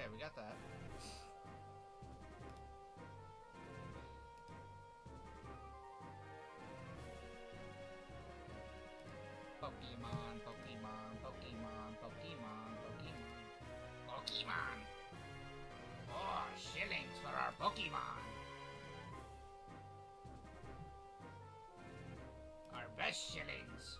Okay, we got that. Pokemon, Pokemon, Pokemon, Pokemon, Pokemon. Pokemon! 4 shillings for our Pokemon! Our best shillings!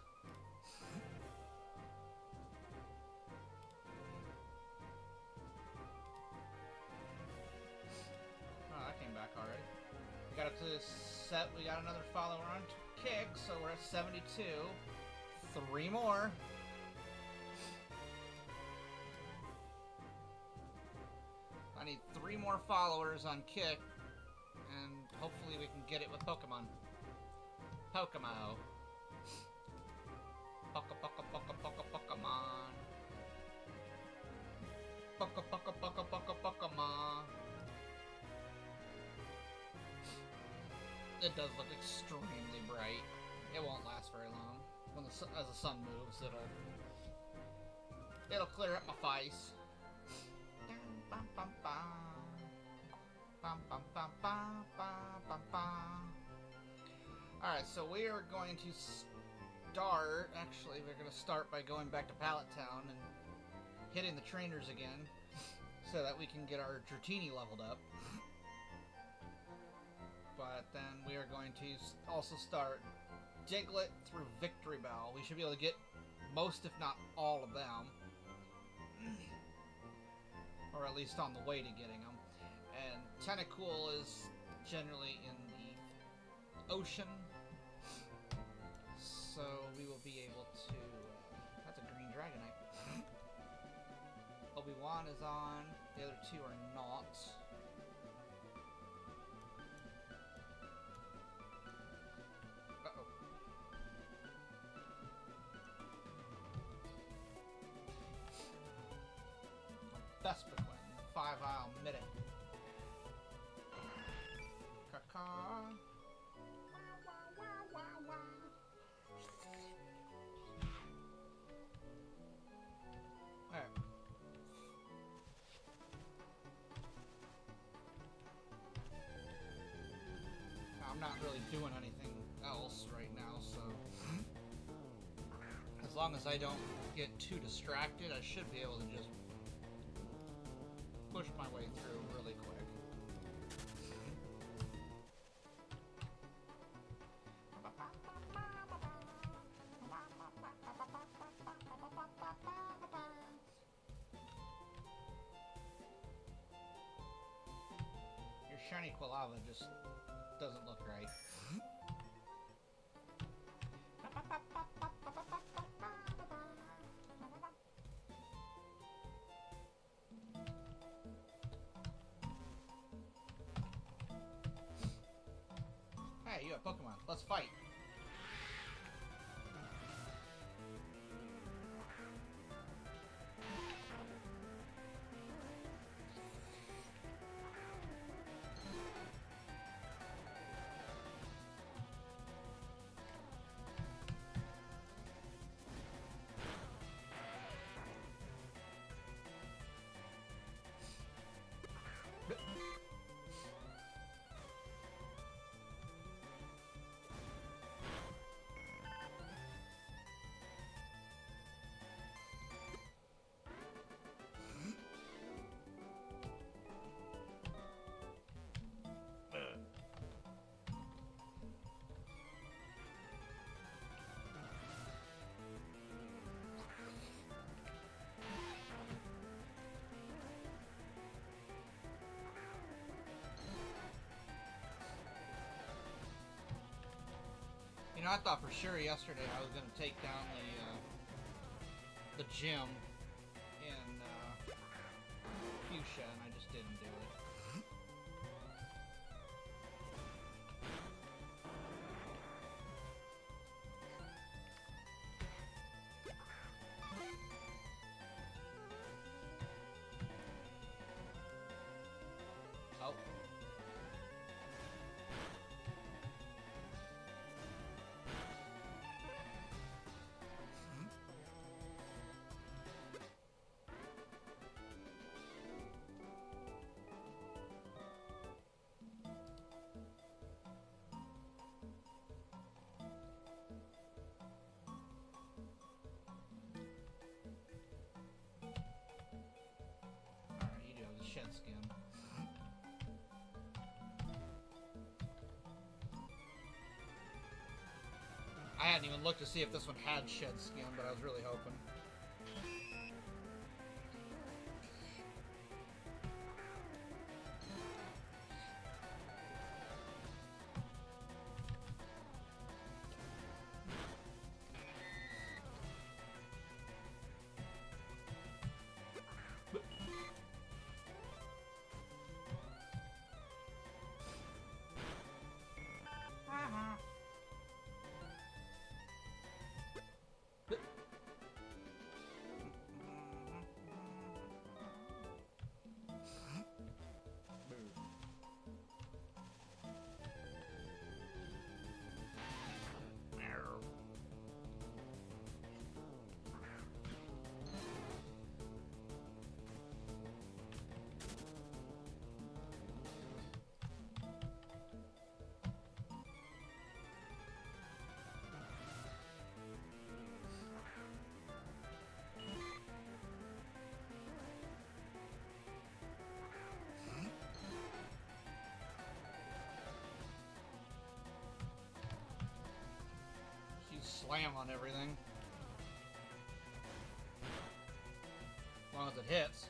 Oh, that came back already. We got up to this set. We got another follower on kick, so we're at 72. 3 more. I need 3 more followers on kick, and hopefully we can get it with Pokemon. PokeMMO. Pokemon. Pokemon. It does look extremely bright. It won't last very long. When as the sun moves, it'll clear up my face. Alright, so we are going to start. Actually, we're going to start by going back to Pallet Town and hitting the trainers again so that we can get our Dratini leveled up. But then we are going to also start Diglett through Victory Bell. We should be able to get most, if not all, of them. Or at least on the way to getting them. And Tentacool is generally in the ocean. So we will be able to... that's a green Dragonite. Obi-Wan is on. The other 2 are not. Vespiquen, 5-Isle Midden. Caca. Alright. I'm not really doing anything else right now, so as long as I don't get too distracted, I should be able to just push my way through really quick. Your shiny Quilava just doesn't look right. Hey, you have Pokemon. Let's fight. You know, I thought for sure yesterday I was going to take down the gym in Fuchsia, and I just didn't do it. Oh. hadn't even looked to see if this one had shed skin, but I was really hoping. Slam on everything. As long as it hits.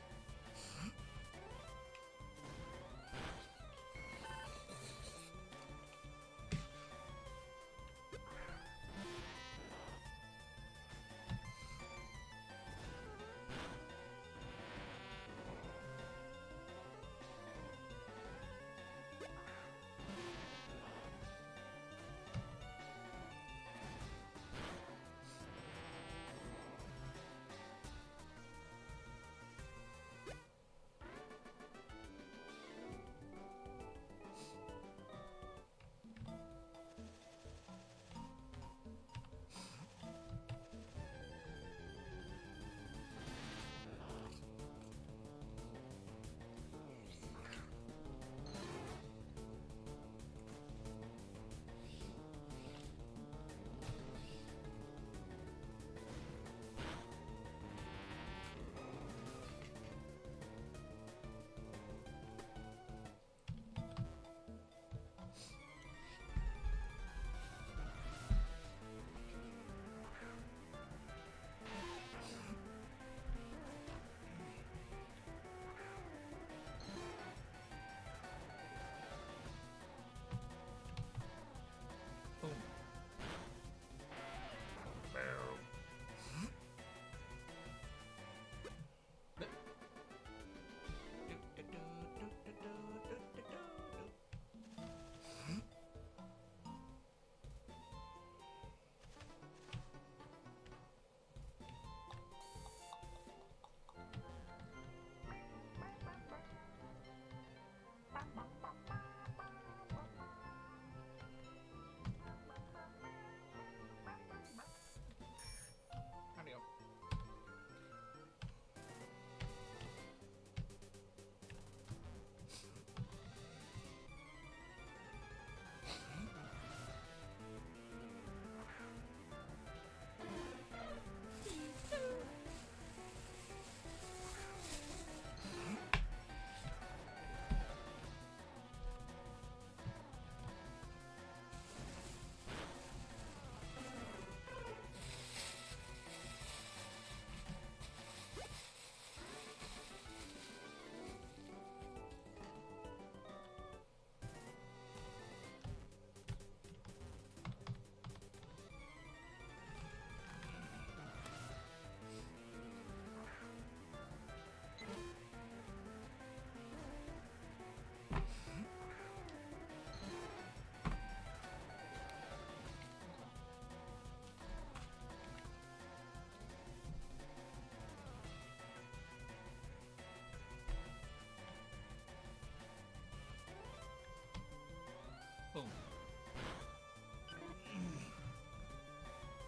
Boom.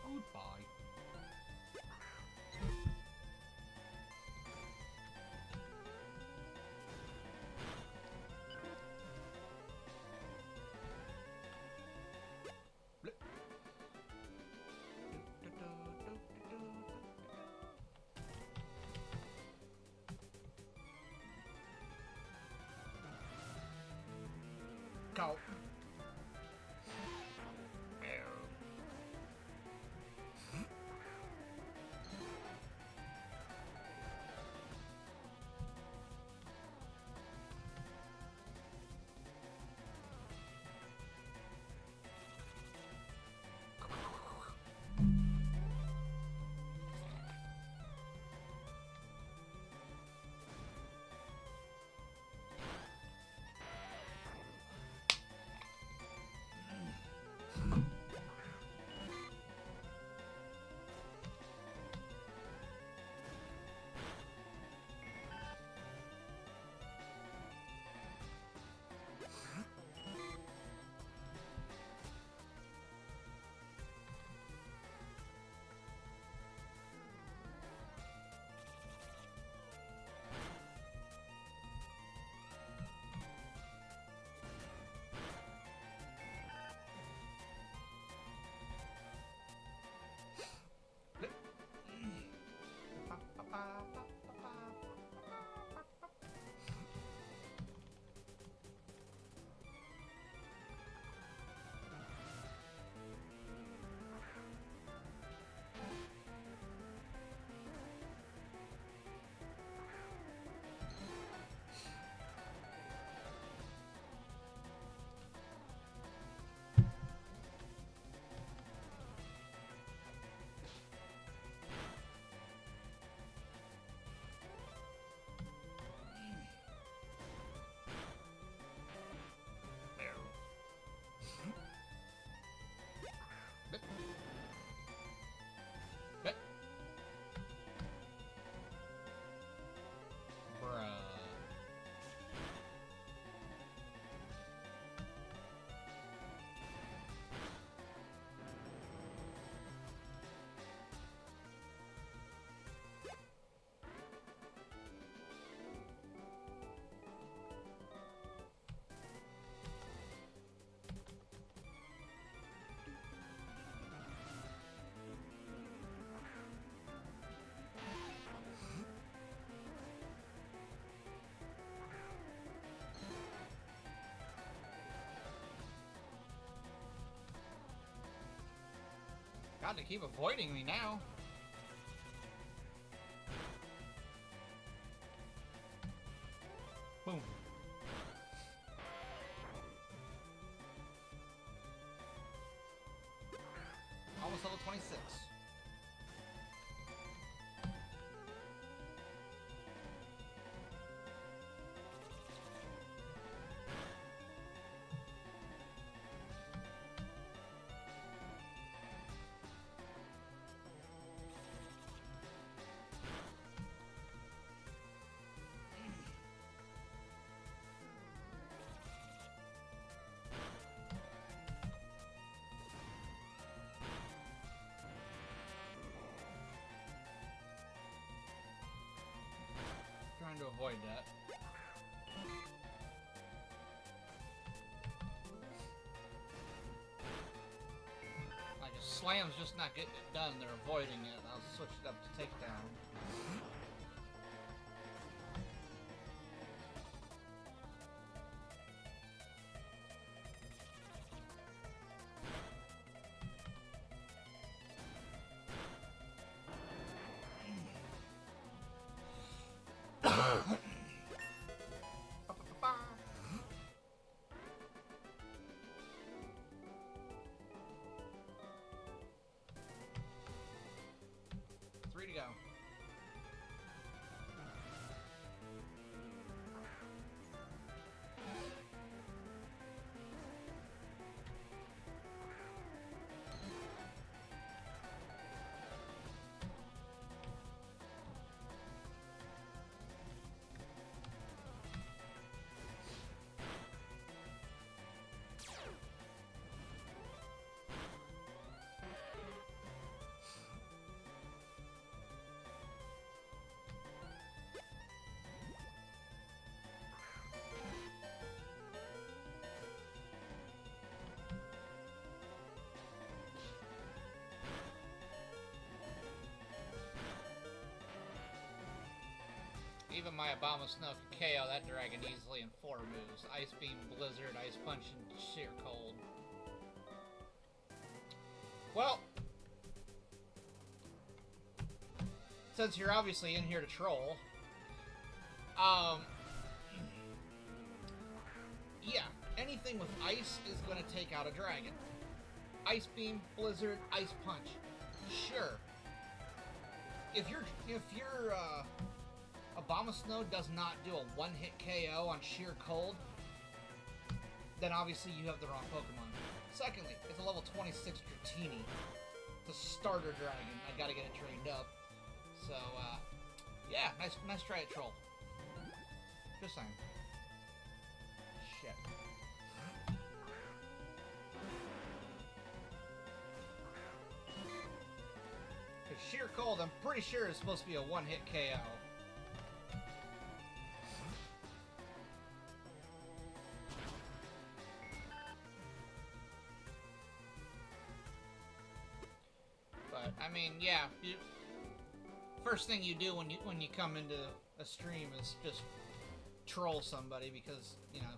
Goodbye. Go. God, they keep avoiding me now. Boom. Almost level 26. Trying to avoid that. Like, if Slam's just not getting it done, they're avoiding it. I'll switch it up to Takedown. Three to go. Even my Abomasnow can KO that dragon easily in 4 moves. Ice Beam, Blizzard, Ice Punch, and Sheer Cold. Well, since you're obviously in here to troll, yeah, anything with ice is going to take out a dragon. Ice Beam, Blizzard, Ice Punch. Sure. If your Abomasnow does not do a one-hit KO on Sheer Cold, then obviously you have the wrong Pokemon. Secondly, it's a level 26 Dratini. It's a starter dragon. I gotta get it trained up. So, yeah, nice try at Troll. Just saying. Shit. Because Sheer Cold, I'm pretty sure is supposed to be a one-hit KO. I mean, yeah. First thing you do when you come into a stream is just troll somebody because you know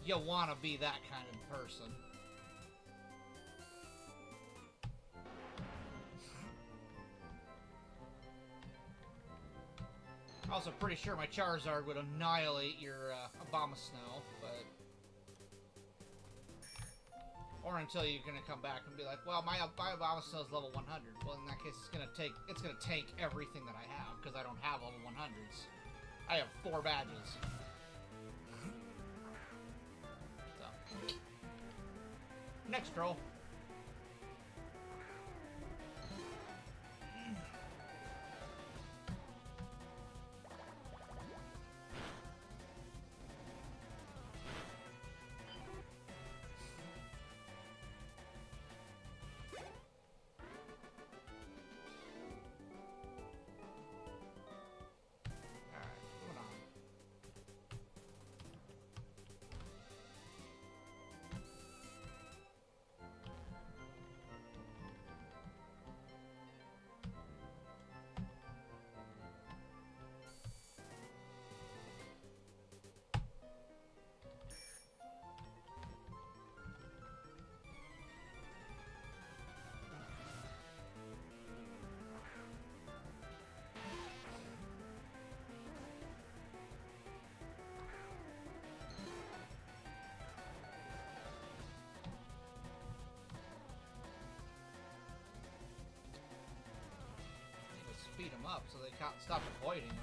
you want to be that kind of person. Also, pretty sure my Charizard would annihilate your Abomasnow, but. Or until you're gonna come back and be like, well, my Abomasnow is level 100. Well, in that case, it's gonna take everything that I have because I don't have level 100s. I have 4 badges. So. Next troll. so they can't stop avoiding them.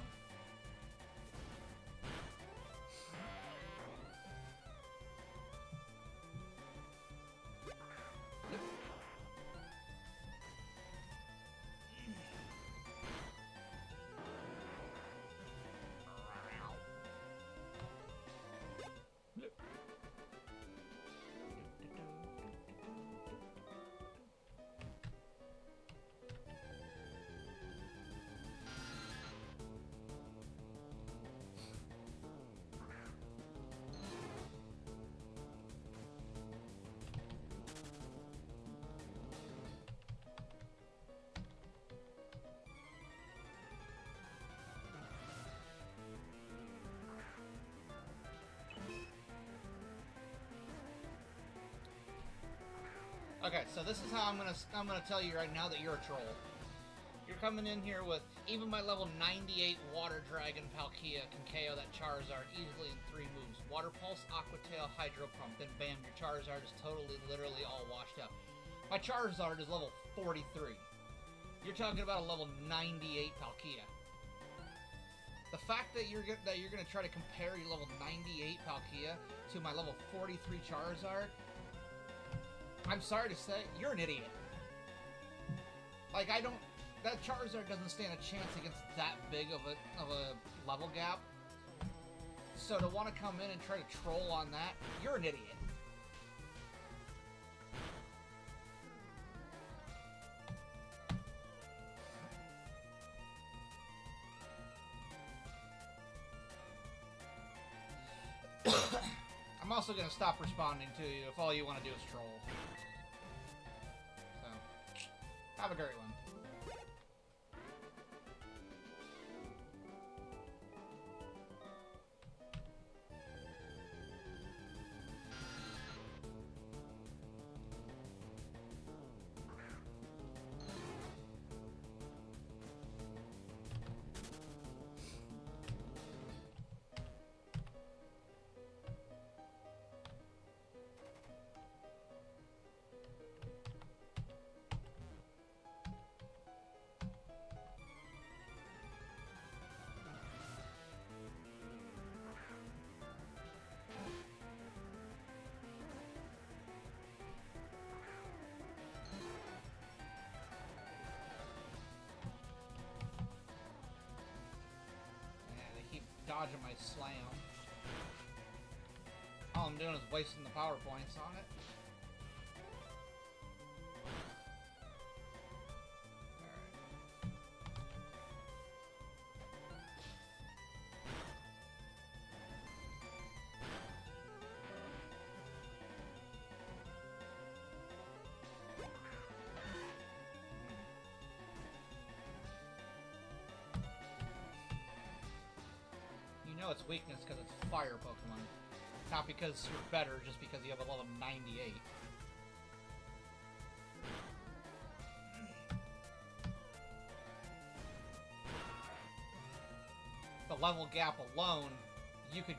Okay, so this is how I'm gonna tell you right now that you're a troll. You're coming in here with even my level 98 Water Dragon Palkia can KO that Charizard easily in 3 moves. Water Pulse, Aqua Tail, Hydro Pump, then bam, your Charizard is totally, literally all washed out. My Charizard is level 43. You're talking about a level 98 Palkia. The fact that you're gonna try to compare your level 98 Palkia to my level 43 Charizard, I'm sorry to say, you're an idiot. Like, that Charizard doesn't stand a chance against that big of a level gap. So to want to come in and try to troll on that, you're an idiot. I'm also going to stop responding to you if all you want to do is troll. So, have a great one. Dodging my slam. All I'm doing is wasting the power points on it. You know its weakness because it's fire Pokemon. Not because you're better, just because you have a level 98. The level gap alone, you could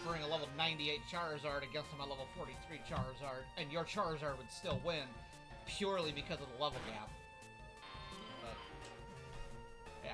bring a level 98 Charizard against my level 43 Charizard, and your Charizard would still win, purely because of the level gap. But, yeah.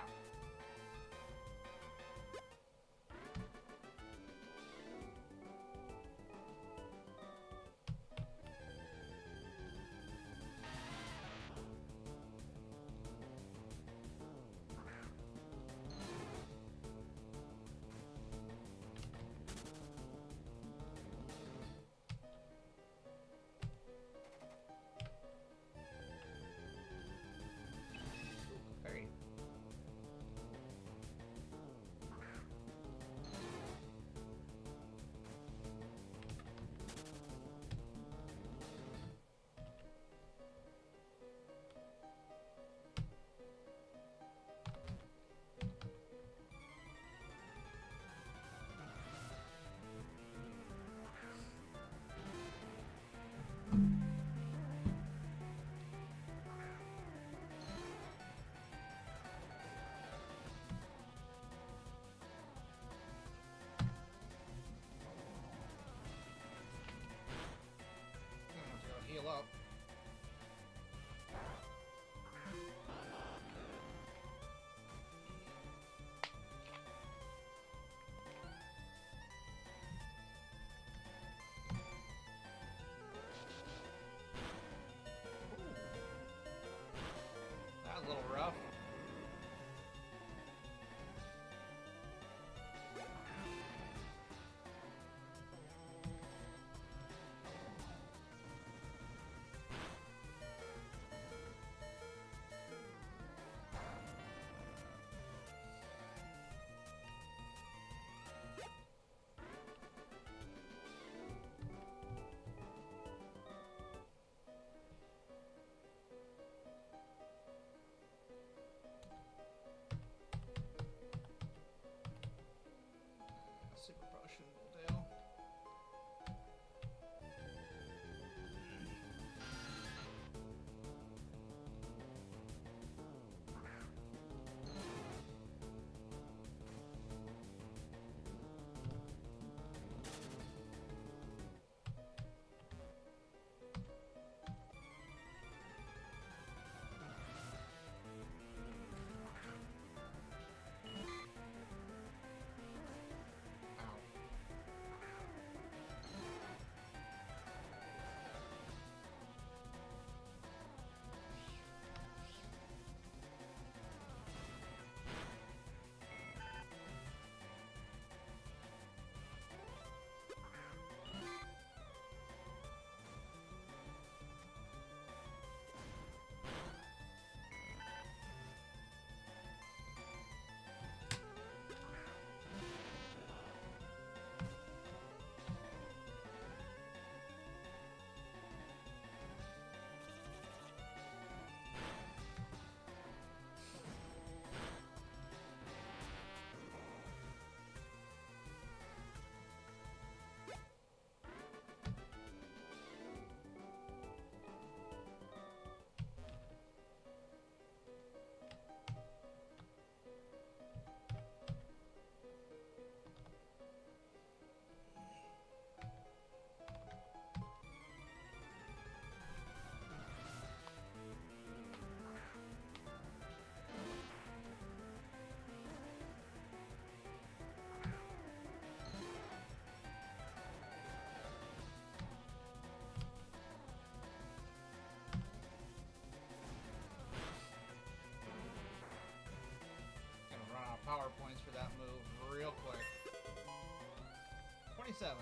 27.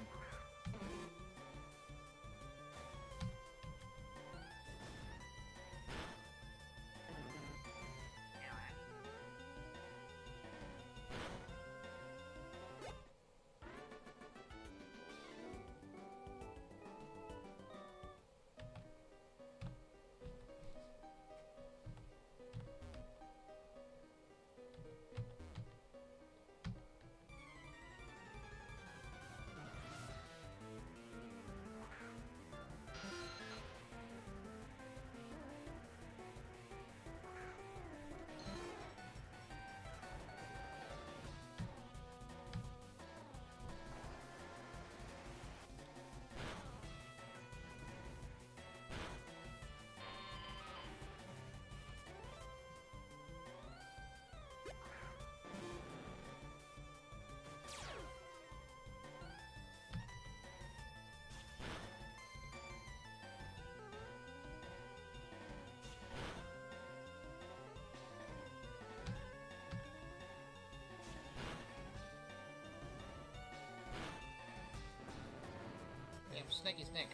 Snicky Snick.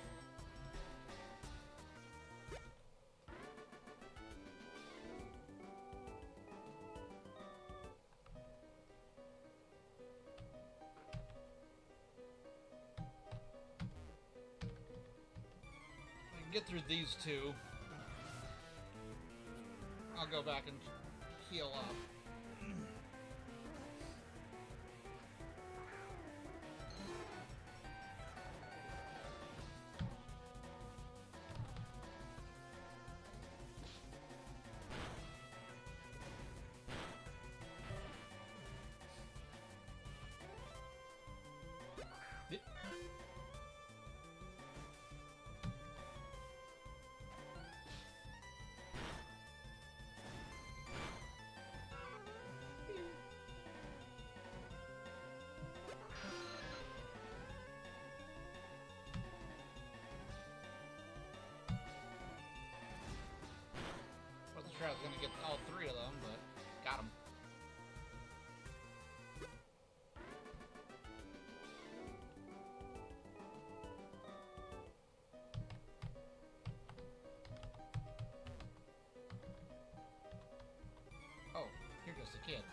I can get through these two. I'll go back and heal up. Wasn't sure I was gonna get all three of them, but got them. Oh, you're just a kid.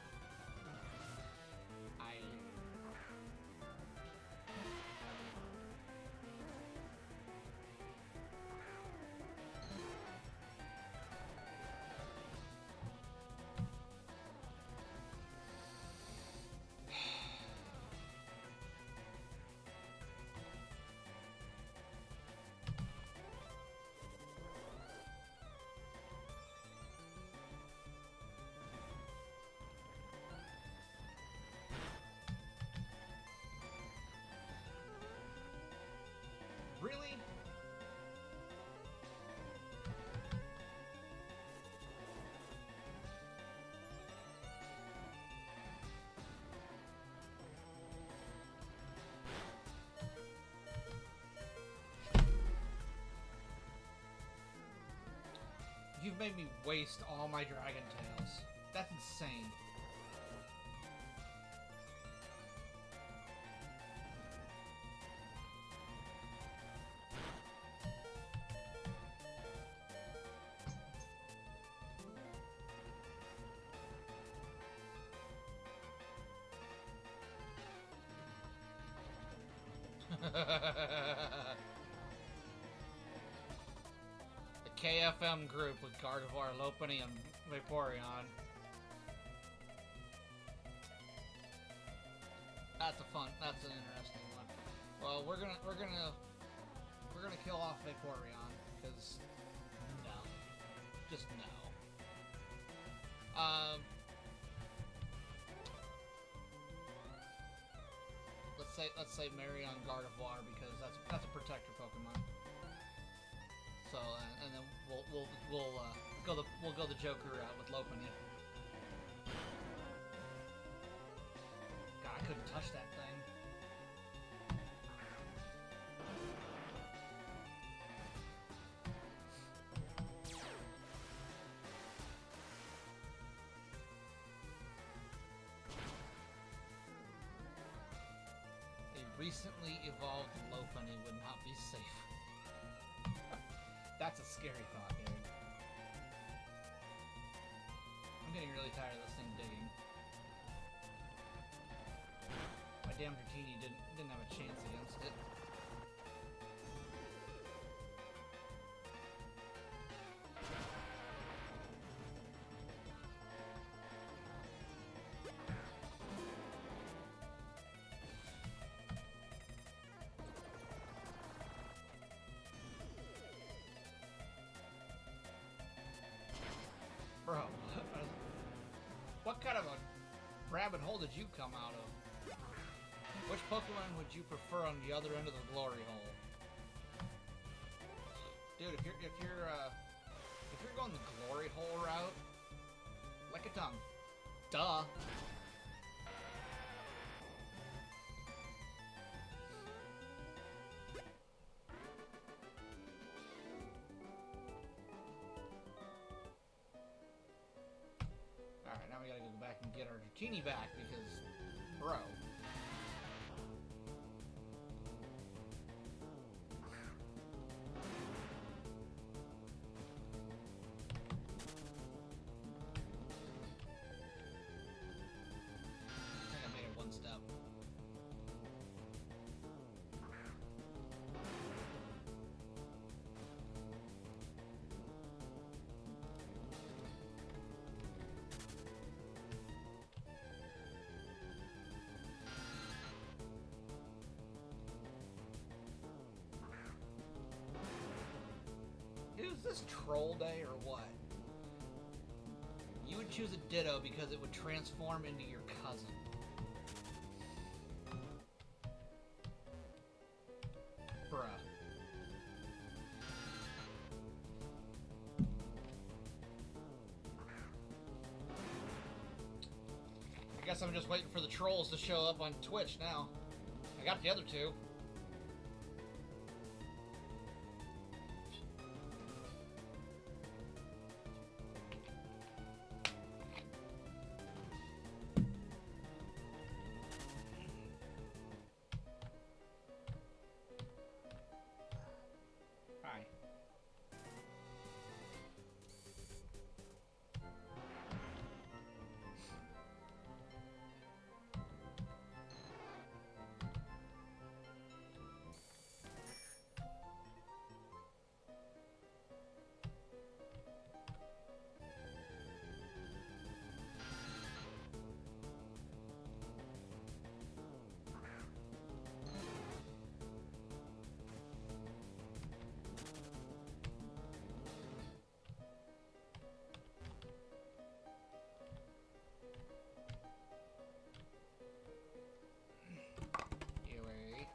Really? You've made me waste all my Dragon Tails. That's insane. The KFM group with Gardevoir, Lopunny, and Vaporeon. That's an interesting one. Well, we're gonna kill off Vaporeon, because no. Just no. Let's say marry on Gardevoir, because that's a protector Pokemon. So and then we'll go the Joker route with Lopunny. God, I couldn't touch that thing. recently evolved Lopunny would not be safe. That's a scary thought, dude. I'm getting really tired of this thing digging. My damn Dratini didn't have a chance against it. Bro, what kind of a rabbit hole did you come out of? Which Pokemon would you prefer on the other end of the glory hole? Dude, if you're going the glory hole route, lick a tongue. Duh. Alright, now we gotta go back and get our Dratini back because, bro. I think I made it one step. Is this troll day or what? You would choose a Ditto because it would transform into your cousin. Bruh. I guess I'm just waiting for the trolls to show up on Twitch now. I got the other two. Hi. Anyway.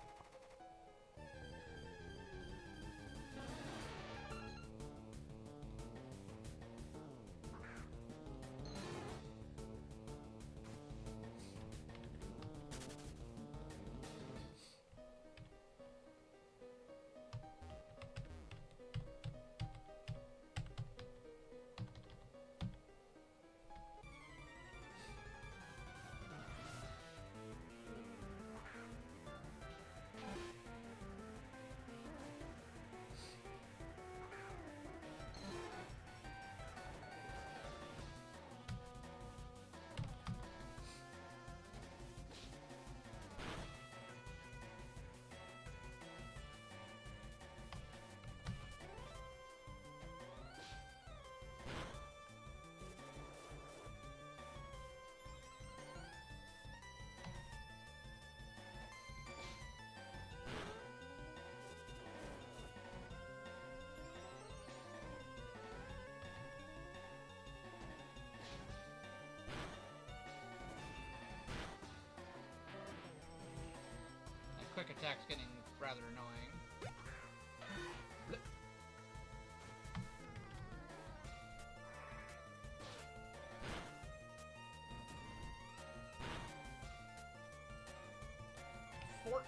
14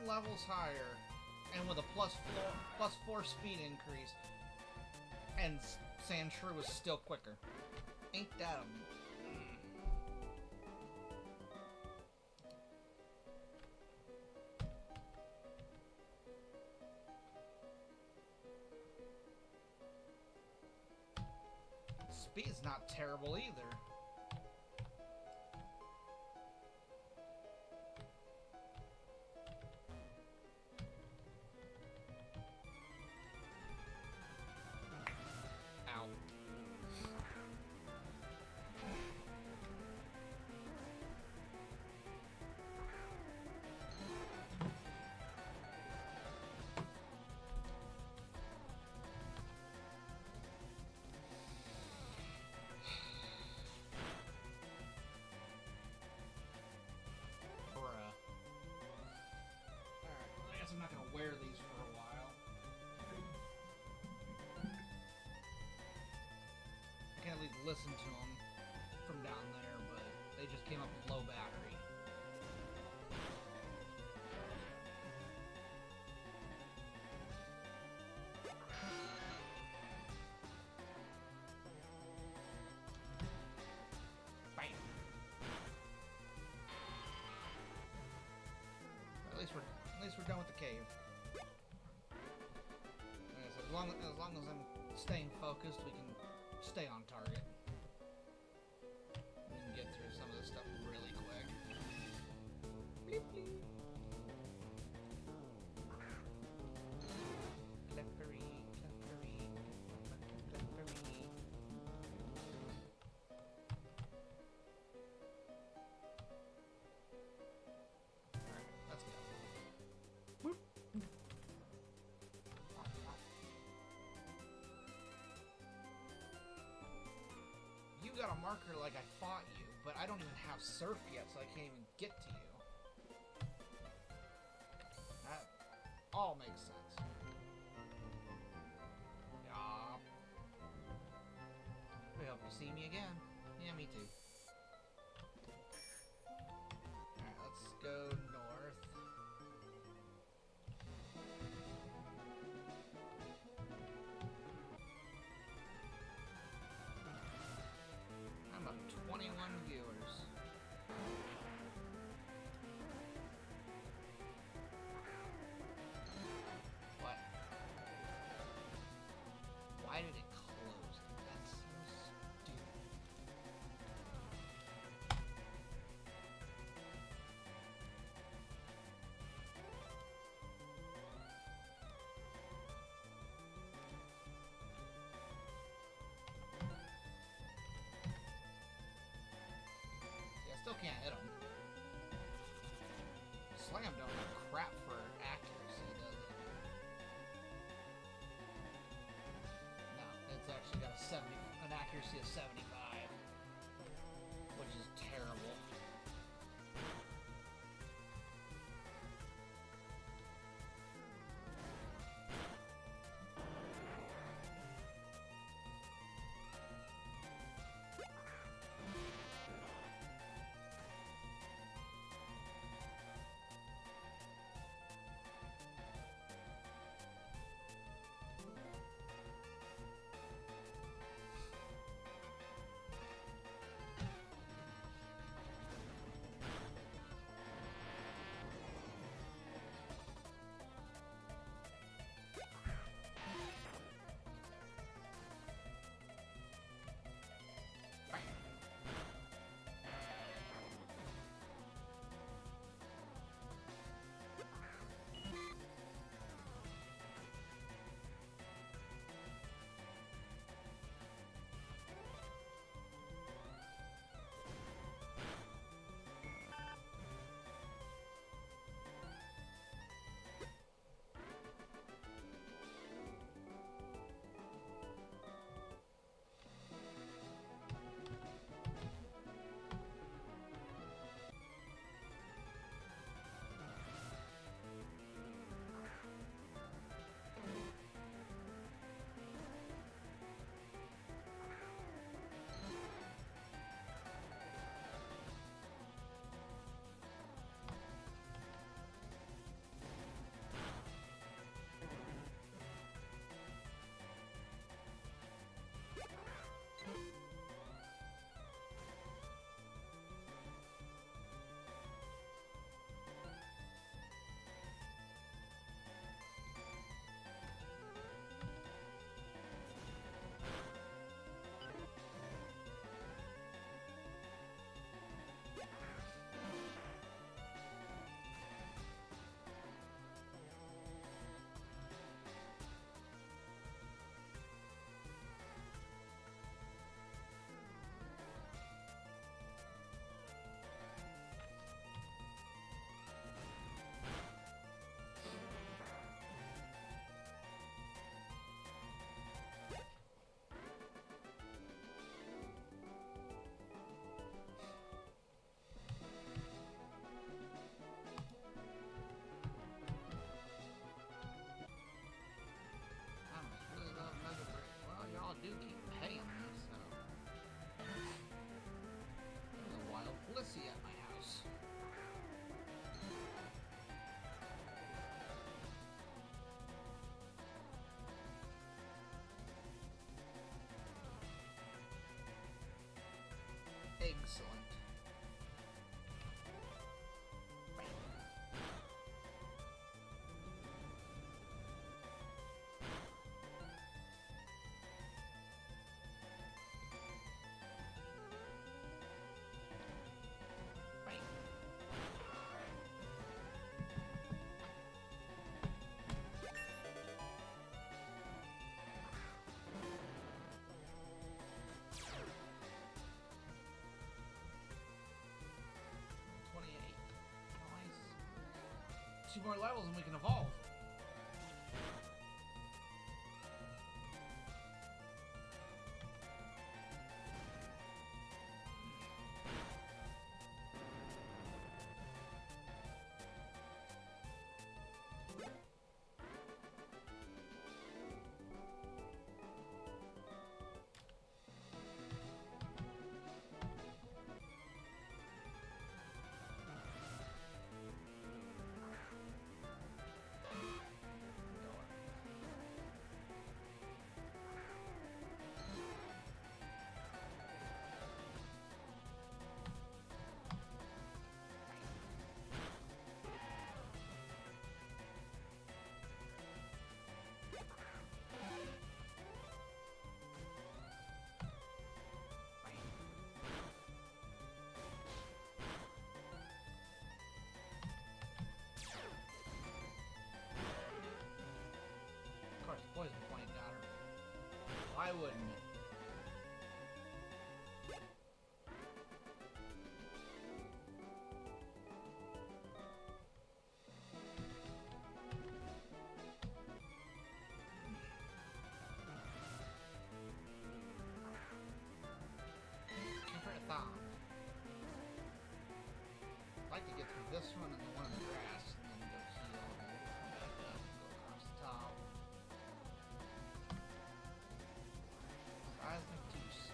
levels higher, and with a +4 speed increase, and Sandshrew is still quicker. Ain't that a... speed is not terrible either. Ow. I'm not gonna wear these for a while. I can at least listen to them from down there, but they just came up with low battery. Bam. At least we're done with the cave. Yes, as long as I'm staying focused, we can stay on target. We can get through some of this stuff really quick. Bleep, bleep. Cleffery, cleffery, cleffery. Alright, let's go. Whoop. You got a marker like I fought you, but I don't even have surf yet, so I can't even get to you. That all makes sense. Yup. We hope you see me again. Yeah, me too. Alright, let's go north. I'm up 21 viewers. What? Why did it close? That's so stupid. Yeah, I still can't hit him. Slam don't have crap for accuracy, does it? No, it's actually got an accuracy of 75, which is terrible. 2 more levels and we can evolve. Poison point got her. Why wouldn't it? I'd like to get through this one and the one in the grass, and then go heal, and then come back up, go across the top. Seismic Deuce.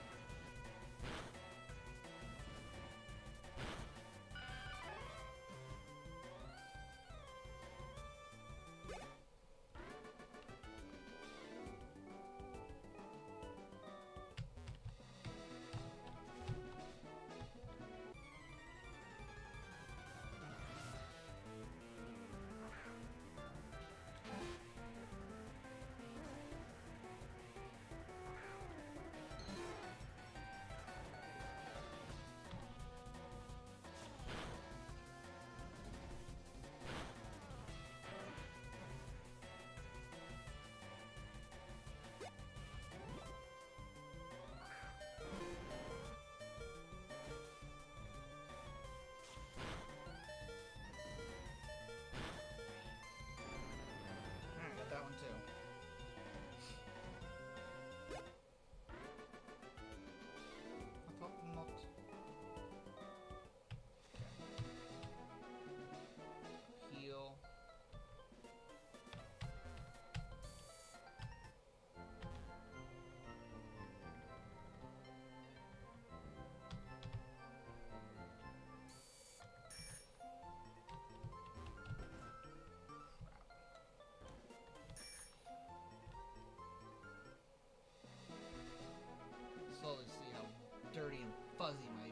That one too. I thought not. Okay. Heal. Slowly see how dirty and fuzzy my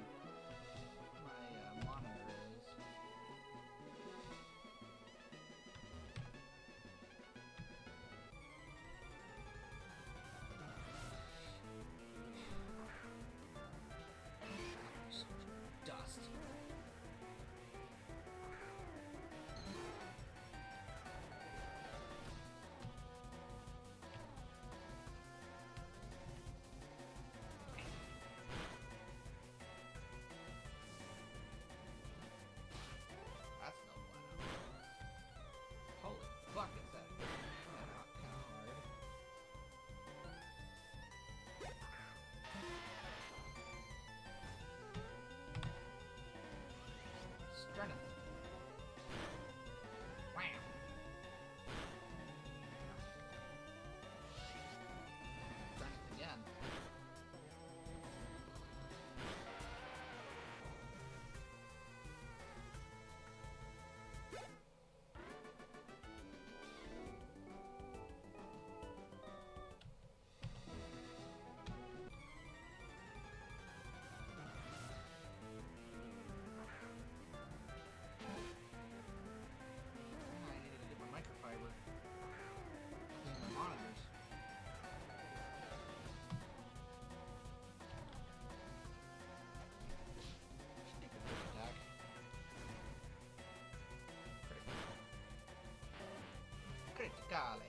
monitor is. So much dust. Strength. Wham! Strength again. Criticale.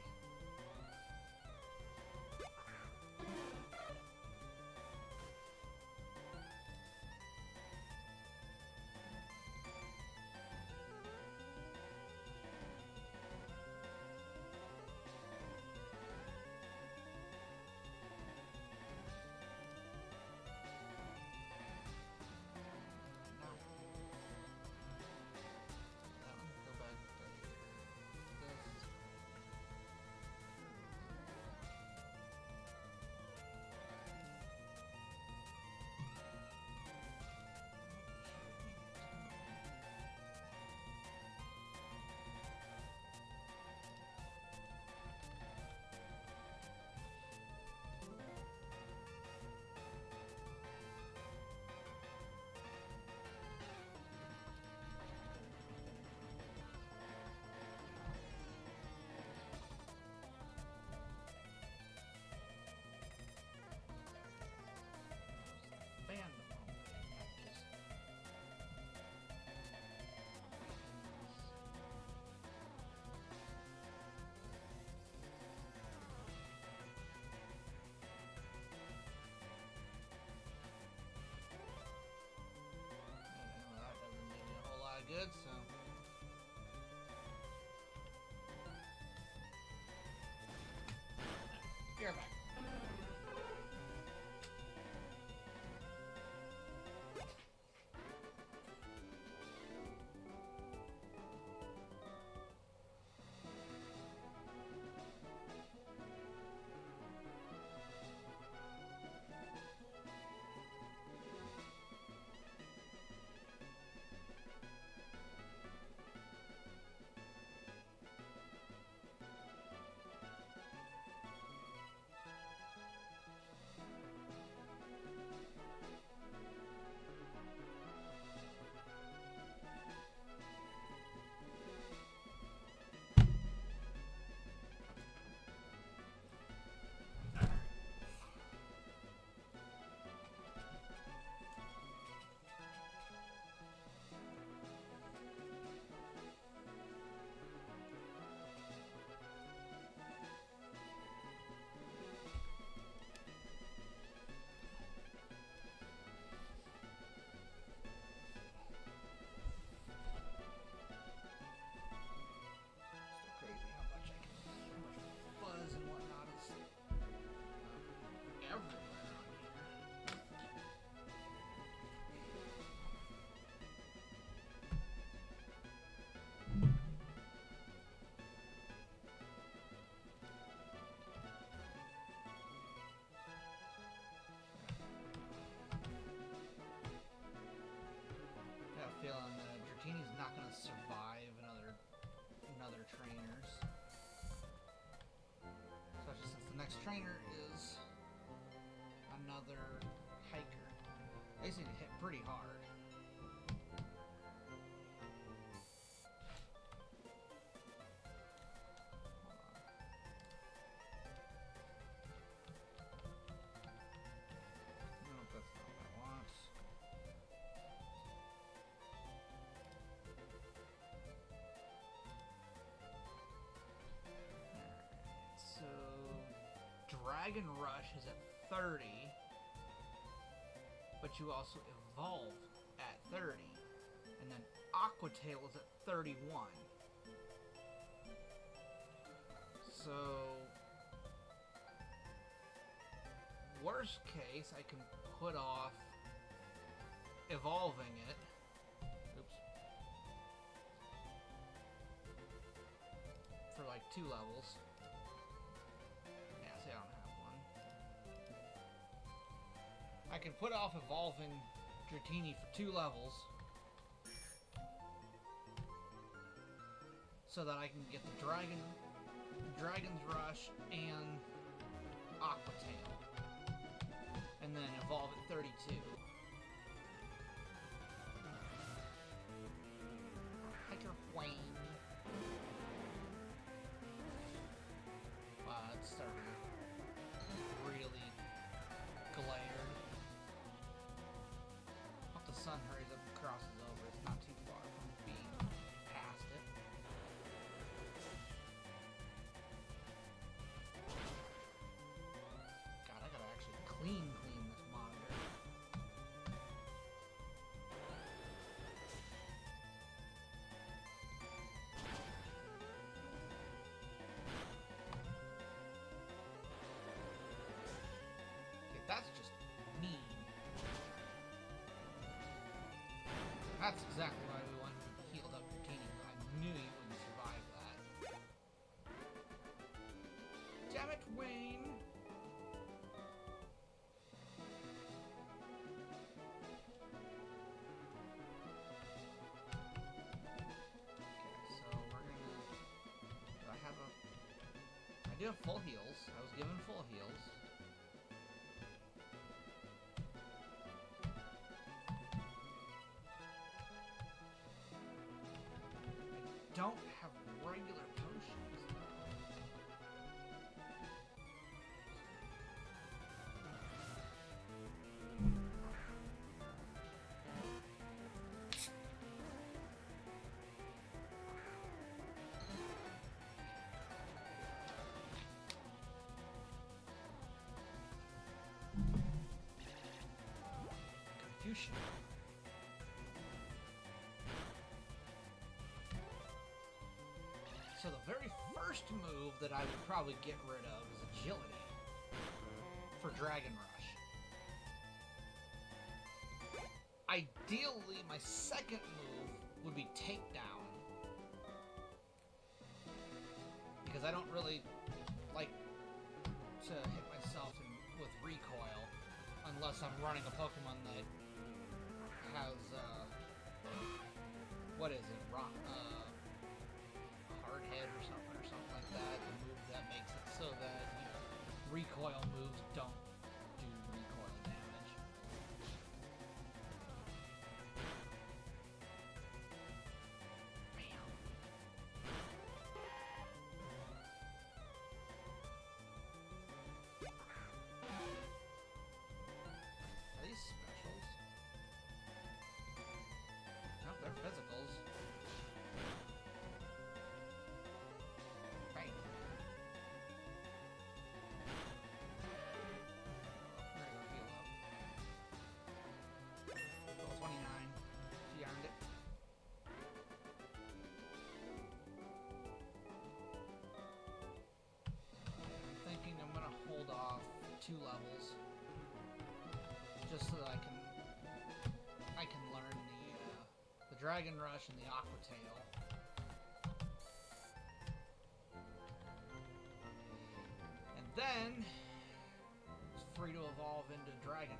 trainers. Especially since the next trainer is another hiker. They seem to hit pretty hard. Dragon Rush is at 30, but you also evolve at 30, and then Aqua Tail is at 31. So, worst case, I can put off evolving it. Oops. For like 2 levels. Yeah, see, I don't have one. I can put off evolving Dratini for 2 levels. So that I can get the Dragon's Rush and Aqua Tail. And then evolve at 32. Hiker Wayne. Wow, that's starting really glared. Hope the sun hurries up and crosses over. It's not too far from being past it. God, I gotta actually clean this monitor. Okay, that's just mean. That's exactly why we wanted to healed up Dratini. I knew he wouldn't survive that. Damn it, Wayne! I do have full heals. I was given full heals. I don't have regular potions. Confusion. So the very first move that I would probably get rid of is agility for Dragon Rush. Ideally, my second move would be Takedown, because I don't really like to hit myself with recoil unless I'm running a Pokemon that has, what is it, hard head or something like that, the move that makes it so that recoil moves don't do recoil damage. Bam. Are these specials? No, they're physicals. Bang. We're gonna go heal up. Level 29. She earned it. I'm thinking I'm gonna hold off 2 levels. Just so that I can learn the Dragon Rush and the Aqua Tail. And then it's free to evolve into Dragonair.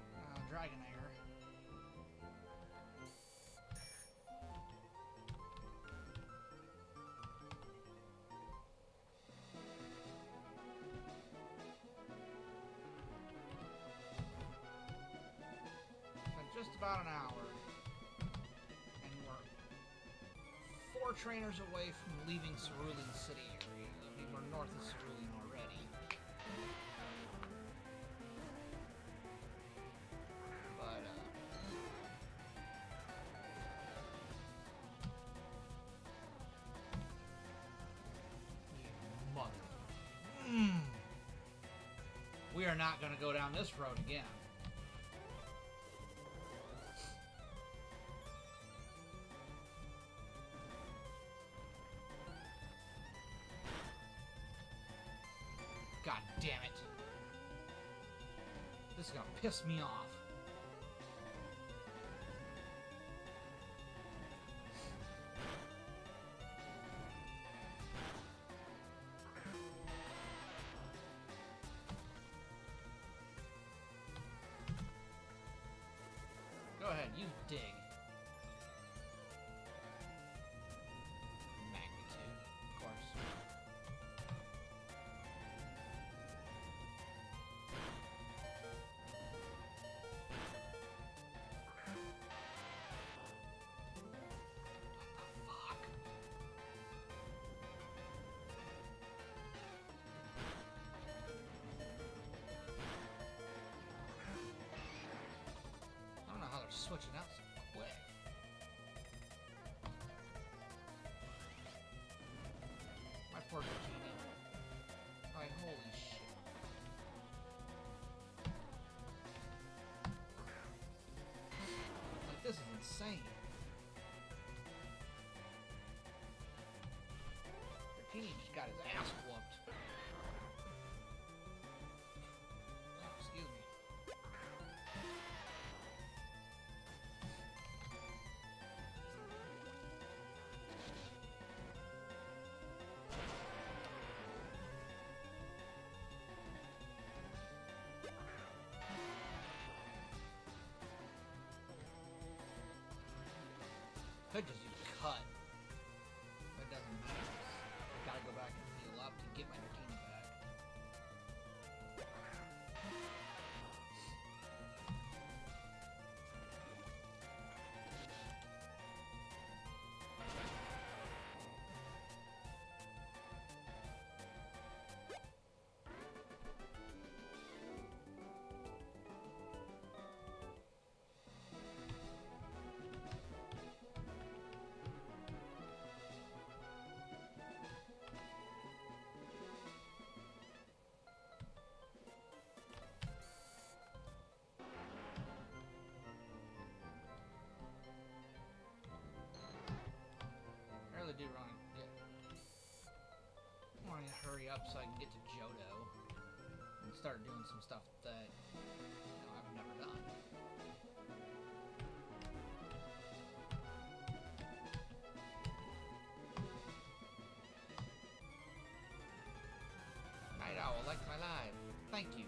about an hour. And we're 4 trainers away from leaving Cerulean City area. I mean, we're north of Cerulean already. But, you mother... We are not going to go down this road again. God damn it. This is gonna piss me off. Go ahead, use dig. Magnitude, of course. Switching out so quick. My poor bikini. Like, holy shit. Like, this is insane. Bikini just got his ass whooped. Oh, excuse me. Could just use cut, but it doesn't matter. I gotta go back and heal up to get my bikini back. Do I want to hurry up so I can get to Johto and start doing some stuff that I've never done. Night Owl, like my live. Thank you.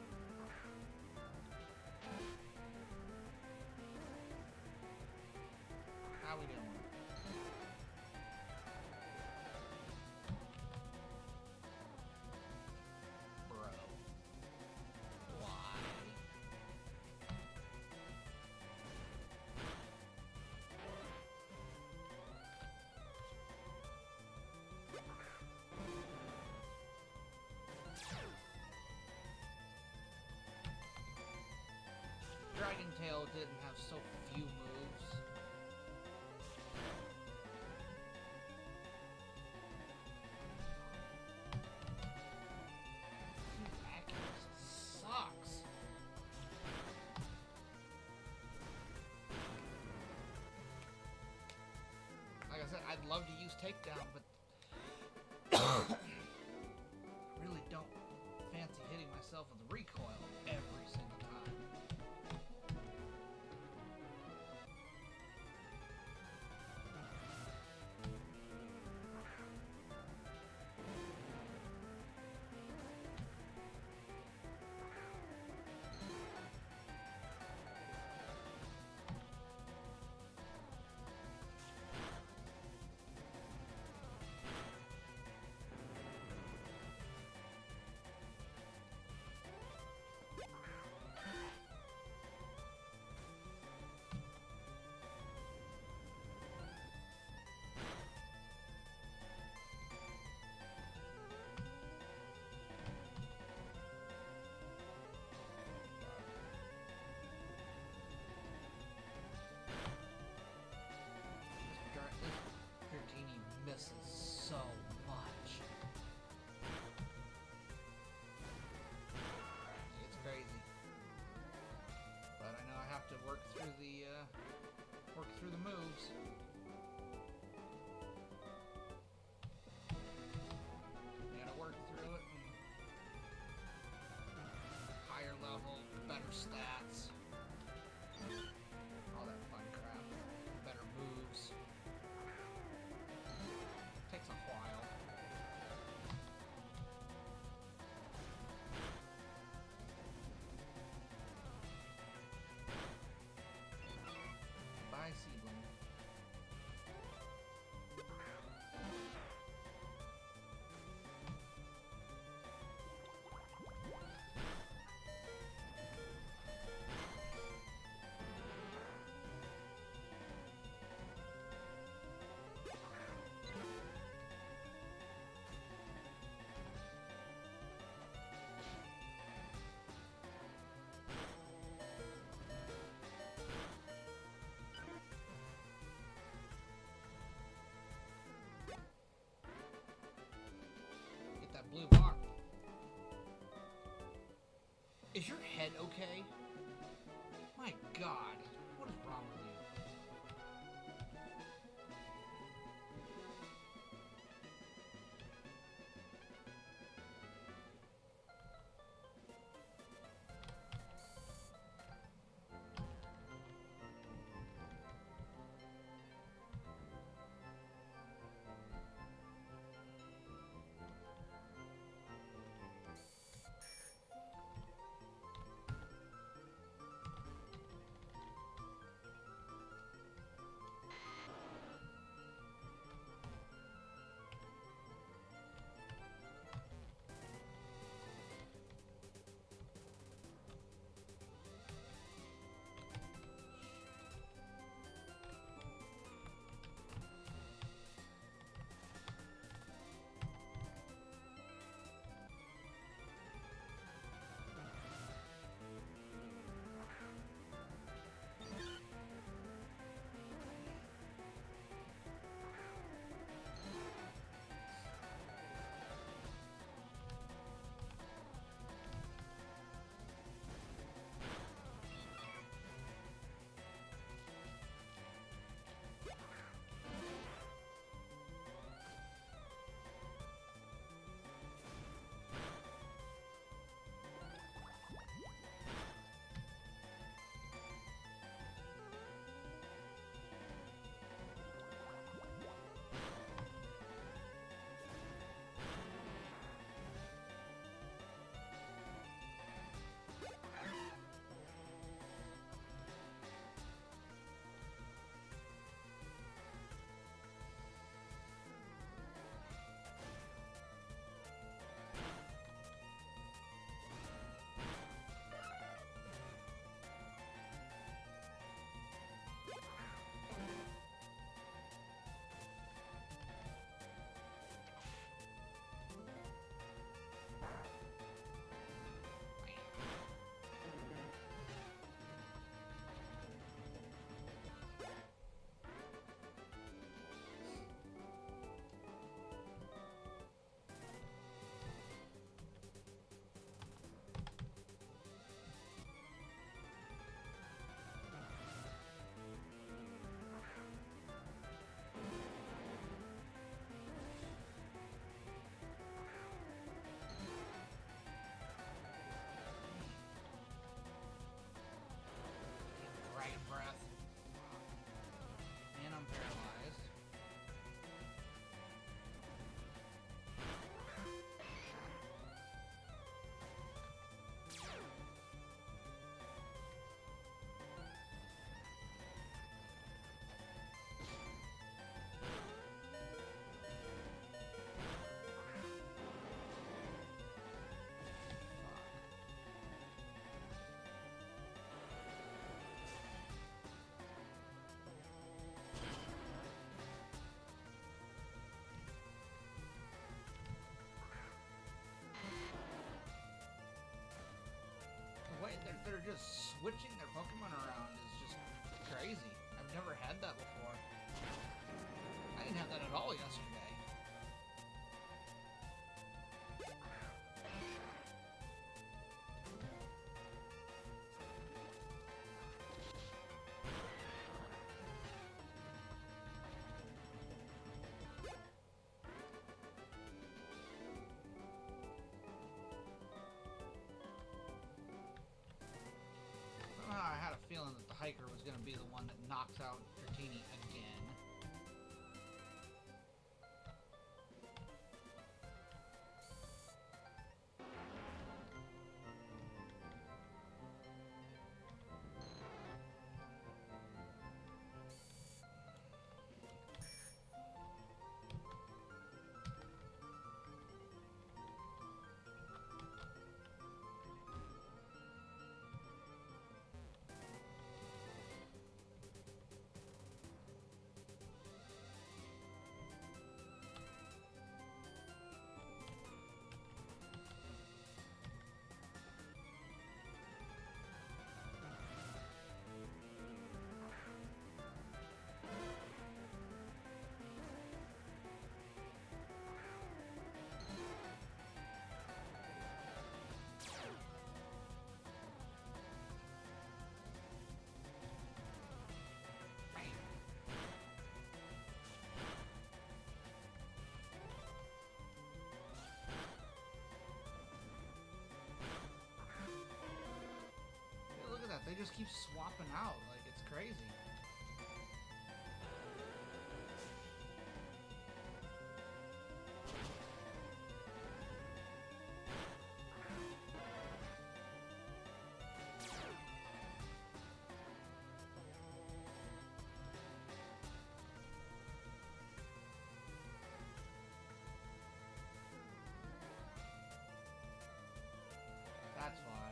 How we doing? Dragon Tail didn't have so few moves. Accuracy sucks. Like I said, I'd love to use takedown, but really don't fancy hitting myself with the recoil every single time. Is your head okay? My God, what is wrong with you? Dragon breath. And I'm paralyzed. The way they're just switching their Pokemon around is just crazy. I've never had that before. I didn't have that at all yesterday. I had a feeling that the hiker was going to be the one that knocks out Dratini again. just keeps swapping out. Like, it's crazy. That's why.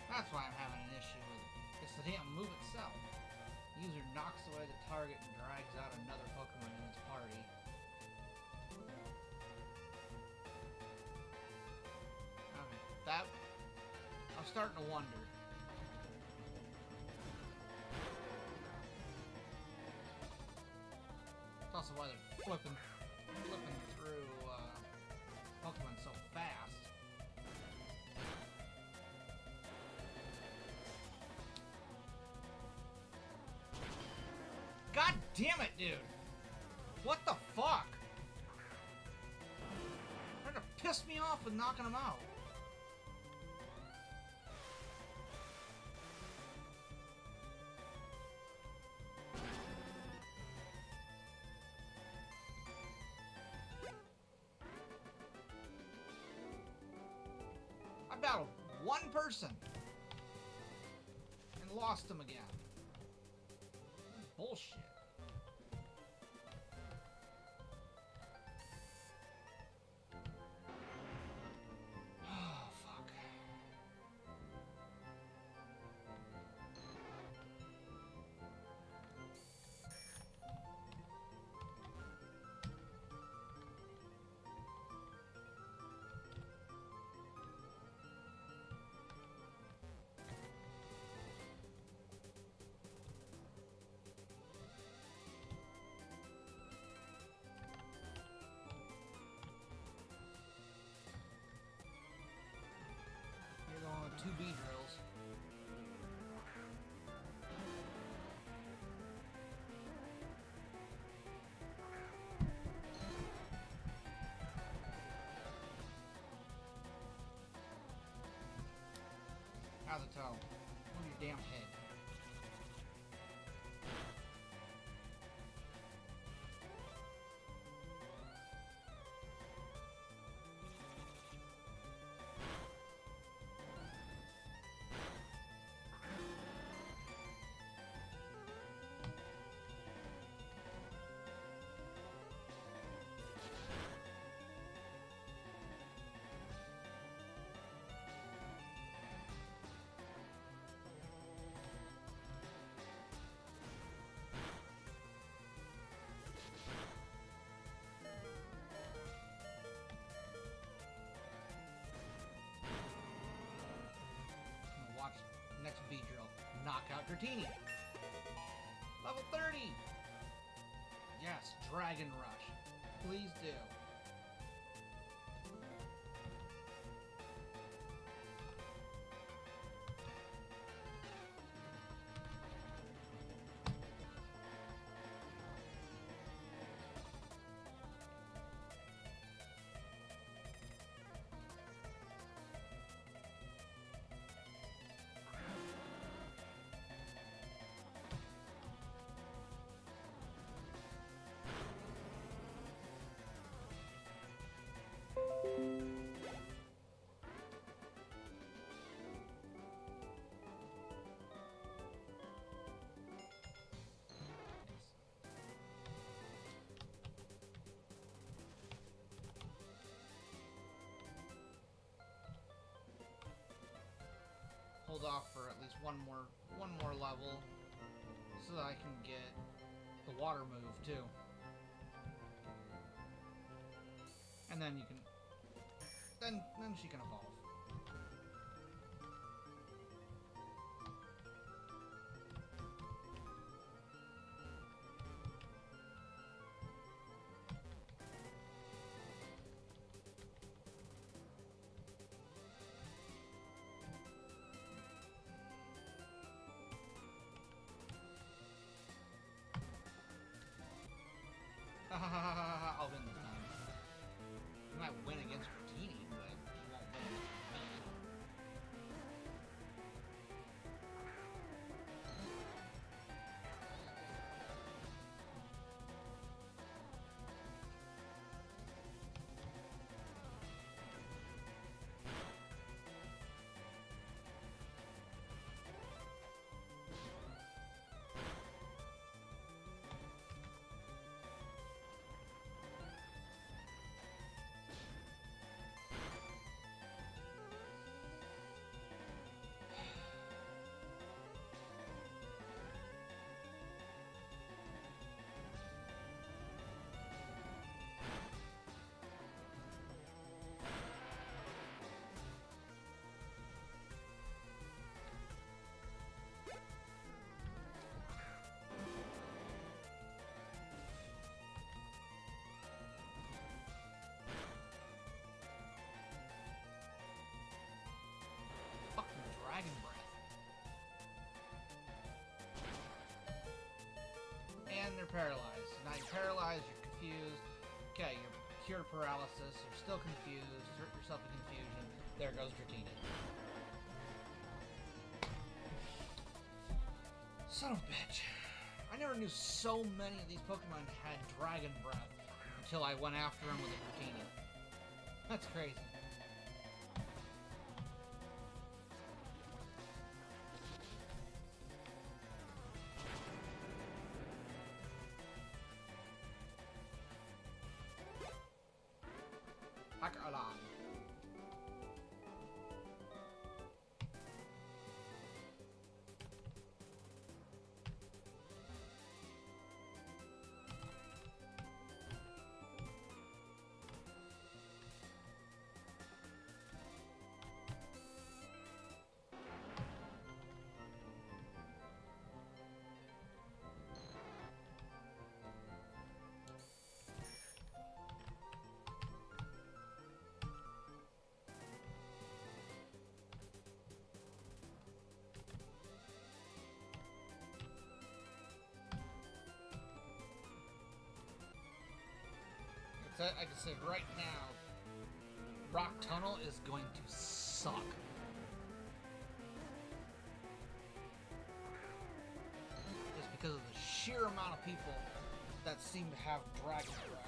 That's why I'm having an issue with it. It's the damn move itself. The user knocks away the target and drags out another Pokemon in its party. I mean, that... I'm starting to wonder. That's also why they're flipping through Pokemon so fast. God damn it, dude! What the fuck? They're gonna piss me off with knocking them out. I battled one person and lost him again. Bullshit. Oh, fuck. You're going with 2 B drills. How's it tell? On your damn head. Watch next B drill. Knock out Dratini. Level 30! Yes, Dragon Rush. Please do. Hold off for at least one more level so that I can get the water move too. And then you can then she can evolve. I'll win this time. You might win against Dratini, but you won't win you're paralyzed. Now you're paralyzed, you're confused. Okay, you're cured paralysis, you're still confused, you hurt yourself in confusion. There goes Dratini. Son of a bitch. I never knew so many of these Pokemon had Dragon Breath until I went after them with a Dratini. That's crazy. Hacker alarm. I can say right now, Rock Tunnel is going to suck. Just because of the sheer amount of people that seem to have Dragon Breath.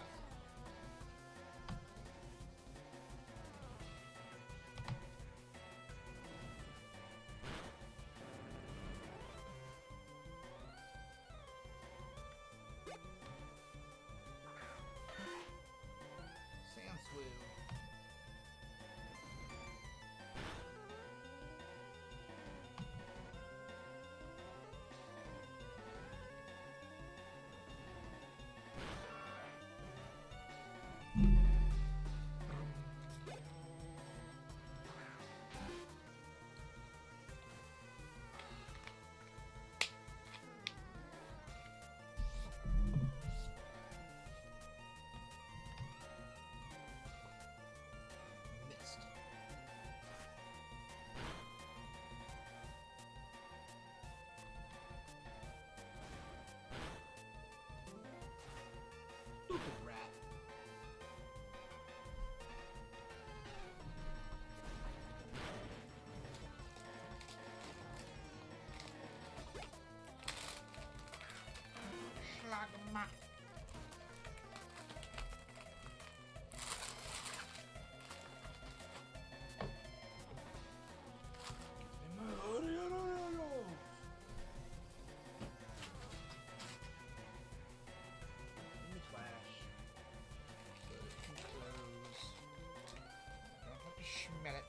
Stupid rat. Schlagma. Smell it.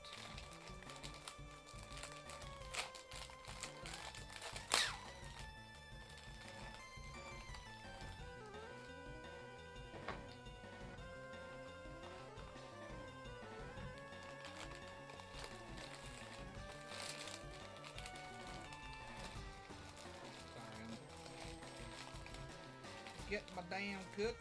Get my damn cookies.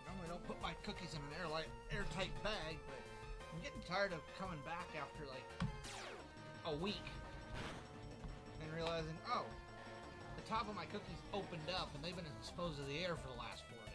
Normally don't put my cookies in an airtight bag, but I'm getting tired of coming back after like a week and realizing, oh, the top of my cookies opened up and they've been exposed to the air for the last 4 days.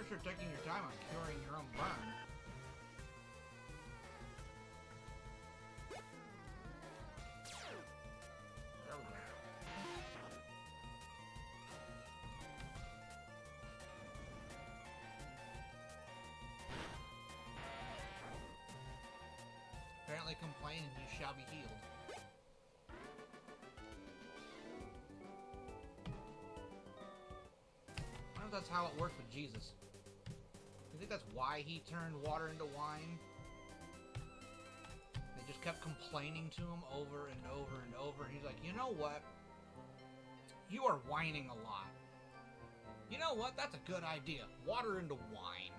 sure taking your time on curing your own burn. There we go. Apparently complain and you shall be healed. I wonder if that's how it worked with Jesus. You think that's why he turned water into wine? They just kept complaining to him over and over and over. And he's like, you know what? You are whining a lot. You know what? That's a good idea. Water into wine.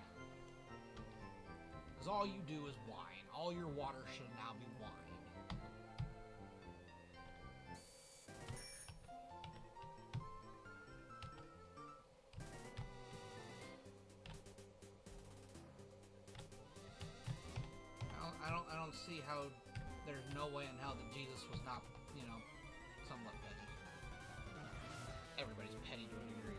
Because all you do is wine. All your water should now be wine. I don't see how there's no way in hell that Jesus was not, you know, somewhat petty. Everybody's petty to a degree.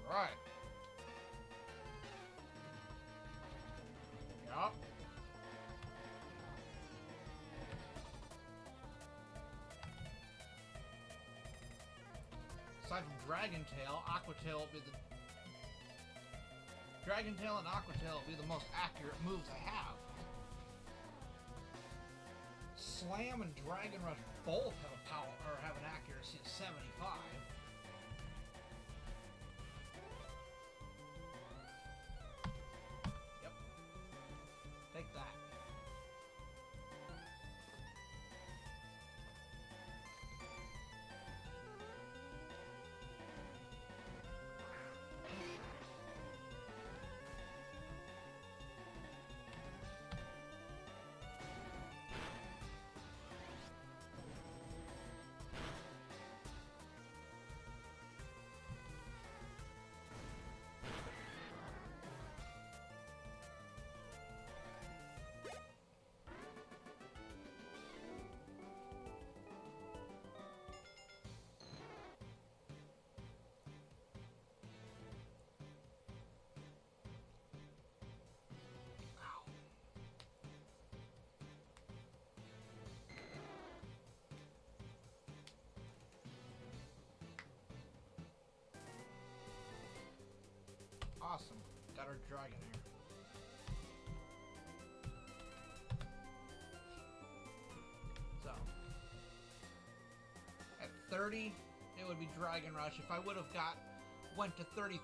Right. Yup. Aside from Dragon Tail, Aqua Tail will be the... Dragon Tail and Aqua Tail will be the most accurate moves I have. Slam and Dragon Rush both have a power, or have an accuracy of 75. Take that. Awesome. Got our dragon here. So, at 30, it would be Dragon Rush. If I would have went to 30,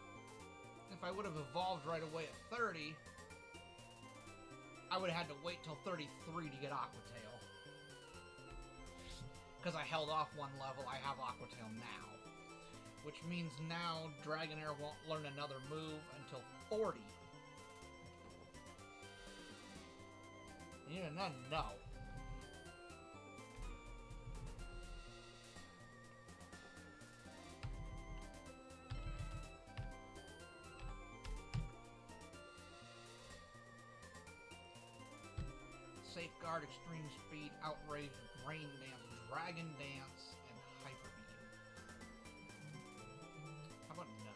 if I would have evolved right away at 30, I would have had to wait till 33 to get Aqua Tail. Because I held off one level, I have Aqua Tail now. Which means now Dragonair won't learn another move until 40. You know, no. Safeguard, Extreme Speed, Outrage, Rain Dance, Dragon Dance, and Hyper Beam. How about no?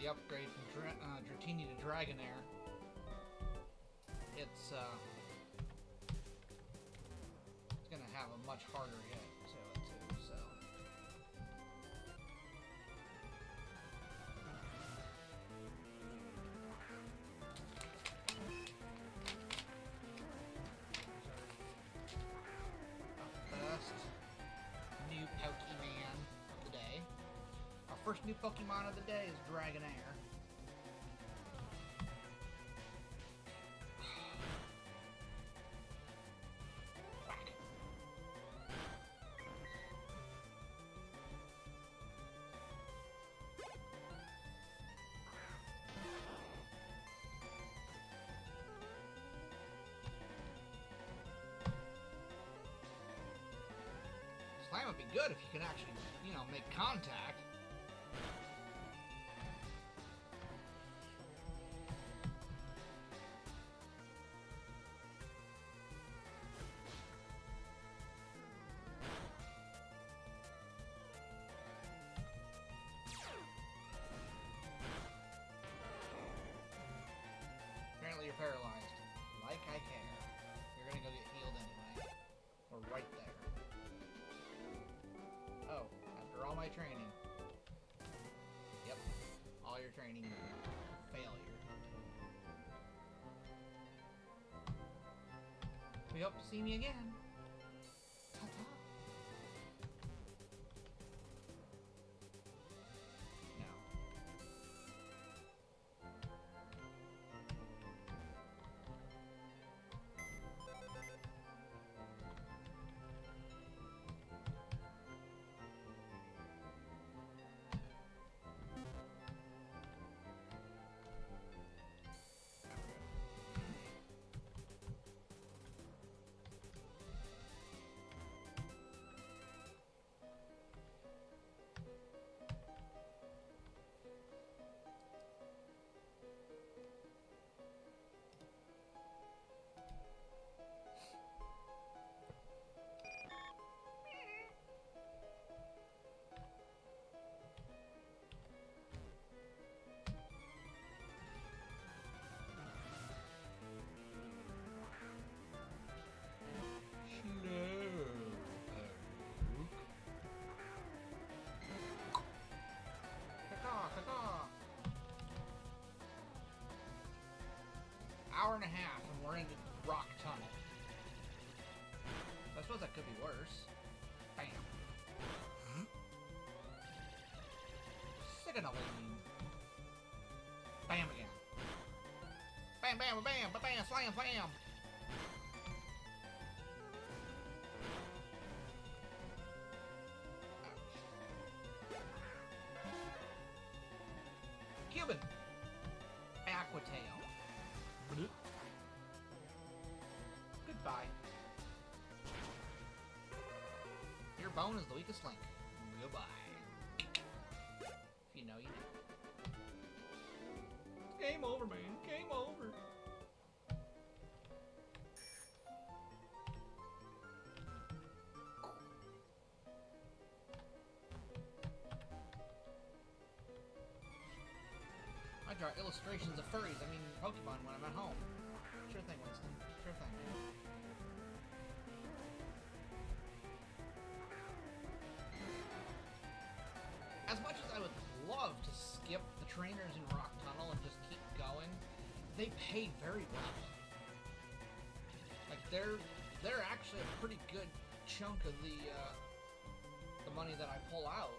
the upgrade from Dratini to Dragonair, it's gonna have a much harder hit to it too, so. First new Pokemon of the day. Our first new Pokemon of the day is Dragonair. Slam would be good if you can actually, you know, make contact. Apparently you're paralyzed. Like I care. You're gonna go get healed anyway. We're right there. Oh, after all my training. Yep. All your training. Failure. We hope to see me again. Ta-ta. No. Hour and a half and we're in the rock tunnel. I suppose that could be worse. Bam. Sick of no lean. Bam again. Bam, bam, bam, bam, bam, slam, slam. Cuban. Aquatail. Goodbye. Your bone is the weakest link. Goodbye. If you know, you know. Game over, man. Game over. I draw illustrations of furries, I mean Pokemon, when I'm at home. Sure thing, Winston. Sure thing. As much as I would love to skip the trainers in Rock Tunnel and just keep going, they pay very well. Like, they're actually a pretty good chunk of the money that I pull out.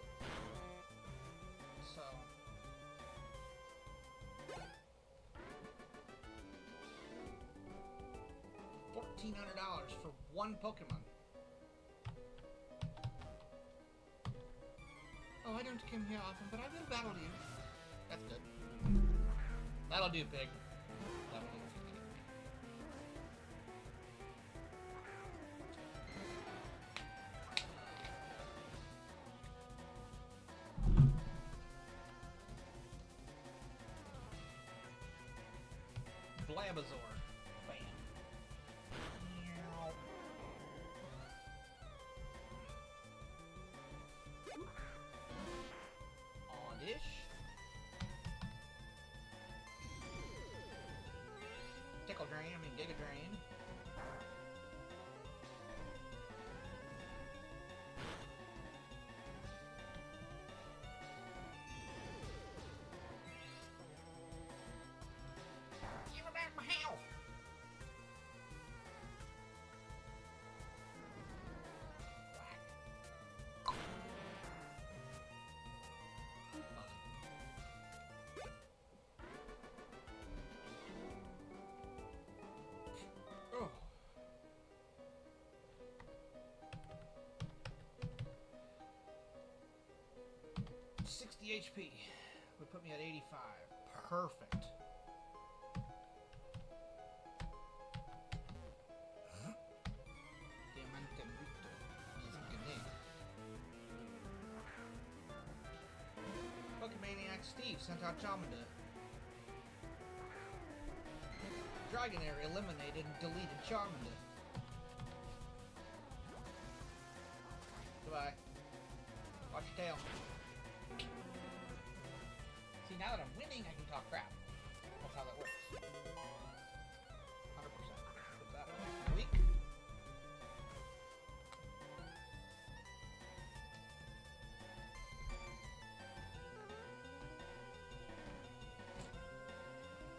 So... $1,400 for one Pokemon. Oh, I don't come here often, but I will battle you. That's good. That'll do, pig. That'll do. Blabazor. Bam. Oddish. Giga Drain. Give me back my health! Oh. 60 HP would put me at 85. Perfect. Diamante Bruto. PokeManiac Steve sent out Charmander. Dragonair eliminated and deleted Charmander. Goodbye. Watch your tail. See, now that I'm winning, I can talk crap. That's how that works. 100%. Put that one weak.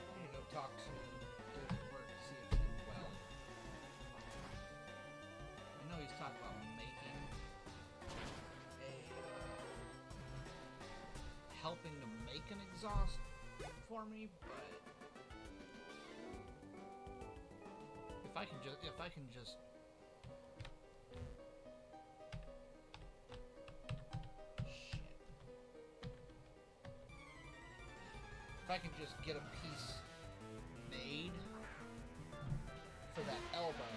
I need to go talk to Dude at work to see if he's doing well. I know he's talking about making a helping to make an exhaust for me, but if I can just shit. If I can just get a piece made for that elbow,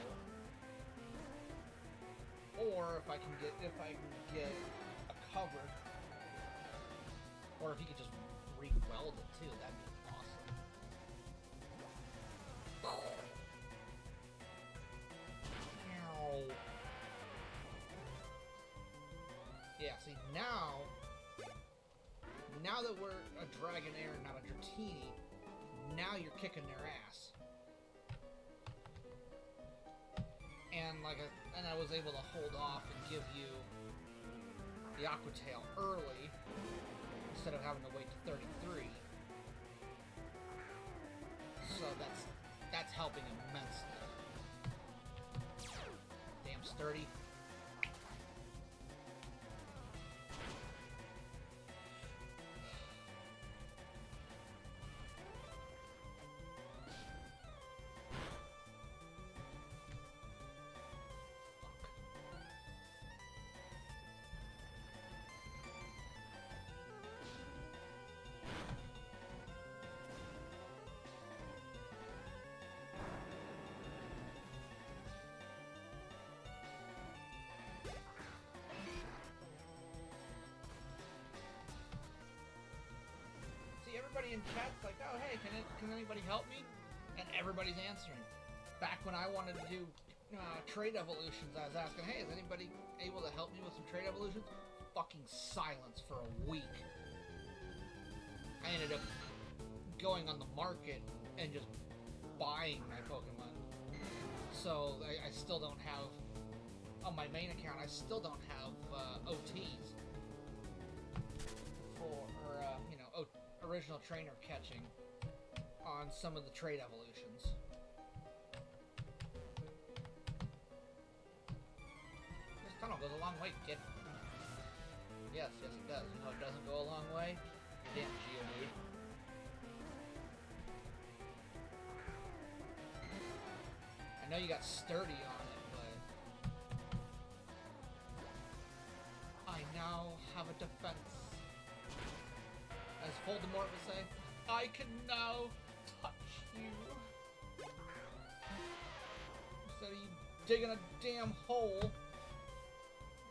or if I can get a cover, or if he could just re-weld it too, that'd be awesome. Ow. Yeah, see, now that we're a Dragonair, not a Dratini, now you're kicking their ass. And I was able to hold off and give you the Aqua Tail early instead of having to wait to 33. So that's helping immensely. Damn sturdy. Everybody in chat's like, oh hey, can anybody help me? And everybody's answering. Back when I wanted to do trade evolutions, I was asking, hey, is anybody able to help me with some trade evolutions? Fucking silence for a week. I ended up going on the market and just buying my Pokemon. So I still don't have, on my main account, I still don't have OTs for, original trainer catching on some of the trade evolutions. This tunnel goes a long way, kid. Yes, it does. You know it doesn't go a long way? Damn Geodude. I know you got sturdy on it, but I now have a defense. As Voldemort would say, I can now touch you. Instead of you digging a damn hole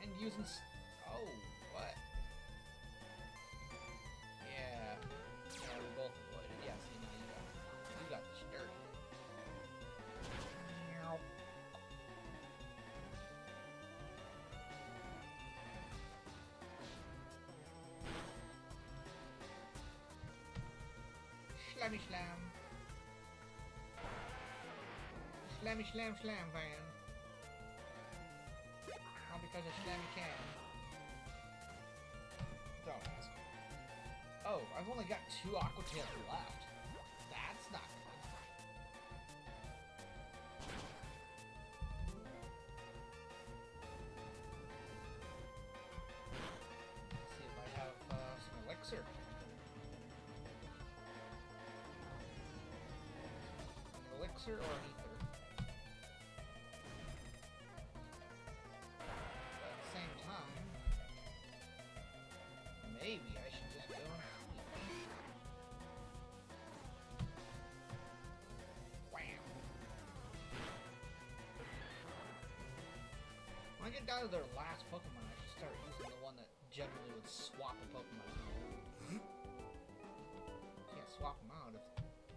and using... Oh, what? Yeah. Yeah, we both avoided. Yeah, see, now you got the sturdy. Meow. Slammy slam. Slammy slam slam fan. All because of Slammy can. Don't ask. Oh, I've only got 2 Aqua Tails left. That's not good. Let's see if I have some elixir. An elixir or an ether. But at the same time, maybe I should just go and see. Wham! When I get down to their last Pokemon, I should start using the one that generally would swap a Pokemon out. Can't swap them out if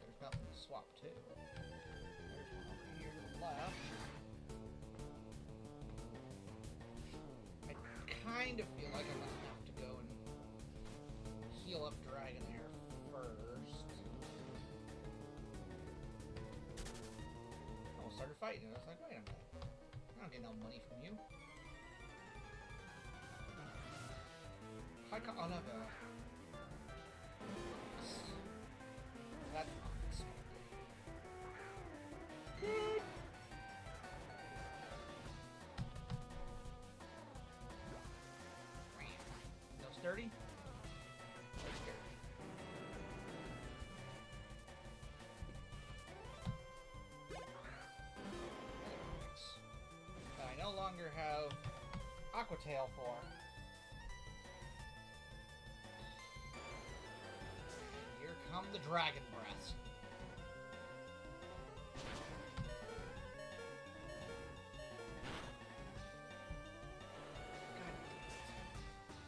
there's nothing to swap to. There's one over here to the left. I kind of feel like I'm gonna have to go and heal up Dragonair first. Oh, started fighting. I was like, wait a minute. I don't get no money from you. I'll have a... That's not expected. No sturdy? No sturdy. That I no longer have Aqua Tail for. Here come the Dragon Breaths.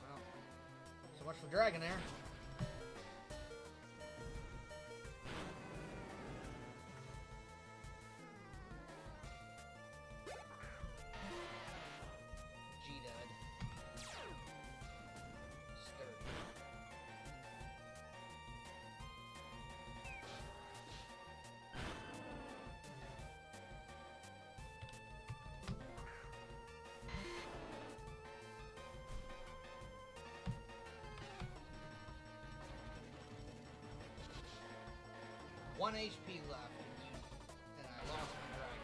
Well, so much for Dragonair. G-Dud. Sturdy. One HP left, and I lost my dragon.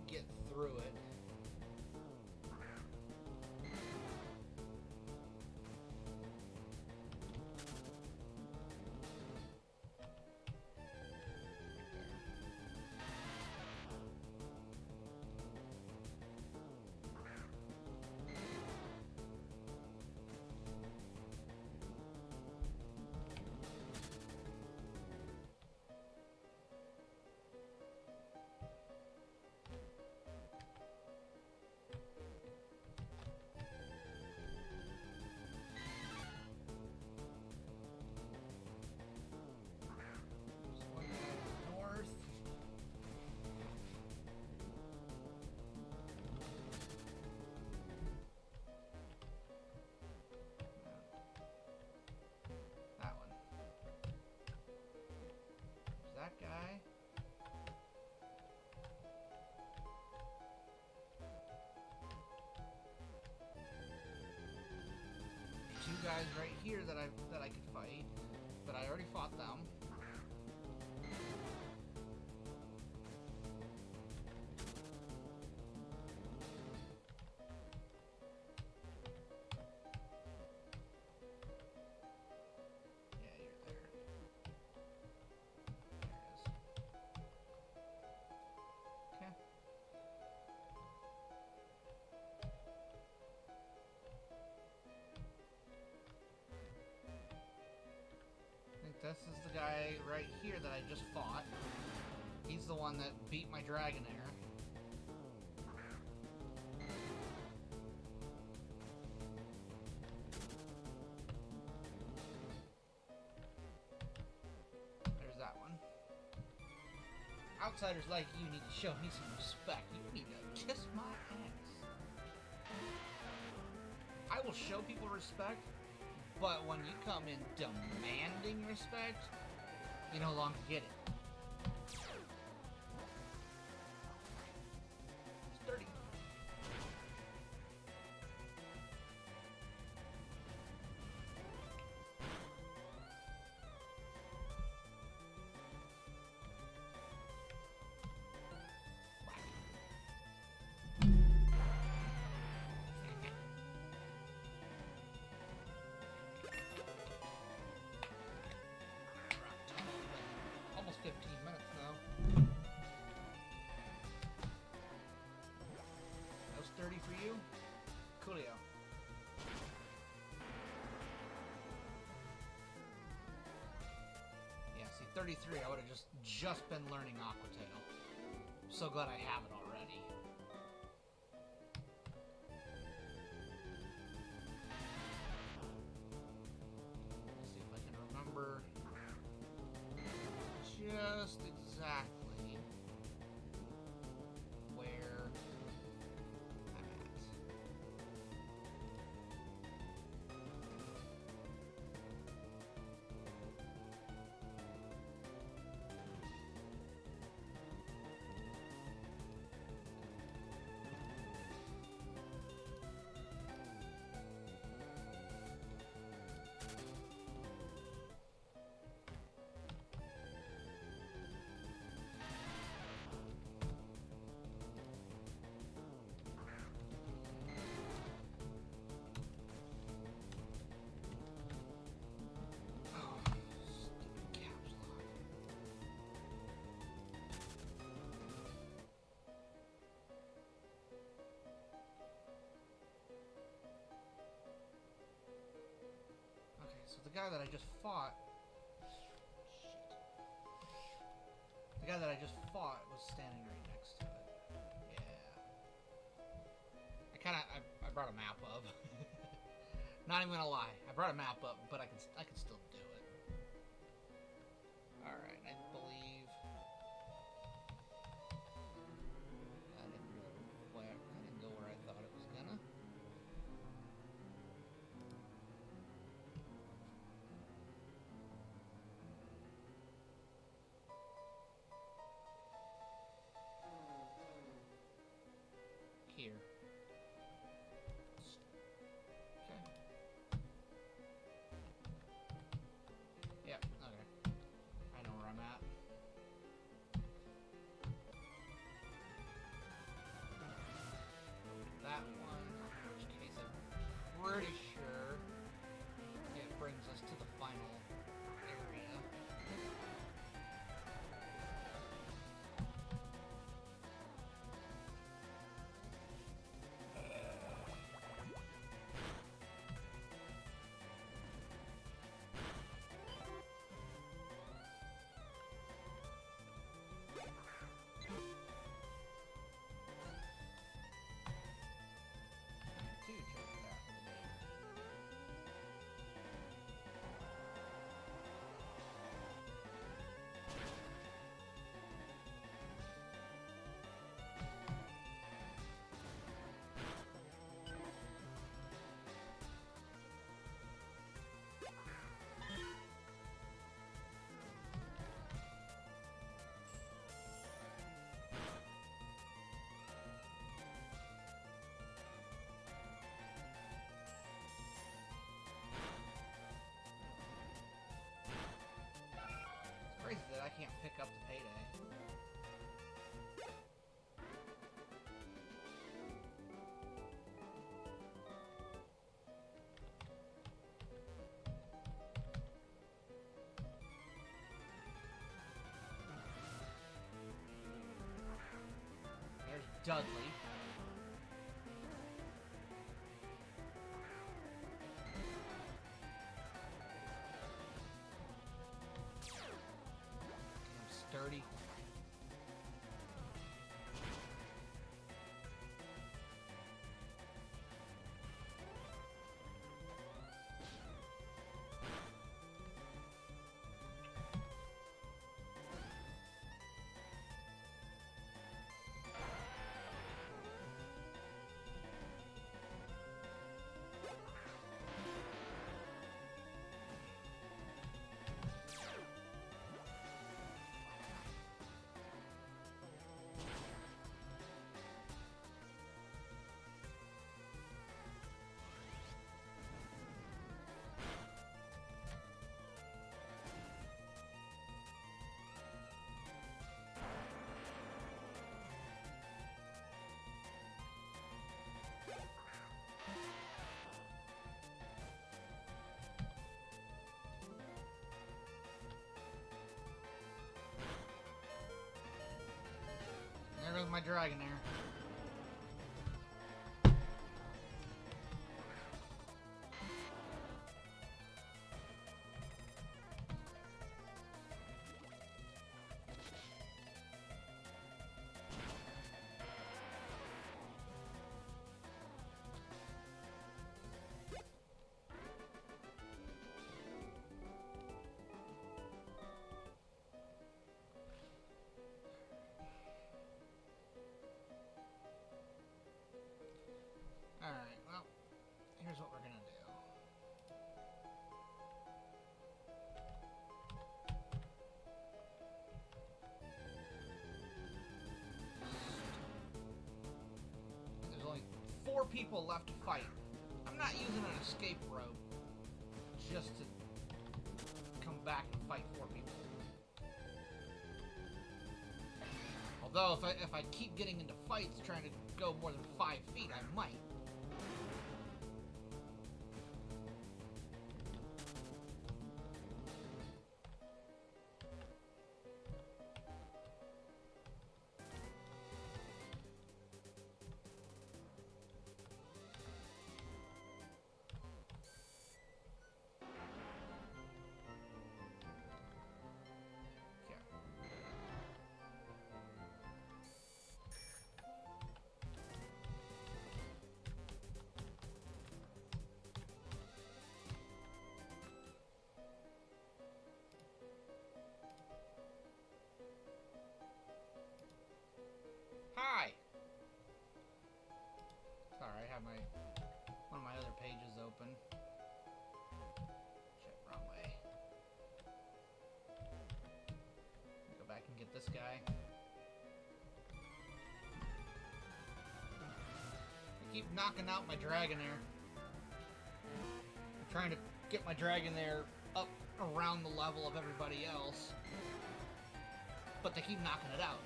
Get through it. That guy. Two guys right here that I could fight, but I already fought them. this is the guy right here that I just fought. He's the one that beat my Dragonair. There's that one. Outsiders like you need to show me some respect. You need to kiss my ass. I will show people respect, but when you come in demanding respect, you no longer get it. It's dirty. Almost 15 minutes now. That was 30 for you? Coolio. Yeah, see, 33, I would have just been learning Aqua Tail. I'm so glad I have it already. Let's see if I can remember just exactly where I'm at. So the guy that I just fought... Shit. The guy that I just fought was standing right next to it. Yeah. I brought a map up. Not even gonna lie. I brought a map up, but I can still do it. Alright, I believe... That didn't go where I thought it was gonna. Here. Okay. Yep, okay. I know where I'm at. That one, in which case I'm pretty sure it brings us to the final area. Crazy that I can't pick up the payday. There's Dudley. dirty. There goes my Dragonair. Alright, well, here's what we're gonna do. There's only 4 people left to fight. I'm not using an escape rope just to come back and fight 4 people. Although, if I keep getting into fights trying to go more than 5 feet, I might. Hi! Sorry, I have one of my other pages open. Shit, wrong way. Go back and get this guy. I keep knocking out my Dragonair. I'm trying to get my Dragonair up around the level of everybody else. But they keep knocking it out,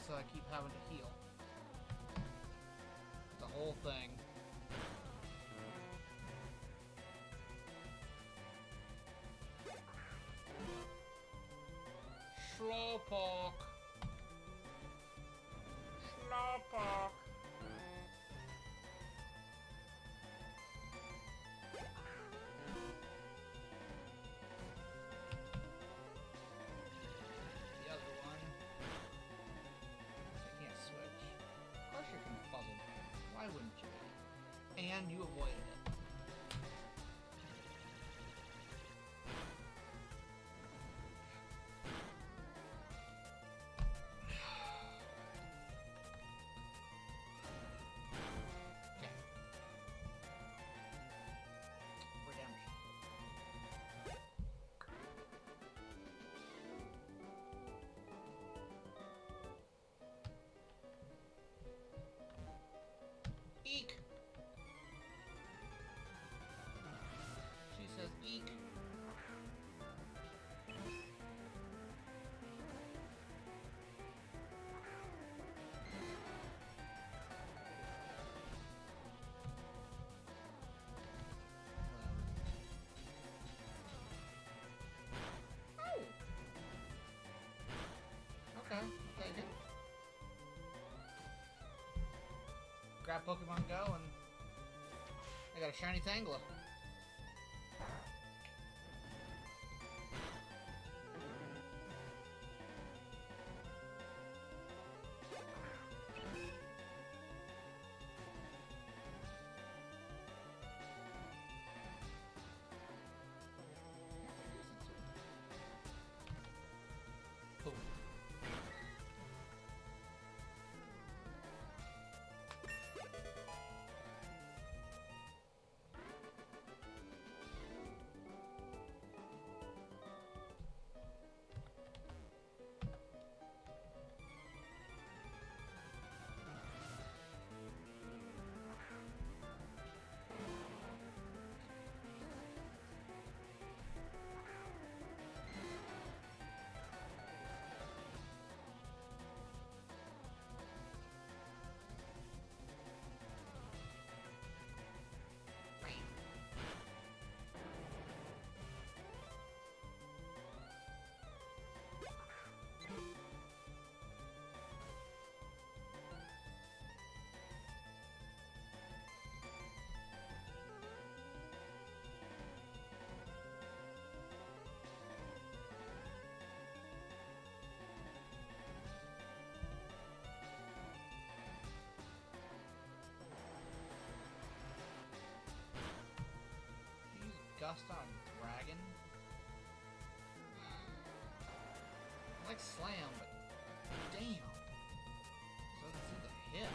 so I keep having to heal. The whole thing. Slowpoke. Slowpoke. The other one. I can't switch. Of course you're confuzzled. Why wouldn't you be? And you avoided it. Okay. Redemption. Eek! She says eek. Oh! Okay, I'll take it. Grab Pokemon Go and I got a shiny Tangela. just on Dragon. I like Slam, but damn. Doesn't seem to hit.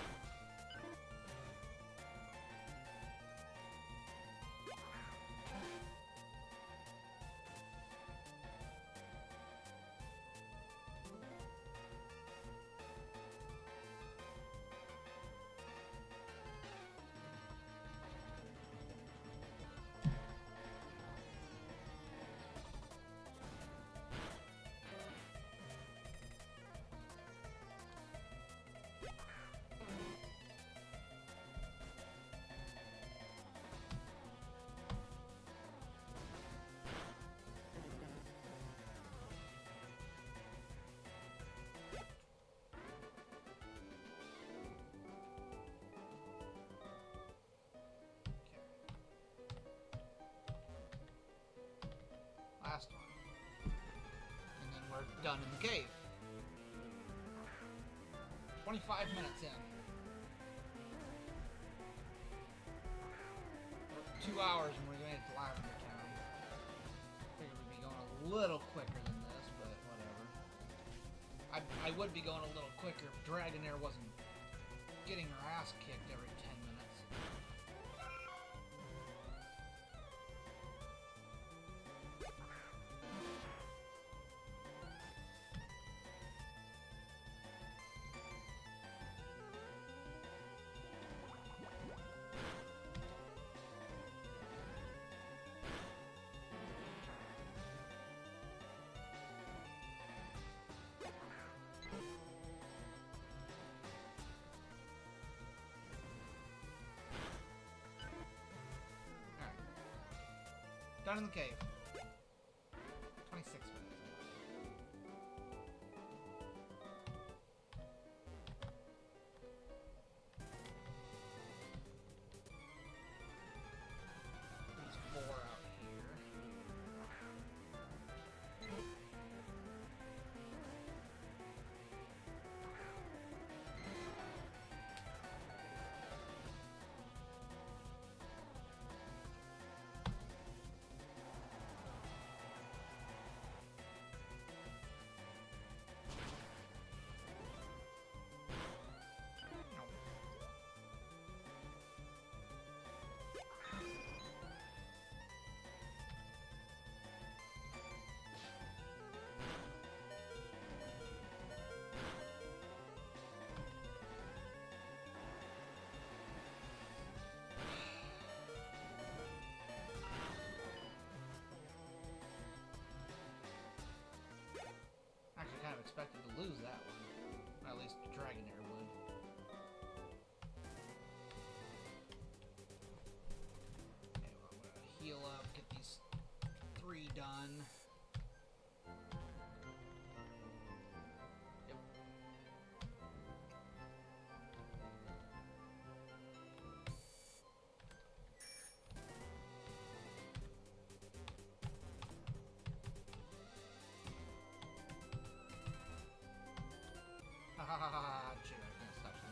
Last one. And then we're done in the cave. 25 minutes in. We're 2 hours and we're going to Lavender Town. Figured we'd be going a little quicker than this, but whatever. I would be going a little quicker if Dragonair wasn't getting her ass kicked every 10 minutes. Done in the cave. 26 minutes. These 4 out here. Actually kind of expected to lose that one. Or at least Dragonair would. Okay, well, I'm gonna heal up, get these 3 done. Yep. Ha ha ha ha ha, shit, I can't stop this.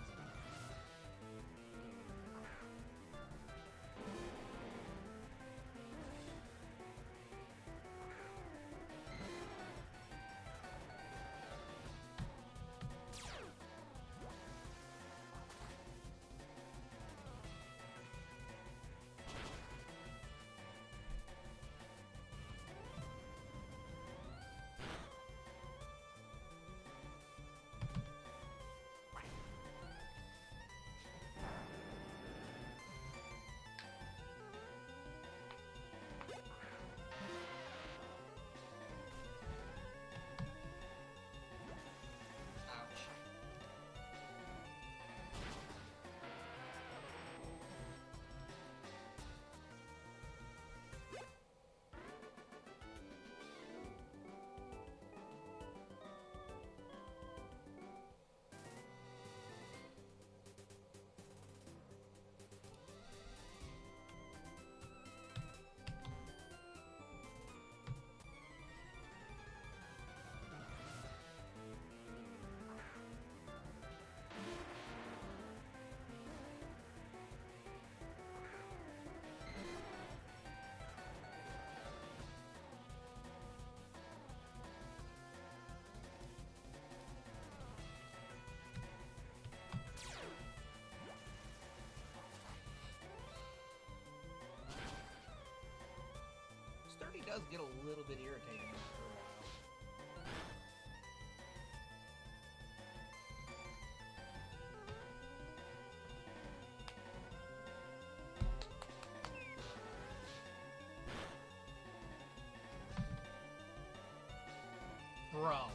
already does get a little bit irritating after a while. Bro.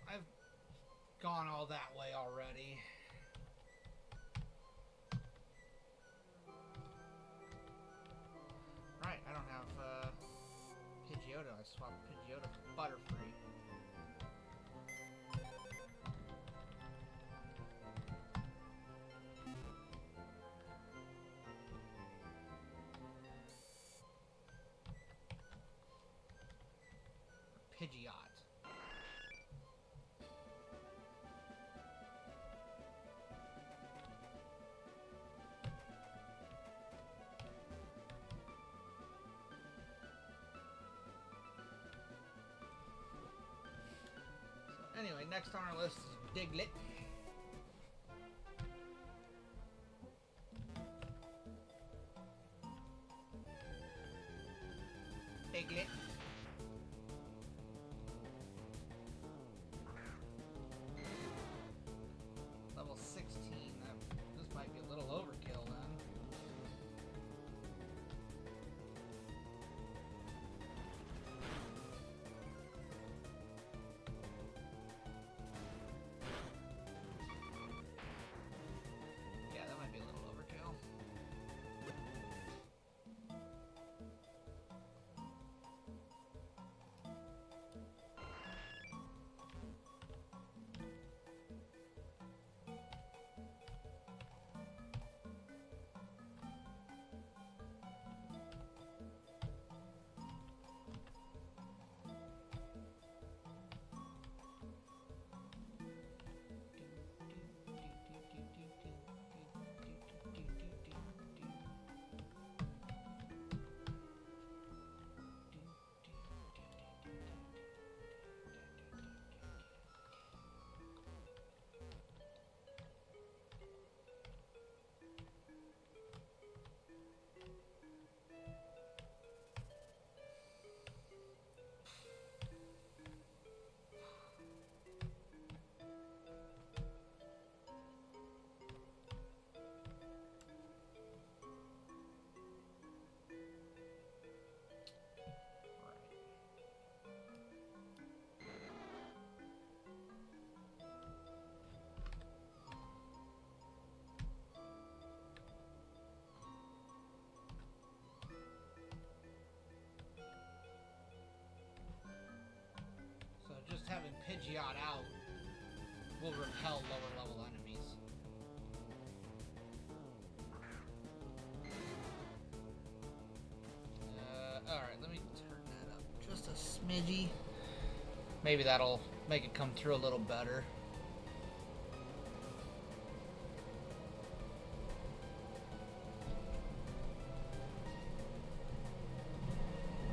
Fine. Gone all that way already. Right, I don't have Pidgeotto. I swapped Pidgeotto for Butterfree. Pidgeot. Anyway, next on our list is Diglett. Diglett. Level 16. This might be a little overkill then. Just having Pidgeot out will repel lower level enemies. Alright, let me turn that up just a smidgy. Maybe that'll make it come through a little better.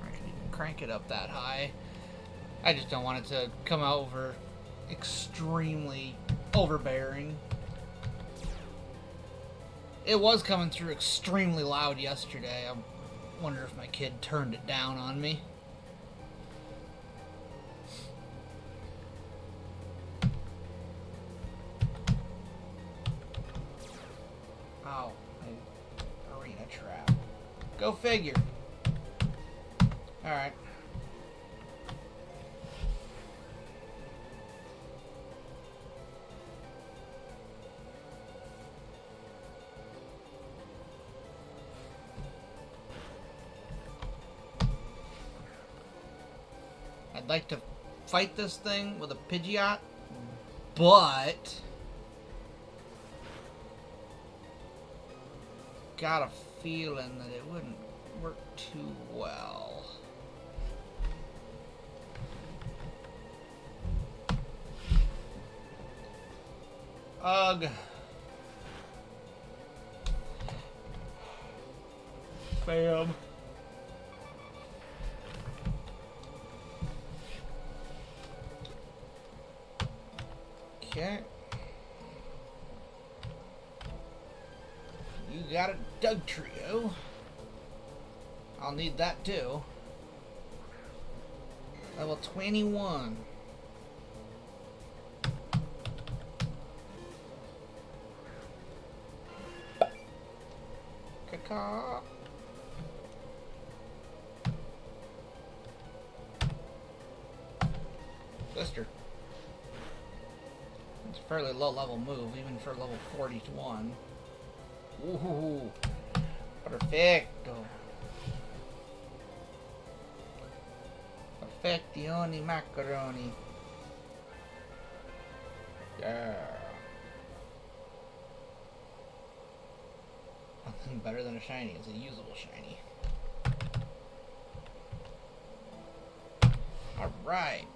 I can even crank it up that high. I just don't want it to come out over extremely overbearing. It was coming through extremely loud yesterday. I wonder if my kid turned it down on me. Ow, my arena trap. Go figure. Alright. I'd like to fight this thing with a Pidgeot, but got a feeling that it wouldn't work too well. Ugh. Bam. Okay. You got a Doug Trio. I'll need that too. Level 21. Caw. Sister. It's a fairly low level move, even for level 41. Ooh, perfecto. Perfectioni macaroni. Yeah. Nothing better than a shiny is a usable shiny. Alright.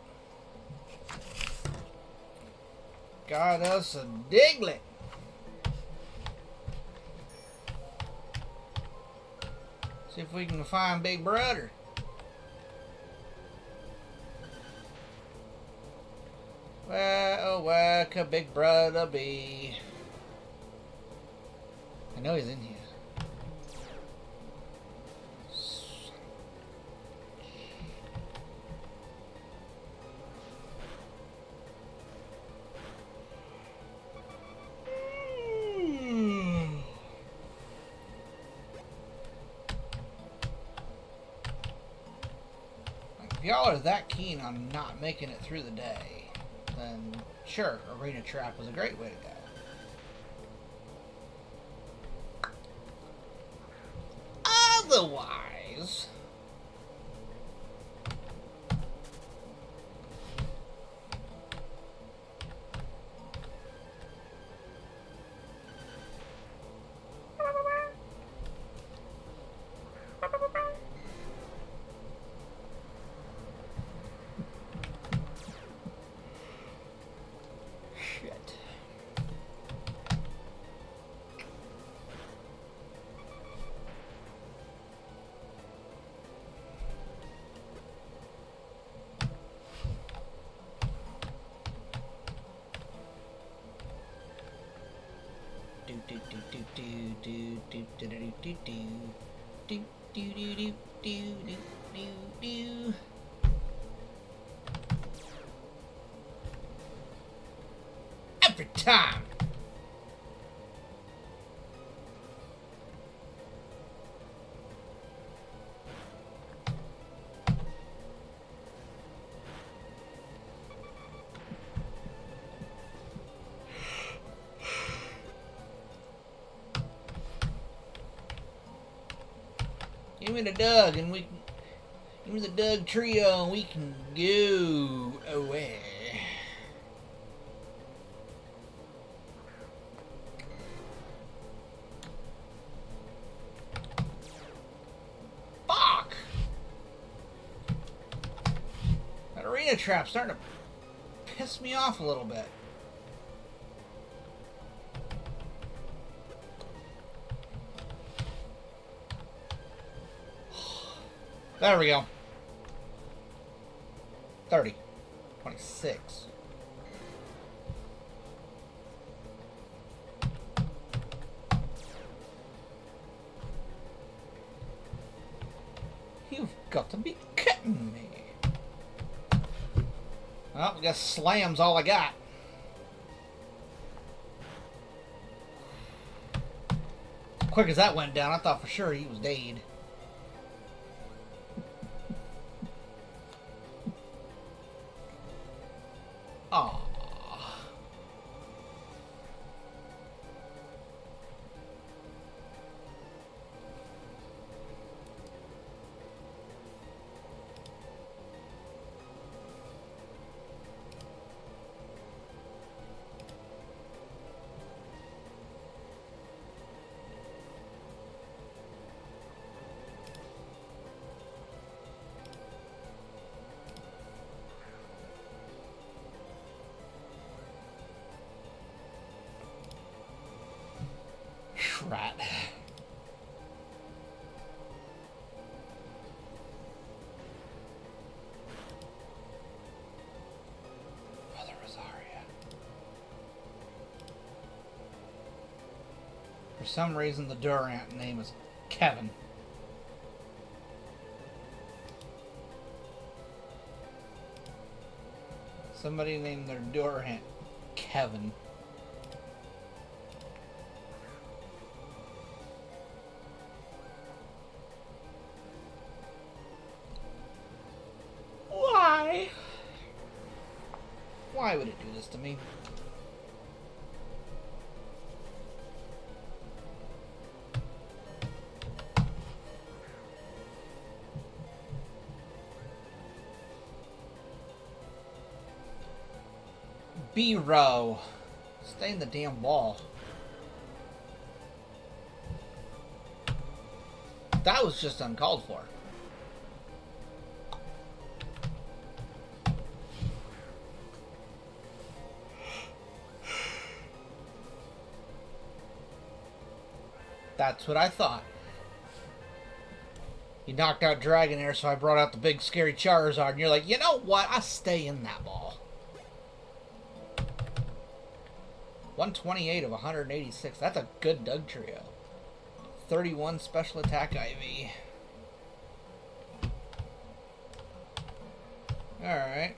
Got us a Diglett. See if we can find Big Brother. Where, oh, where could Big Brother be? I know he's in here. If y'all are that keen on not making it through the day, then sure, Arena Trap was a great way to go. Otherwise, every time. Give me the Doug and we can, give me the Doug Trio and we can go away. Fuck! That Arena Trap's starting to piss me off a little bit. There we go. 30. 26. You've got to be kidding me. Well, I guess slam's all I got. Quick as that went down, I thought for sure he was dead. Aww. Rat. Mother Rosaria. For some reason, the Durant name is Kevin. Somebody named their Durant Kevin. Why would it do this to me? B-row. Stay in the damn wall. That was just uncalled for. That's what I thought. You knocked out Dragonair, so I brought out the big scary Charizard, and you're like, you know what? I stay in that ball. 128 of 186. That's a good Doug trio. 31 special attack IV. Alright.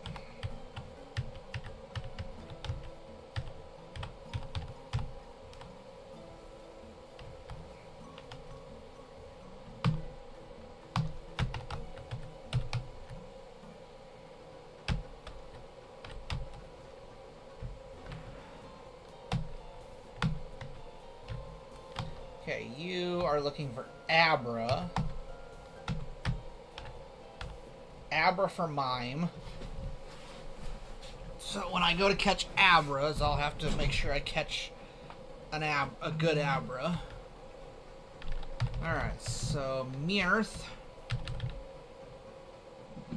Okay, you are looking for Abra. Abra for Mime. So when I go to catch Abras, I'll have to make sure I catch a good Abra. Alright, so Meowth.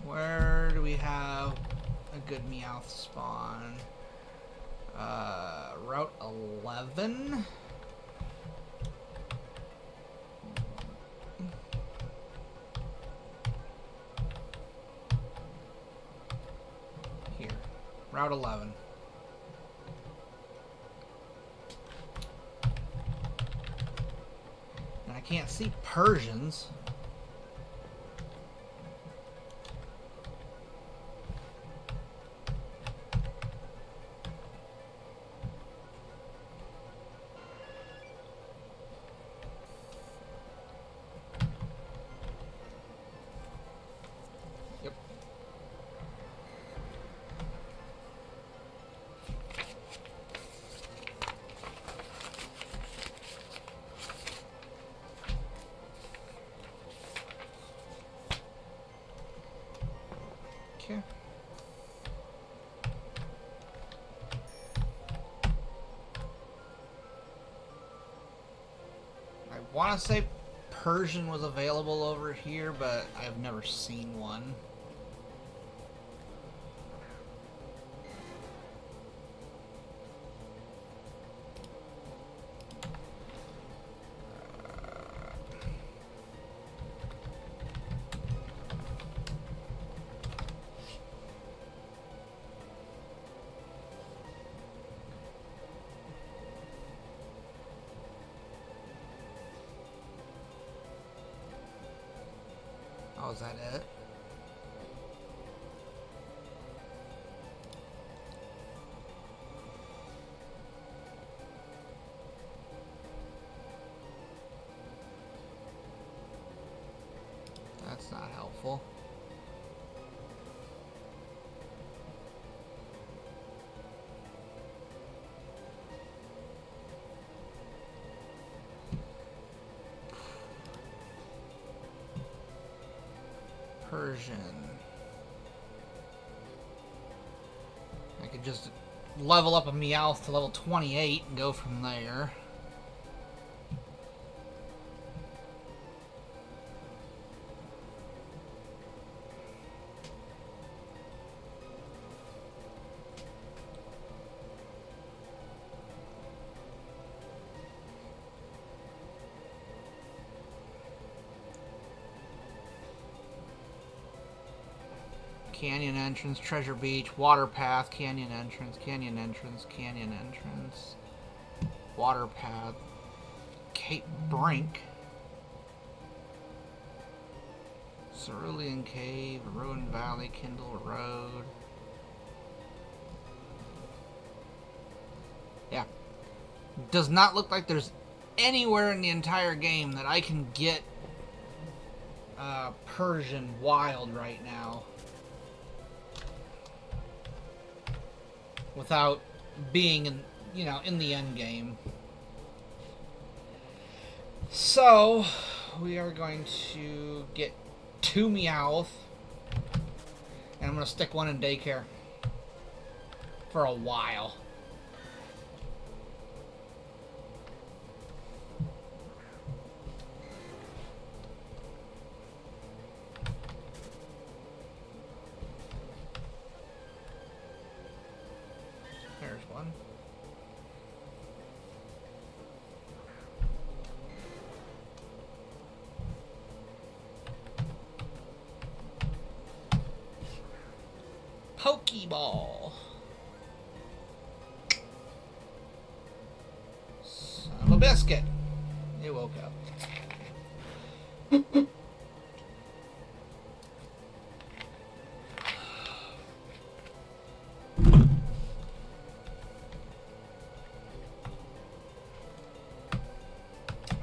Where do we have a good Meowth spawn? Route 11? Route 11. And I can't see Persians. I want to say Persian was available over here, but I've never seen one. was that it? That's not helpful. Persian. I could just level up a Meowth to level 28 and go from there. Canyon entrance, treasure beach, water path, canyon entrance, canyon entrance, canyon entrance, water path, Cape Brink, Cerulean Cave, Ruined Valley, Kindle Road. Yeah. Does not look like there's anywhere in the entire game that I can get Persian wild right now without being in, you know, in the end game. So we are going to get 2 Meowth, and I'm going to stick one in daycare for a while. There's one. Pokeball. Son of a biscuit. It woke up.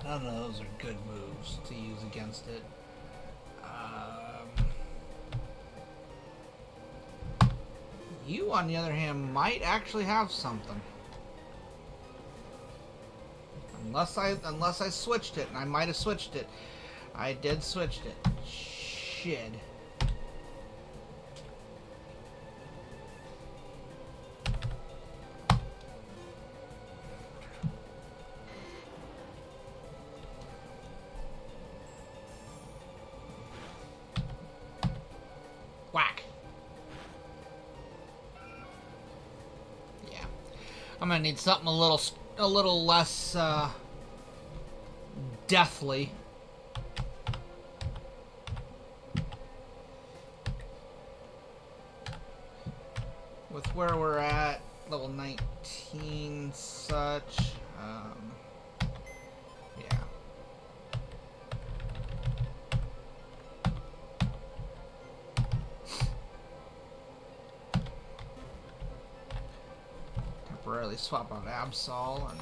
None of those are good moves to use against it. You, on the other hand, might actually have something. Unless I switched it, and I might have switched it. I did switch it. Shit. Whack. Yeah. I'm gonna need something a little less deathly. With where we're at, level 19 such, yeah. Temporarily swap out Absol and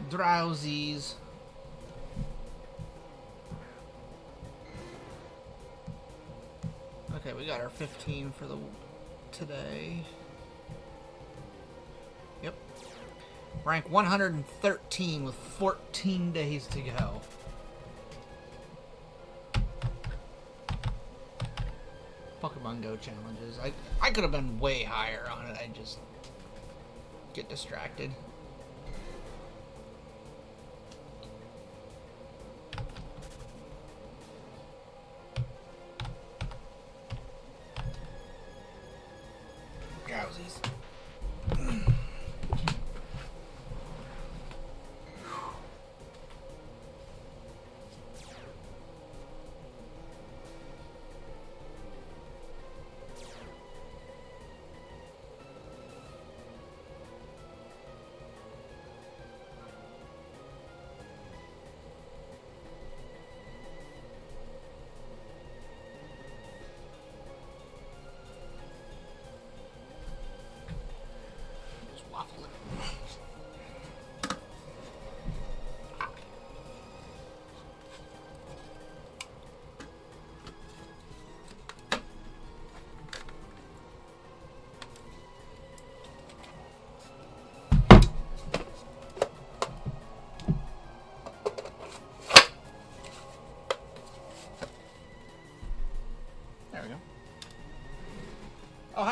Drowsies. Okay, we got our 15 for the today. Yep. Rank 113 with 14 days to go. Pokemon Go challenges. I could have been way higher on it. I just get distracted.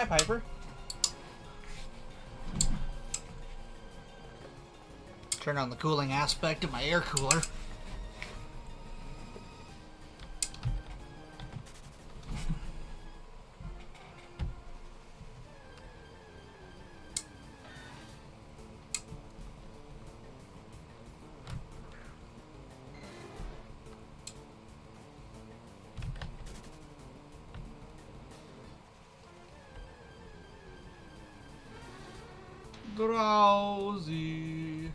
Hi, Piper. Turn on the cooling aspect of my air cooler. Drowsy.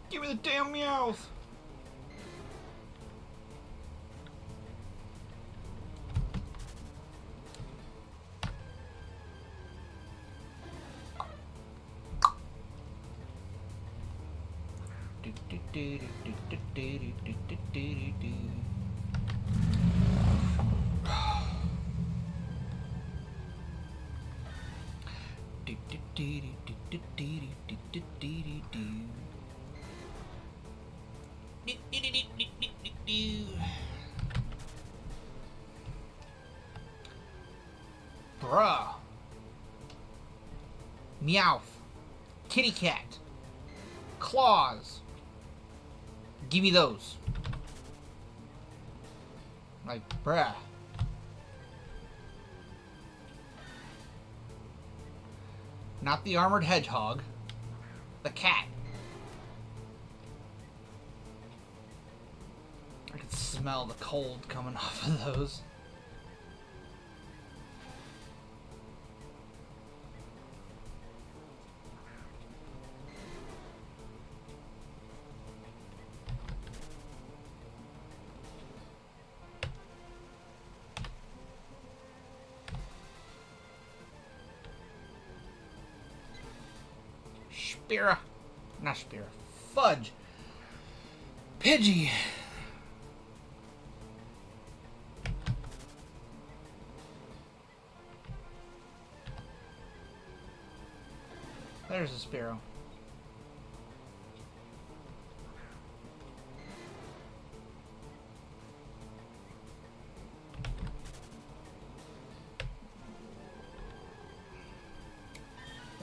Give me the damn Meowth! Bruh. Meowth. Kitty cat. Claws. Give me those. Like, bruh. Not the armored hedgehog. The cat. I can smell the cold coming off of those. Spira. Not Spira. Fudge. Pidgey. There's a Spearow.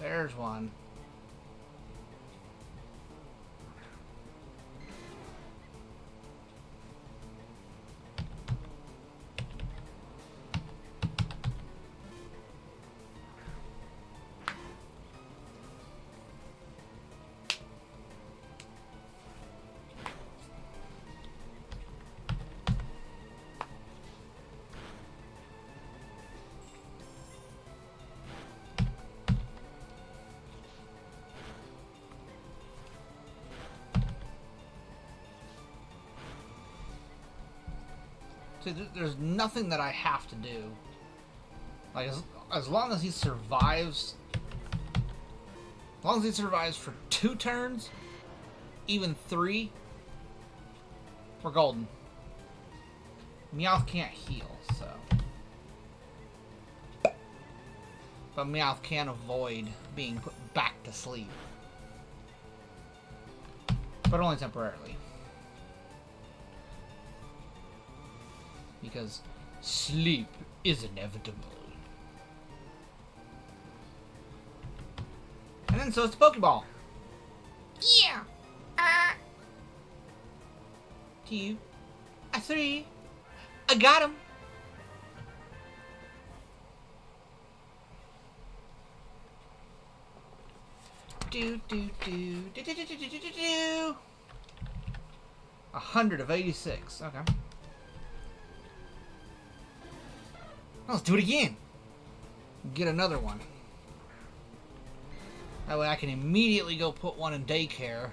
There's one. See, there's nothing that I have to do. Like, as long as he survives... As long as he survives for 2 turns, even 3, we're golden. Meowth can't heal, so... But Meowth can avoid being put back to sleep. But only temporarily. Because sleep is inevitable. And then so it's the Pokeball. Yeah! 2, 3. I got him! Do. 100 of 86. Okay. Let's do it again. Get another one. That way I can immediately go put one in daycare.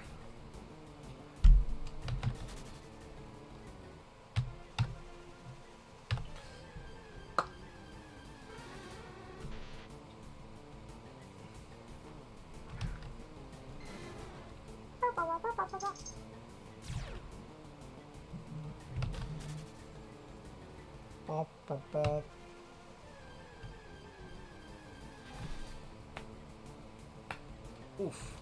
Oof.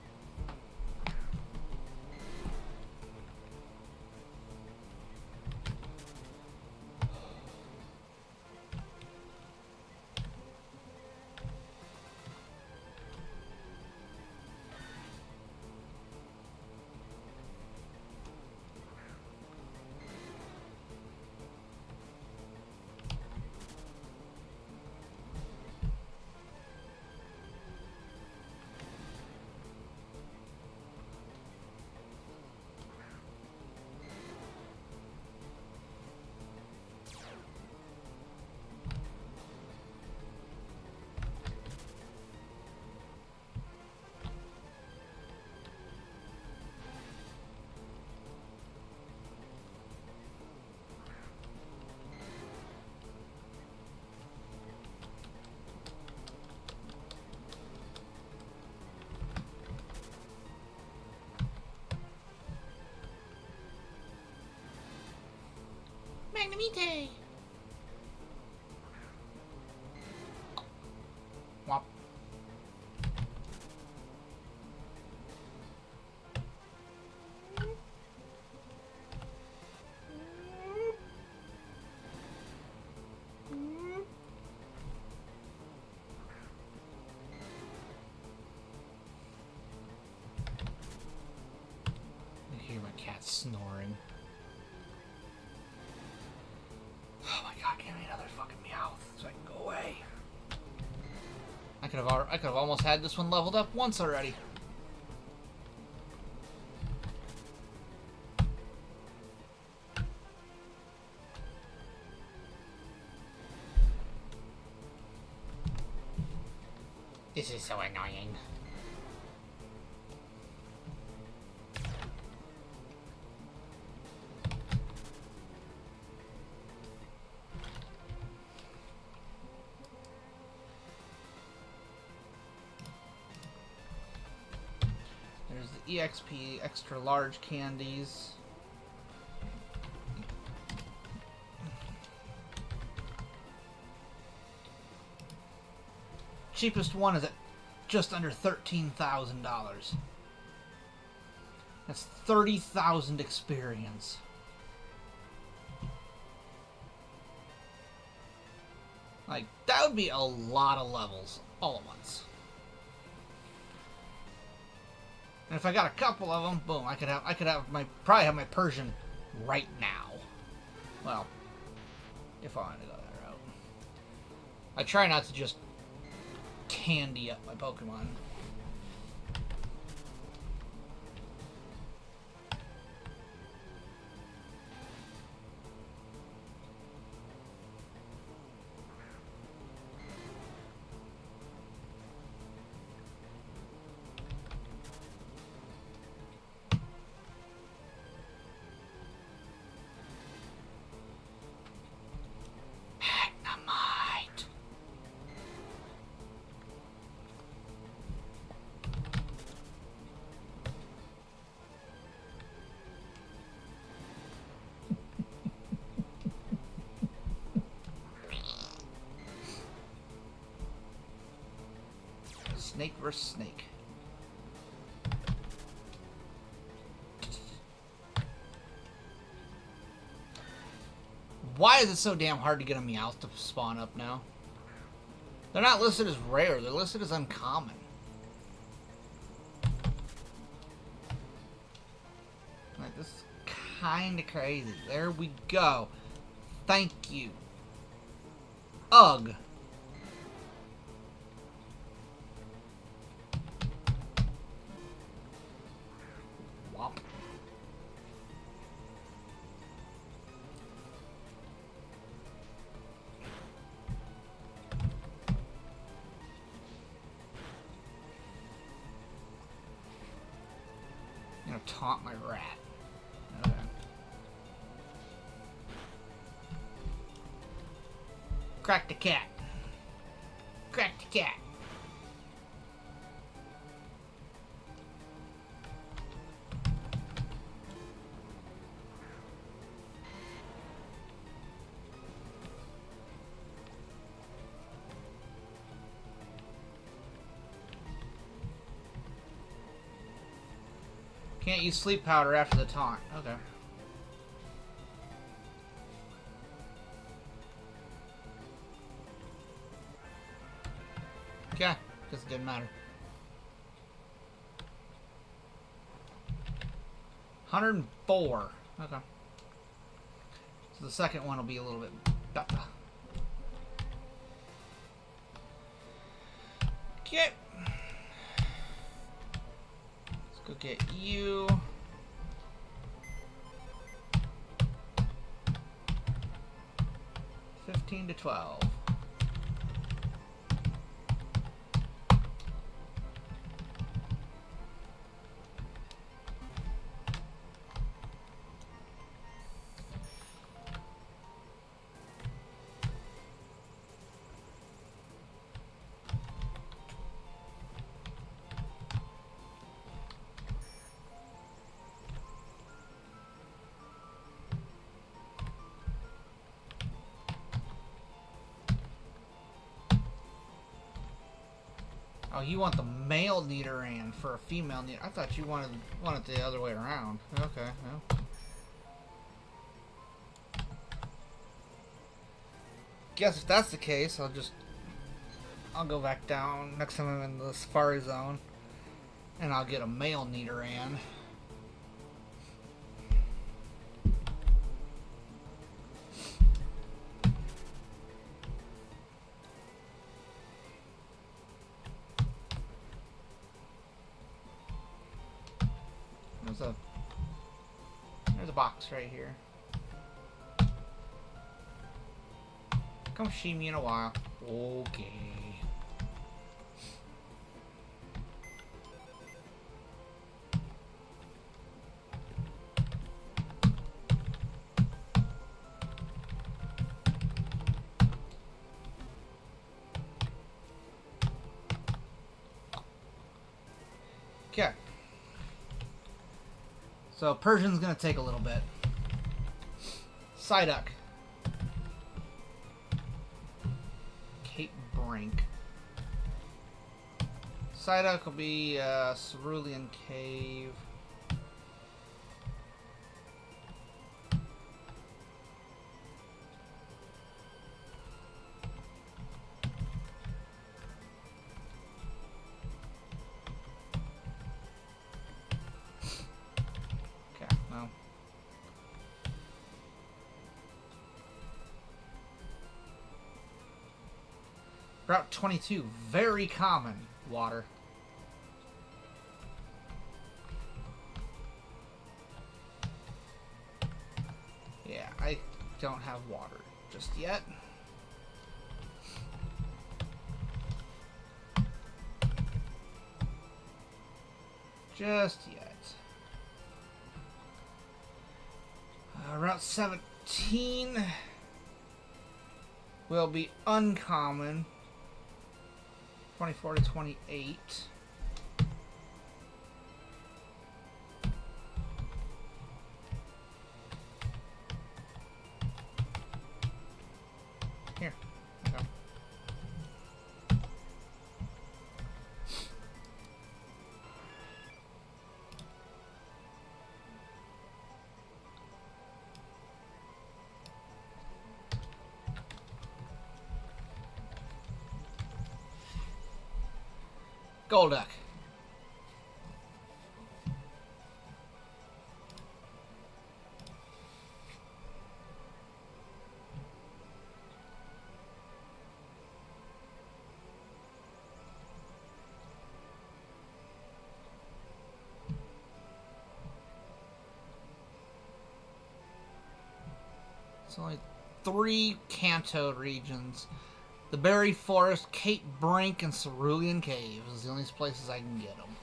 Magnamite! Wop. I hear my cat snoring. Oh my god, give me another fucking Meowth so I can go away. I could have almost had this one leveled up once already. This is so annoying. There's the EXP extra large candies. Cheapest one is at just under $13,000. That's 30,000 experience. Like, that would be a lot of levels all at once. And if I got a couple of them, boom, probably have my Persian right now. Well, if I wanted to go that route. I try not to just candy up my Pokemon. Snake versus snake. Why is it so damn hard to get a Meowth to spawn up now? They're not listed as rare, they're listed as uncommon. Like, this is kinda crazy. There we go. Thank you. Ugh. Womp. gonna taunt my rat. Okay. Crack the cat. Crack the cat. Can't use sleep powder after the taunt. Okay. Okay. Guess it didn't matter. 104. Okay. So the second one will be a little bit better. Okay. Let's go get you. $15 to $12. Oh, you want the male Nidoran for a female Nidoran. I thought you wanted it the other way around. Okay, well. Guess if that's the case, I'll go back down next time I'm in the Safari Zone, and I'll get a male Nidoran. There's a box right here. Come see me in a while. Okay. Okay. So Persian's gonna take a little bit. Psyduck. Cape Brink. Psyduck will be Cerulean Cave. Route 22, very common. Water. Yeah, I don't have water just yet. Just yet. Route 17 will be uncommon. 24 to 28. Here. Okay. Golduck. It's only 3 Kanto regions. The Berry Forest, Cape Brink, and Cerulean Cave is the only places I can get them.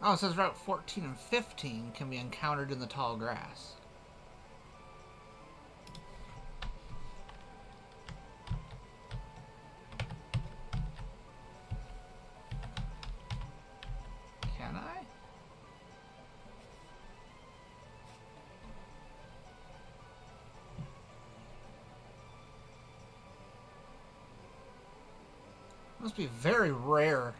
Oh, it says Route 14 and 15 can be encountered in the tall grass. Can I? Must be very rare.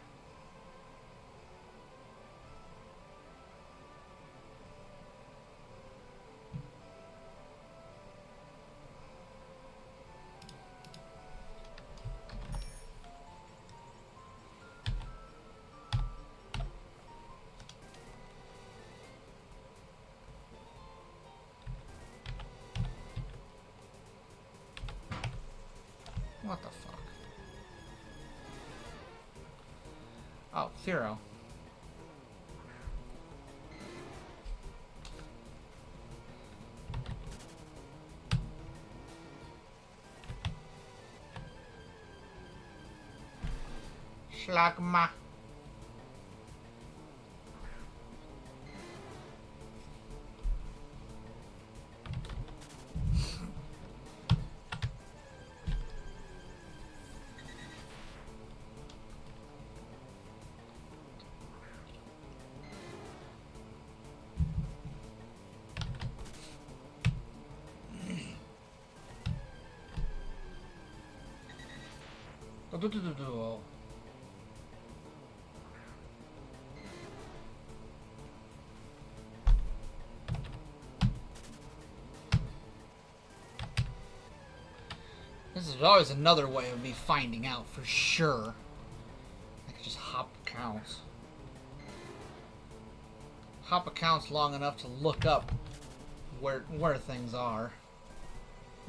What the fuck? Oh, Firo. Schlagma. This is always another way of me finding out for sure. I could just hop accounts. Hop accounts long enough to look up where things are.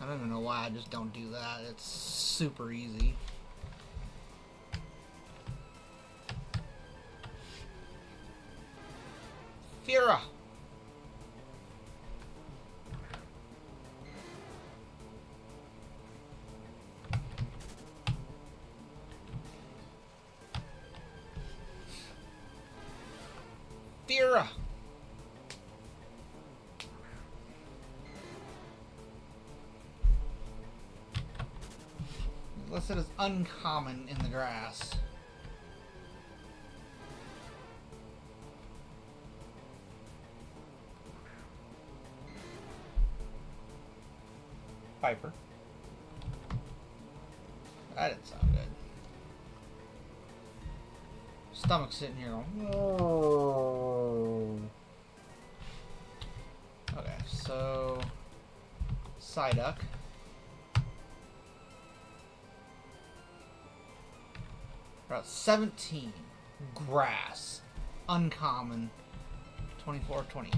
I don't even know why I just don't do that. It's super easy. Fira! Fira! Listed as uncommon in the grass. Piper. That didn't sound good. Stomach sitting here going, whoa. Okay, so Psyduck. Route 17, grass, uncommon, 24, 28.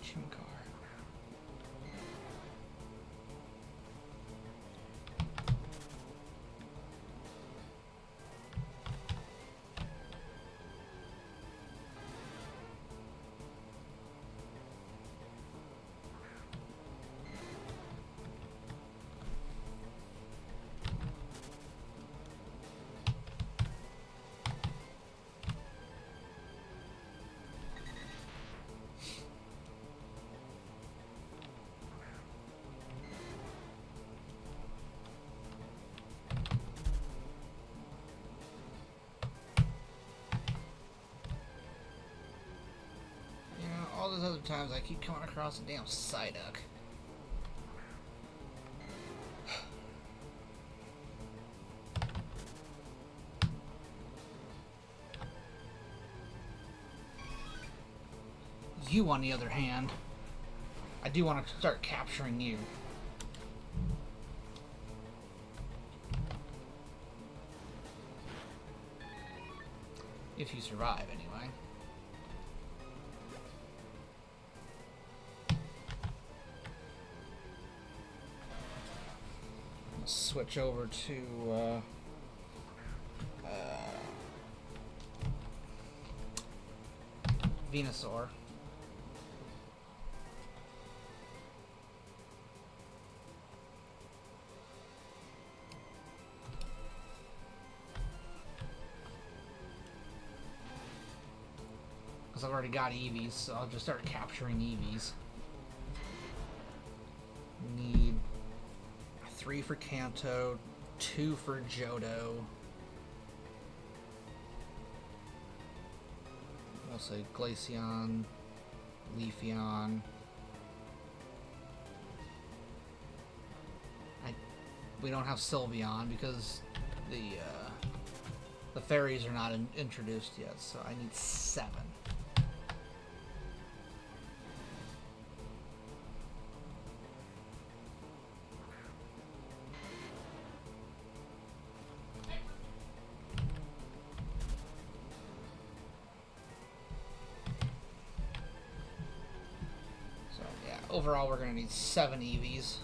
Chimkar. All those other times I keep coming across a damn Psyduck. You, on the other hand, I do want to start capturing you. If you survive, anyway. Switch over to Venusaur. Because I've already got Eevees, so I'll just start capturing Eevees. Need 3 for Kanto, 2 for Johto. I'll say Glaceon, Leafeon. We don't have Sylveon because the fairies are not introduced yet, so I need 7. So yeah, overall we're gonna need 7 Eevees.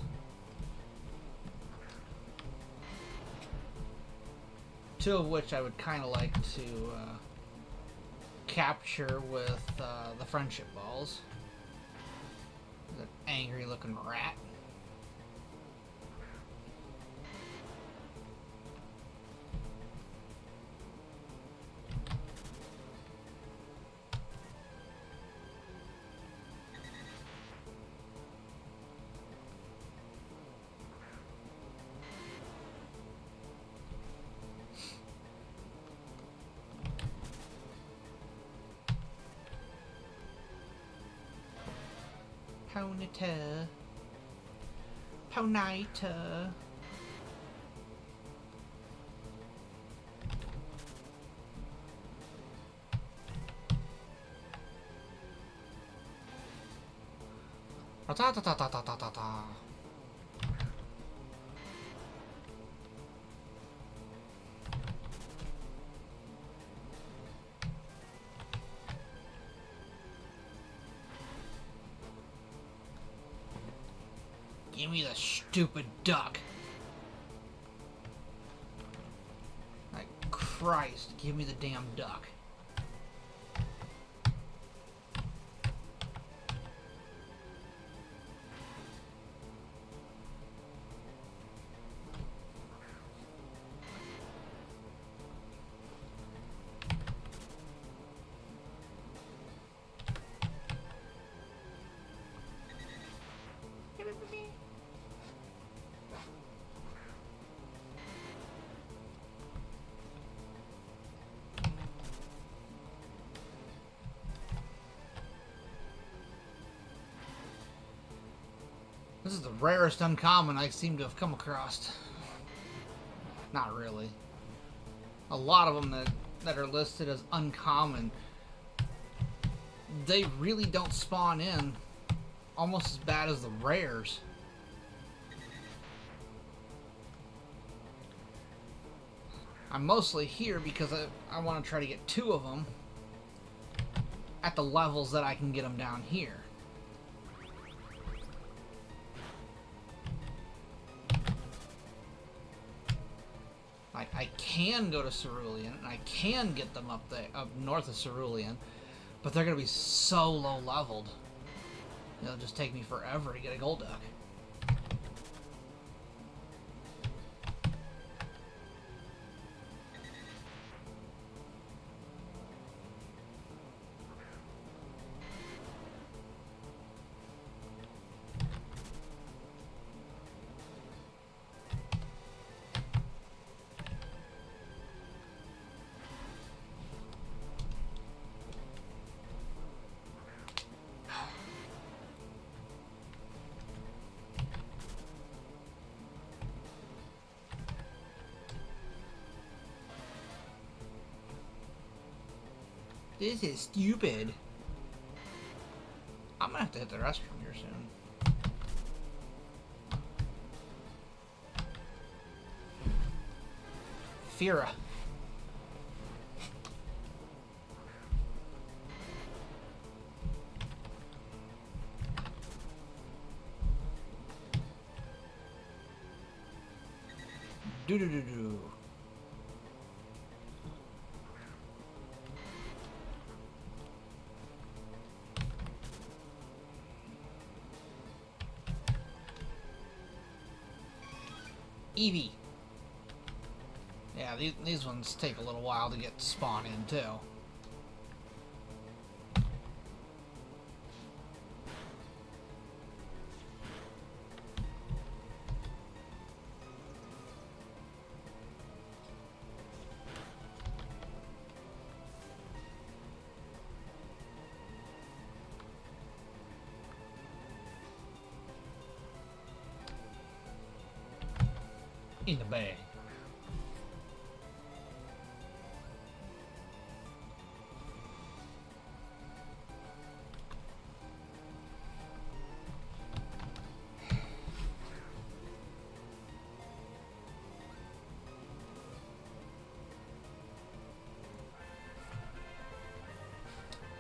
Two of which I would kind of like to capture with the friendship balls. That angry looking rat. Ponyta. Ponyta. Ta ta ta ta ta ta ta ta. Give me the stupid duck. Like Christ, give me the damn duck. This is the rarest uncommon I seem to have come across. Not really. A lot of them that are listed as uncommon, they really don't spawn in almost as bad as the rares. I'm mostly here because I want to try to get 2 of them at the levels that I can get them down here. I can go to Cerulean, and I can get them up north of Cerulean, but they're going to be so low leveled. It'll just take me forever to get a Golduck. This is stupid. I'm gonna have to hit the restroom here soon. Fira. Do-do-do-do. Eevee. Yeah, these ones take a little while to get spawn in, too. In the bag.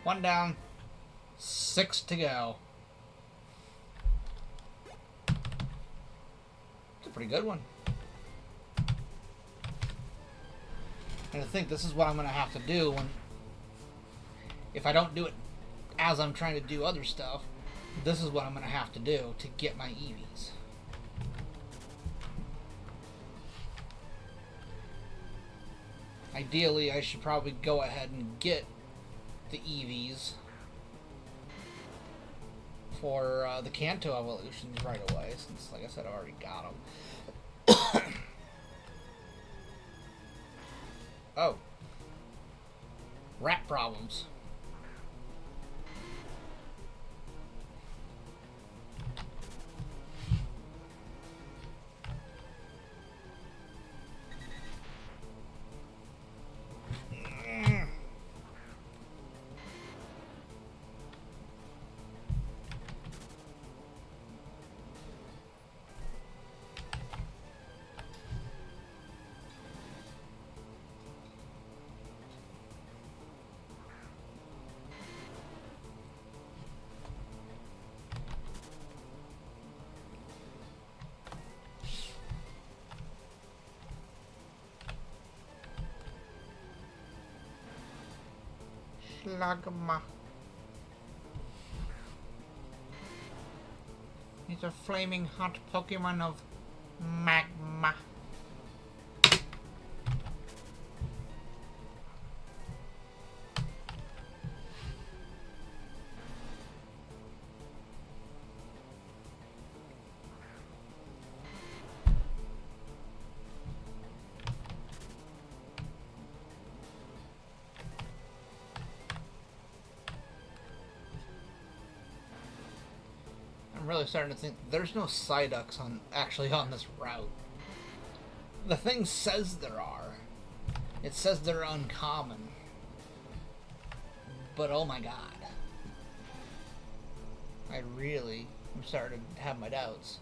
One down, 6 to go. It's a pretty good one. And I think this is what I'm going to have to do if I don't do it as I'm trying to do other stuff, this is what I'm going to have to do to get my Eevees. Ideally, I should probably go ahead and get the Eevees for the Kanto evolutions right away, since, like I said, I already got them. Oh. Rat problems. Slugma. It's a flaming hot Pokemon of magma. I'm really starting to think there's no Psyducks actually on this route. The thing says there are. It says they're uncommon. But oh my god. I really am starting to have my doubts.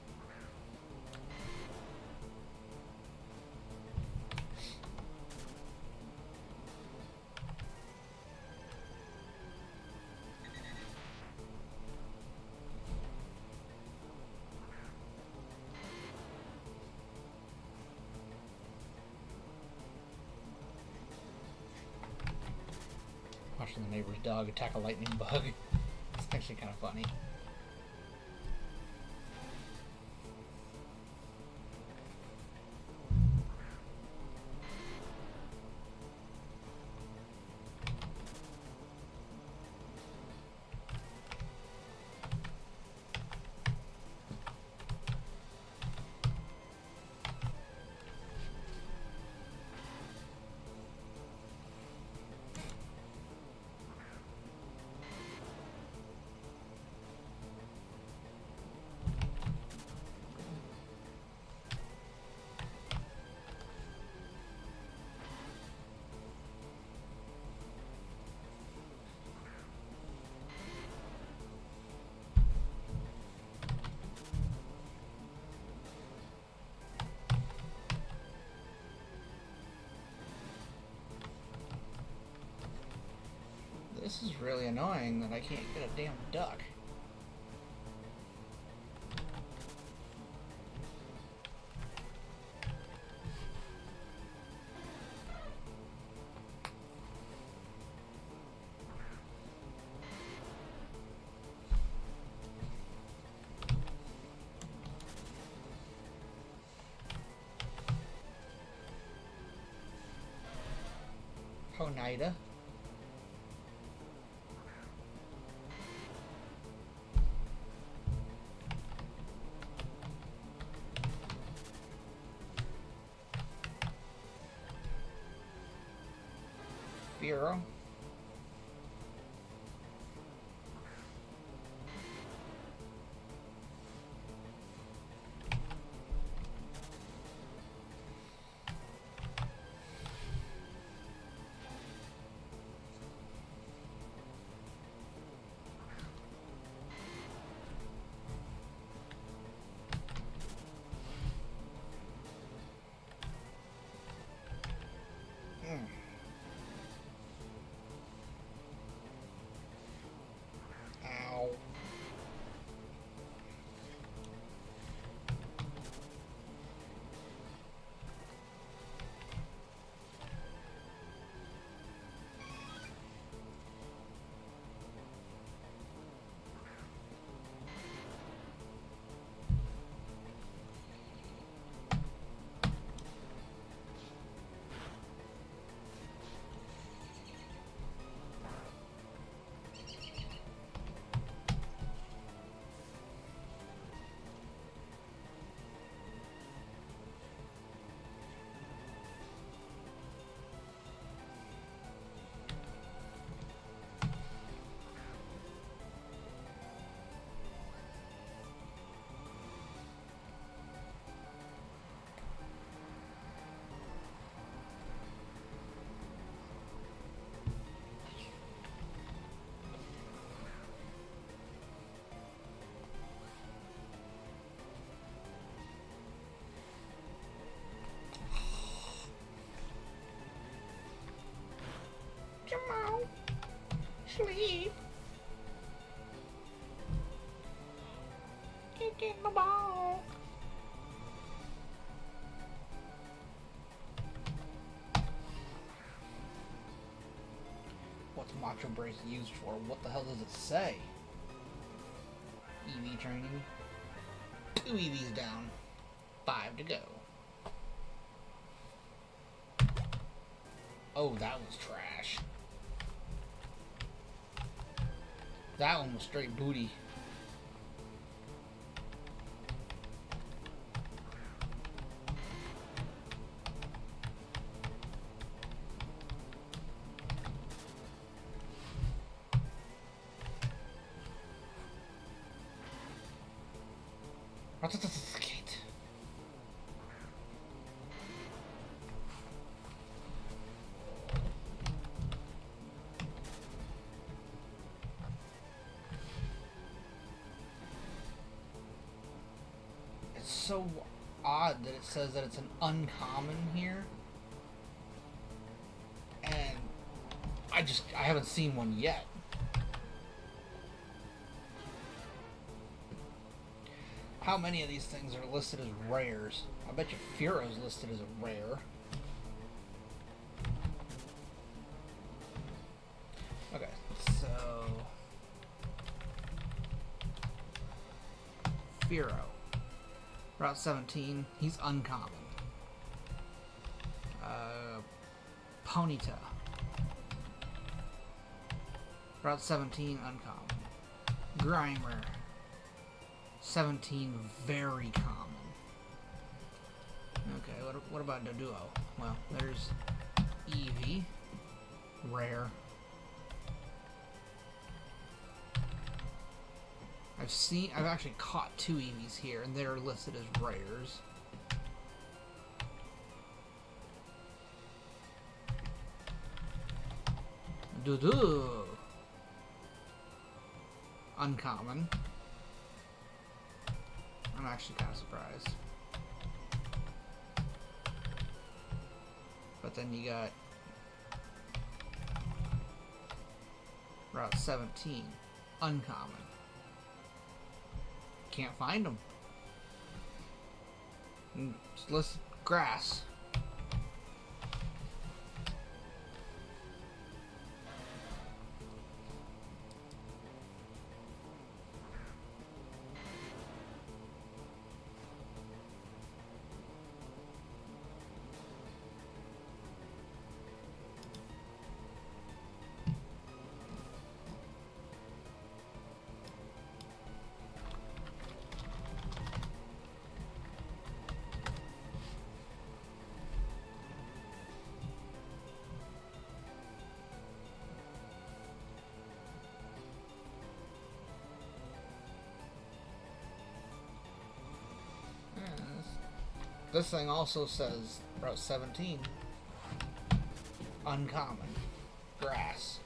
Watching the neighbor's dog attack a lightning bug. It's actually kind of funny. This is really annoying that I can't get a damn duck. Oneida. Bureau. Ow. Jamal, sleep. Kicking the ball. What's Macho Brace used for? What the hell does it say? EV training. 2 EVs down. 5 to go. Oh, that was trash. That one was straight booty. It's so odd that it says that it's an uncommon here. And I haven't seen one yet. How many of these things are listed as rares? I bet you Furo's listed as a rare. Okay, so Furo. Route 17, he's uncommon. Ponyta. Route 17, uncommon. Grimer. 17, very common. Okay, what about Doduo? Well, there's Eevee. Rare. I've actually caught 2 Eevees here, and they're listed as rares. Dudu. Uncommon. I'm actually kind of surprised. But then you got Route 17. Uncommon. Can't find them. Just list grass. This thing also says Route 17. Uncommon. Grass.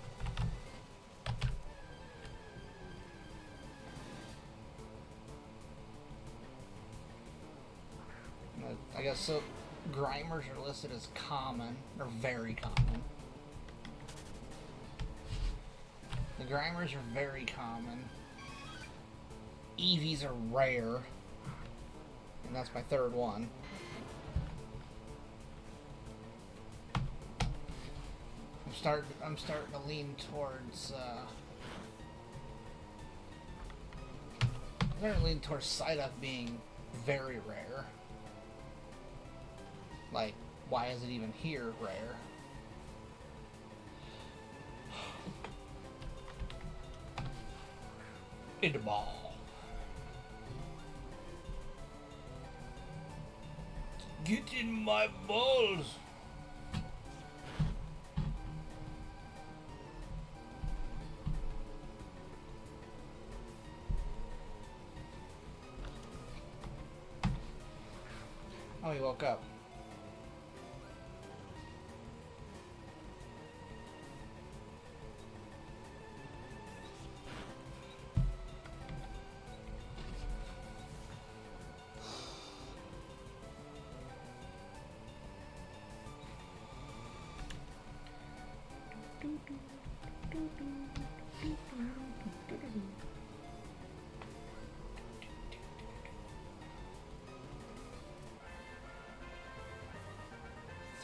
I guess so. Grimers are listed as common, or very common. The Grimers are very common. Eevees are rare. And that's my third one. I'm starting to lean towards Psyduck being very rare. Like, why is it even here rare? In the ball. Get in my balls! Oh, he woke up.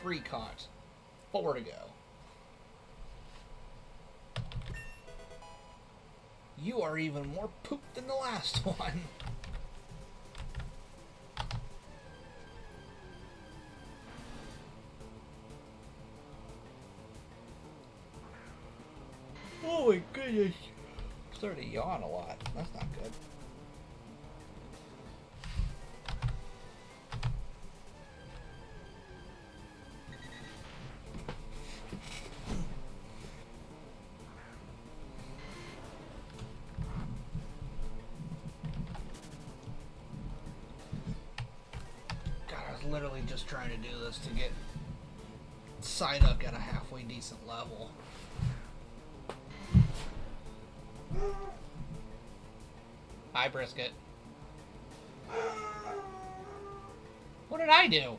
Three caught. 4 to go. You are even more pooped than the last one. Oh my goodness. I'm starting to yawn a lot. That's not good. Literally just trying to do this to get Psyduck at a halfway decent level. Hi, Brisket. What did I do?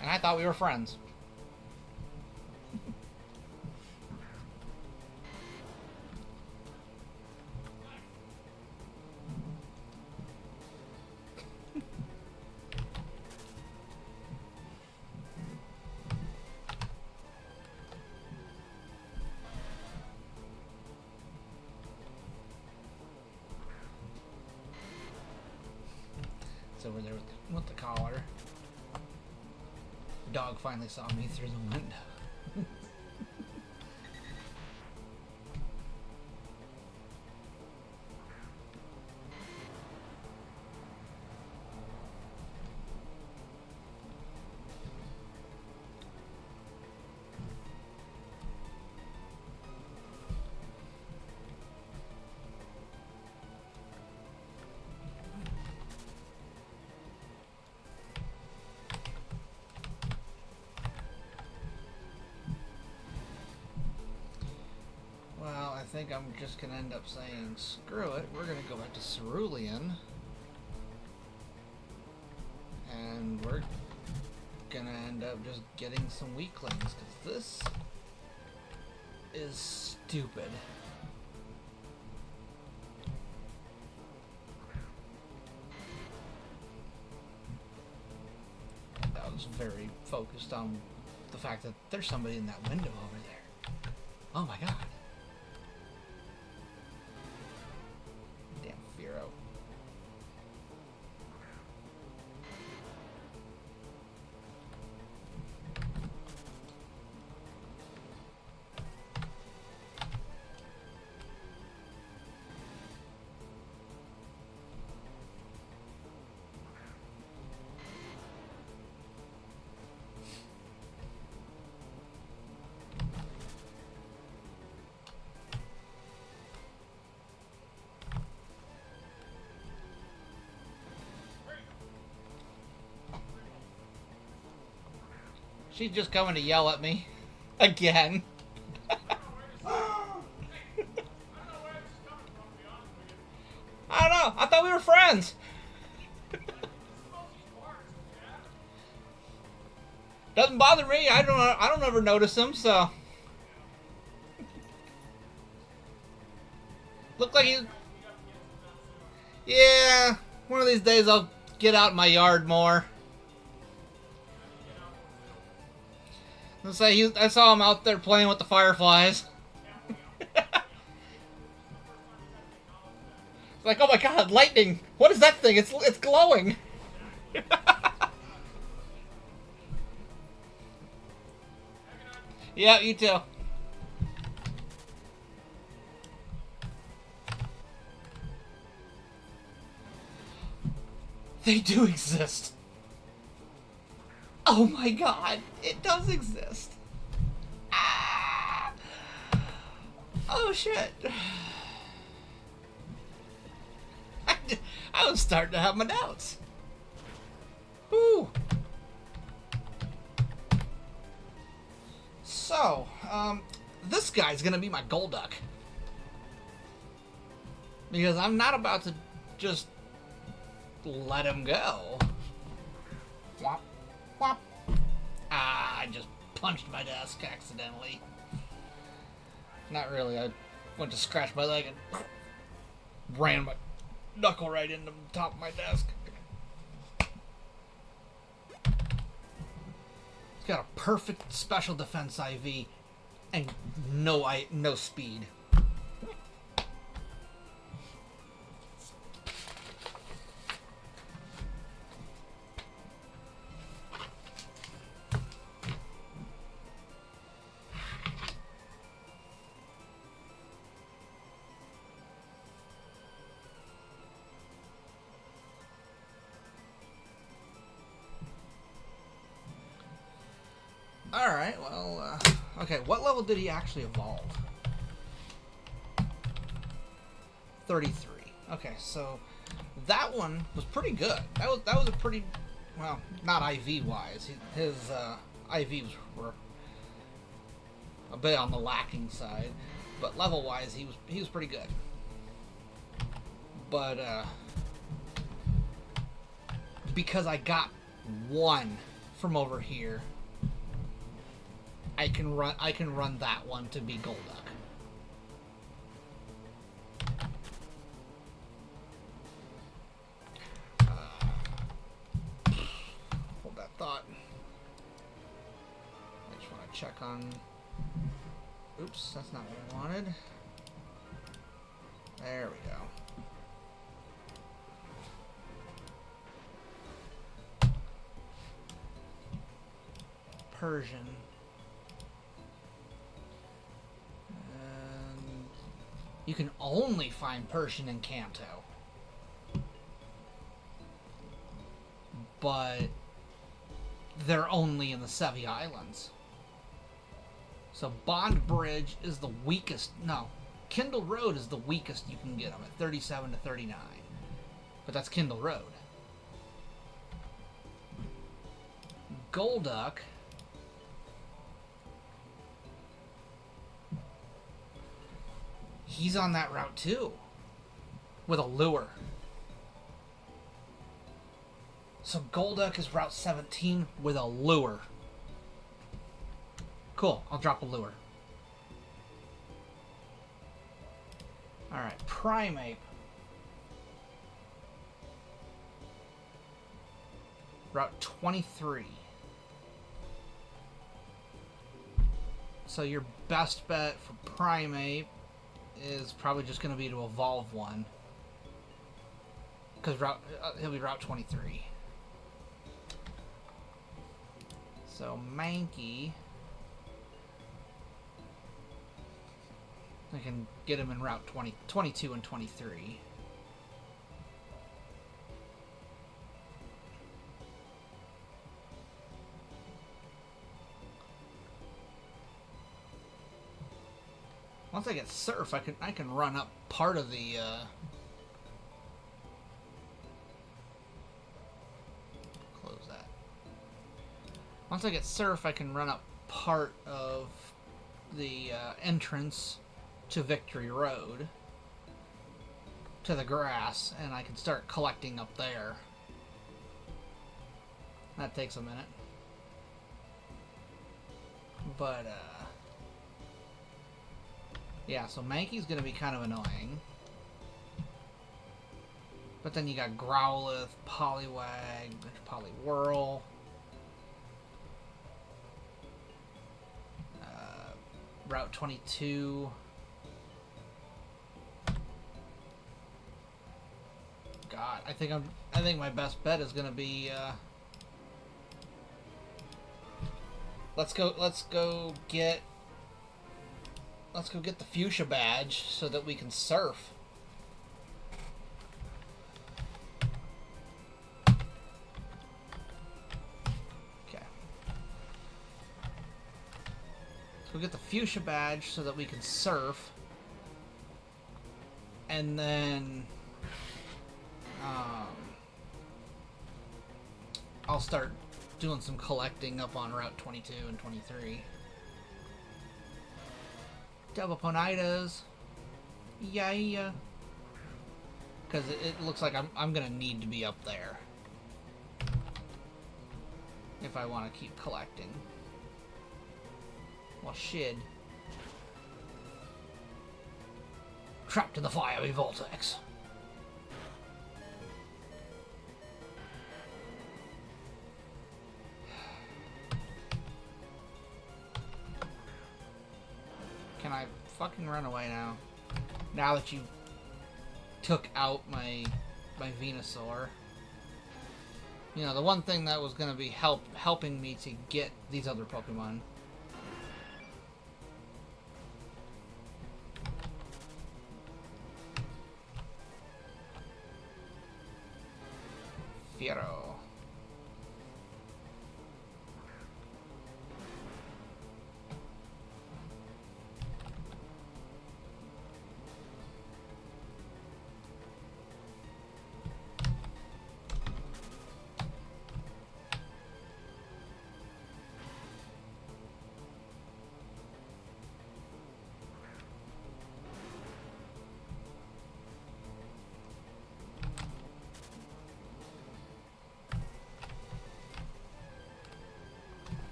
And I thought we were friends. Over there with the collar. The dog finally saw me through the window. I think I'm just going to end up saying, screw it, we're going to go back to Cerulean. And we're going to end up just getting some weaklings, because this is stupid. I was very focused on the fact that there's somebody in that window over there. Oh my god. She's just coming to yell at me. Again. I don't know. I thought we were friends. Doesn't bother me. I don't ever notice them, so. Look like he. Yeah, one of these days I'll get out in my yard more. Let's say I saw him out there playing with the fireflies. It's like, oh my god, lightning! What is that thing? It's glowing. Yeah, you too. They do exist. Oh my god, it does exist. Ah. Oh shit. I was starting to have my doubts. Whew. So, this guy's gonna be my Golduck. Because I'm not about to just let him go. Whop, whop. Ah, I just punched my desk accidentally. Not really, I went to scratch my leg and ran my knuckle right into the top of my desk. It's got a perfect special defense IV and no speed. Alright, well, okay, what level did he actually evolve? 33. Okay, so that one was pretty good. That was a pretty, well, not IV-wise. His IVs were a bit on the lacking side, but level-wise, he was pretty good. But, because I got one from over here, I can run that one to be Golduck. Hold that thought. I just want to check on. Oops, that's not what I wanted. There we go. Persian. You can only find Persian in Kanto. But they're only in the Sevi Islands. So Bond Bridge is the weakest. No, Kindle Road is the weakest you can get them at 37 to 39. But that's Kindle Road. Golduck. He's on that route too. With a lure. So Golduck is route 17 with a lure. Cool, I'll drop a lure. Alright, Primeape. Route 23. So your best bet for Primeape is probably just going to be to evolve one. Because he'll be Route 23. So Mankey. I can get him in Route 22 and 23. Once I get Surf, I can run up part of the close that. Once I get Surf, I can run up part of the entrance to Victory Road, to the grass, and I can start collecting up there. That takes a minute. But, yeah, so Mankey's gonna be kind of annoying. But then you got Growlithe, Poliwag, Poliwhirl. Route 22. God, I think my best bet is gonna be let's go get the Fuchsia badge so that we can surf. Okay. Let's go get the Fuchsia badge so that we can surf. And then I'll start doing some collecting up on Route 22 and 23. Double Ponitas. Yeah. Because it looks like I'm going to need to be up there if I want to keep collecting. Well, shit. Trapped in the fiery vortex. Can I fucking run away now? Now that you took out my Venusaur. You know, the one thing that was going to be helping me to get these other Pokemon. Fiero.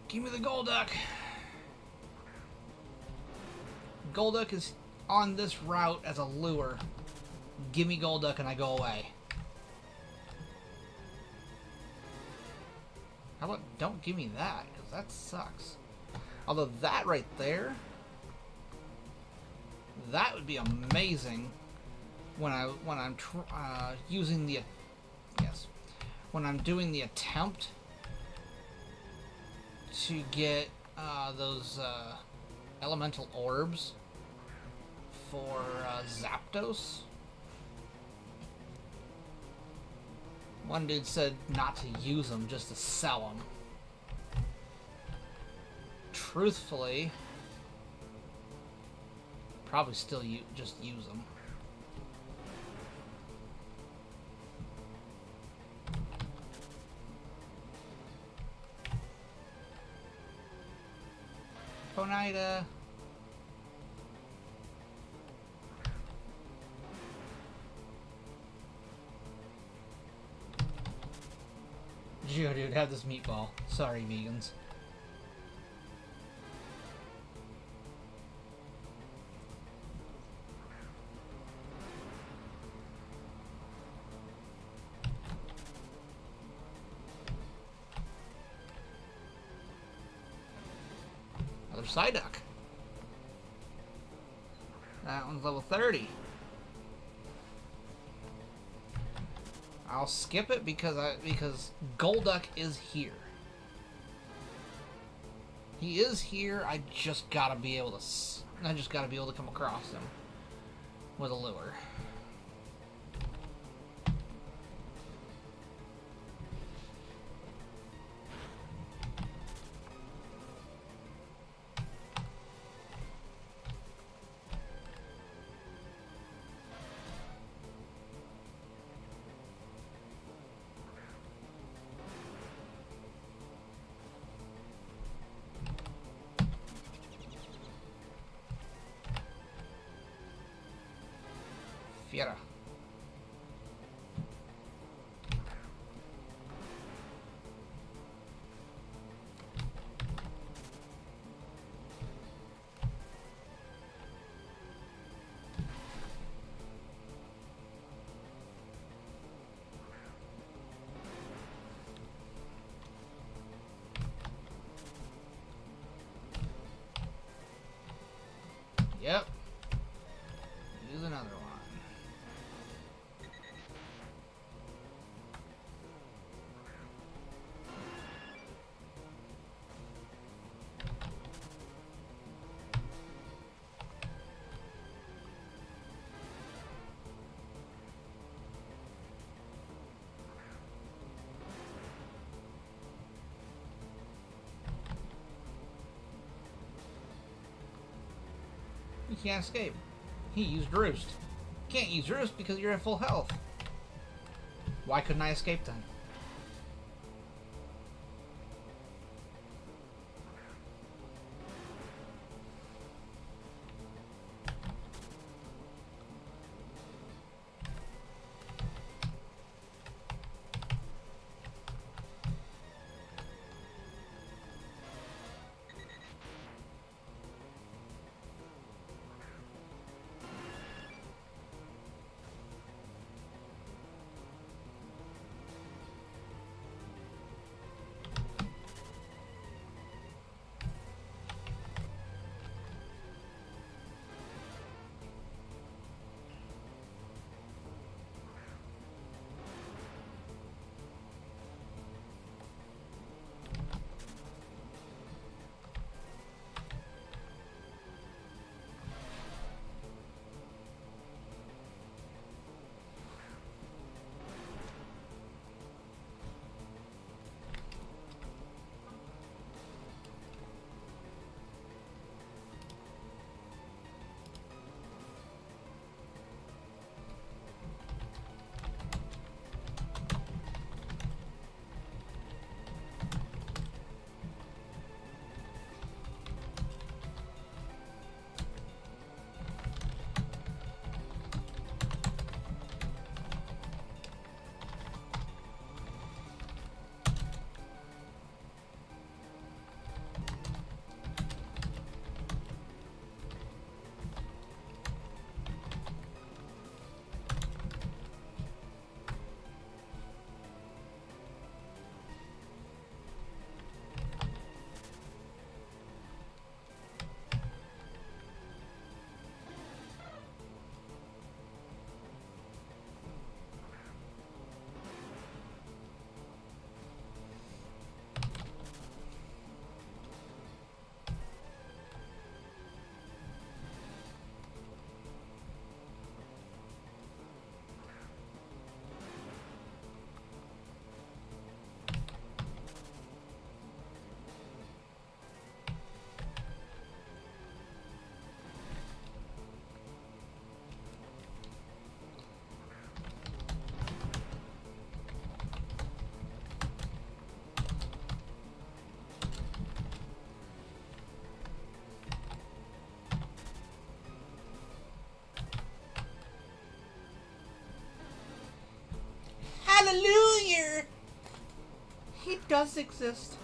Give me the Golduck. Golduck is on this route as a lure. Give me Golduck and I go away. How about don't give me that? Because that sucks. Although that right there, that would be amazing when I'm using the when I'm doing the attempt to get those elemental orbs for Zapdos. One dude said not to use them, just to sell them. Truthfully, probably still just use them. Ponyta. Dude, have this meatball. Sorry, vegans. Another Psyduck. That one's level 30. I'll skip it because Golduck is here. He is here. I just gotta be able to come across him with a lure. Fiera. Yep. Use another one. You can't escape. He used Roost. Can't use Roost because you're at full health. Why couldn't I escape then? Hallelujah! He does exist.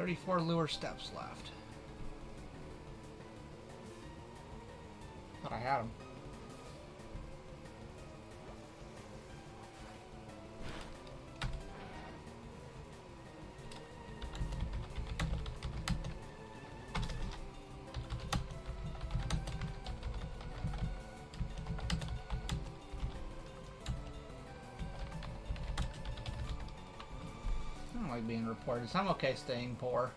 34 lure steps left. Thought I had them. I don't like being reported, so I'm okay staying poor.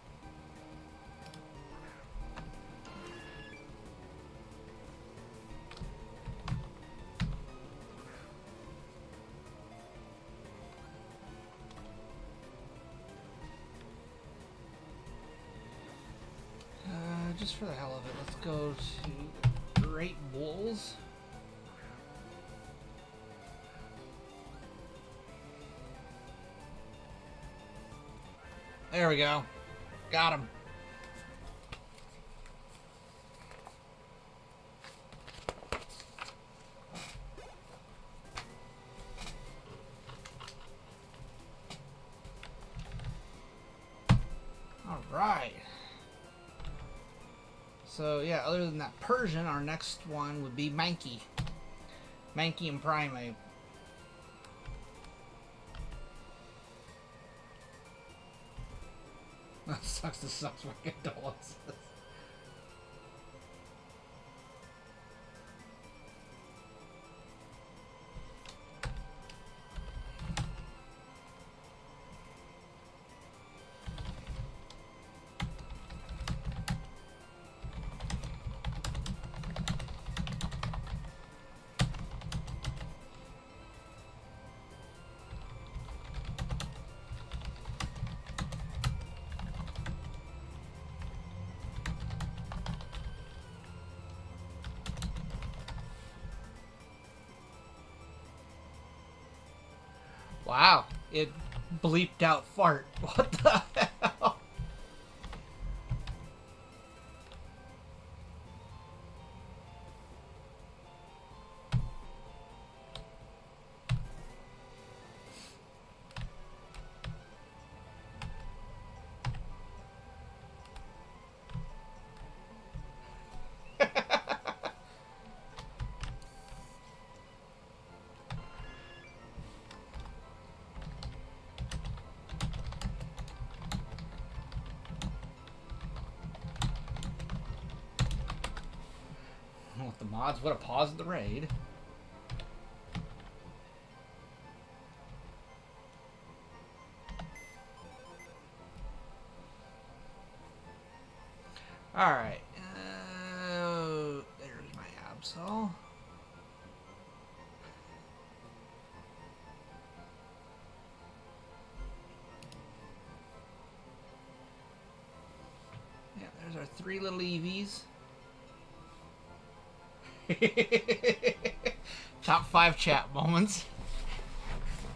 Just for the hell of it, let's go to Great Bulls. There we go. Got him. All right. So yeah, other than that Persian, our next one would be Mankey. Mankey and Primate. That sucks to suck my condolences. Wow, it bleeped out fart. What the hell? With the mods would have paused the raid. Alright. There's my Absol. Yeah, there's our 3 little EVs. Top 5 chat moments.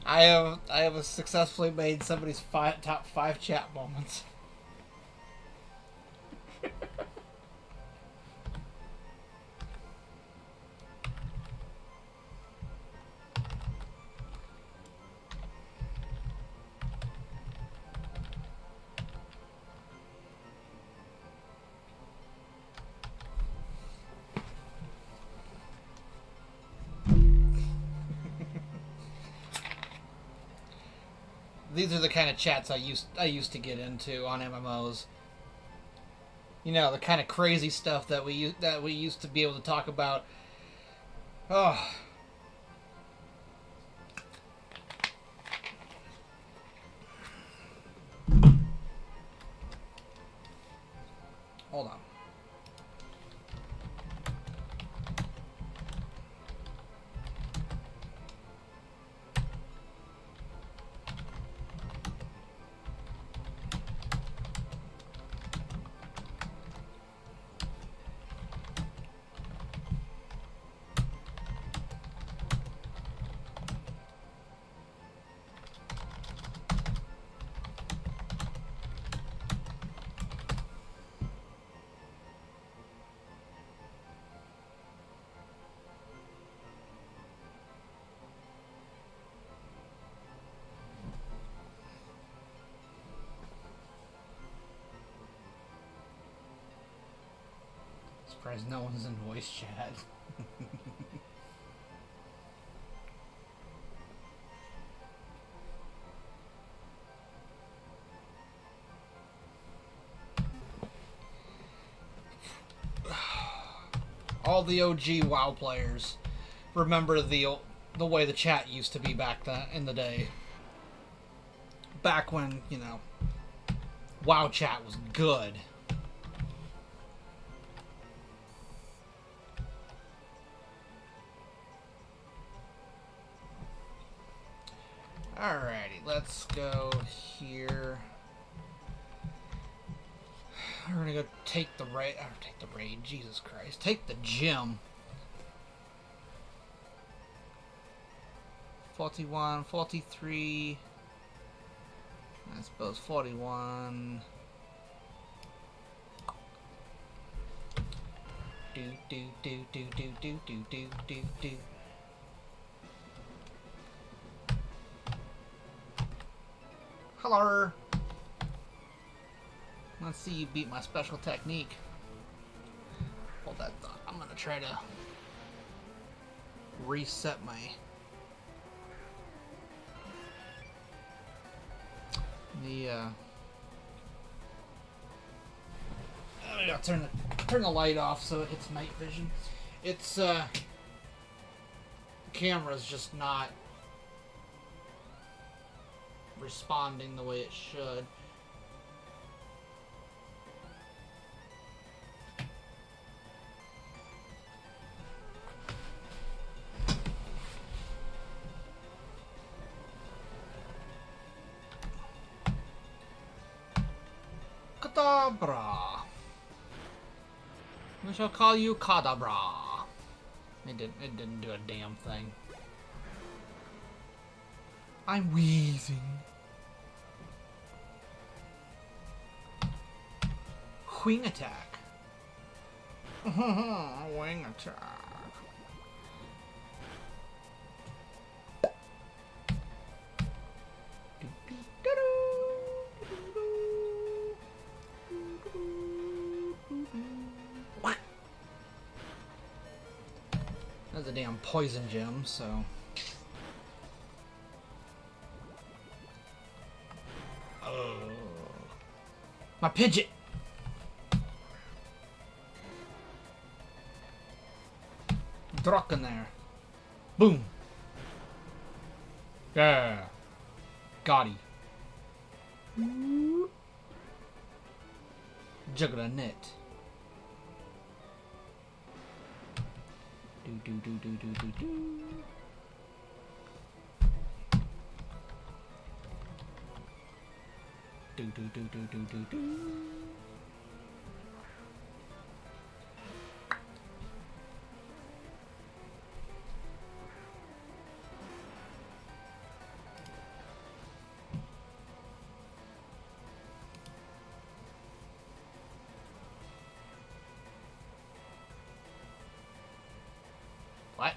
I have successfully made somebody's top 5 chat moments. These are the kind of chats I used to get into on MMOs. You know, the kind of crazy stuff that we used to be able to talk about. Oh. Hold on. Surprised no one's in voice chat. All the OG WoW players remember the way the chat used to be back then in the day. Back when, you know, WoW chat was good. Alrighty, let's go here. We're gonna go take the raid. Take the raid. Jesus Christ. Take the gym. 41, 43. I suppose 41. Do do do do do do do do do do. Hello. Let's see you beat my special technique. Hold that thought. I'm gonna try to reset my I'll turn the light off so it hits night vision. It's the camera's just not responding the way it should. Kadabra. We shall call you Kadabra. It didn't do a damn thing. I'm wheezing. Wing attack. Wing attack. That's a damn poison gem, so. Oh. My Pidgeot! Druck in there. Boom! Yeah! Got him. Juggler net. Do do do do do do do. Do do do do do do do. What?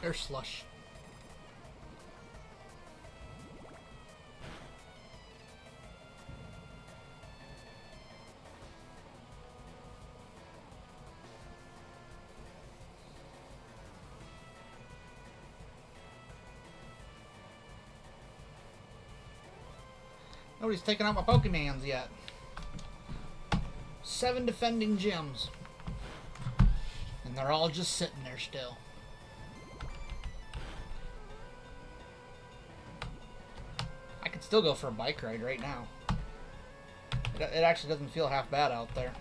Air slush. Nobody's taken out my Pokemons yet. 7 defending gyms. And they're all just sitting there still. I could still go for a bike ride right now. It actually doesn't feel half bad out there.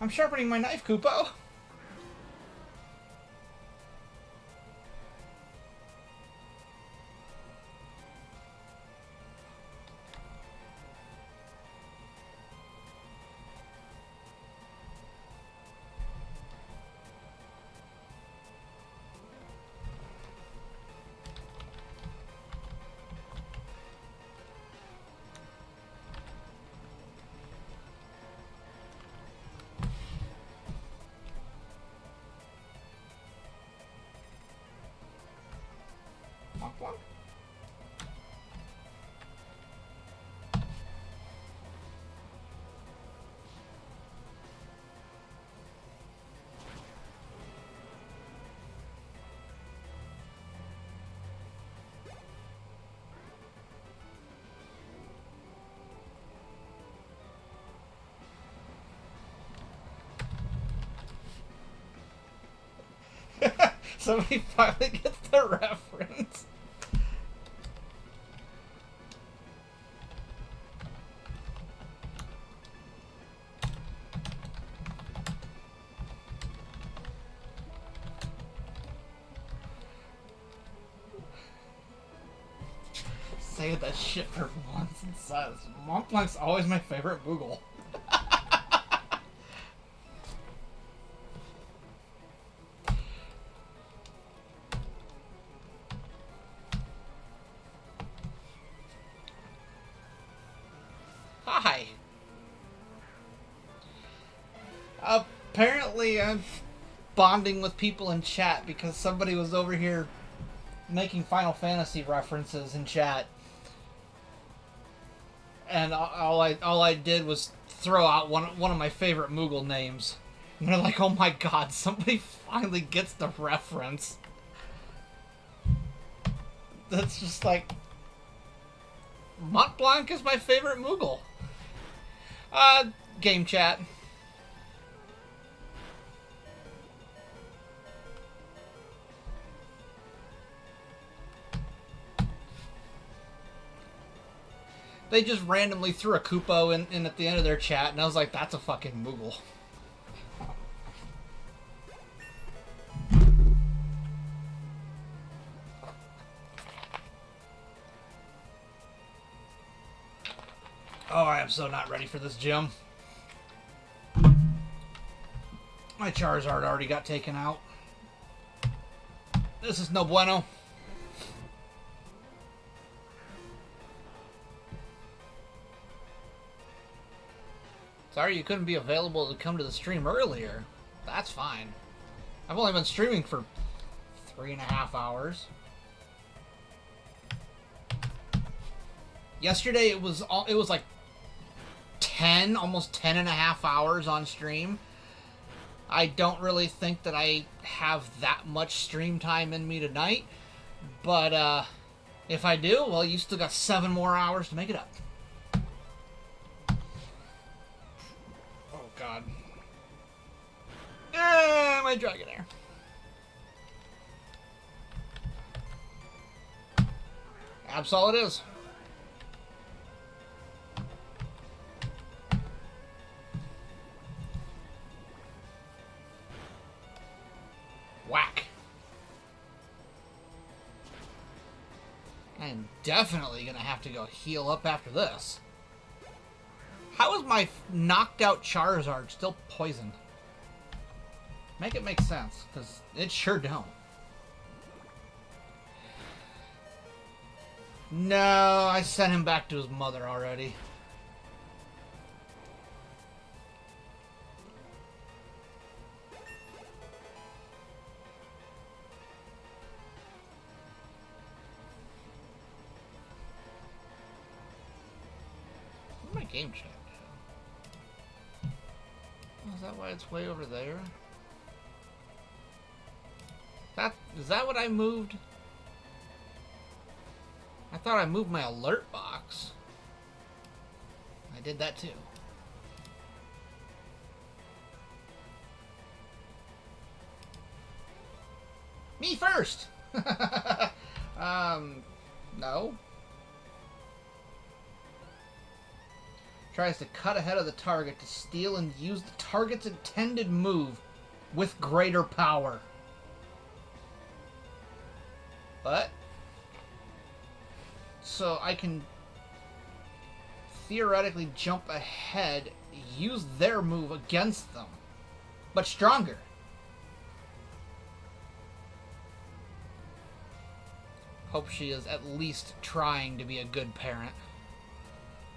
I'm sharpening my knife, Kupo. One. Somebody finally gets the reference. Say that shit for once and says Montblanc's always my favorite Moogle. Hi. Apparently I'm bonding with people in chat because somebody was over here making Final Fantasy references in chat. And all I did was throw out one of my favorite Moogle names. And they're like, oh my god, somebody finally gets the reference. That's just like... Montblanc is my favorite Moogle. Game chat. They just randomly threw a Kupo in at the end of their chat, and I was like, that's a fucking Moogle. Oh, I am so not ready for this gym. My Charizard already got taken out. This is no bueno. Sorry you couldn't be available to come to the stream earlier. That's fine. I've only been streaming for 3.5 hours. Yesterday it was like 10, almost 10.5 hours on stream. I don't really think that I have that much stream time in me tonight. But if I do, well, you still got 7 more hours to make it up. God. My Dragonair. Absol it is. Whack. I am definitely gonna have to go heal up after this. How is my knocked out Charizard still poisoned? Make it make sense, because it sure don't. No, I sent him back to his mother already. Where's my game chat? Is that why it's way over there? Is that what I moved? I thought I moved my alert box. I did that too. Me first! No. Tries to cut ahead of the target to steal and use the target's intended move with greater power. But so I can theoretically jump ahead, use their move against them, but stronger. Hope she is at least trying to be a good parent.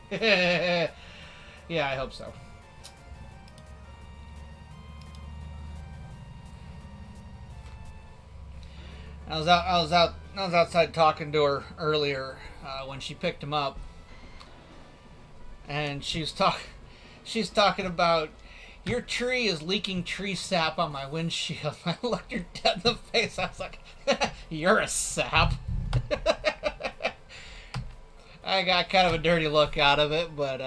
Yeah, I hope so. I was outside talking to her earlier when she picked him up, and she's talking about, your tree is leaking tree sap on my windshield. I looked her dead in the face. I was like, you're a sap. I got kind of a dirty look out of it, but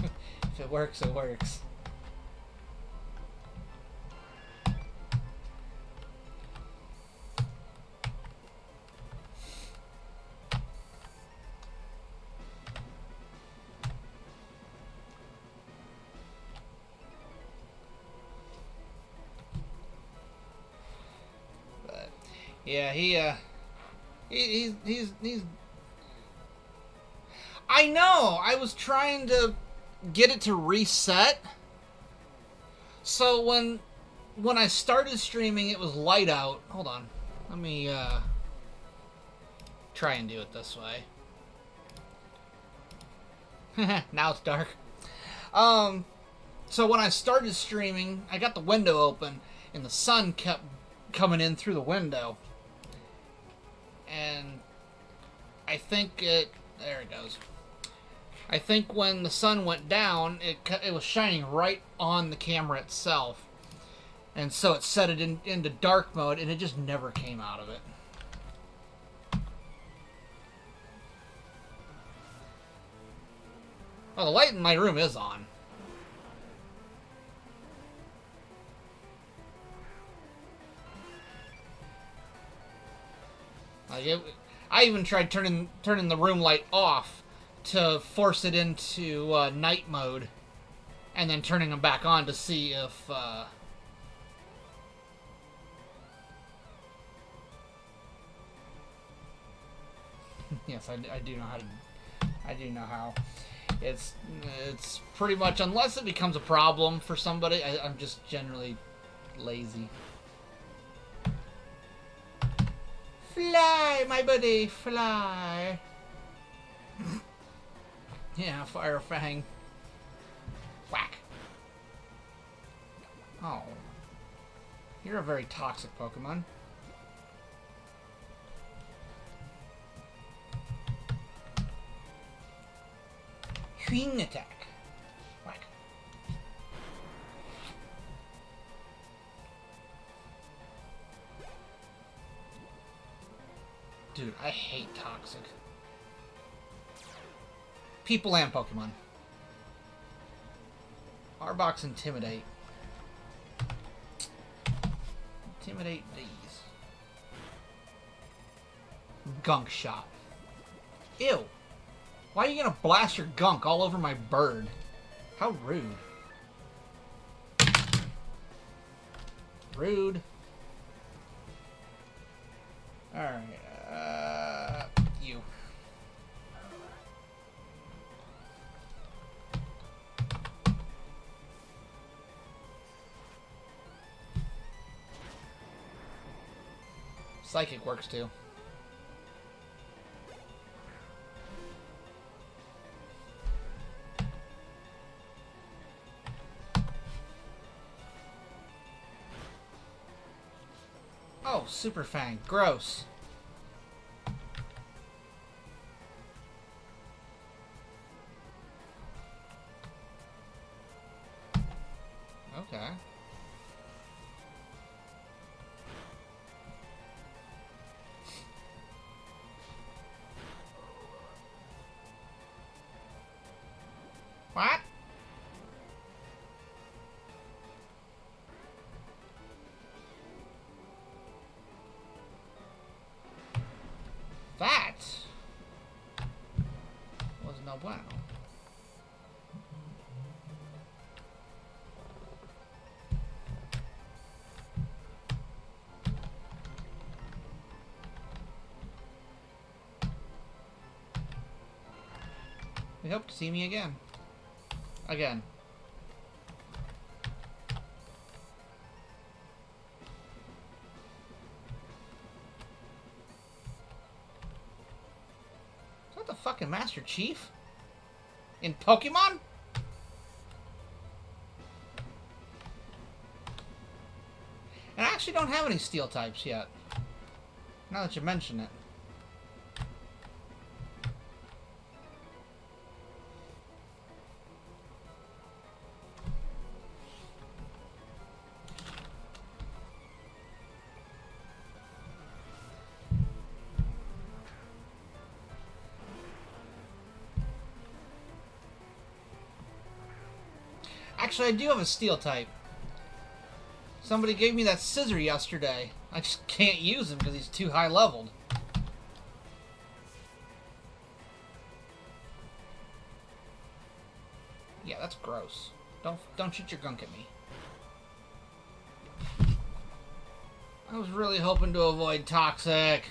if it works, it works. But yeah, he's I know. I was trying to get it to reset. So when I started streaming, it was light out. Hold on. Let me try and do it this way. Now it's dark. So when I started streaming, I got the window open and the sun kept coming in through the window. And I think there it goes. I think when the sun went down, it was shining right on the camera itself. And so it set it into dark mode, and it just never came out of it. Oh, the light in my room is on. I even tried turning the room light off to force it into night mode, and then turning them back on to see if yes, I do know how to. I do know how. It's pretty much, unless it becomes a problem for somebody, I'm just generally lazy. Fly, my buddy, fly. Yeah, Fire Fang. Whack. Oh. You're a very toxic Pokemon. Swing attack. Whack. Dude, I hate toxic. People and Pokemon. Arbok's Intimidate. Intimidate these. Gunk Shot. Ew. Why are you gonna blast your gunk all over my bird? How rude. Rude. Alright, you. Psychic works too. Oh, Super Fang. Gross. Okay. We hope to see me again. Again. Is that the fucking Master Chief? In Pokemon? And I actually don't have any steel types yet. Now that you mention it. Actually, I do have a steel type. Somebody gave me that scissor yesterday. I just can't use him because he's too high leveled. Yeah, that's gross. Don't shoot your gunk at me. I was really hoping to avoid toxic.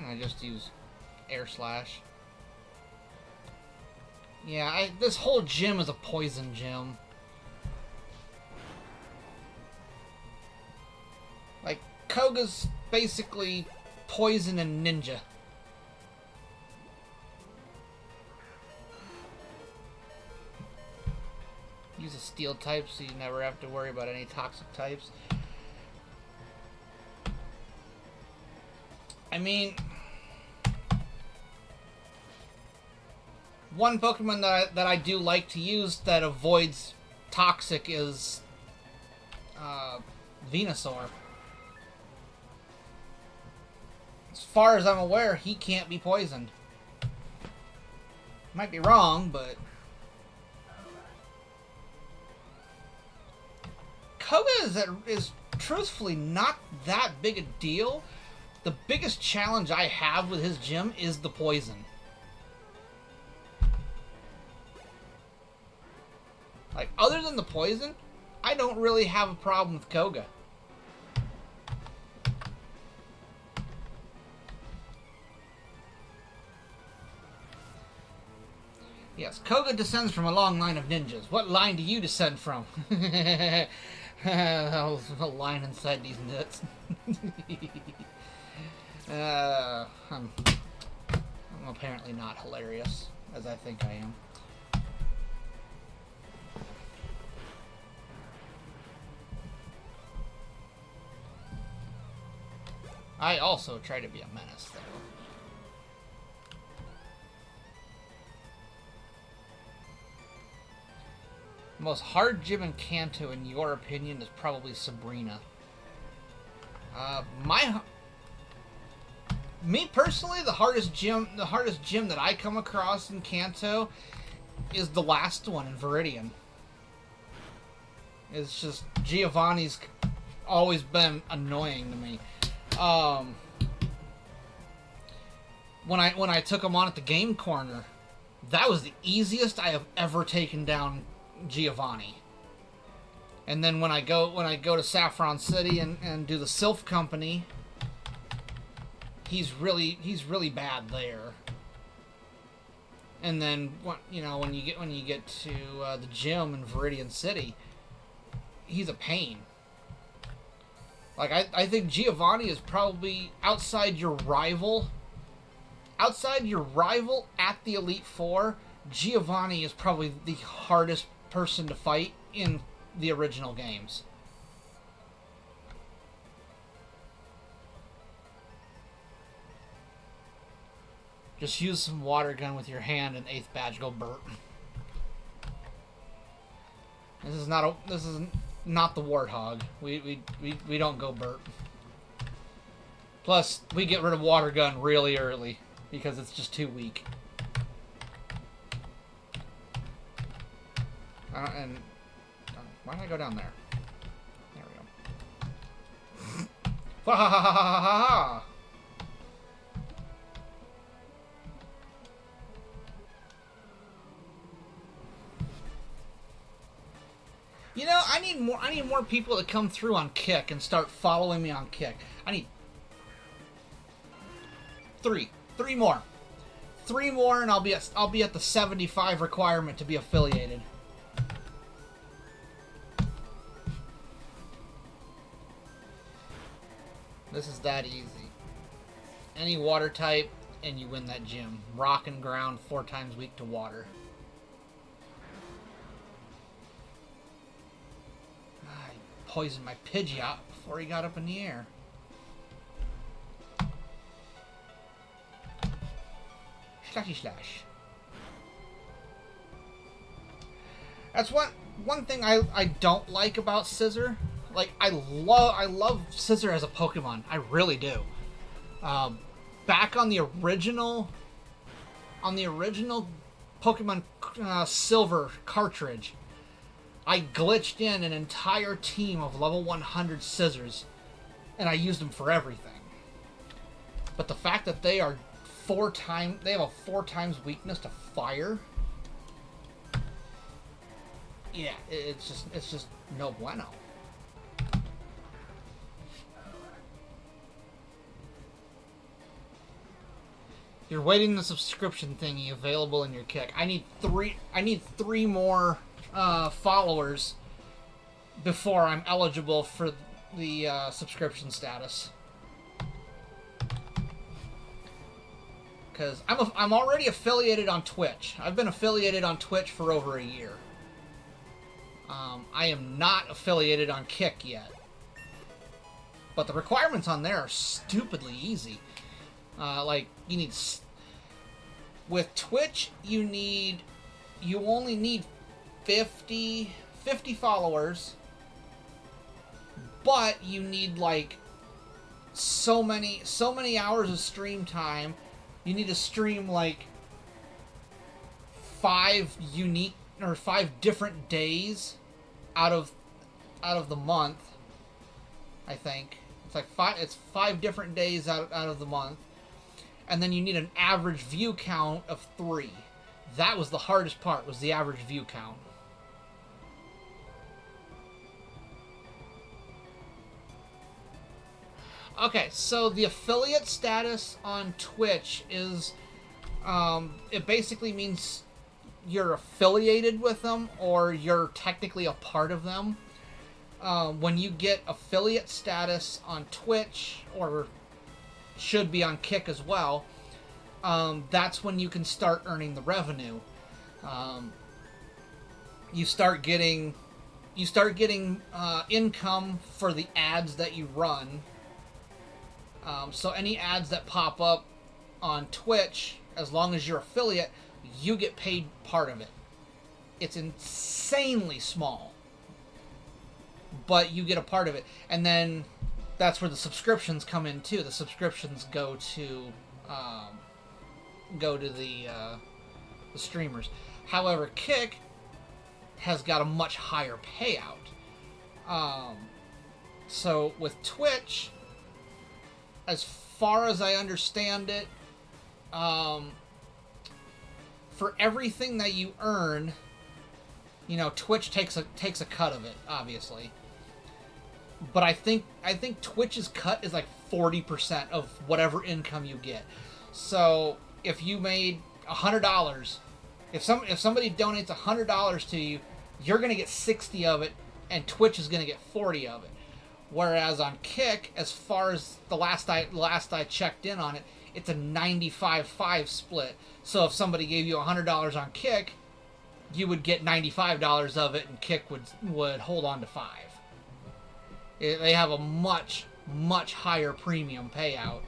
I just use air slash. Yeah, this whole gym is a poison gym. Like, Koga's basically poison and ninja. Use a steel type so you never have to worry about any toxic types. I mean, one Pokemon that I do like to use that avoids toxic is Venusaur. As far as I'm aware, he can't be poisoned. Might be wrong, but Koga is truthfully not that big a deal. The biggest challenge I have with his gym is the poison. Like, other than the poison, I don't really have a problem with Koga. Yes, Koga descends from a long line of ninjas. What line do you descend from? That was a line inside these nuts. I'm apparently not hilarious, as I think I am. I also try to be a menace, though. The most hard gym in Kanto, in your opinion, is probably Sabrina. Me personally, the hardest gym that I come across in Kanto is the last one in Viridian. It's just Giovanni's always been annoying to me. When I took him on at the game corner, that was the easiest I have ever taken down Giovanni. And then when I go to Saffron City and do the Sylph Company, he's really bad there. And then when you get to the gym in Viridian City, he's a pain. Like, I think Giovanni is probably outside your rival at the Elite Four. Giovanni is probably the hardest person to fight in the original games. Just use some water gun with your hand and 8th badge go burp. This is not the Warthog. We don't go burp. Plus, we get rid of water gun really early because it's just too weak. Why did I go down there? There we go. Ha ha ha ha ha ha! You know, I need more people to come through on Kick and start following me on Kick. I need three more. 3 more and I'll be at the 75 requirement to be affiliated. This is that easy. Any water type and you win that gym. Rock and ground 4 times weak to water. Poisoned my Pidgeot before he got up in the air. Slashy slash. That's one thing I don't like about Scissor. Like I love Scissor as a Pokemon. I really do. Back on the original Pokemon Silver cartridge, I glitched in an entire team of level 100 Scissors, and I used them for everything. But the fact that they are they have a 4 times weakness to fire. Yeah, it's just no bueno. You're waiting the subscription thingy available in your Kick. I need 3 more followers before I'm eligible for the subscription status. Because I'm already affiliated on Twitch. I've been affiliated on Twitch for over a year. I am not affiliated on Kick yet. But the requirements on there are stupidly easy. Like, you need... With Twitch, you only need 50 followers. But you need, like, so many hours of stream time. You need to stream, like, 5 different days out of the month, I think. It's 5 different days out of the month. And then you need an average view count of 3. That was the hardest part, was the average view count. Okay, so the affiliate status on Twitch is, it basically means you're affiliated with them or you're technically a part of them. When you get affiliate status on Twitch, or should be on Kick as well, that's when you can start earning the revenue. You start getting income for the ads that you run. So any ads that pop up on Twitch, as long as you're affiliate, you get paid part of it. It's insanely small, but you get a part of it. And then that's where the subscriptions come in too. The subscriptions go to the streamers. However, Kick has got a much higher payout. So with Twitch, as far as I understand it, for everything that you earn, you know, Twitch takes a cut of it, obviously. But I think Twitch's cut is like 40% of whatever income you get. So if you made $100, if somebody donates $100 to you, you're gonna get 60 of it, and Twitch is gonna get 40 of it. Whereas on Kick, as far as the last I checked in on it, it's a 95-5 split. So if somebody gave you $100 on Kick, you would get $95 of it, and Kick would hold on to 5. They have a much higher premium payout.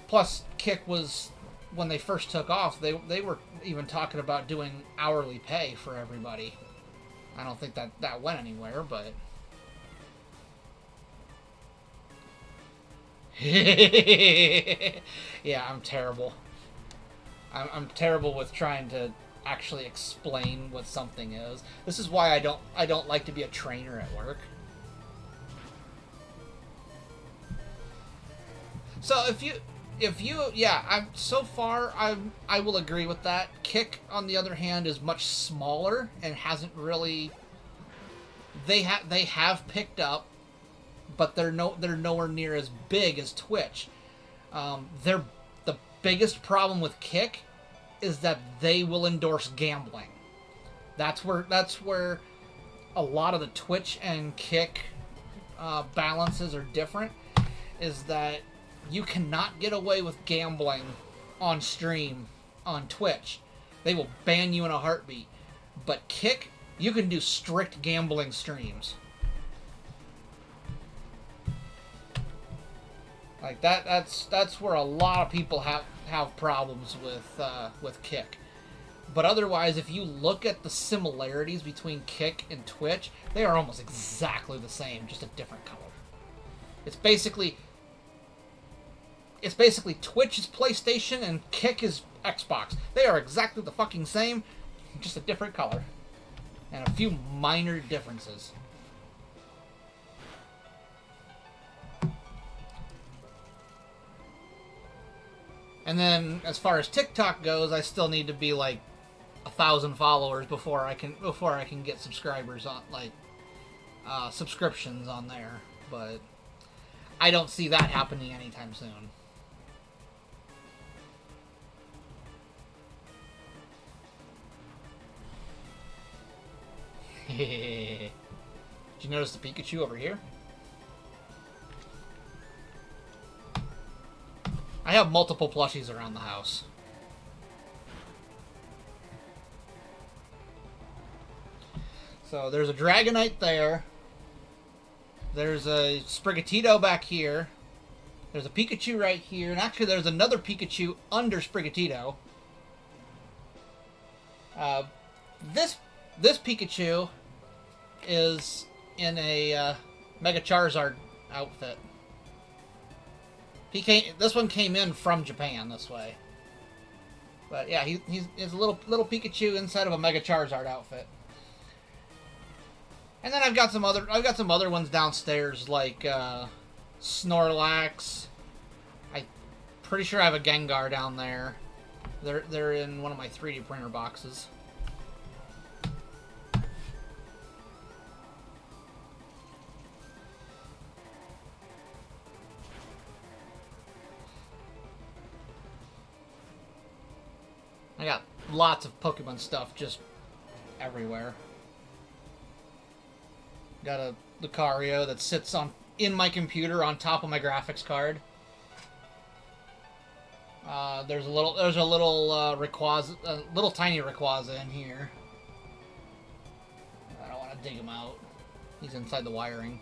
Plus, Kick was, when they first took off, they were even talking about doing hourly pay for everybody. I don't think that went anywhere, but... Yeah, I'm terrible. I'm terrible with trying to actually explain what something is. This is why I don't like to be a trainer at work. So yeah, I will agree with that. Kick, on the other hand, is much smaller and hasn't really. They have picked up, but they're nowhere near as big as Twitch. The biggest problem with Kick is that they will endorse gambling. That's where a lot of the Twitch and Kick balances are different. Is that you cannot get away with gambling on stream on Twitch. They will ban you in a heartbeat. But Kick, you can do strict gambling streams. Like that's where a lot of people have problems with Kick. But otherwise, if you look at the similarities between Kick and Twitch, they are almost exactly the same, just a different color. It's basically Twitch is PlayStation and Kick is Xbox. They are exactly the fucking same, just a different color. And a few minor differences. And then, as far as TikTok goes, I still need to be like 1,000 followers before I can get subscribers on, like, subscriptions on there. But I don't see that happening anytime soon. Did you notice the Pikachu over here? I have multiple plushies around the house. So there's a Dragonite there. There's a Sprigatito back here. There's a Pikachu right here. And actually there's another Pikachu under Sprigatito. This Pikachu is in a Mega Charizard outfit. This one came in from Japan this way. But yeah, he's a little Pikachu inside of a Mega Charizard outfit. And then I've got some other ones downstairs, like Snorlax. I'm pretty sure I have a Gengar down there. They're in one of my 3D printer boxes. I got lots of Pokemon stuff just everywhere. Got a Lucario that sits in my computer on top of my graphics card. There's a little Rayquaza, a little tiny Rayquaza in here. I don't want to dig him out. He's inside the wiring.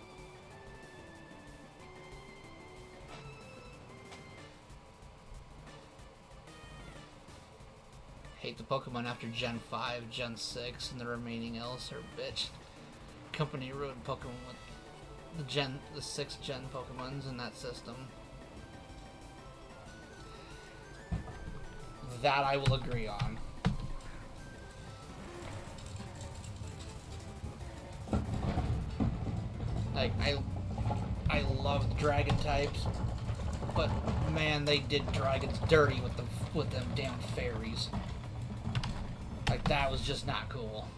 Hate the Pokemon after Gen 5, Gen 6, and the remaining else are bitch. Company ruined Pokemon with the 6th Gen Pokemons in that system. That I will agree on. Like, I love dragon types, but man, they did dragons dirty with them damn fairies. Like, that was just not cool.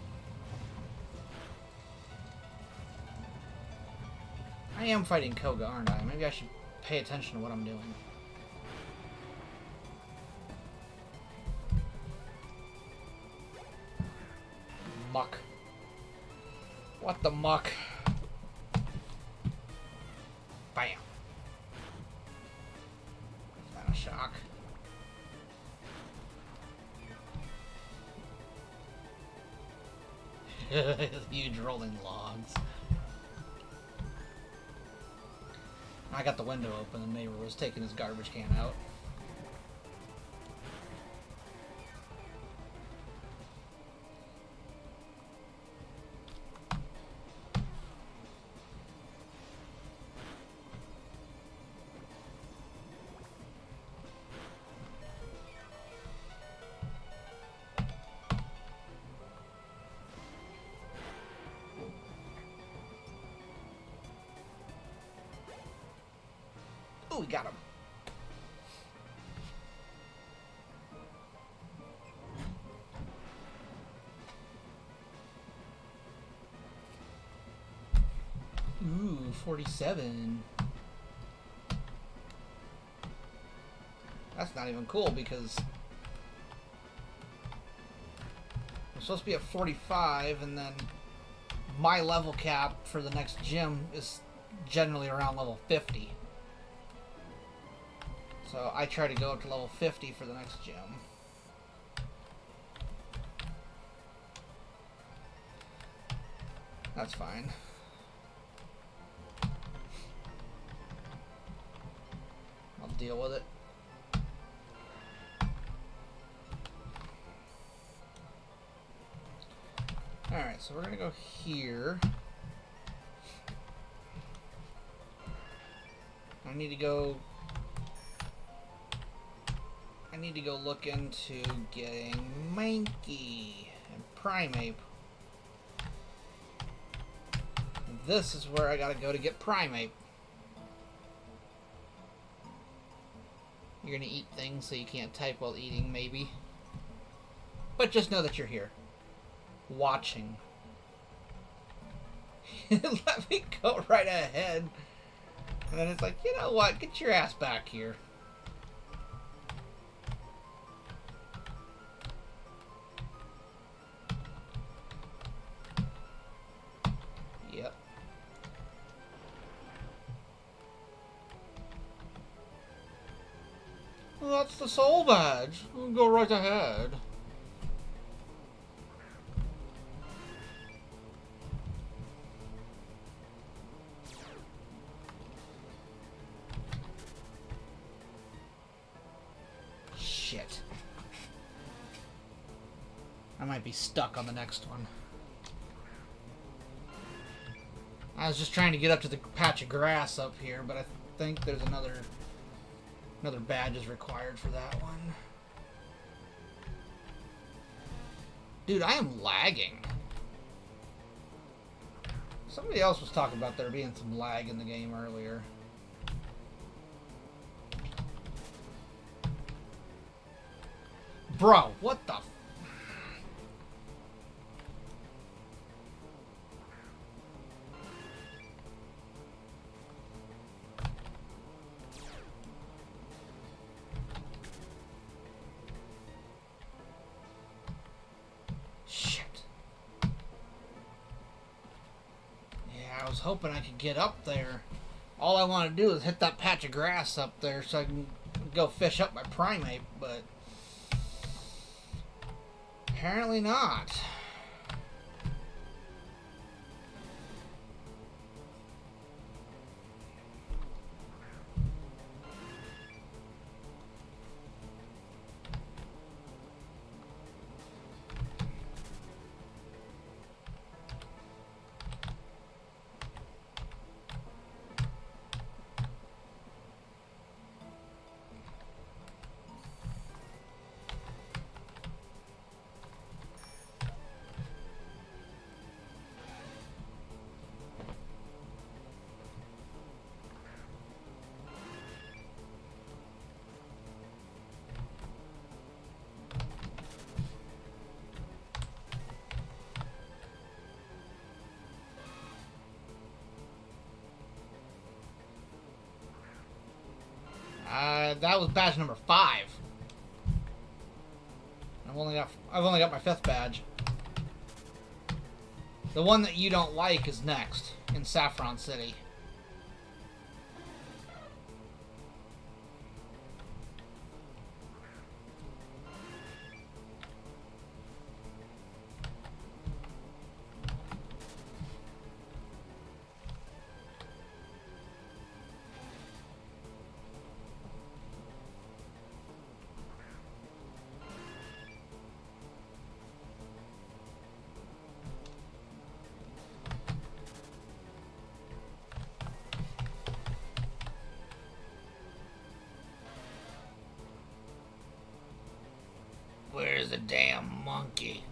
I am fighting Koga, aren't I? Maybe I should pay attention to what I'm doing. Muck. What the muck? Bam. Not a shock. Huge rolling logs. I got the window open, the neighbor was taking his garbage can out. We got him. 47. That's not even cool because I'm supposed to be at 45, and then my level cap for the next gym is generally around level 50. So I try to go up to level 50 for the next gym. That's fine. I'll deal with it. Alright, so we're gonna go here. I need to go look into getting Mankey and Primeape. This is where I gotta go to get Primeape. You're gonna eat things so you can't type while eating, maybe. But just know that you're here. Watching. Let me go right ahead. And then it's like, you know what? Get your ass back here. Yep. Well, that's the soul badge. We'll go right ahead. Shit. I might be stuck on the next one. I was just trying to get up to the patch of grass up here, but I think there's another badge is required for that one. Dude, I am lagging. Somebody else was talking about there being some lag in the game earlier. Bro, what the f... Shit. Yeah, I was hoping I could get up there. All I want to do is hit that patch of grass up there so I can go fish up my Primeape, but... apparently not. That was badge number 5. I've only got my 5th badge. The one that you don't like is next in Saffron City. Where's the damn monkey?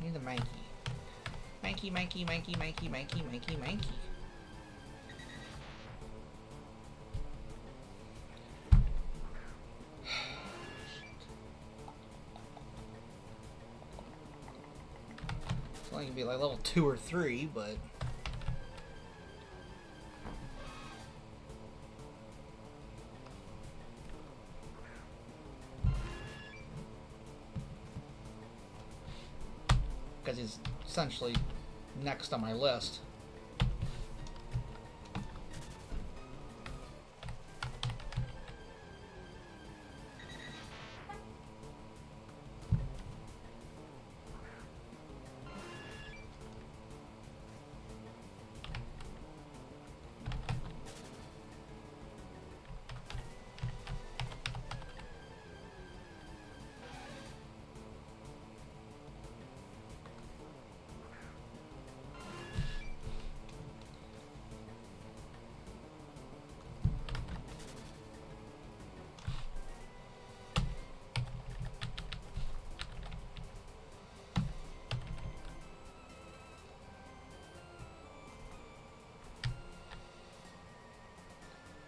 Need the Mankey. Mankey, Mankey, Mankey, Mankey, Mankey, Mankey, Mankey. can be like level 2 or 3, but... because he's essentially next on my list.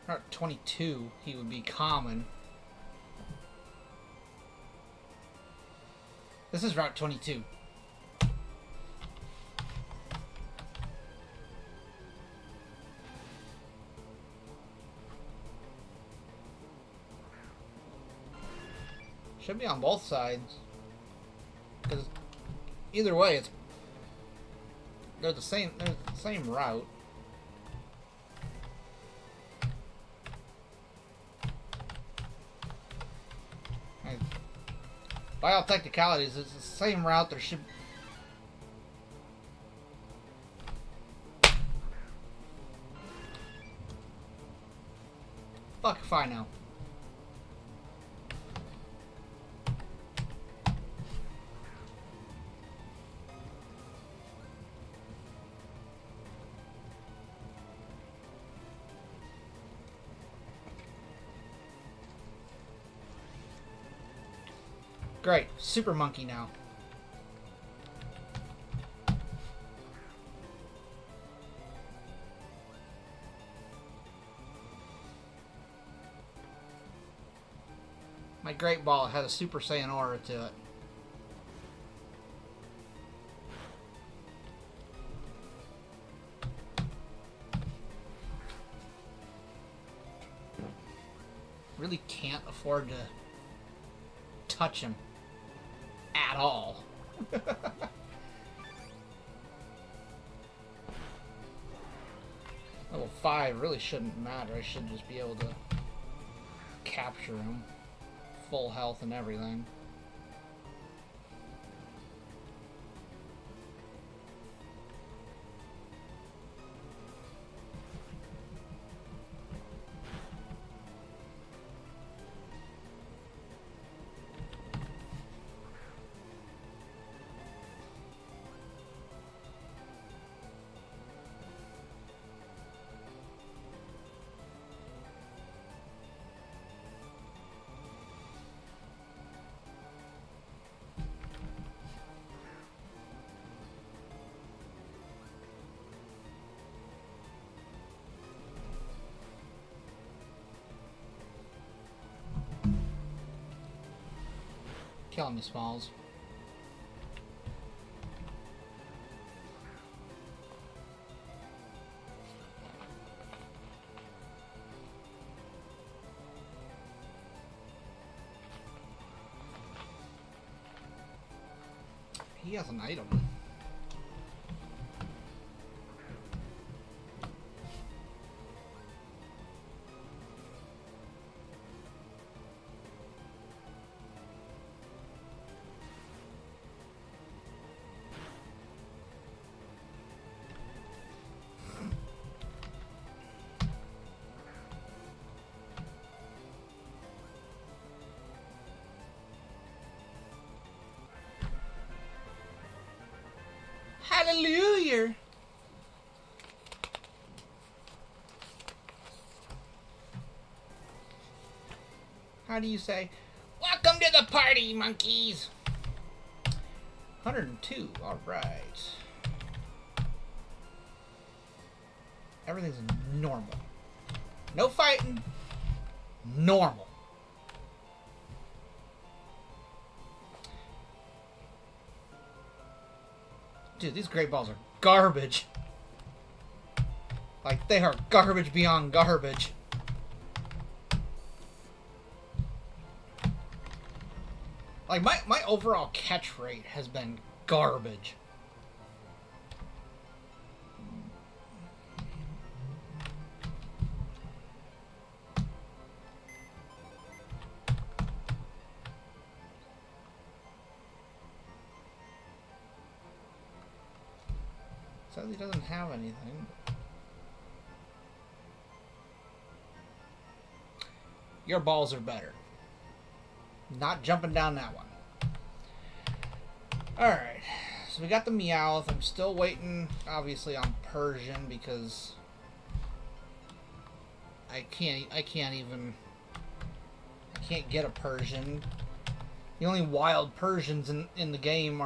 Route 22, he would be common. This is Route 22. Should be on both sides. Because either way, they're the same route. By all technicalities, it's the same route. There should... Fuck if I know. Great. Super Monkey now. My Great Ball had a Super Saiyan aura to it. Really can't afford to touch him at all. Level 5 really shouldn't matter. I should just be able to capture him. Full health and everything. Killing me, Smalls. He has an item. Hallelujah! How do you say, welcome to the party, monkeys? 102, alright. Everything's normal. No fighting. Normal. Dude, these great balls are garbage. Like, they are garbage beyond garbage. Like, my overall catch rate has been garbage. Says he doesn't have anything. Your balls are better. Not jumping down that one. Alright. So we got the Meowth. I'm still waiting, obviously, on Persian because I can't get a Persian. The only wild Persians in the game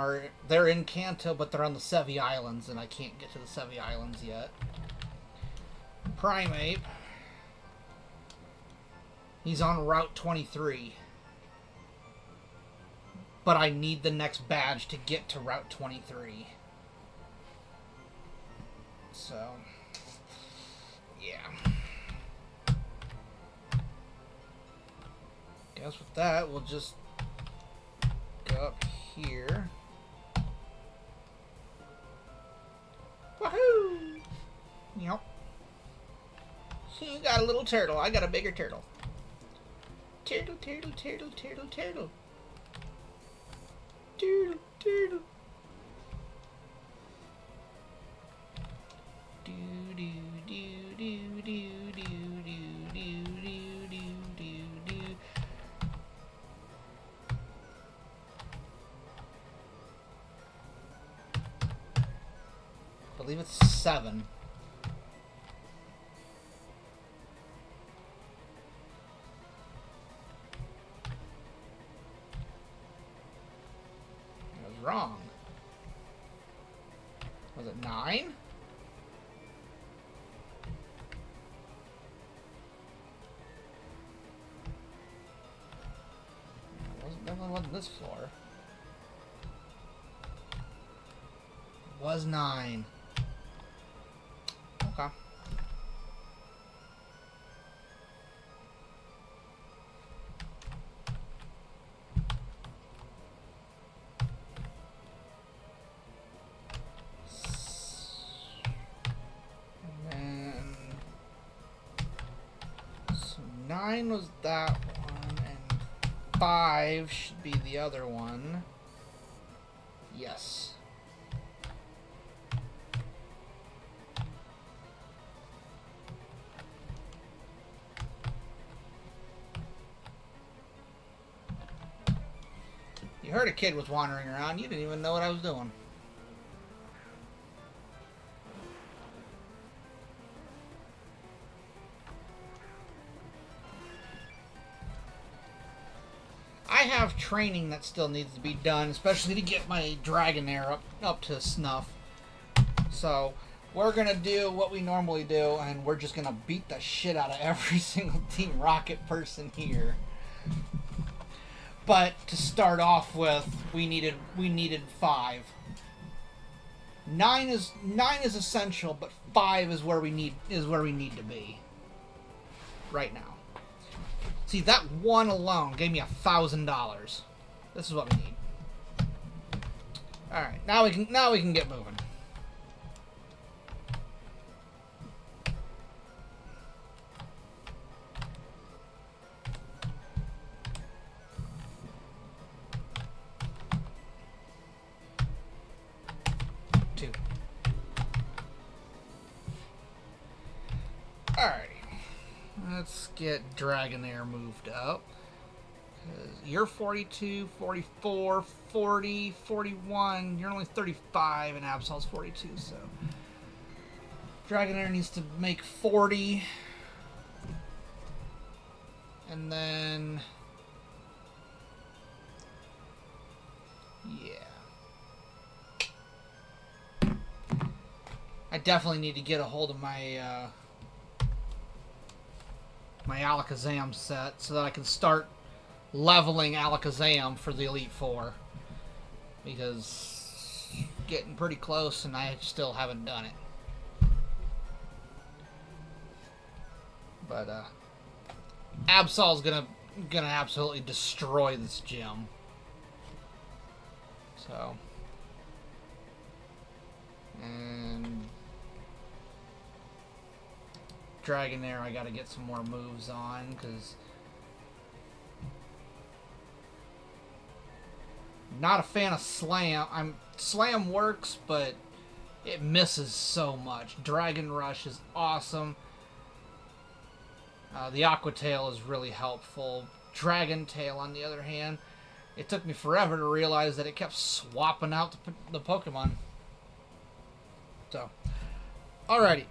they're in Kanto, but they're on the Sevi Islands, and I can't get to the Sevi Islands yet. Primeape. He's on Route 23. But I need the next badge to get to Route 23. So, yeah. Guess with that, we'll just go up here. Woohoo! Yep. You got a little turtle. I got a bigger turtle. Turtle, turtle, turtle, turtle, turtle. Turtle, turtle. Do do do do do do do do do do do. I believe it's 7. Wrong. Was it 9? It definitely wasn't this floor. It was 9. Okay. So 9 was that one, and 5 should be the other one. Yes. You heard a kid was wandering around. You didn't even know what I was doing. I have training that still needs to be done, especially to get my Dragonair up to snuff. So, we're going to do what we normally do, and we're just going to beat the shit out of every single Team Rocket person here. But to start off with, we needed 5. 9 is essential, but 5 is where we need to be right now. See, that one alone gave me $1,000. This is what we need. All right, now we can get moving. Alrighty. Let's get Dragonair moved up. You're 42, 44, 40, 41. You're only 35, and Absol's 42, so Dragonair needs to make 40. And then I definitely need to get a hold of my my Alakazam set so that I can start leveling Alakazam for the Elite Four. Because getting pretty close, and I still haven't done it. But Absol's gonna absolutely destroy this gym. So, and Dragonair, I gotta get some more moves on, because not a fan of Slam. Slam works, but it misses so much. Dragon Rush is awesome. The Aqua Tail is really helpful. Dragon Tail, on the other hand, it took me forever to realize that it kept swapping out the Pokemon. So, alrighty.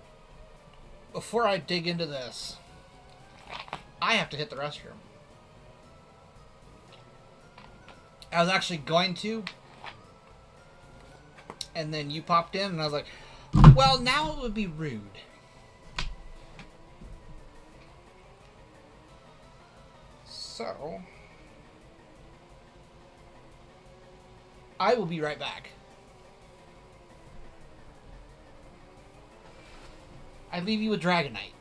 Before I dig into this, I have to hit the restroom. I was actually going to, and then you popped in, and I was like, well, now it would be rude. So, I will be right back. I leave you with Dragonite.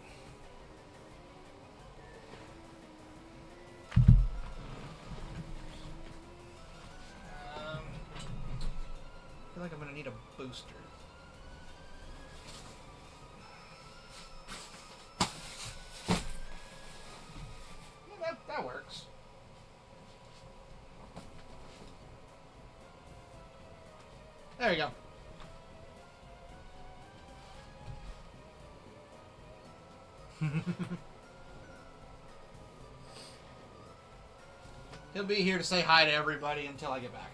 I feel like I'm going to need a booster. Yeah, that works. There you go. He'll be here to say hi to everybody until I get back.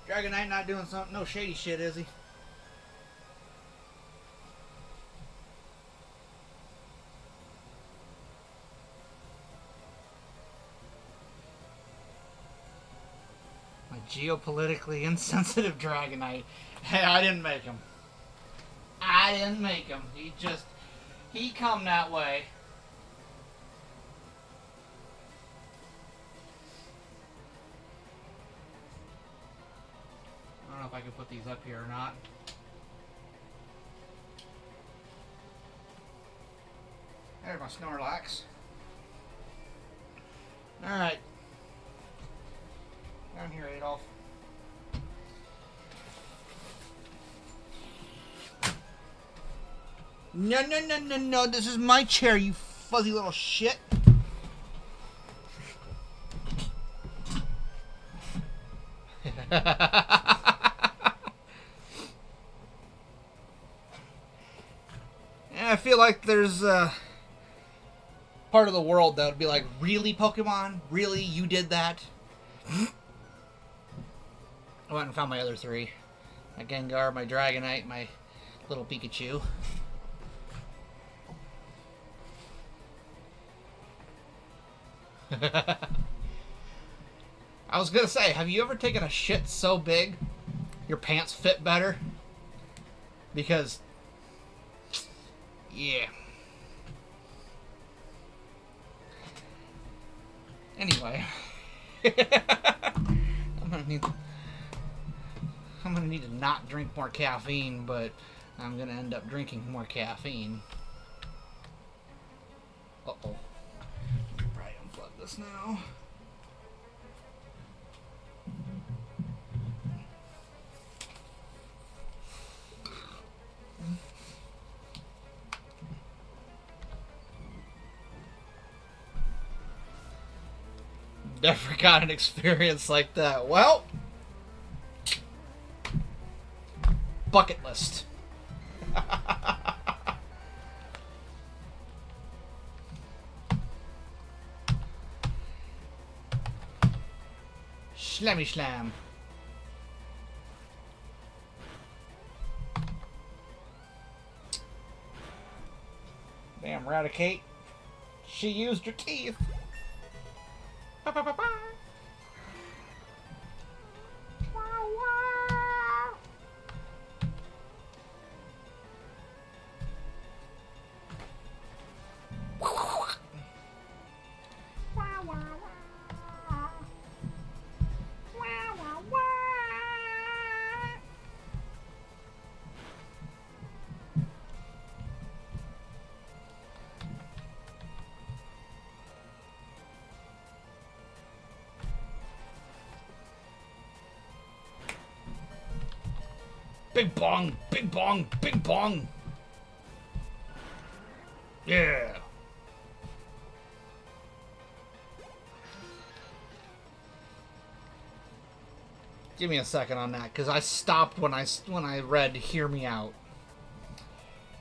Dragonite not doing something, no shady shit, is he? My geopolitically insensitive Dragonite. Hey, I didn't make him. I didn't make him. He come that way. I don't know if I can put these up here or not. There's my Snorlax. Alright. Down here, Adolf. No, no, no, no, no. This is my chair, you fuzzy little shit. I feel like there's part of the world that would be like, really, Pokemon? Really? You did that? I went and found my other three. My Gengar, my Dragonite, my little Pikachu. I was gonna say, have you ever taken a shit so big your pants fit better? Because, yeah. Anyway, I'm gonna need to not drink more caffeine, but I'm gonna end up drinking more caffeine. Uh-oh. Probably unplug this now. Never got an experience like that. Well, bucket list. Slammy slam. Damn, Raticate. She used her teeth. Ba, ba, ba, ba. Wow, wow. Wow, wow, wow. Wow, wow, wow. Big bong, big bong, big bong. Yeah. Give me a second on that, because I stopped when I read "Hear Me Out."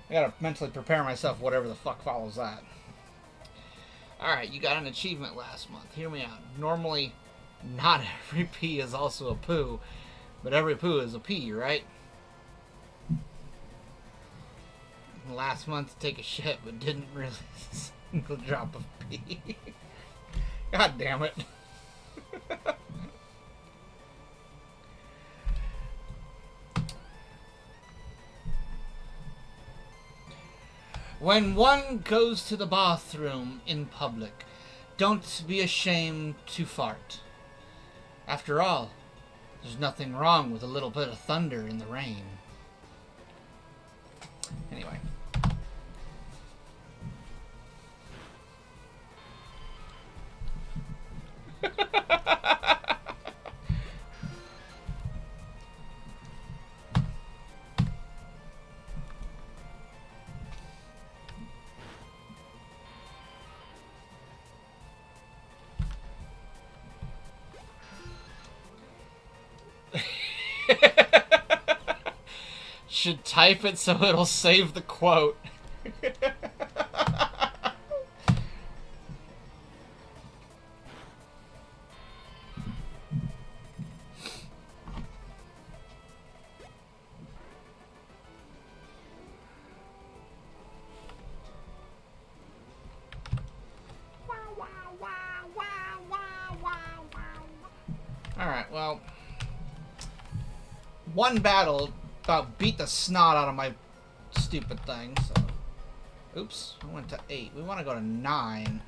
I gotta mentally prepare myself, whatever the fuck follows that. Alright, you got an achievement last month. Hear me out. Normally, not every P is also a poo, but every poo is a P, right? Last month, take a shit, but didn't release a single drop of pee. God damn it. When one goes to the bathroom in public, don't be ashamed to fart. After all, there's nothing wrong with a little bit of thunder in the rain. Anyway. Should type it so it'll save the quote. Alright, well... One battle about beat the snot out of my stupid thing, so... Oops, I went to 8. We want to go to 9.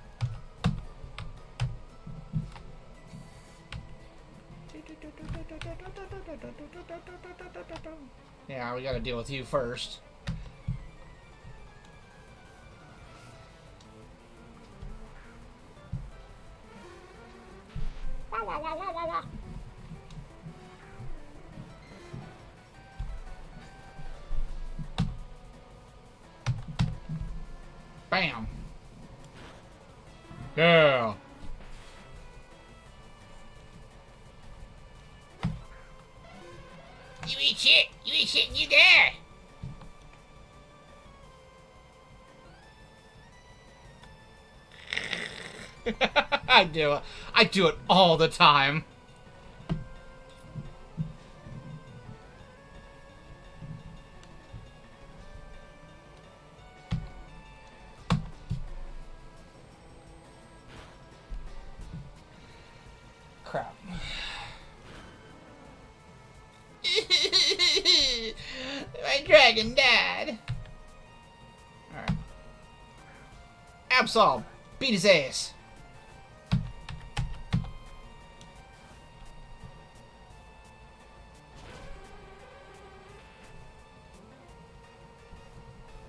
Yeah, we gotta deal with you first. Bam! Yeah! You eat shit! You eat shit and you die! I do it. I do it all the time. Crap. My dragon died. Alright. Absol, beat his ass.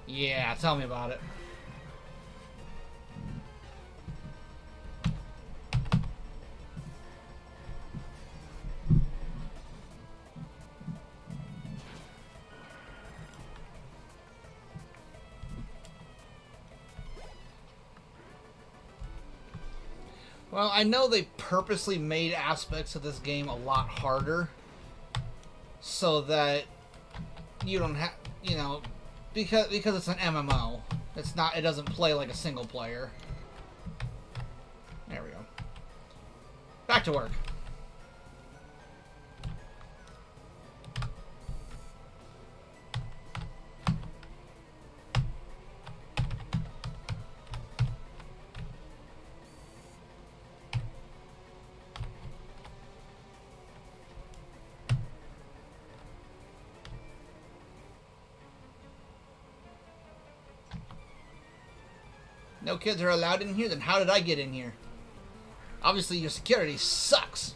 Yeah, tell me about it. Well, I know they purposely made aspects of this game a lot harder so that you don't have, you know, because it's an MMO. It's not, it doesn't play like a single player. There we go. Back to work. No kids are allowed in here? Then how did I get in here? Obviously your security sucks.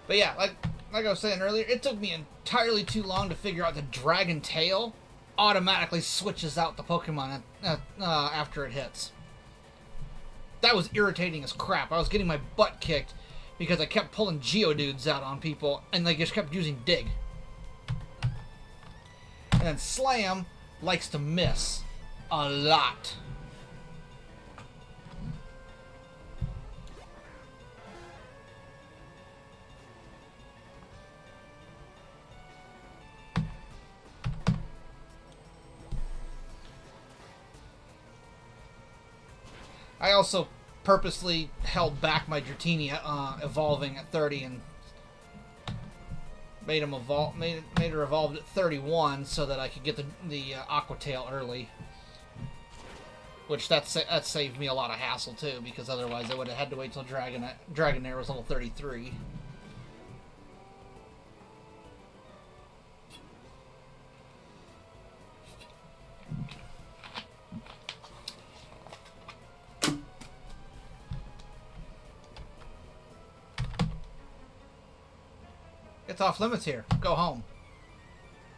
But yeah, like I was saying earlier, it took me entirely too long to figure out the dragon tail automatically switches out the Pokemon after it hits. That was irritating as crap. I was getting my butt kicked because I kept pulling Geodudes out on people and they just kept using Dig. And then Slam likes to miss a lot. I also purposely held back my Dratini evolving at 30 and made her evolved at 31 so that I could get the Aqua Tail early, which that saved me a lot of hassle too, because otherwise I would have had to wait till Dragonair was level 33. It's off limits here. Go home.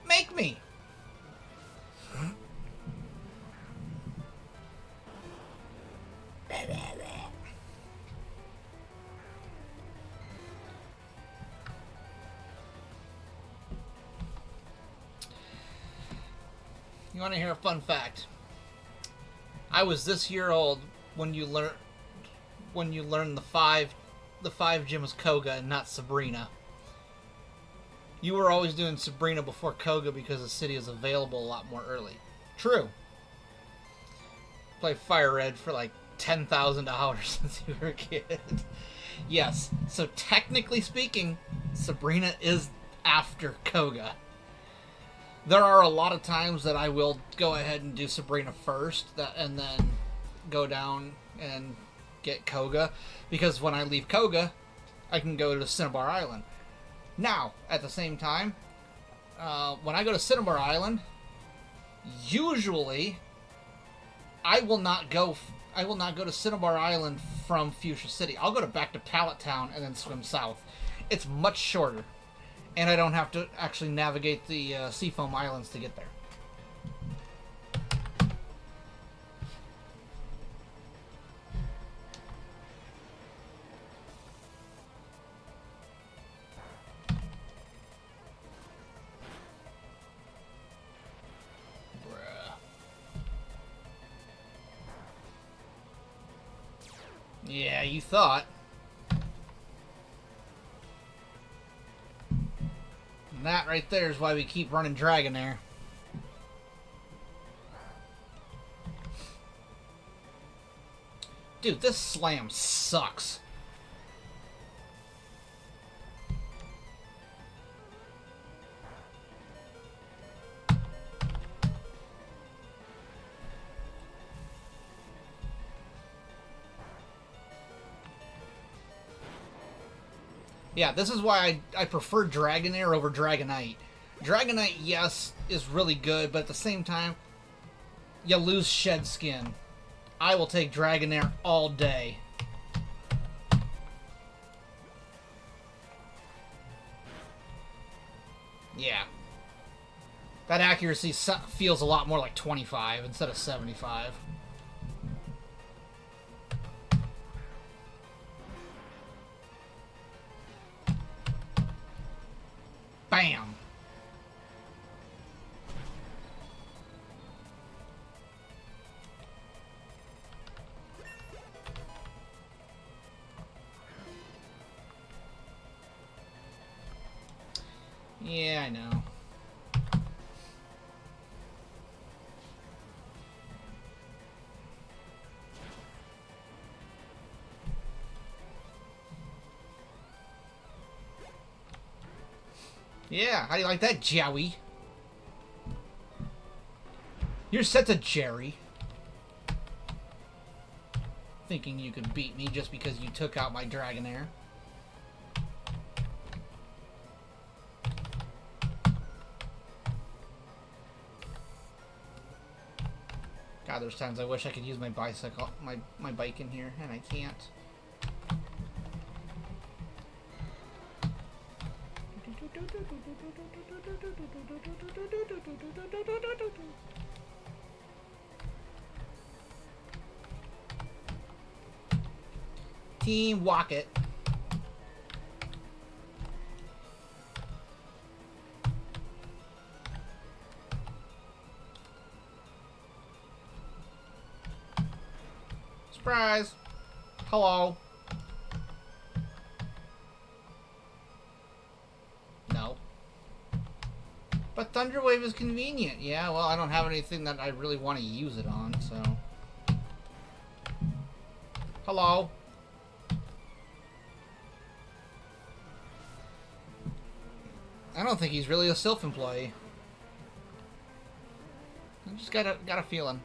Make me! You want to hear a fun fact? I was this year old when you learned the five gym was Koga and not Sabrina. You were always doing Sabrina before Koga because the city is available a lot more early. True. Play Fire Red for like 10,000 hours since you were a kid. Yes, so technically speaking, Sabrina is after Koga. There are a lot of times that I will go ahead and do Sabrina first, and then go down and get Koga, because when I leave Koga, I can go to Cinnabar Island. Now, at the same time, when I go to Cinnabar Island, usually I will not go to Cinnabar Island from Fuchsia City. I'll go back to Pallet Town and then swim south. It's much shorter, and I don't have to actually navigate the Seafoam Islands to get there. Yeah, you thought. And that right there is why we keep running Dragonair. Dude, this slam sucks. Yeah, this is why I prefer Dragonair over Dragonite. Dragonite, yes, is really good, but at the same time, you lose Shed Skin. I will take Dragonair all day. Yeah. That accuracy feels a lot more like 25 instead of 75. Bam! Yeah, I know. Yeah, how do you like that, Joey? You're set to Jerry. Thinking you could beat me just because you took out my Dragonair. God, there's times I wish I could use my bicycle, my bike in here, and I can't. Team Walk It. Surprise! Hello. No. But Thunderwave is convenient. Yeah, well, I don't have anything that I really want to use it on, so... Hello. I don't think he's really a Sylph employee. I just got a feeling.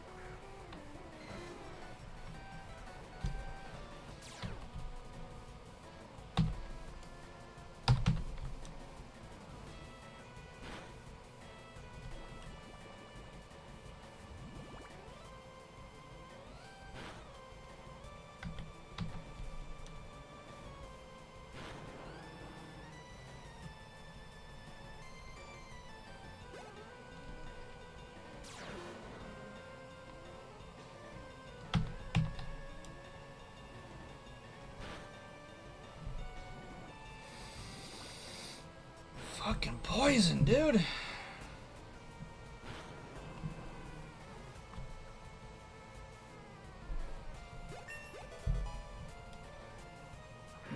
Fucking poison, dude.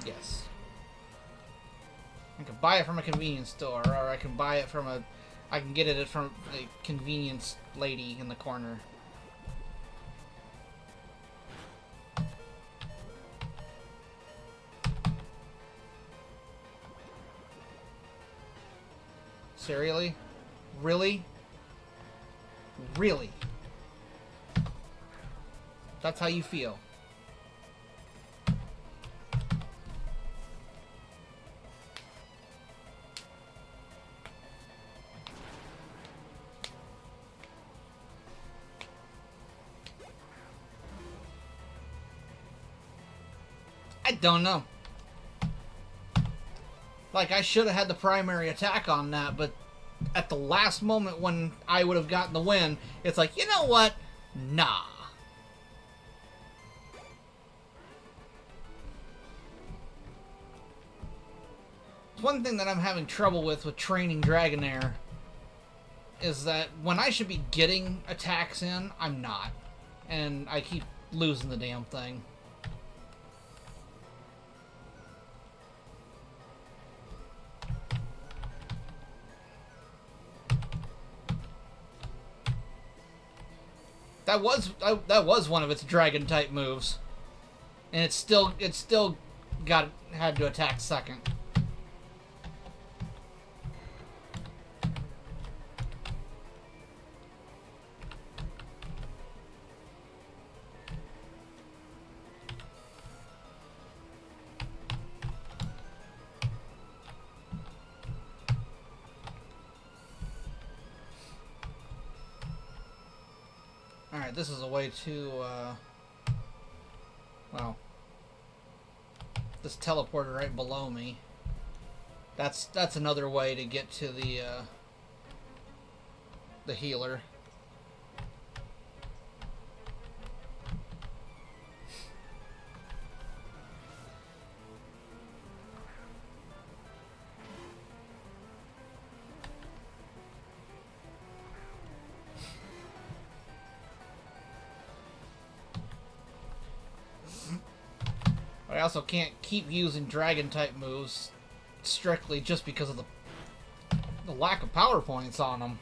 Yes. I can buy it from a convenience store, or I can buy it from I can get it from a convenience lady in the corner. Seriously? Really? Really? That's how you feel. I don't know. Like, I should have had the primary attack on that, but at the last moment when I would have gotten the win, it's like, you know what? Nah. One thing that I'm having trouble with training Dragonair is that when I should be getting attacks in, I'm not. And I keep losing the damn thing. That was one of its dragon type moves. And it still had to attack second. Alright, this is a way to, well, this teleporter right below me. That's another way to get to the healer. I also can't keep using dragon-type moves strictly just because of the lack of power points on them.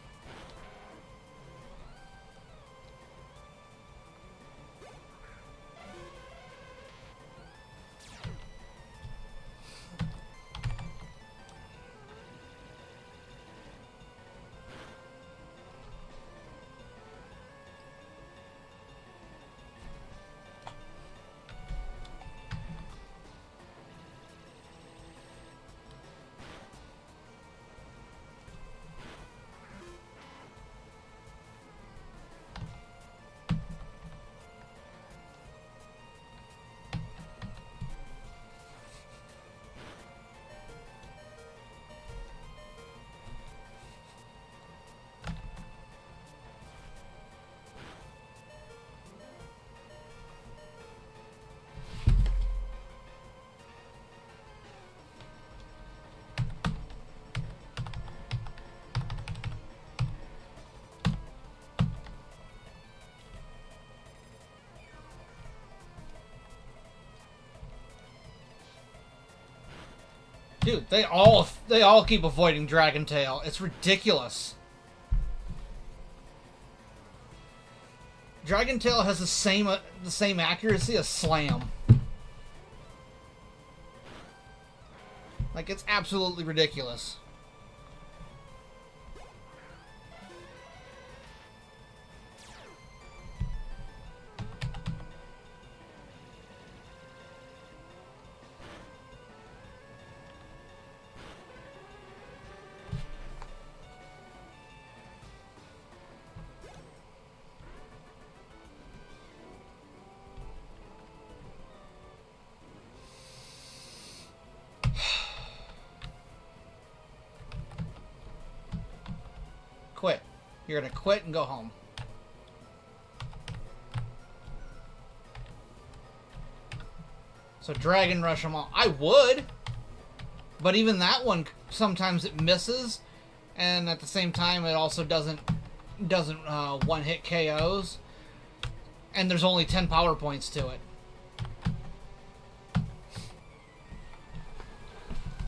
Dude, they all keep avoiding Dragon Tail. It's ridiculous. Dragon Tail has the same accuracy as Slam. Like, it's absolutely ridiculous. Quit. You're gonna quit and go home. So Dragon Rush them all. I would, but even that one, sometimes it misses, and at the same time it also doesn't one-hit KOs, and there's only 10 power points to it.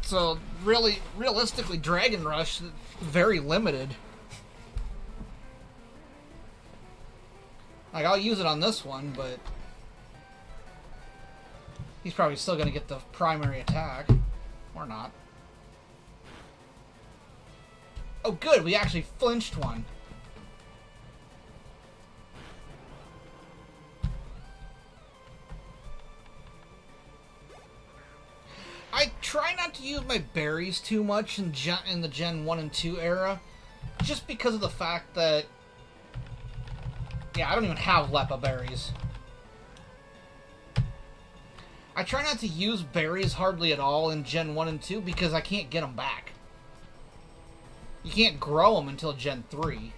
So realistically, Dragon Rush is very limited. Like, I'll use it on this one, but he's probably still going to get the primary attack. Or not. Oh, good. We actually flinched one. try not to use my berries too much in the Gen 1 and 2 era, just because of the fact that, yeah, I don't even have Lepa berries. I try not to use berries hardly at all in Gen 1 and 2 because I can't get them back. You can't grow them until Gen 3.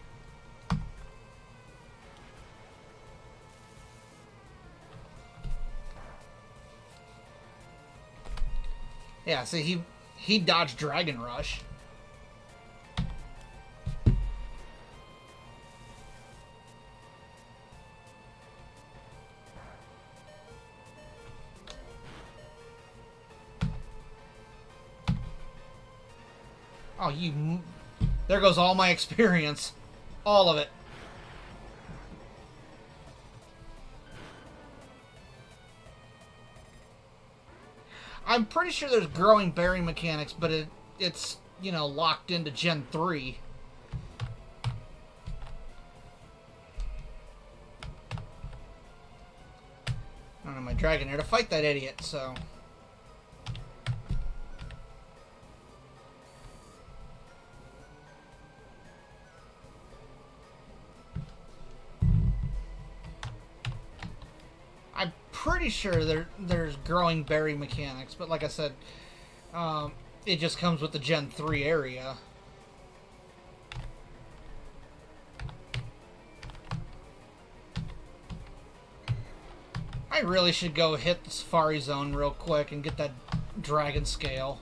Yeah, see, he dodged Dragon Rush. Oh, you... There goes all my experience. All of it. I'm pretty sure there's growing berry mechanics, but it's, you know, locked into Gen 3. I don't have my dragon here to fight that idiot, so... I'm pretty sure there's growing berry mechanics, but like I said, it just comes with the Gen 3 area. I really should go hit the Safari Zone real quick and get that dragon scale.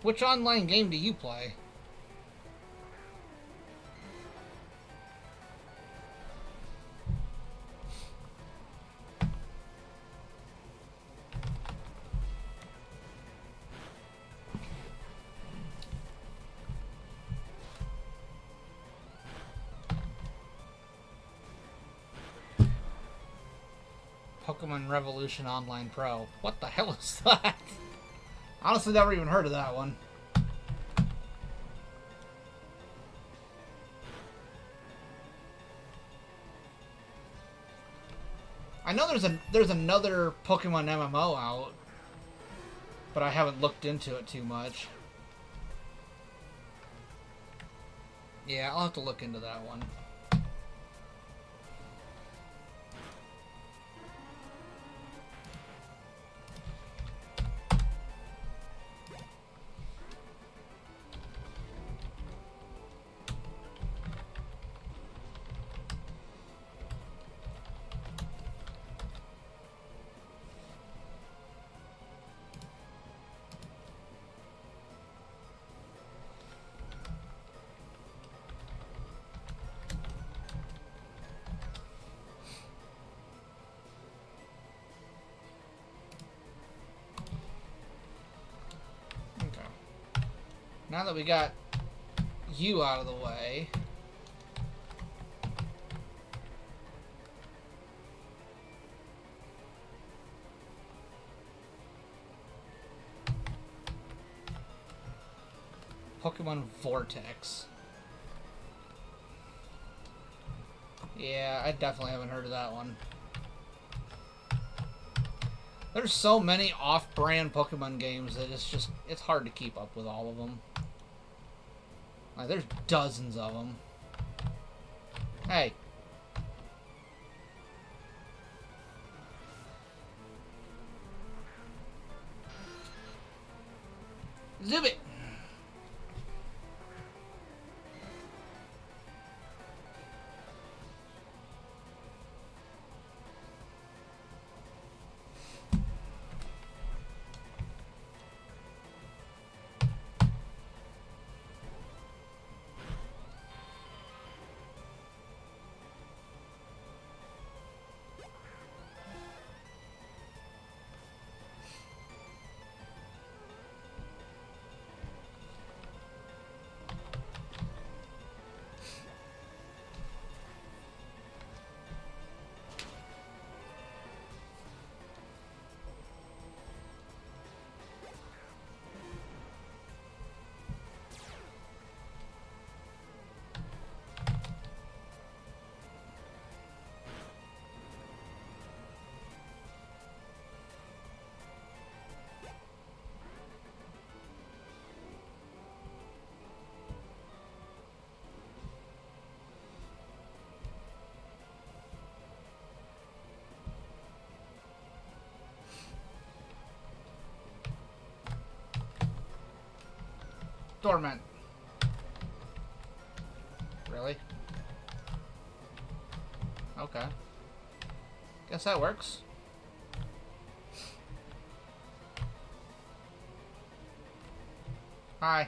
Which online game do you play? Pokemon Revolution Online Pro. What the hell is that? Honestly, never even heard of that one. I know there's another Pokemon MMO out, but I haven't looked into it too much. Yeah, I'll have to look into that one. Now that we got you out of the way, Pokemon Vortex. Yeah, I definitely haven't heard of that one. There's so many off-brand Pokemon games that it's hard to keep up with all of them. Like, there's dozens of them. Hey. Zip it! Dormant. Really? Okay. Guess that works. Hi.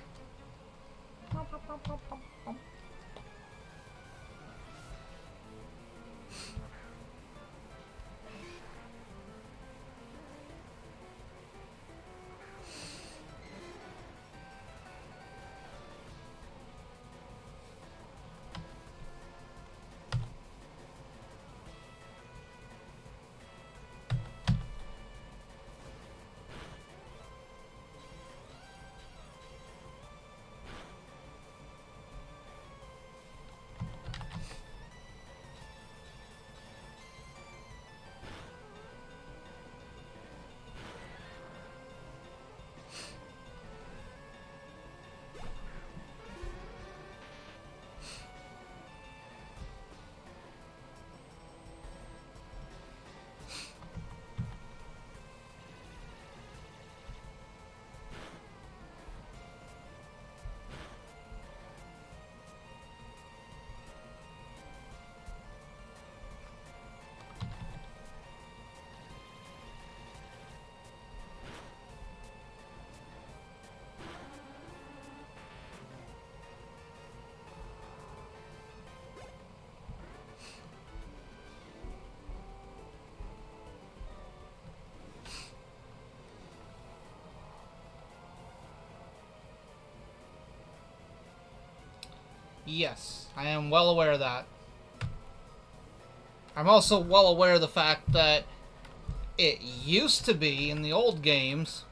Yes, I am well aware of that. I'm also well aware of the fact that it used to be in the old games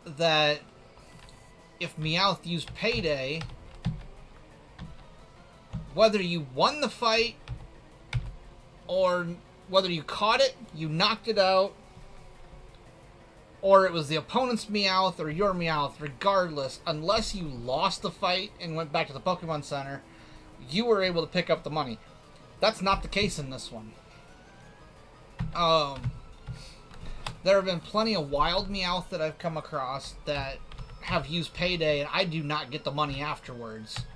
that if Meowth used Payday, whether you won the fight or whether you caught it, you knocked it out, or it was the opponent's Meowth or your Meowth, regardless, unless you lost the fight and went back to the Pokemon Center, you were able to pick up the money. That's not the case in this one. There have been plenty of wild Meowth that I've come across that have used Payday, and I do not get the money afterwards.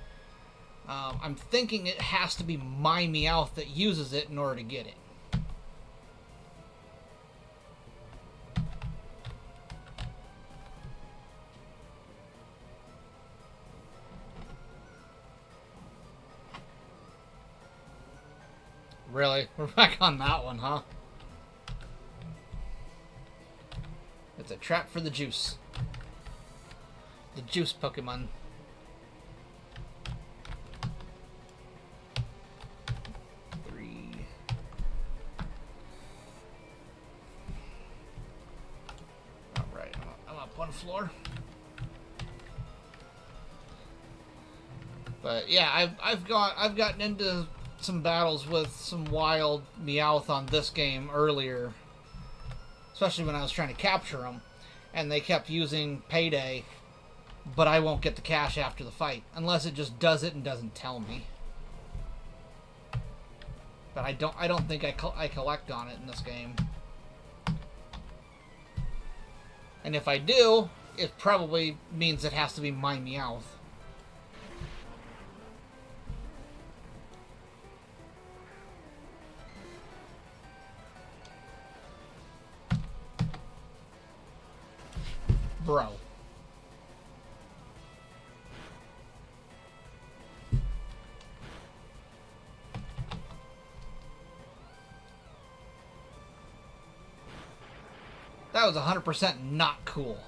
I'm thinking it has to be my Meowth that uses it in order to get it. Really? We're back on that one, huh? It's a trap for the juice. The juice Pokemon. Alright, I'm up on the floor. But yeah, I've gotten into some battles with some wild Meowth on this game earlier, especially when I was trying to capture them, and they kept using Payday, but I won't get the cash after the fight unless it just does it and doesn't tell me. But I don't think I collect on it in this game, and if I do, it probably means it has to be my Meowth. Bro. That was 100% not cool.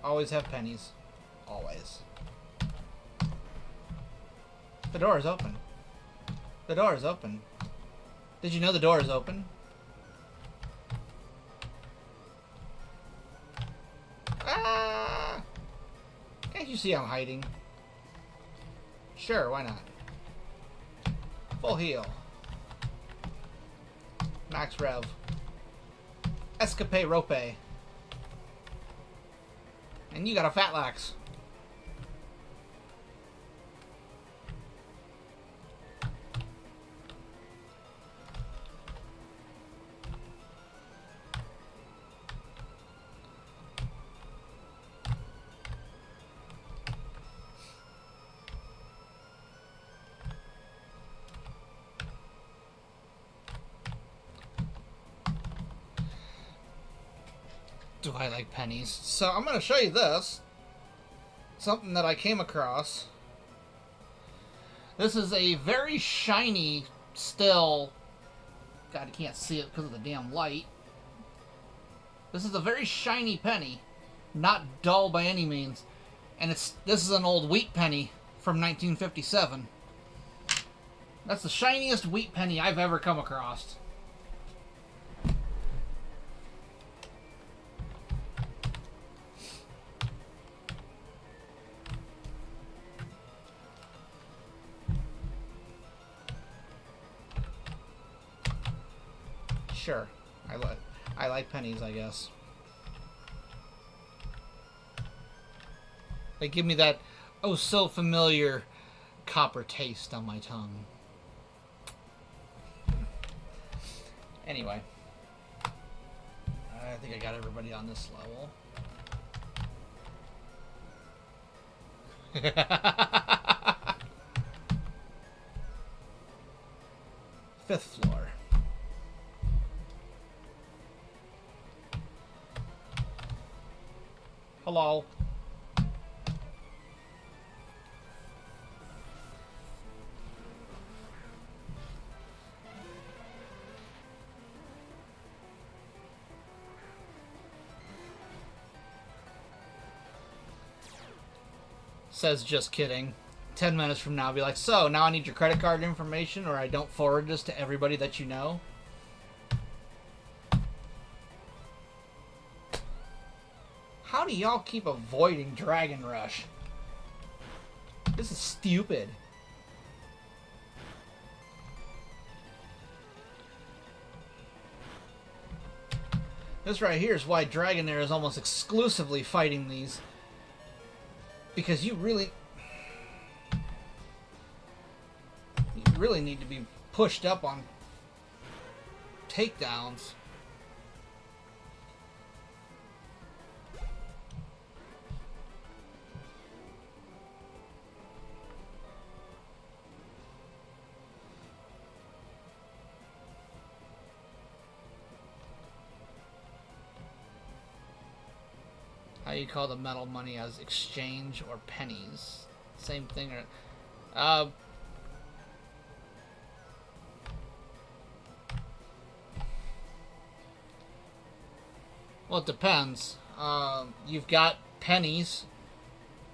Always have pennies. Always. The door is open. The door is open. Did you know the door is open? Ah! Can't you see I'm hiding? Sure, why not? Full heal. Max Rev. Escape Rope. And you got a Fatlax. Do I like pennies? So I'm going to show you this. Something that I came across. This is a very shiny, still... God, you can't see it because of the damn light. This is a very shiny penny. Not dull by any means. And this is an old wheat penny from 1957. That's the shiniest wheat penny I've ever come across. Sure, I like pennies, I guess. They give me that oh so familiar copper taste on my tongue. Anyway, I think I got everybody on this level. Fifth floor. Hello. Says just kidding. 10 minutes from now, I'll be like, so now I need your credit card information or I don't forward this to everybody that you know. How do y'all keep avoiding Dragon Rush? This is stupid. This right here is why Dragonair is almost exclusively fighting these. Because you really need to be pushed up on takedowns. How you call the metal money as exchange or pennies? Same thing or well, it depends. You've got pennies,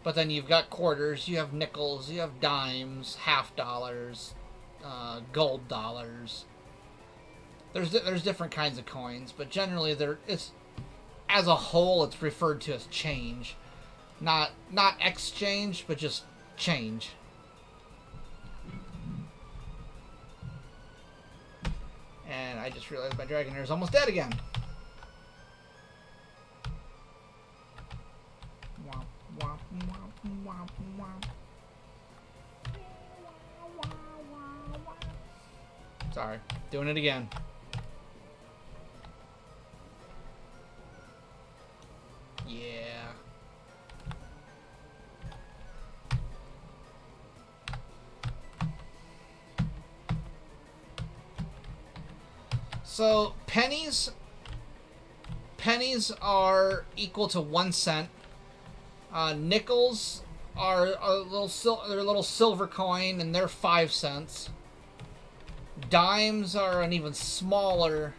but then you've got quarters, you have nickels, you have dimes, half dollars, gold dollars. There's different kinds of coins, but generally it's as a whole, it's referred to as change. Not exchange, but just change. And I just realized my Dragonair is almost dead again. Sorry, doing it again. Yeah. So pennies are equal to 1 cent. Nickels are a little silver coin, and they're 5 cents. Dimes are an even smaller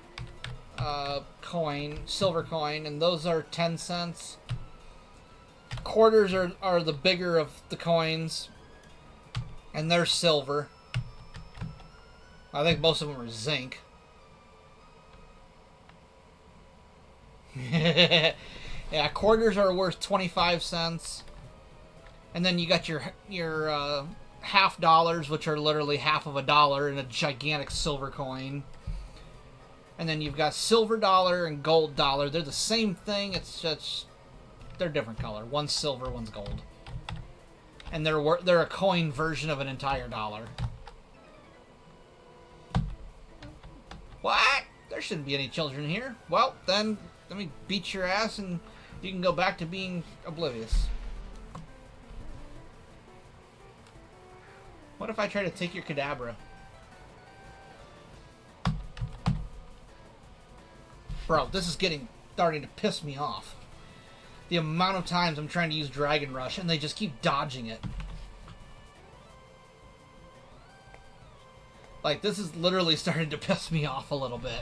coin, silver coin, and those are 10 cents. Quarters are the bigger of the coins, and they're silver. I think most of them are zinc. Yeah, quarters are worth 25 cents. And then you got your half dollars, which are literally half of a dollar in a gigantic silver coin. And then you've got silver dollar and gold dollar. They're the same thing. It's just they're different color. One's silver, one's gold. And they're a coin version of an entire dollar. What? There shouldn't be any children here. Well, then let me beat your ass and you can go back to being oblivious. What if I try to take your Kadabra? Bro, this is getting starting to piss me off. The amount of times I'm trying to use Dragon Rush and they just keep dodging it. Like, this is literally starting to piss me off a little bit.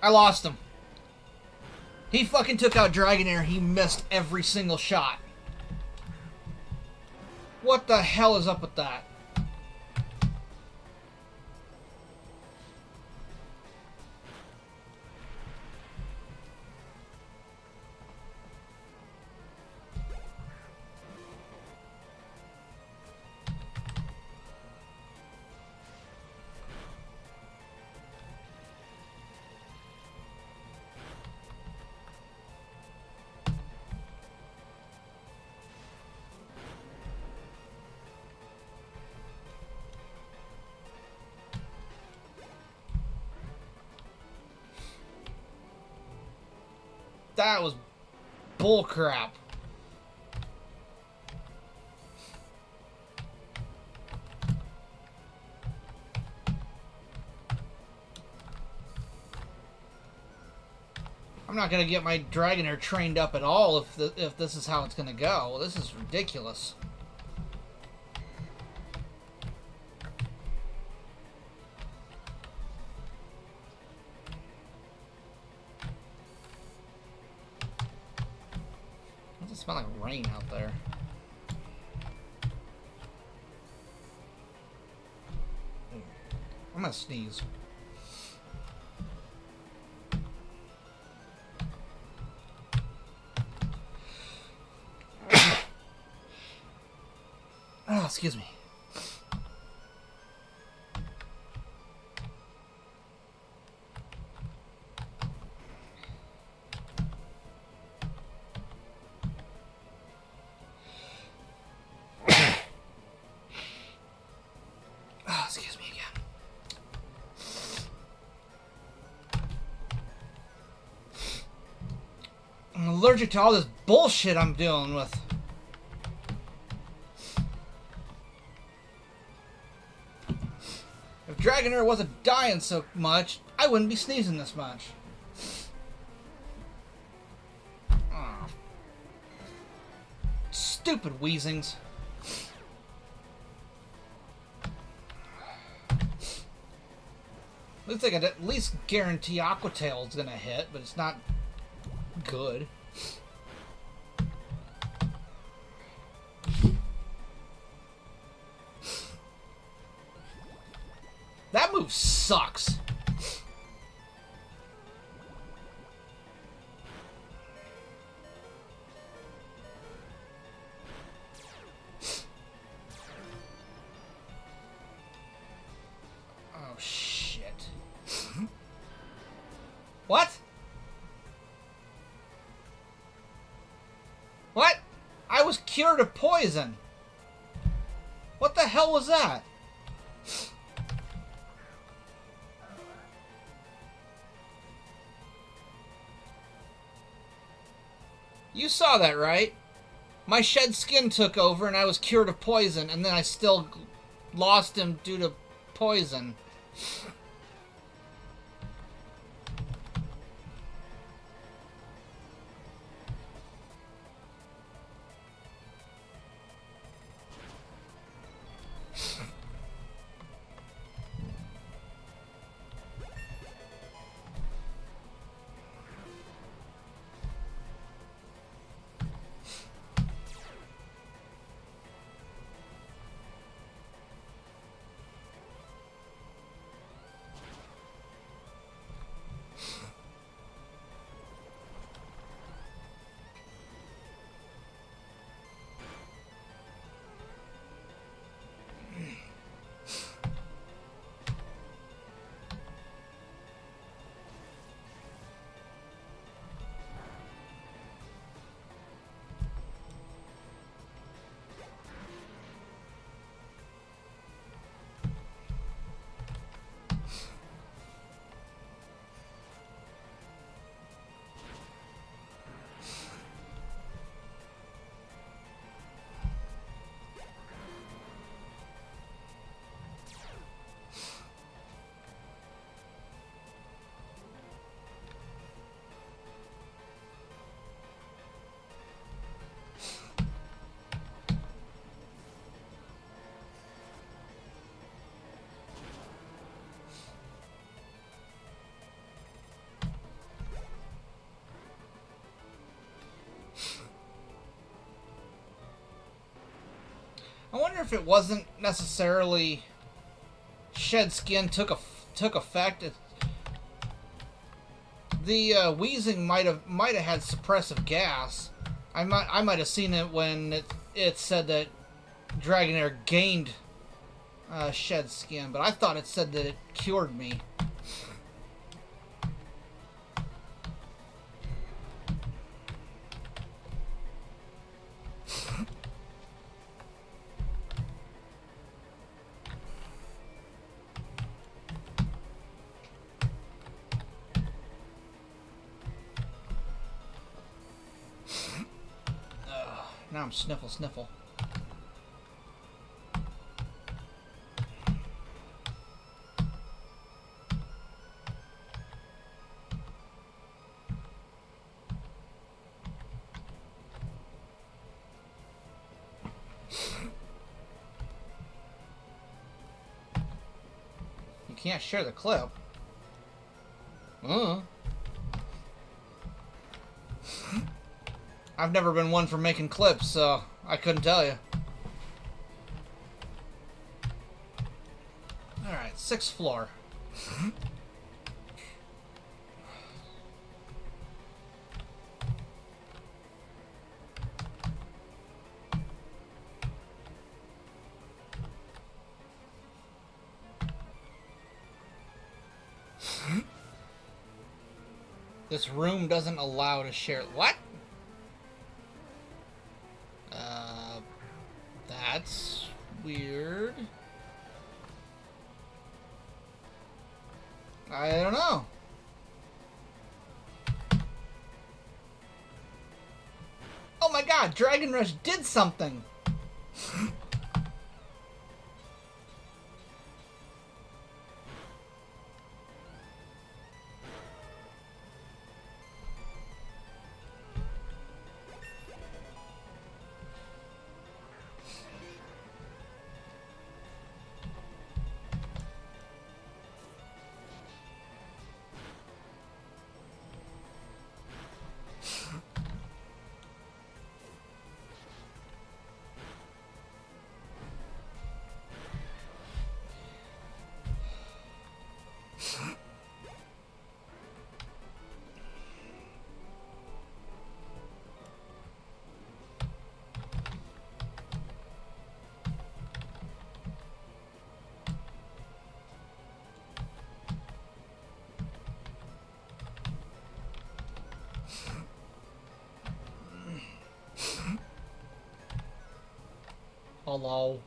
I lost him. He fucking took out Dragonair. He missed every single shot. What the hell is up with that? That was bullcrap. I'm not gonna get my Dragonair trained up at all if this is how it's gonna go. This is ridiculous. It smells like rain out there. I'm gonna sneeze. Oh, excuse me. Oh, excuse me again. I'm allergic to all this bullshit I'm dealing with. If Dragonair wasn't dying so much, I wouldn't be sneezing this much. Oh. Stupid wheezings. Looks like I'd at least guarantee Aqua Tail's gonna hit, but it's not good. That move sucks. Oh, shit. What? What? I was cured of poison. What the hell was that? You saw that, right? My shed skin took over and I was cured of poison, and then I still lost him due to poison. I wonder if it wasn't necessarily shed skin took effect. The wheezing might have had suppressive gas. I might have seen it when it said that Dragonair gained shed skin, but I thought it said that it cured me. Now I'm sniffle. You can't share the clip. I've never been one for making clips, so I couldn't tell you. Alright, 6th floor. This room doesn't allow to share... What? That's weird. I don't know. Oh my god, Dragon Rush did something! Hello.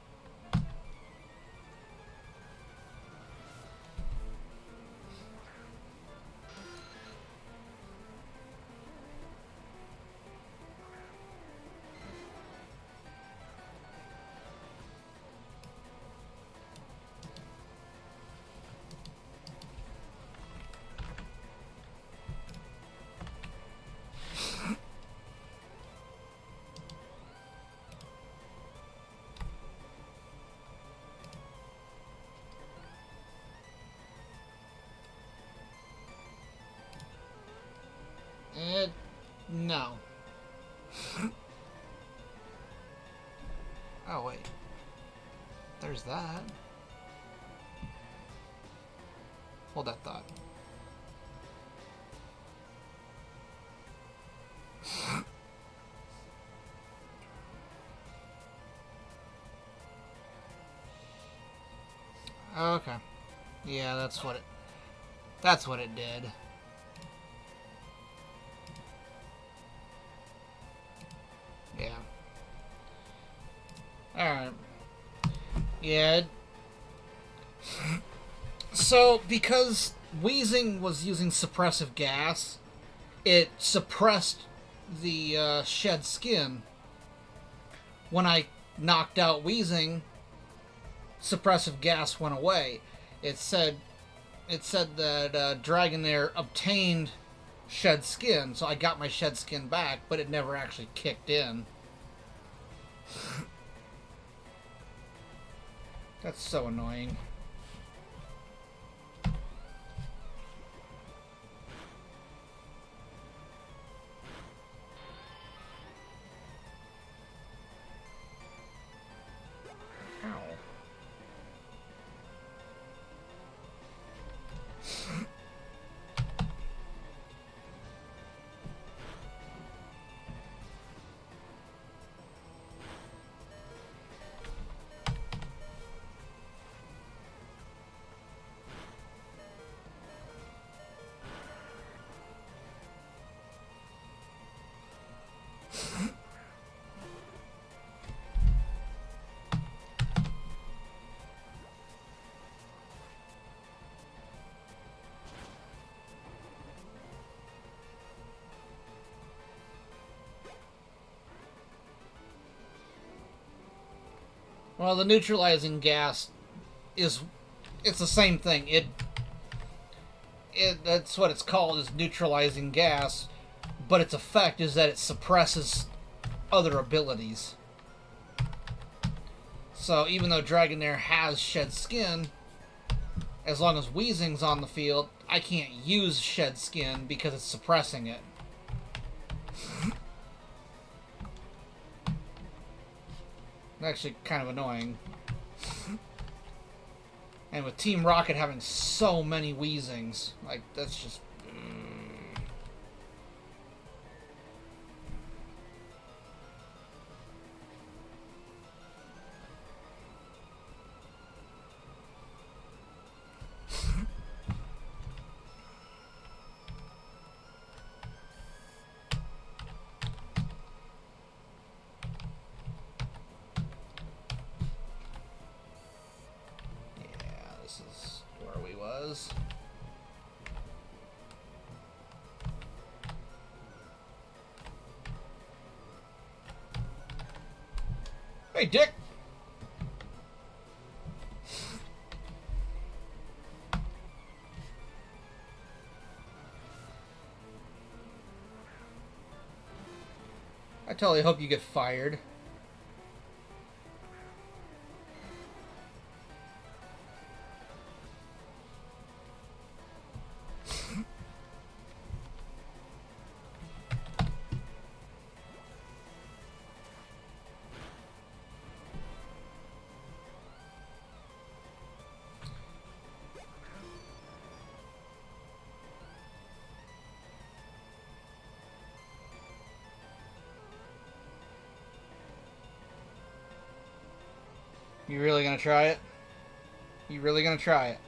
No. Oh, wait. There's that. Hold that thought. Okay. Yeah, that's what it did. Yeah. Alright. Yeah. So, because wheezing was using suppressive gas, it suppressed the shed skin. When I knocked out wheezing, suppressive gas went away. It said that Dragonair obtained shed skin, so I got my shed skin back, but it never actually kicked in. That's so annoying. Well, the neutralizing gas is... It's the same thing. That's what it's called, is neutralizing gas. But its effect is that it suppresses other abilities. So even though Dragonair has Shed Skin, as long as Weezing's on the field, I can't use Shed Skin because it's suppressing it. Actually kind of annoying. And with Team Rocket having so many Weezings, like, that's just... Hey, Dick! I totally hope you get fired. You really gonna try it? You really gonna try it?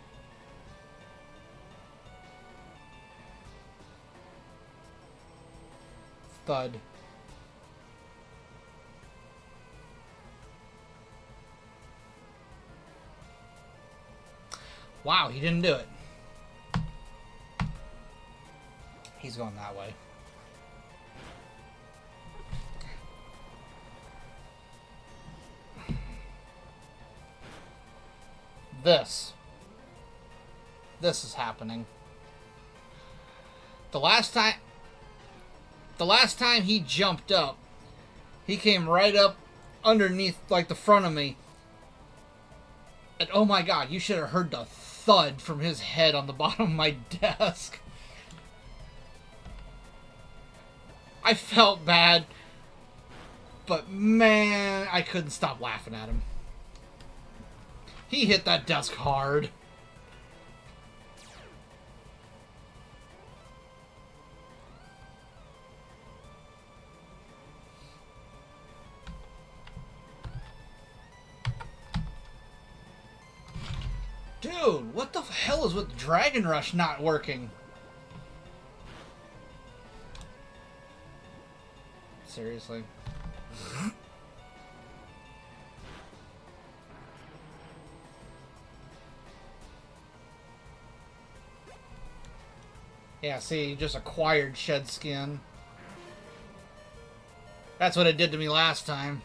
Thud. Wow, he didn't do it. He's going that way. This is happening. The last time he jumped up, he came right up underneath, like, the front of me. And oh my god, you should have heard the thud from his head on the bottom of my desk. I felt bad, but man, I couldn't stop laughing at him. He hit that desk hard. Dude, what the hell is with Dragon Rush not working? Seriously. Yeah, see, you just acquired Shed Skin. That's what it did to me last time.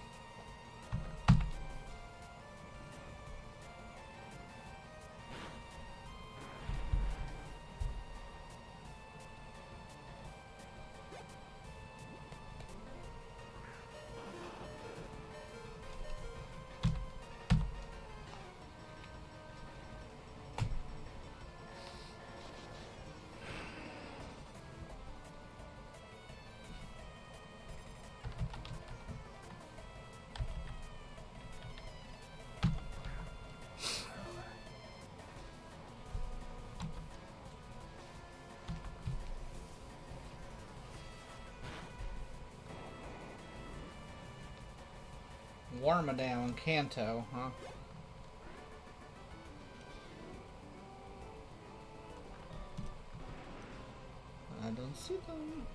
Warmadown, Kanto, huh? I don't see them.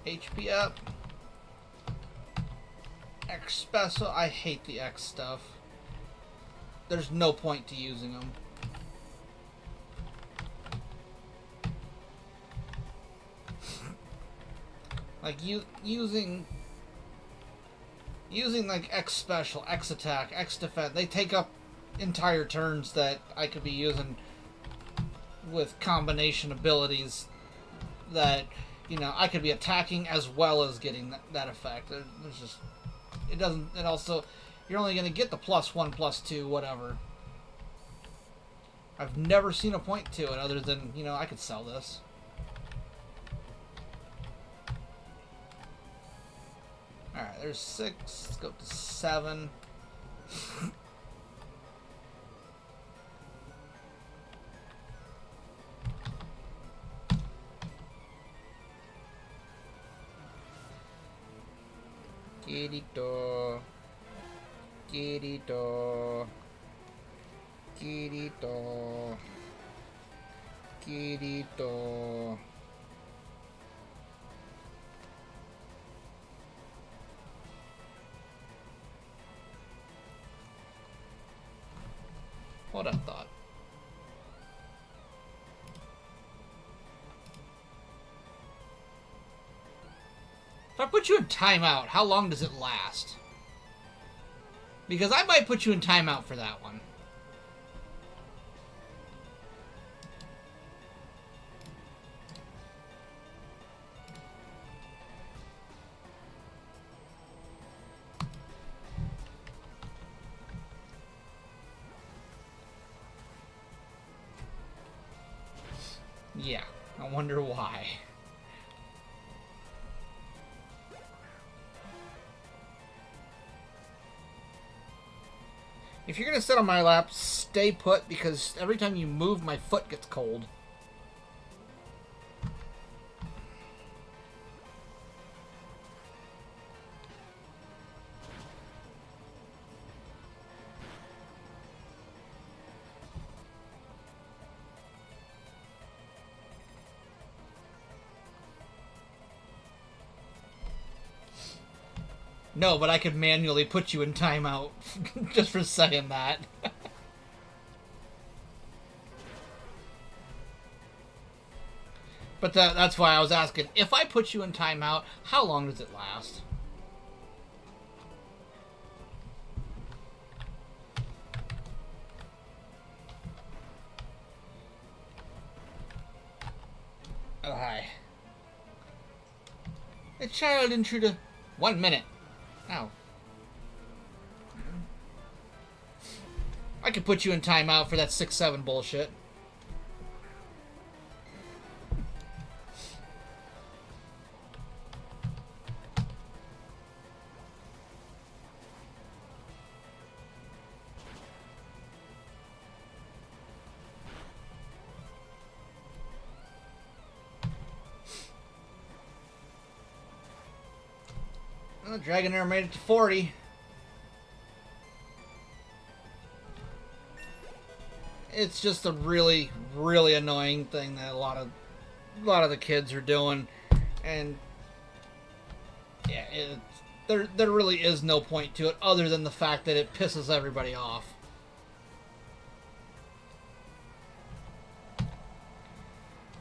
HP up. X special. I hate the X stuff. there's no point to using them. Like using like X special, X attack, X defense, they take up entire turns that I could be using with combination abilities that, you know, I could be attacking as well as getting that effect. There's just, it doesn't, and also, you're only going to get the +1, +2, whatever. I've never seen a point to it other than, you know, I could sell this. Alright, there's 6. Let's go up to 7. Kirito. Kirito. Kirito. Kirito. What I thought. If I put you in timeout, how long does it last? Because I might put you in timeout for that one. Yeah, I wonder why. If you're gonna sit on my lap, stay put, because every time you move, my foot gets cold. No, but I could manually put you in timeout just for saying that. But that's why I was asking, if I put you in timeout, how long does it last? Oh, hi. A child intruder. 1 minute. Ow. I could put you in timeout for that 6-7 bullshit. Well, Dragonair made it to 40. It's just a really, really annoying thing that a lot of the kids are doing, and yeah, there really is no point to it other than the fact that it pisses everybody off.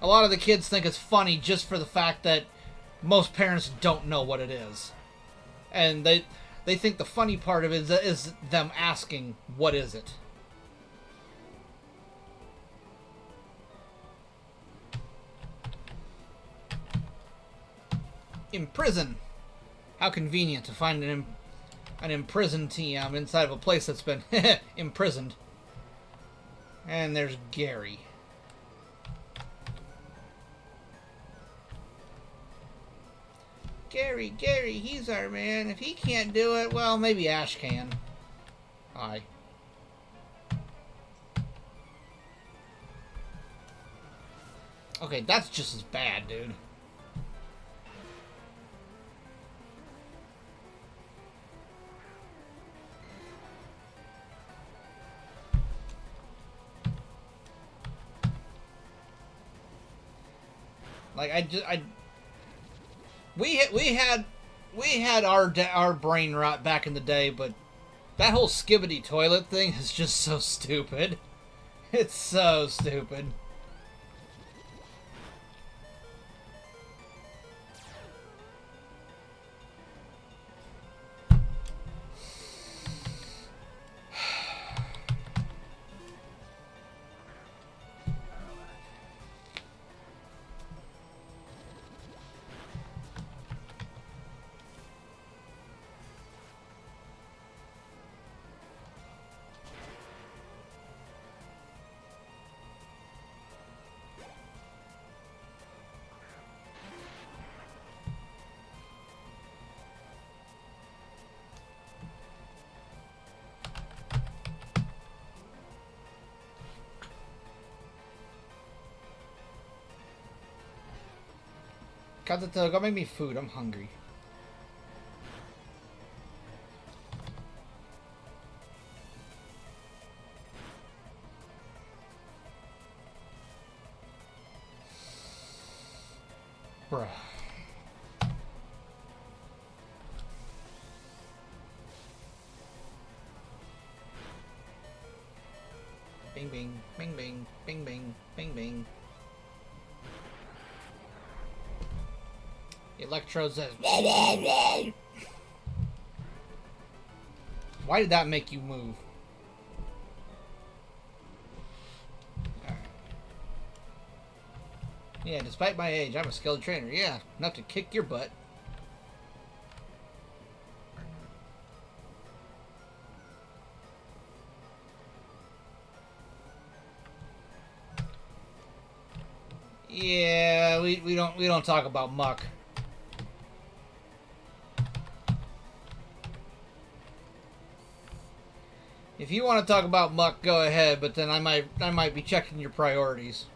A lot of the kids think it's funny just for the fact that most parents don't know what it is. And they think the funny part of it is them asking, what is it? Imprison. How convenient to find an imprisoned TM inside of a place that's been imprisoned. And there's Gary. Gary, he's our man. If he can't do it, well, maybe Ash can. Hi. Okay, that's just as bad, dude. Like, we had our brain rot back in the day, but That whole skibbity toilet thing is just so stupid. It's so stupid. Kazuto, go make me food. I'm hungry. Bruh. Bing, bing, bing, bing, bing, bing, bing, bing. Electro says, wah, wah, wah. Why did that make you move? Right. Yeah, despite my age, I'm a skilled trainer. Yeah, enough to kick your butt. Yeah, we don't talk about muck. If you want to talk about muck, go ahead, but then I might be checking your priorities.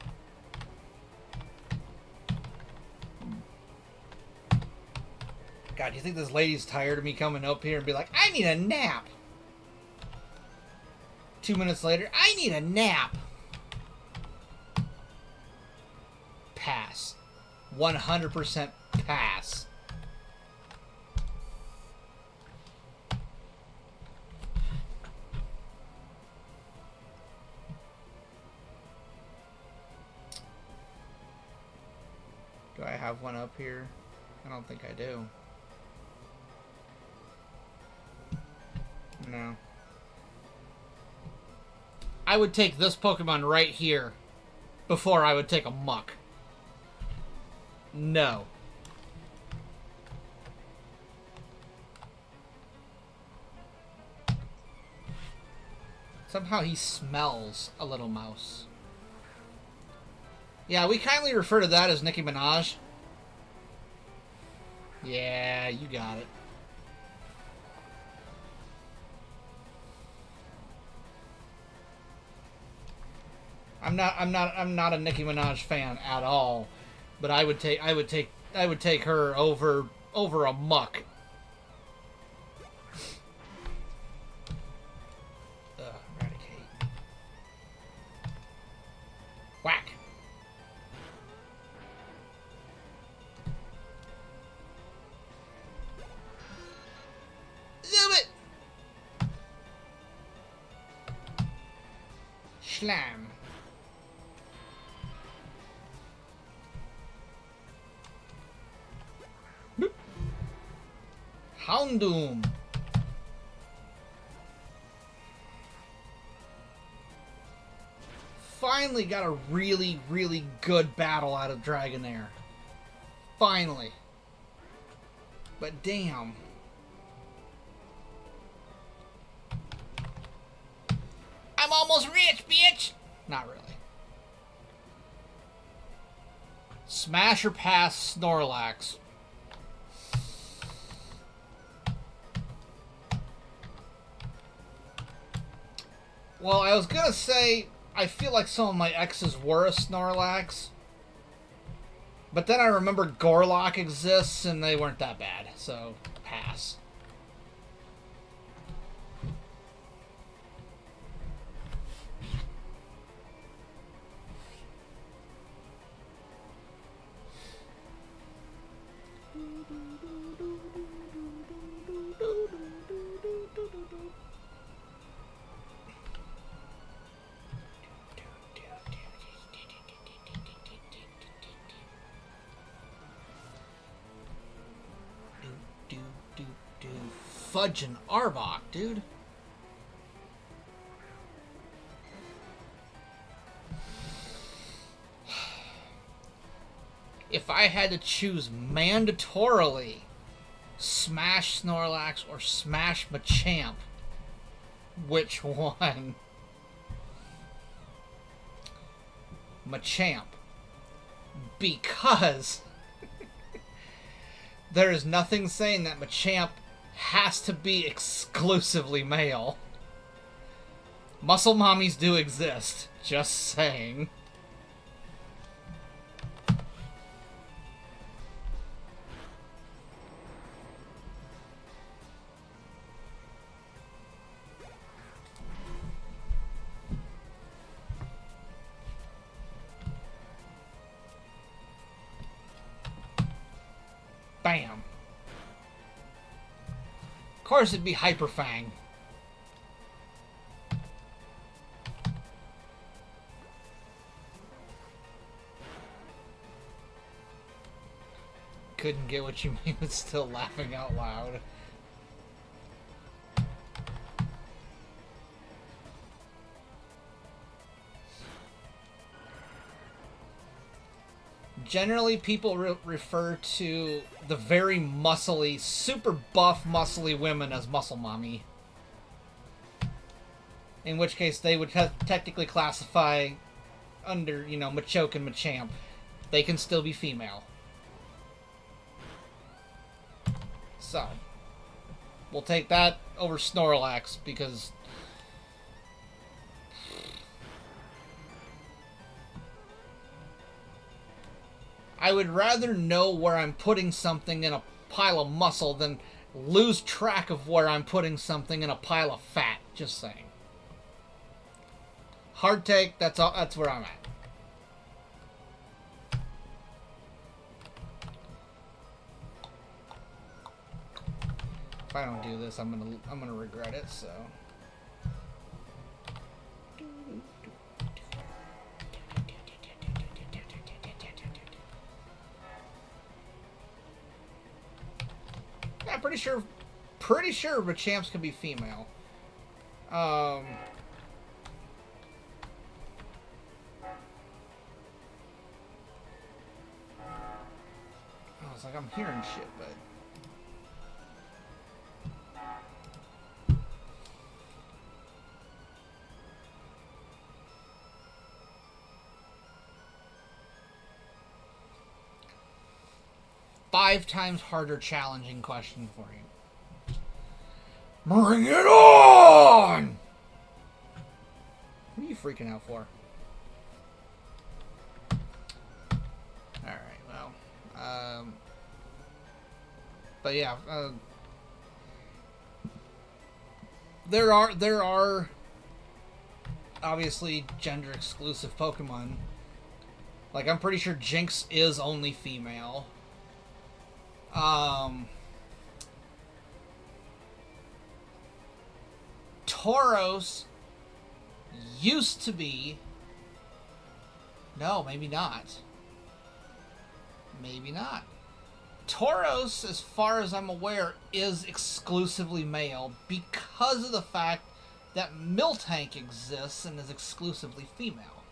God, do you think this lady's tired of me coming up here and be like, I need a nap? 2 minutes later, I need a nap. Pass. 100% pass. Do I have one up here? I don't think I do. No. I would take this Pokemon right here before I would take a muck. No. Somehow he smells a little mouse. Yeah, we kindly refer to that as Nicki Minaj. Yeah, you got it. I'm not a Nicki Minaj fan at all, but I would take her over a muck. Eradicate. Whack. Zoom it. Slam. Houndoom. Finally got a really, really good battle out of Dragonair. Finally. But damn. I'm almost rich, bitch! Not really. Smash or pass Snorlax. Well, I was gonna say, I feel like some of my exes were a Snorlax. But then I remembered Gorlock exists, and they weren't that bad, so pass. fudging Arbok, dude. If I had to choose mandatorily Smash Snorlax or Smash Machamp, which one? Machamp. Because there is nothing saying that Machamp has to be exclusively male. Muscle mommies do exist. Just saying. Bam. Of course it'd be Hyper Fang. Couldn't get what you mean, but still laughing out loud. Generally, people refer to the very muscly, super buff, muscly women as muscle mommy. In which case, they would technically classify under, you know, Machoke and Machamp. They can still be female. So, we'll take that over Snorlax, because I would rather know where I'm putting something in a pile of muscle than lose track of where I'm putting something in a pile of fat. Just saying. Hard take, that's all, that's where I'm at. If I don't do this, I'm gonna regret it, so. Yeah, pretty sure Machamps can be female. I was like, I'm hearing shit, but. Five times harder challenging question for you. Bring it on! What are you freaking out for? Alright, well. But yeah, there are obviously gender exclusive Pokemon. Like, I'm pretty sure Jinx is only female. Tauros used to be... No, maybe not. Maybe not. Tauros, as far as I'm aware, is exclusively male because of the fact that Miltank exists and is exclusively female.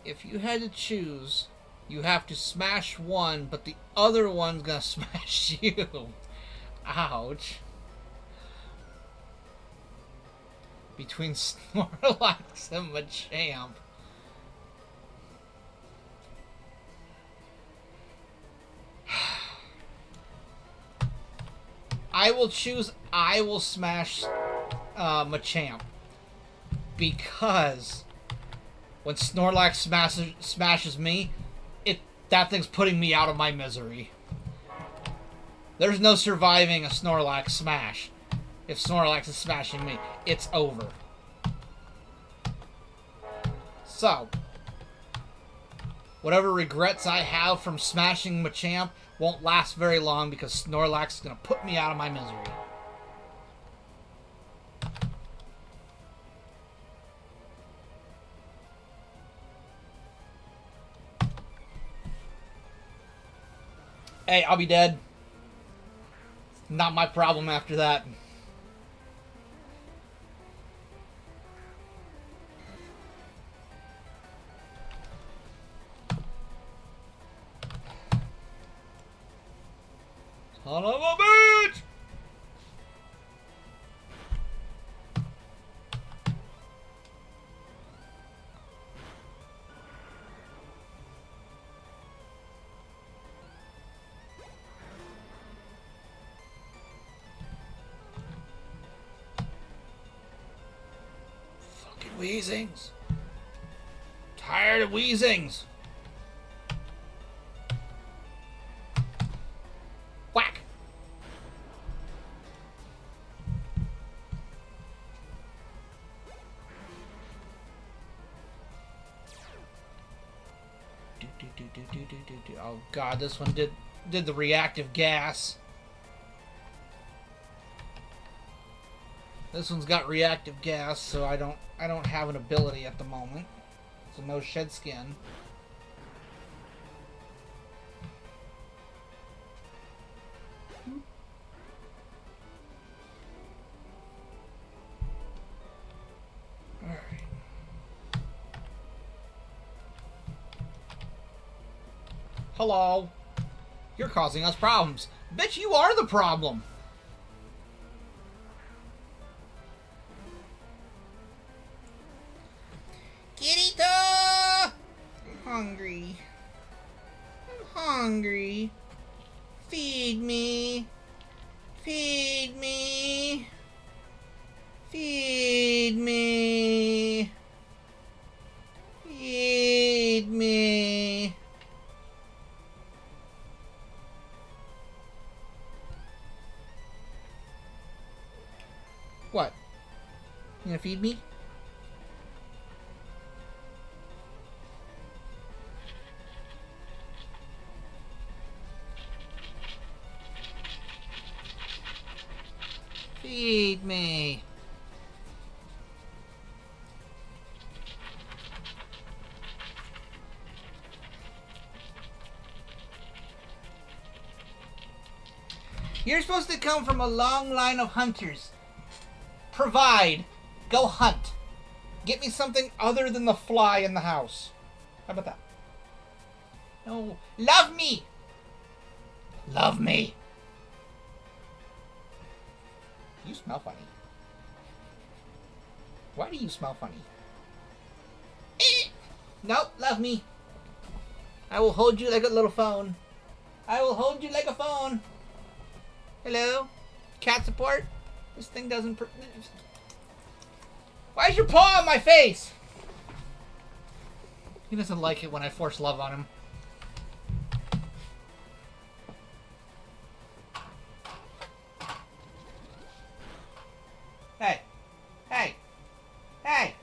If you had to choose, you have to smash one, but the other one's gonna smash you. Ouch. Between Snorlax and Machamp. I will smash Machamp. Because when Snorlax smashes me, that thing's putting me out of my misery. There's no surviving a Snorlax smash. If Snorlax is smashing me, it's over. So, whatever regrets I have from smashing Machamp won't last very long because Snorlax is going to put me out of my misery. Hey, I'll be dead. Not my problem after that. Son of a bitch! Fucking Weezings. Tired of Weezings. Whack! Oh god, this one did the reactive gas. This one's got reactive gas, so I don't have an ability at the moment. So no shed skin. Alright. Hello. You're causing us problems. Bitch, you are the problem. Kitty, I'm hungry. I'm hungry. Feed me. Feed me. Feed me. Feed me. What? You gonna feed me? Feed me. You're supposed to come from a long line of hunters. Provide. Go hunt. Get me something other than the fly in the house. How about that? No. Love me. Love me. You smell funny. Why do you smell funny? Nope, love me. I will hold you like a little phone. I will hold you like a phone. Hello? Cat support? This thing doesn't... Why is your paw on my face? He doesn't like it when I force love on him. Hey. Hey. Hey.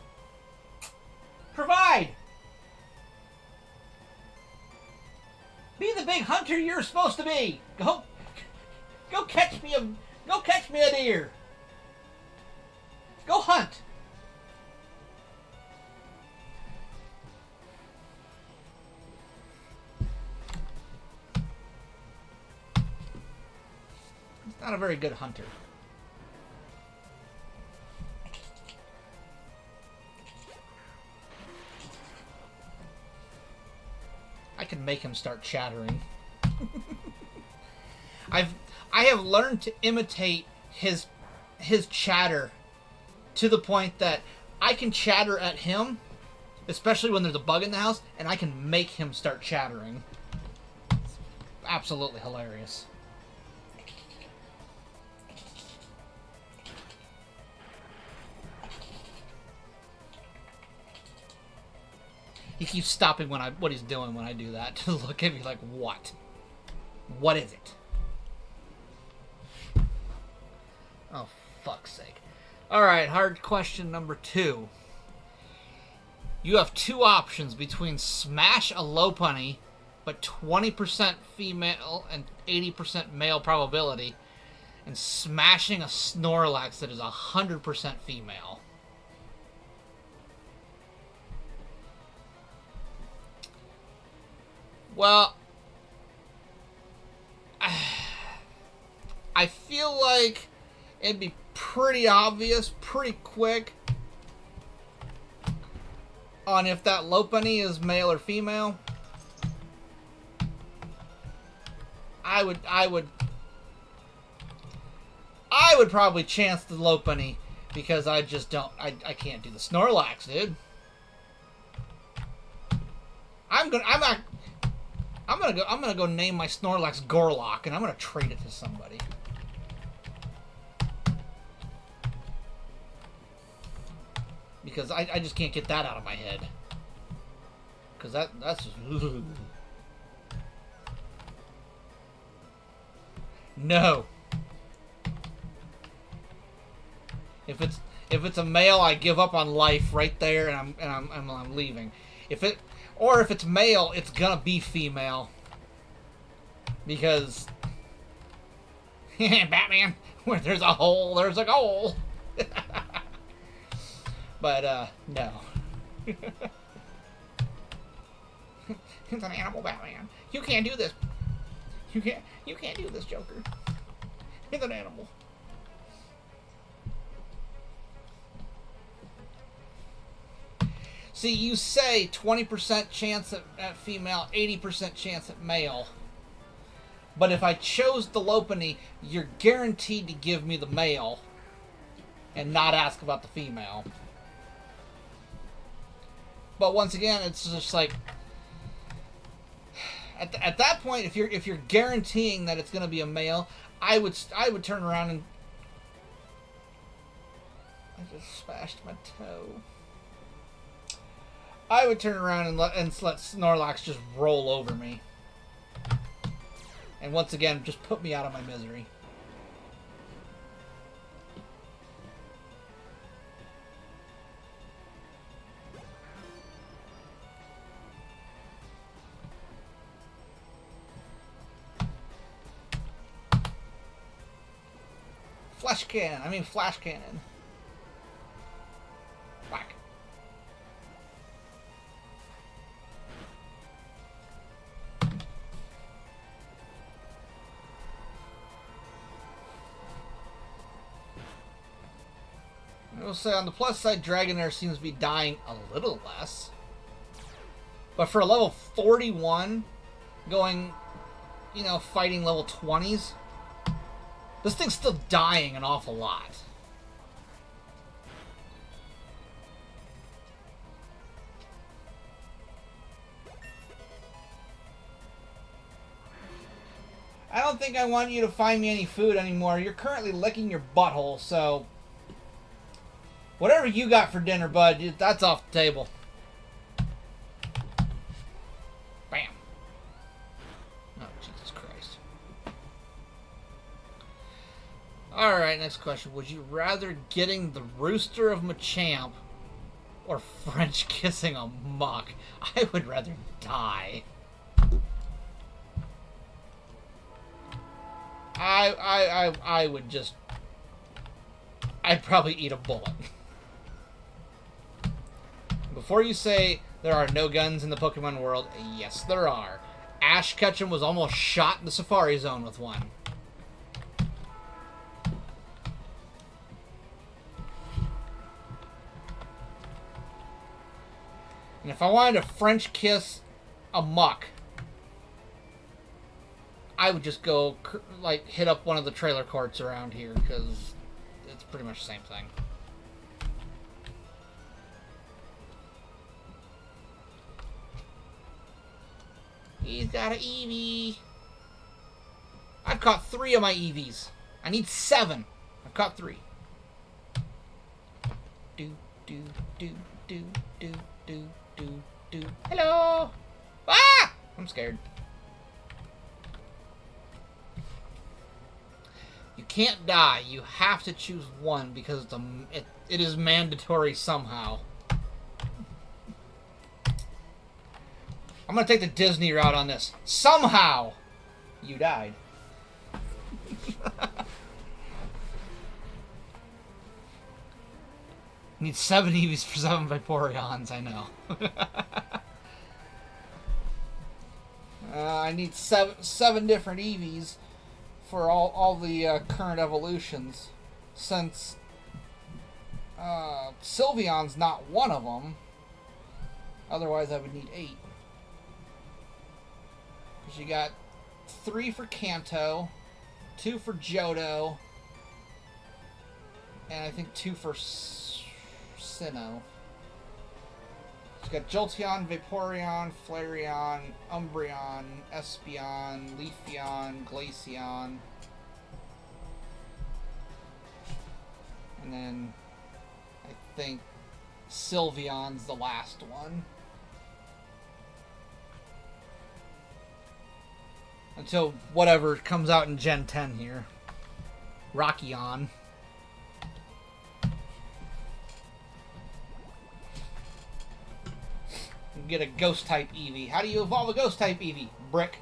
Provide. Be the big hunter you're supposed to be. Go catch me a deer. Go hunt. He's not a very good hunter. I can make him start chattering. I have learned to imitate his chatter to the point that I can chatter at him, especially when there's a bug in the house, and I can make him start chattering. It's absolutely hilarious. He keeps stopping what he's doing when I do that to look at me like, what? What is it? Oh, fuck's sake. Alright, hard question number 2. You have 2 options between smash a Lopunny, but 20% female and 80% male probability, and smashing a Snorlax that is 100% female. Well, I feel like it'd be pretty obvious, pretty quick, on if that Lopunny is male or female. I would probably chance the Lopunny because I just don't. I can't do the Snorlax, dude. I'm gonna go name my Snorlax Gorlock, and I'm gonna trade it to somebody. Because I just can't get that out of my head. Because that's just... No. If it's a male, I give up on life right there, and I'm leaving. If it's male, it's gonna be female. Because Batman, where there's a hole, there's a goal. But no. It's an animal, Batman. You can't do this. You can't do this, Joker. It's an animal. See, you say 20% chance at female, 80% chance at male. But if I chose the Lopunny, you're guaranteed to give me the male and not ask about the female. But once again, it's just like at that point, if you're guaranteeing that it's going to be a male, I would turn around and I just smashed my toe. I would turn around and let Snorlax just roll over me, and once again, just put me out of my misery. Flash cannon. Whack. I will say, on the plus side, Dragonair seems to be dying a little less. But for a level 41, going, fighting level 20s, this thing's still dying an awful lot. I don't think I want you to find me any food anymore. You're currently licking your butthole, so whatever you got for dinner, bud, that's off the table. Bam. Oh, Jesus Christ. Alright, next question. Would you rather getting the rooster of Machamp or French kissing a muck? I would rather die. I would just... I'd probably eat a bullet. Before you say there are no guns in the Pokemon world, yes there are. Ash Ketchum was almost shot in the Safari Zone with one. And if I wanted to French kiss a muck, I would just go, hit up one of the trailer courts around here, because it's pretty much the same thing. He's got an Eevee. I've caught 3 of my Eevees. I need 7. I've caught 3. Do, do, do, do, do, do, do, do. Hello! Ah! I'm scared. You can't die. You have to choose one because it is mandatory somehow. I'm going to take the Disney route on this. Somehow, you died. Need 7 Eevees for 7 Vaporeons, I know. I need seven different Eevees for all the current evolutions, since Sylveon's not one of them. Otherwise, I would need 8. Because you got 3 for Kanto, 2 for Johto, and I think 2 for Sinnoh. So you got Jolteon, Vaporeon, Flareon, Umbreon, Espeon, Leafeon, Glaceon, and then I think Sylveon's the last one. Until whatever comes out in Gen 10 here. Rockion. Get a Ghost-type Eevee. How do you evolve a Ghost-type Eevee? Brick.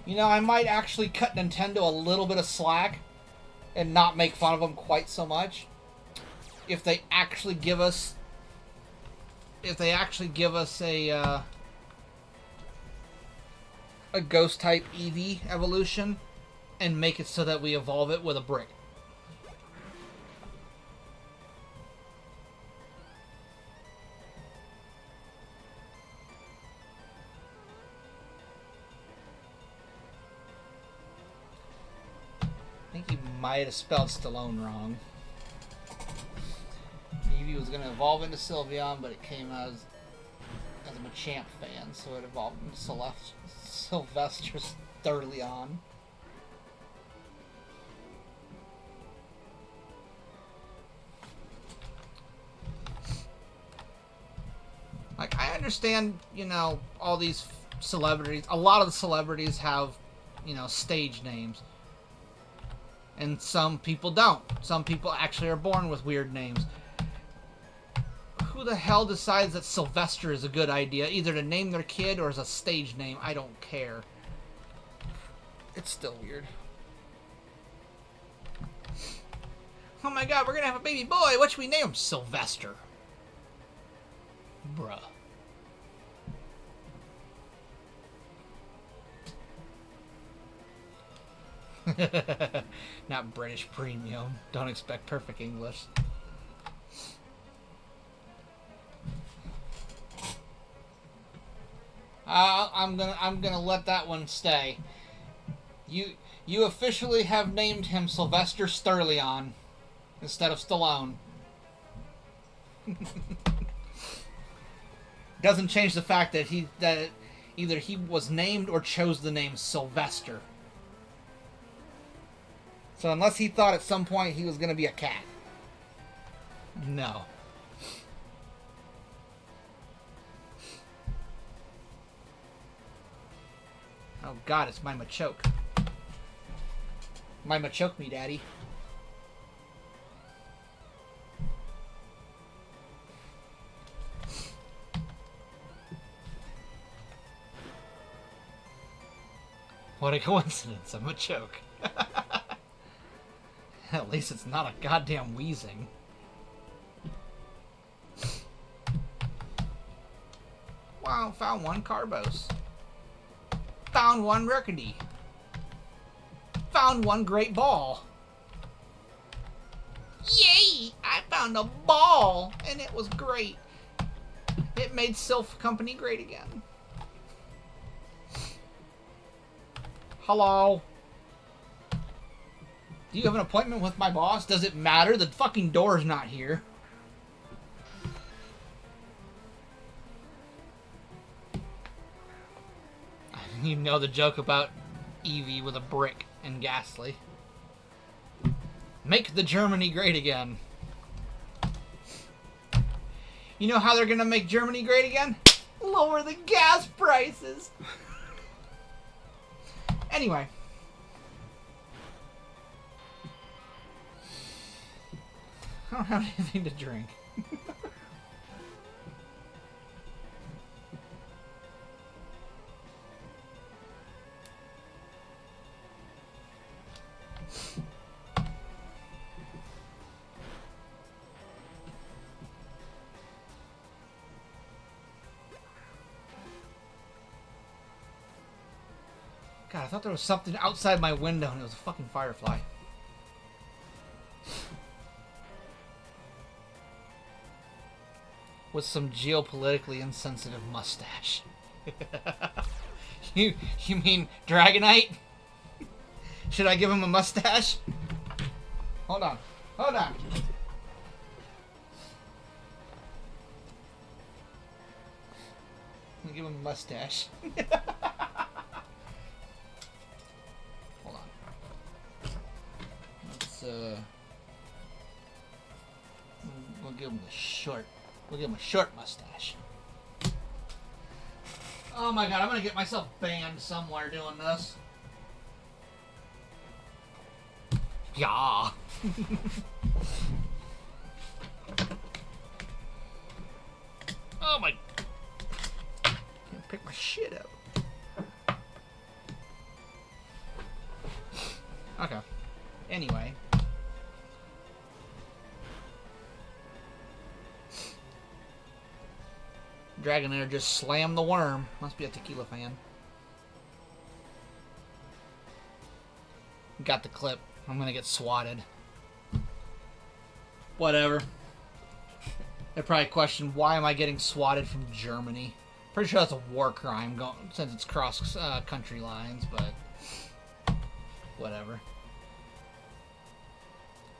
You know, I might actually cut Nintendo a little bit of slack and not make fun of them quite so much if they actually give us a Ghost-type Eevee evolution and make it so that we evolve it with a brick. I think you might have spelled Stallone wrong. Eevee was going to evolve into Sylveon, but it came out as a Machamp fan, so it evolved into Sylvester Sturleon. Like, I understand, you know, all these celebrities, a lot of the celebrities have, you know, stage names. And some people don't. Some people actually are born with weird names. Who the hell decides that Sylvester is a good idea, either to name their kid or as a stage name? I don't care. It's still weird. Oh my god, we're gonna have a baby boy. What should we name him? Sylvester. Bruh. Not British premium. Don't expect perfect English. I'm gonna let that one stay. You officially have named him Sylvester Sturleon instead of Stallone. Doesn't change the fact that either he was named or chose the name Sylvester. So unless he thought at some point he was going to be a cat. No. Oh god, it's my Machoke. My Machoke me, daddy. What a coincidence, I'm a Machoke. At least it's not a goddamn wheezing. Wow, found one Carbos. Found one Rickaby. Found one Great Ball. Yay! I found a ball, and it was great. It made Sylph Company great again. Hello? Do you have an appointment with my boss? Does it matter? The fucking door's not here. You know the joke about Eevee with a brick and Ghastly. Make the Germany great again. You know how they're gonna make Germany great again? Lower the gas prices! Anyway. I don't have anything to drink. God, I thought there was something outside my window and it was a fucking firefly. With some geopolitically insensitive mustache. You mean Dragonite? Should I give him a mustache? Hold on. Hold on. I'm gonna give him a mustache. Hold on. Let's we'll give him the short. We'll give him a short mustache. Oh my god, I'm gonna get myself banned somewhere doing this. Yeah. Oh my. Can't pick my shit up. Okay. Anyway. Dragonair just slammed the worm. Must be a tequila fan. Got the clip. I'm gonna get swatted. Whatever. They probably question, why am I getting swatted from Germany? Pretty sure that's a war crime since it's cross country lines, but whatever.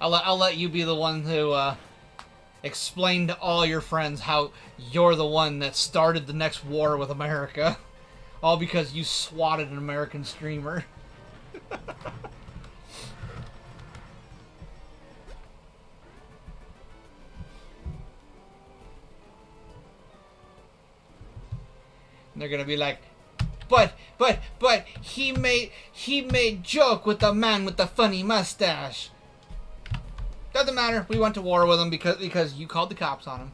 I'll let you be the one who explain to all your friends how you're the one that started the next war with America. All because you swatted an American streamer. They're gonna be like, but he made joke with the man with the funny mustache. Doesn't matter. We went to war with him because you called the cops on him.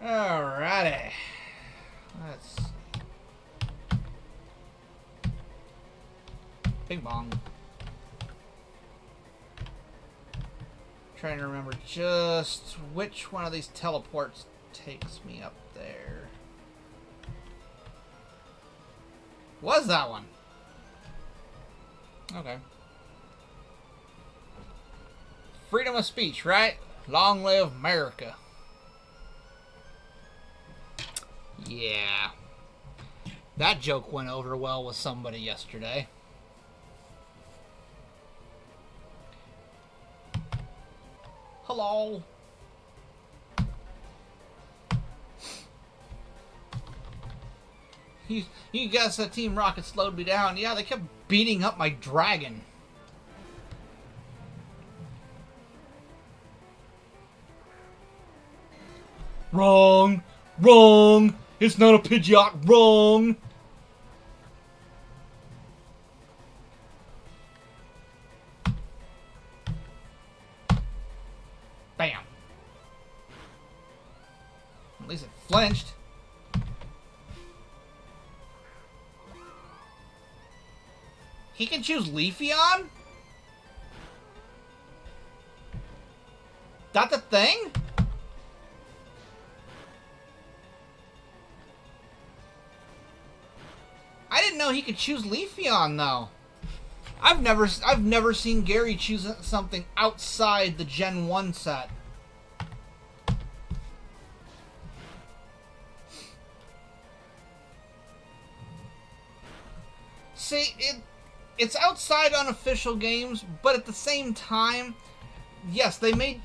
Alrighty. Let's see. Bing bong. Trying to remember just which one of these teleports takes me up there. Was that one? Okay. Freedom of speech, right? Long live America. Yeah. That joke went over well with somebody yesterday. Hello. You guys said Team Rocket slowed me down. Yeah, they kept beating up my dragon. Wrong. Wrong. It's not a Pidgeot. Wrong. Bam. At least it flinched. He can choose Leafeon? That the thing? I didn't know he could choose Leafeon though. I've never seen Gary choose something outside the Gen 1 set. See, it's outside unofficial games, but at the same time, yes, they made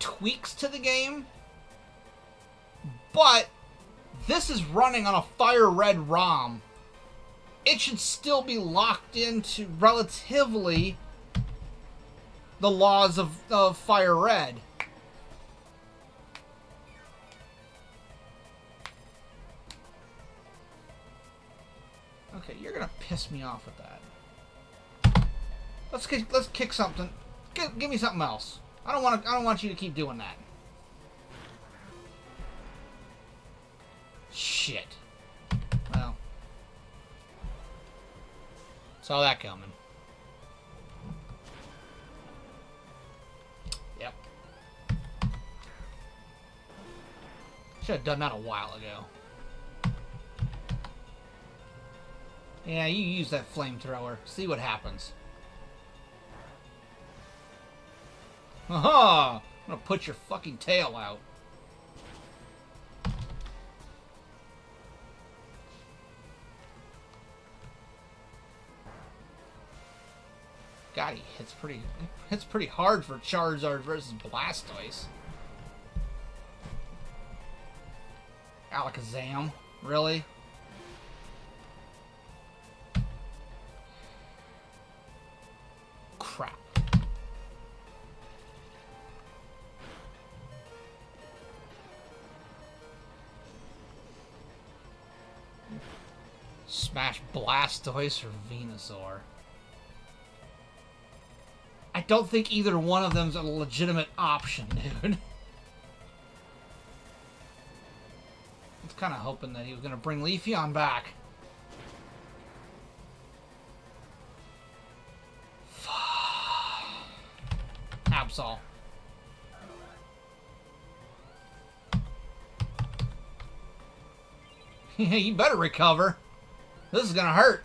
tweaks to the game, but this is running on a Fire Red ROM. It should still be locked into relatively the laws of Fire Red. Okay, you're gonna piss me off with that. Let's kick something. Give me something else. I don't want you to keep doing that. Shit. Well, saw that coming. Yep. Should have done that a while ago. Yeah, you use that flamethrower. See what happens. Aha! I'm gonna put your fucking tail out. God, he hits pretty hard for Charizard versus Blastoise. Alakazam, really? Crap. Smash Blastoise or Venusaur. I don't think either one of them's a legitimate option, dude. I was kind of hoping that he was going to bring Leafeon back. Absol. You better recover. This is going to hurt.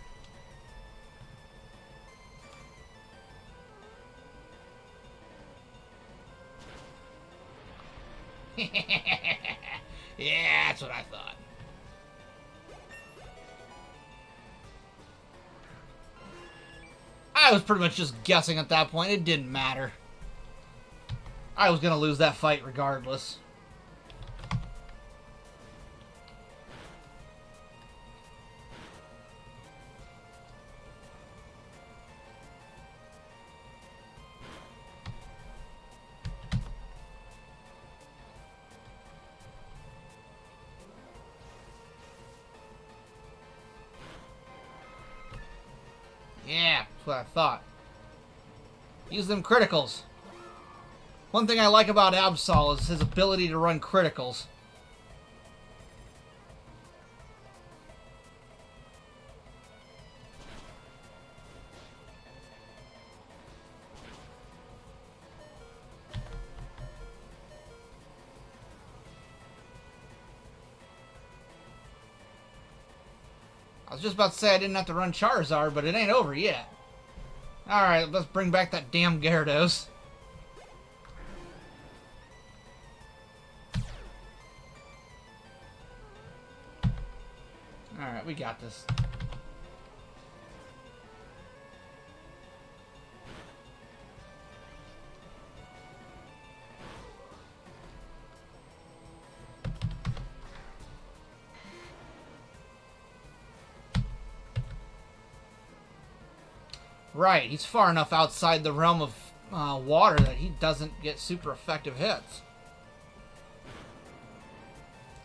Yeah, that's what I thought. I was pretty much just guessing at that point. It didn't matter. I was going to lose that fight regardless. Yeah, that's what I thought. Use them criticals. One thing I like about Absol is his ability to run criticals. I was just about to say I didn't have to run Charizard, but it ain't over yet. Alright, let's bring back that damn Gyarados. Alright, we got this. Right, he's far enough outside the realm of water that he doesn't get super effective hits.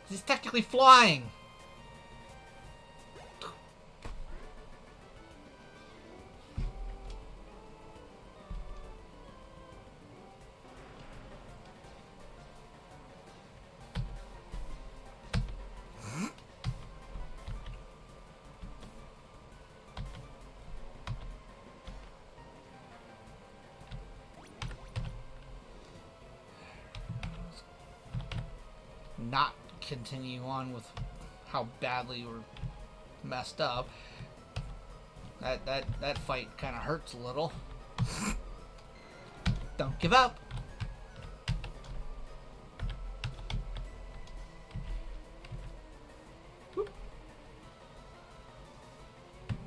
He's technically flying. Not continue on with how badly we're messed up. That fight kind of hurts a little. Don't give up. Whoop.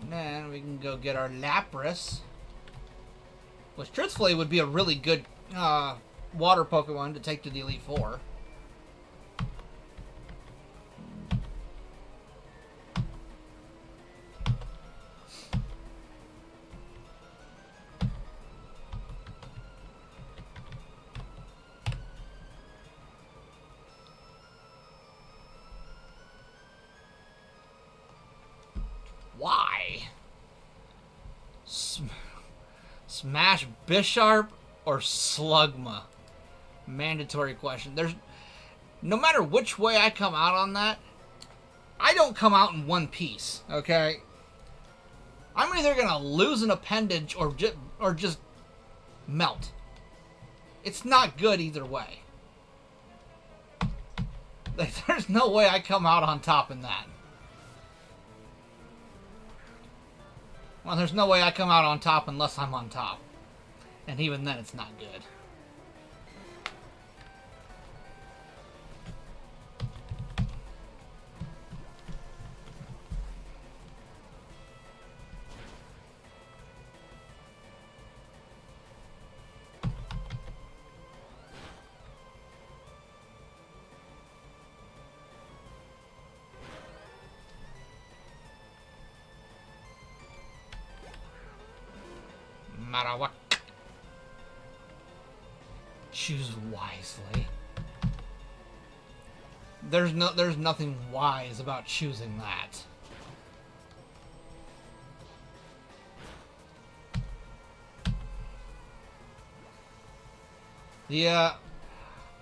And then we can go get our Lapras, which truthfully would be a really good water Pokemon to take to the Elite Four. Why? Smash Bisharp or Slugma? Mandatory question. There's no matter which way I come out on that, I don't come out in one piece, okay? I'm either gonna lose an appendage or just melt. It's not good either way. Like, there's no way I come out on top in that. Well, there's no way I come out on top unless I'm on top. And even then, it's not good. Marawak. Choose wisely. There's nothing wise about choosing that. Yeah,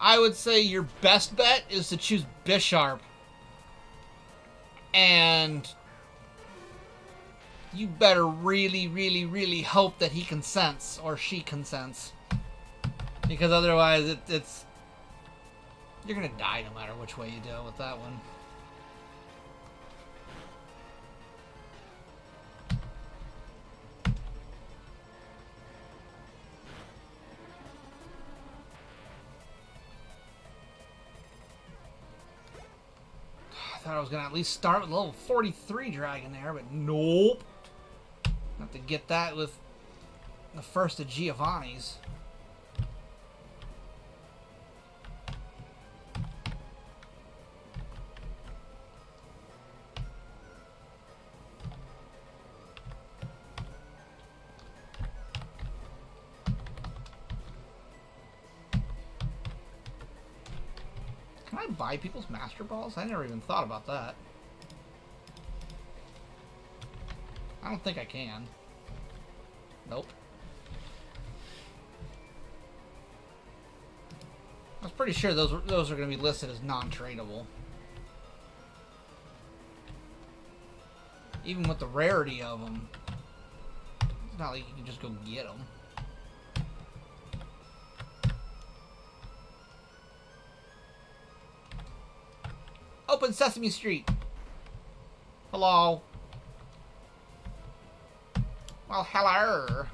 I would say your best bet is to choose Bisharp. And you better really, really, really hope that he consents, or she consents. Because otherwise, it's... You're gonna die no matter which way you do with that one. I thought I was gonna at least start with level 43 dragon there, but nope. Have to get that with the first of Giovanni's. Can I buy people's Master Balls? I never even thought about that. I don't think I can. Nope. I was pretty sure those are going to be listed as non-tradable. Even with the rarity of them, it's not like you can just go get them. Open Sesame Street. Hello. Well, hello.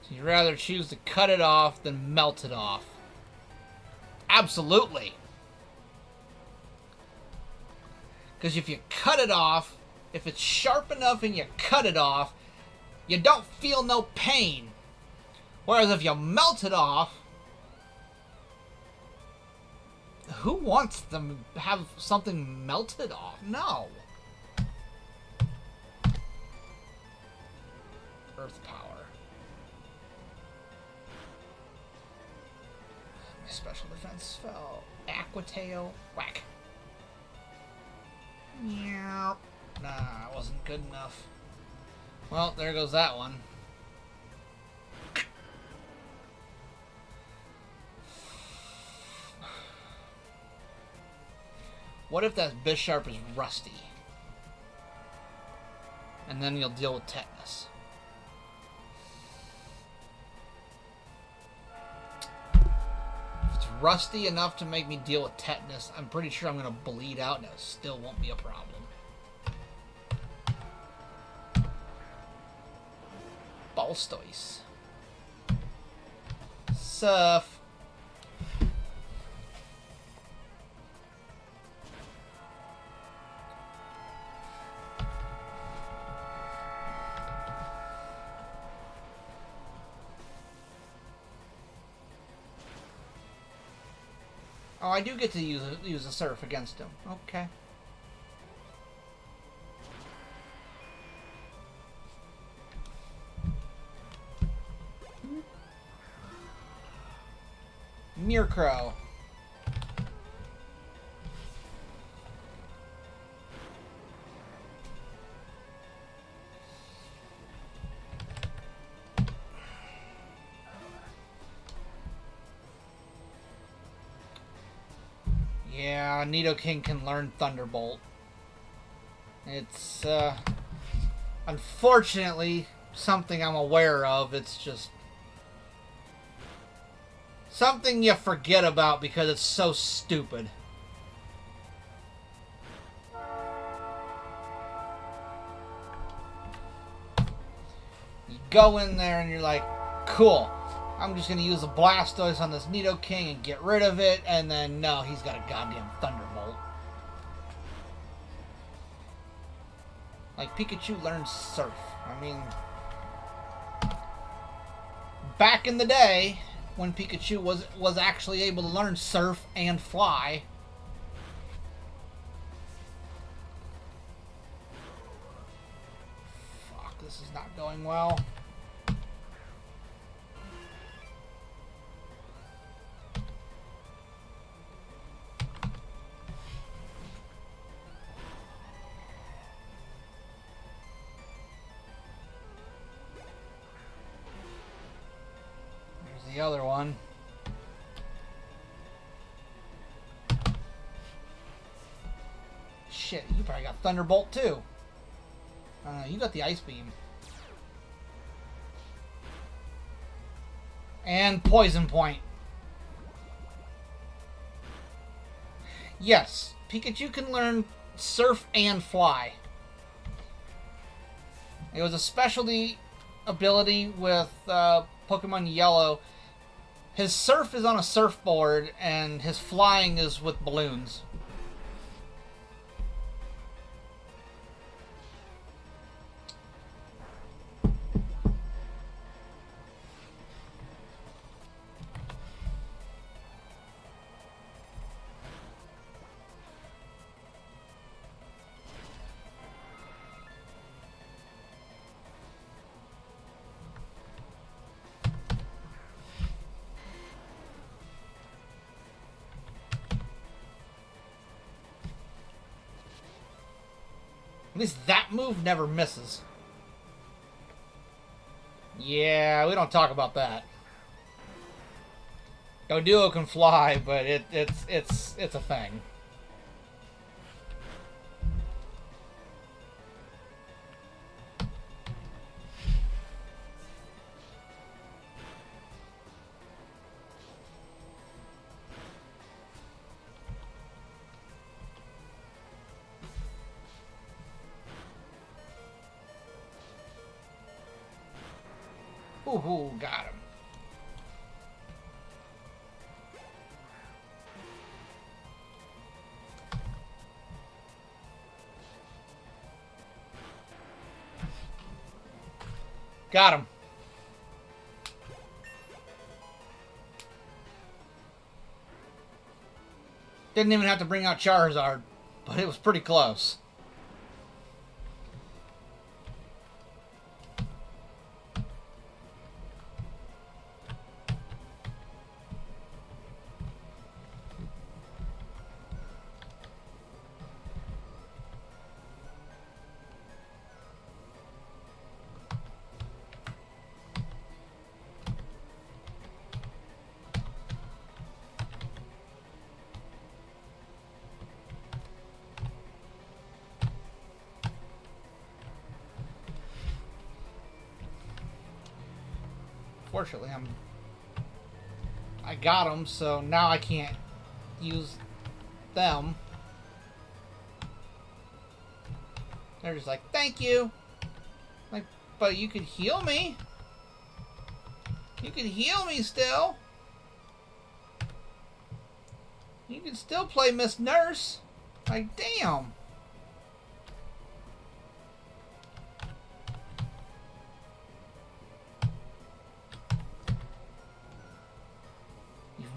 So you'd rather choose to cut it off than melt it off? Absolutely. Because if you cut it off, if it's sharp enough and you cut it off, you don't feel no pain. Whereas if you melt it off, who wants to have something melted off? No. Earth power. My special defense fell. Aquatail. Whack. Meow. Nah, it wasn't good enough. Well, there goes that one. What if that Bisharp is rusty? And then you'll deal with tetanus. If it's rusty enough to make me deal with tetanus, I'm pretty sure I'm going to bleed out and it still won't be a problem. Balstoise. Surf. Oh, I do get to use a surf against him. Okay. Murkrow. Yeah, Nidoking can learn Thunderbolt. It's a Unfortunately, something I'm aware of, it's just something you forget about because it's so stupid. You go in there and you're like, cool, I'm just going to use a Blastoise on this Nidoking and get rid of it, and then no, he's got a goddamn Thunderbolt. Like, Pikachu learns Surf. I mean, back in the day, when Pikachu was actually able to learn Surf and Fly. Fuck, this is not going well. There's the other one. Shit, you probably got Thunderbolt too. You got the Ice Beam. And Poison Point. Yes, Pikachu can learn Surf and Fly. It was a specialty ability with Pokemon Yellow. His Surf is on a surfboard, and his flying is with balloons. At least that move never misses. Yeah, we don't talk about that. Doduo can fly, but it's a thing. Ooh, got him. Got him. Didn't even have to bring out Charizard, but it was pretty close. Fortunately, I got them, so now I can't use them. They're just like, thank you. Like, but you could heal me. You could heal me still. You can still play Miss Nurse. Like, damn.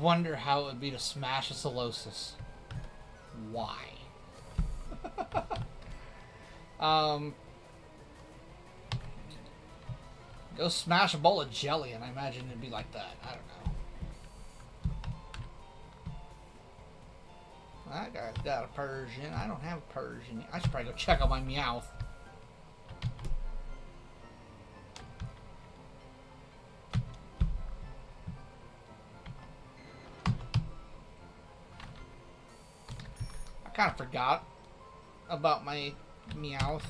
Wonder how it would be to smash a Solosis. Why? Go smash a bowl of jelly, and I imagine it'd be like that. I don't know. That guy's got a Persian. I don't have a Persian. I should probably go check on my Meowth. I kind of forgot about my Meowth.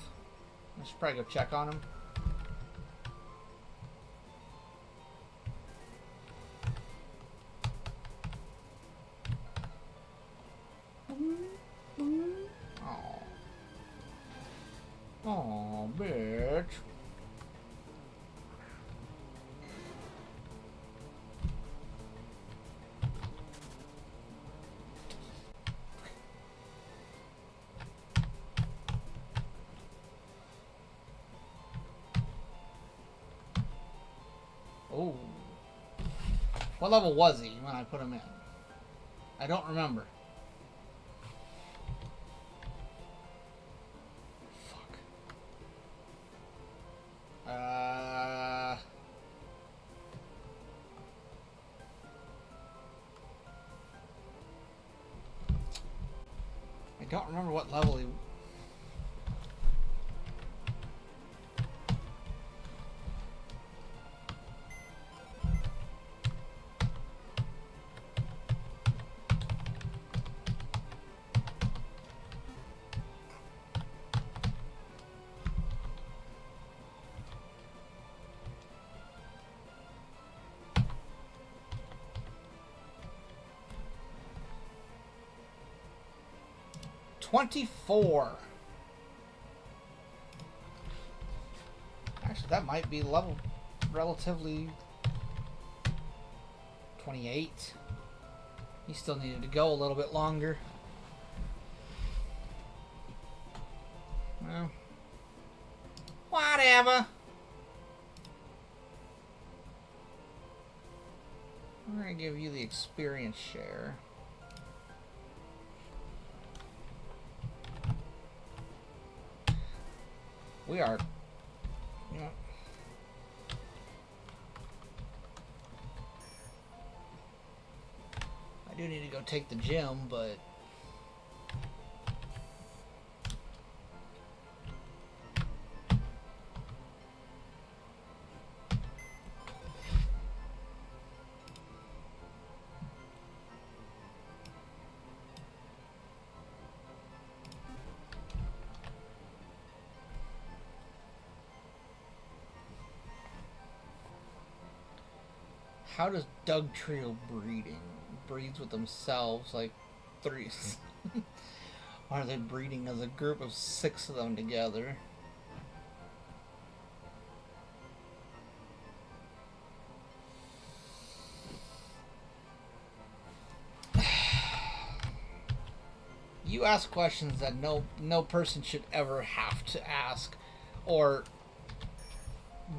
I should probably go check on him. Oh, bitch. Oh. What level was he when I put him in? I don't remember. Fuck. I don't remember what level he... 24. Actually, that might be level relatively 28. He still needed to go a little bit longer. Well, whatever. I'm going to give you the experience share. We are, you know, I do need to go take the gym, but how does Doug Trio breeds with themselves like three? Are they breeding as a group of 6 of them together? You ask questions that no person should ever have to ask or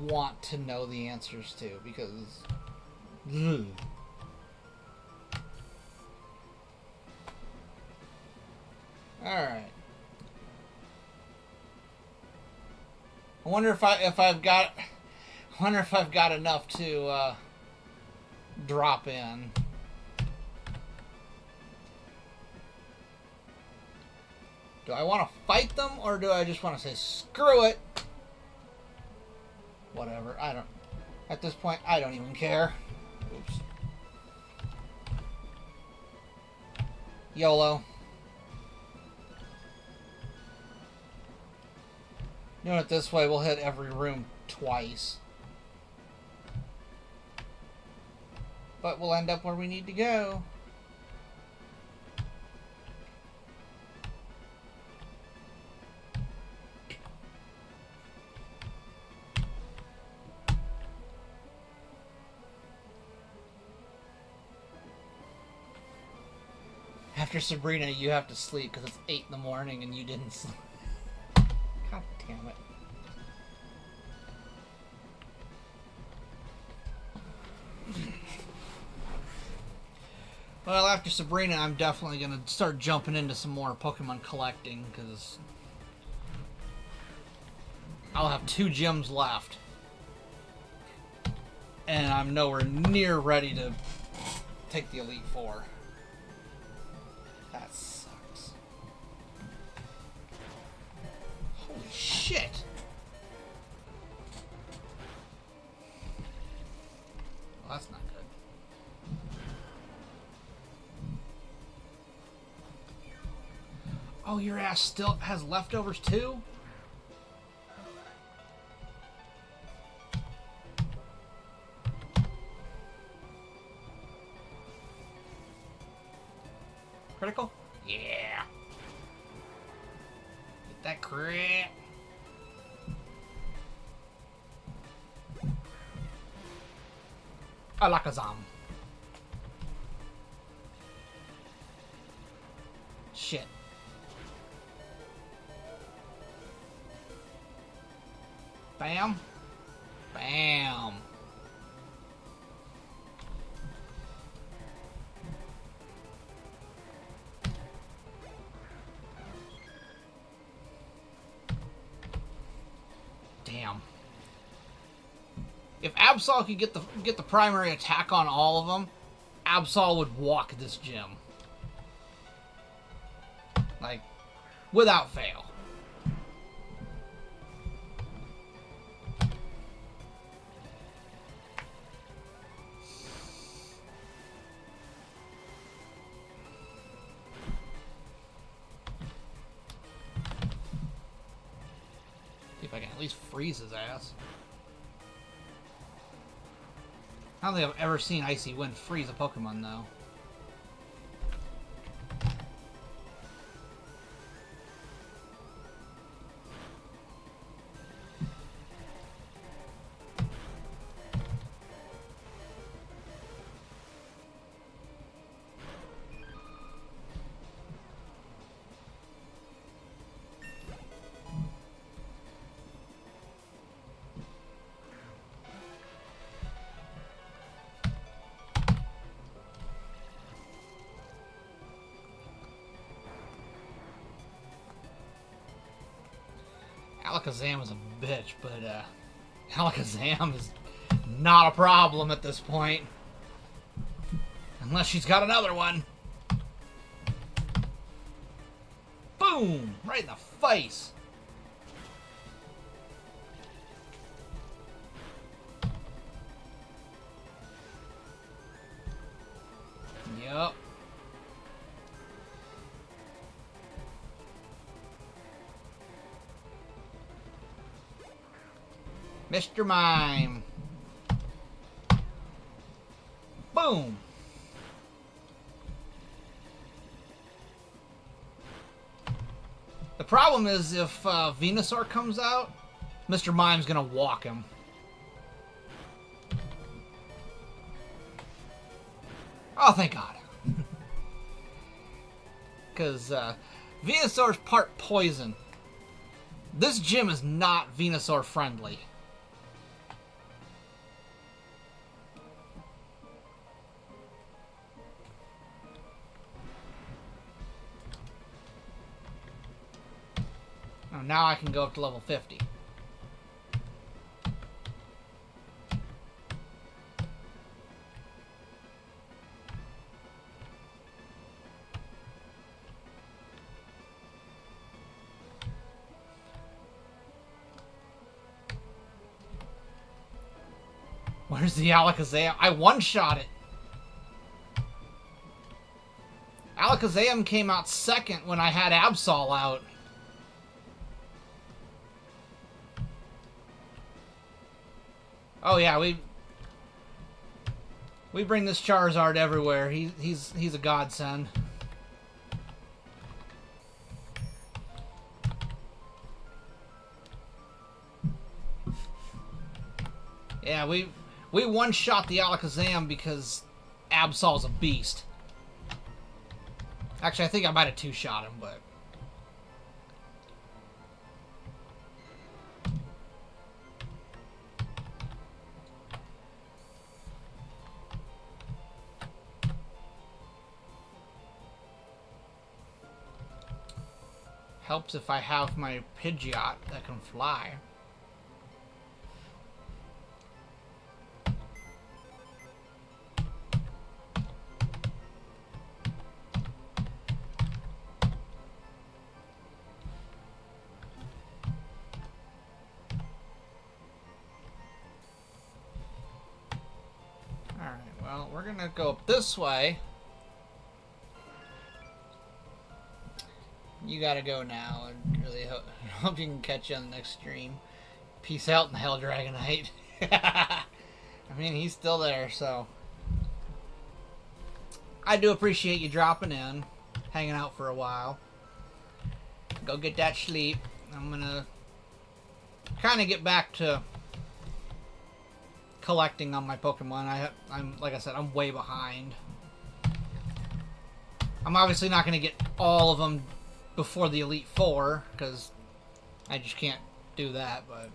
want to know the answers to, because ugh. Alright. I wonder if I've got enough to drop in. Do I want to fight them, or do I just want to say screw it? Whatever. I don't. At this point, I don't even care. Oops. YOLO. Doing it this way, we'll hit every room twice. But we'll end up where we need to go. After Sabrina, you have to sleep because it's 8 in the morning and you didn't sleep. God damn it. Well, after Sabrina, I'm definitely going to start jumping into some more Pokemon collecting, because I'll have 2 gyms left. And I'm nowhere near ready to take the Elite Four. That sucks. Holy shit! Well, that's not good. Oh, your ass still has leftovers too? Critical? Yeah. Get that crit. Alakazam. Shit. Bam. Bam. Damn. If Absol could get the primary attack on all of them, Absol would walk this gym. Like, without fail. See if I can at least freeze his ass. I don't think I've ever seen Icy Wind freeze a Pokemon, though. Alakazam is a bitch, but Alakazam is not a problem at this point. Unless she's got another one. Boom! Right in the face! Yup. Mr. Mime. Boom. The problem is if Venusaur comes out, Mr. Mime's gonna walk him. Oh, thank God. Because Venusaur's part poison. This gym is not Venusaur friendly. Oh, now I can go up to level 50. Where's the Alakazam? I one-shot it. Alakazam came out second when I had Absol out. Oh yeah, we bring this Charizard everywhere. He's a godsend. Yeah, we one-shot the Alakazam because Absol's a beast. Actually, I think I might have two-shot him, but... Helps if I have my Pidgeot that can fly. Alright, well, we're gonna go up this way. You gotta go now, and really hope you can catch you on the next stream. Peace out in the Hell Dragonite. I mean, he's still there, so... I do appreciate you dropping in. hanging out for a while. Go get that sleep. I'm gonna kind of get back to collecting on my Pokemon. I'm like I said, I'm way behind. I'm obviously not gonna get all of them before the Elite Four because I just can't do that. But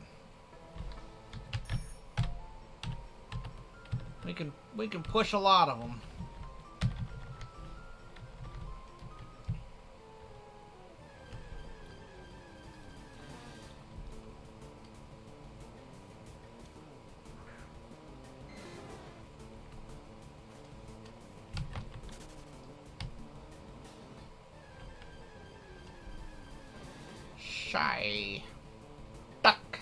we can push a lot of them. Shy duck.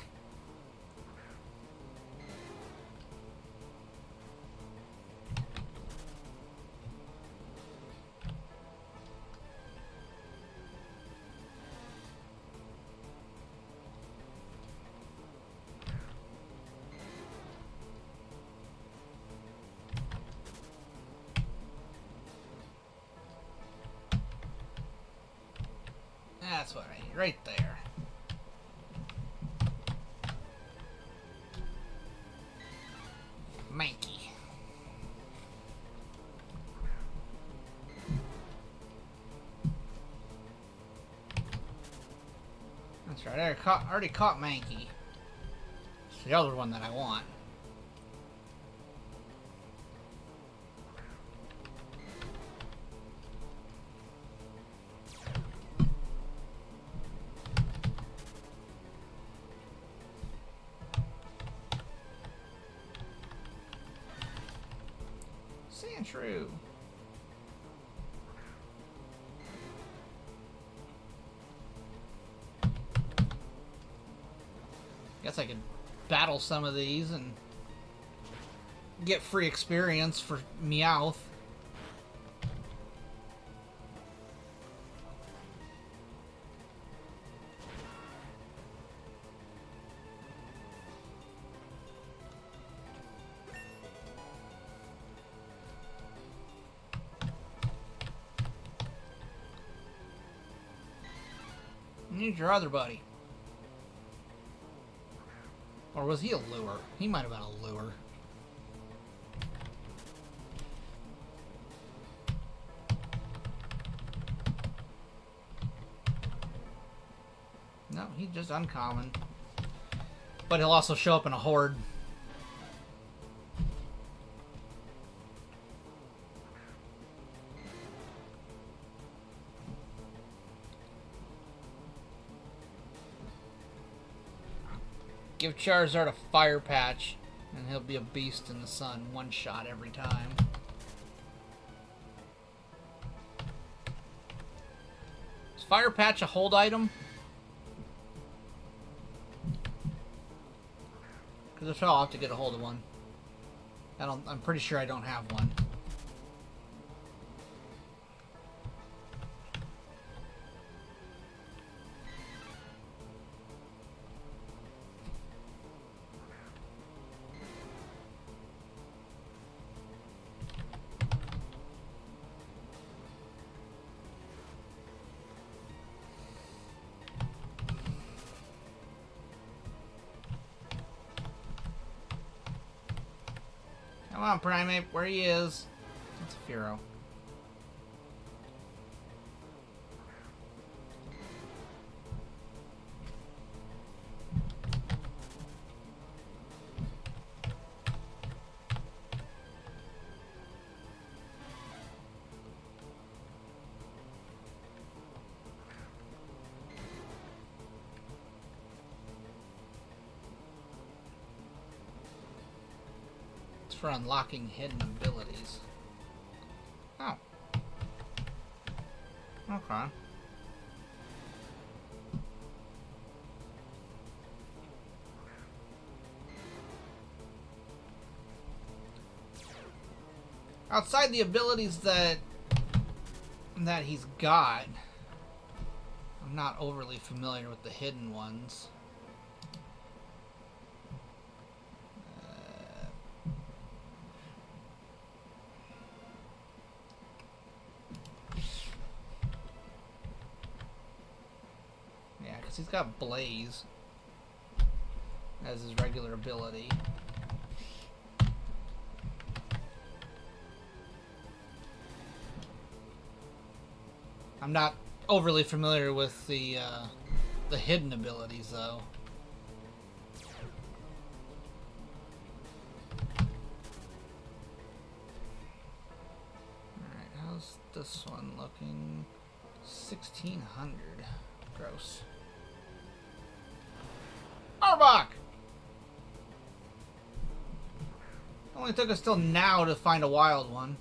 That's what I right there. Mikey. That's right, I already caught Mankey. It's the other one that I want. True. Guess I could battle some of these and get free experience for Meowth. Need your other buddy. Or was he a lure? He might have been a lure. No, he's just uncommon. But he'll also show up in a horde. Give Charizard a Fire Patch, and he'll be a beast in the sun. One shot every time. Is Fire Patch a hold item? Because if so, I'll have to get a hold of one. I'm pretty sure I don't have one. Come on, Primate, where he is. That's a Furo. For unlocking hidden abilities. Oh. Okay. Outside the abilities that he's got, I'm not overly familiar with the hidden ones. He's got Blaze as his regular ability. I'm not overly familiar with the hidden abilities, though. Alright, how's this one looking? 1,600. Gross. Arbok! Only took us till now to find a wild one.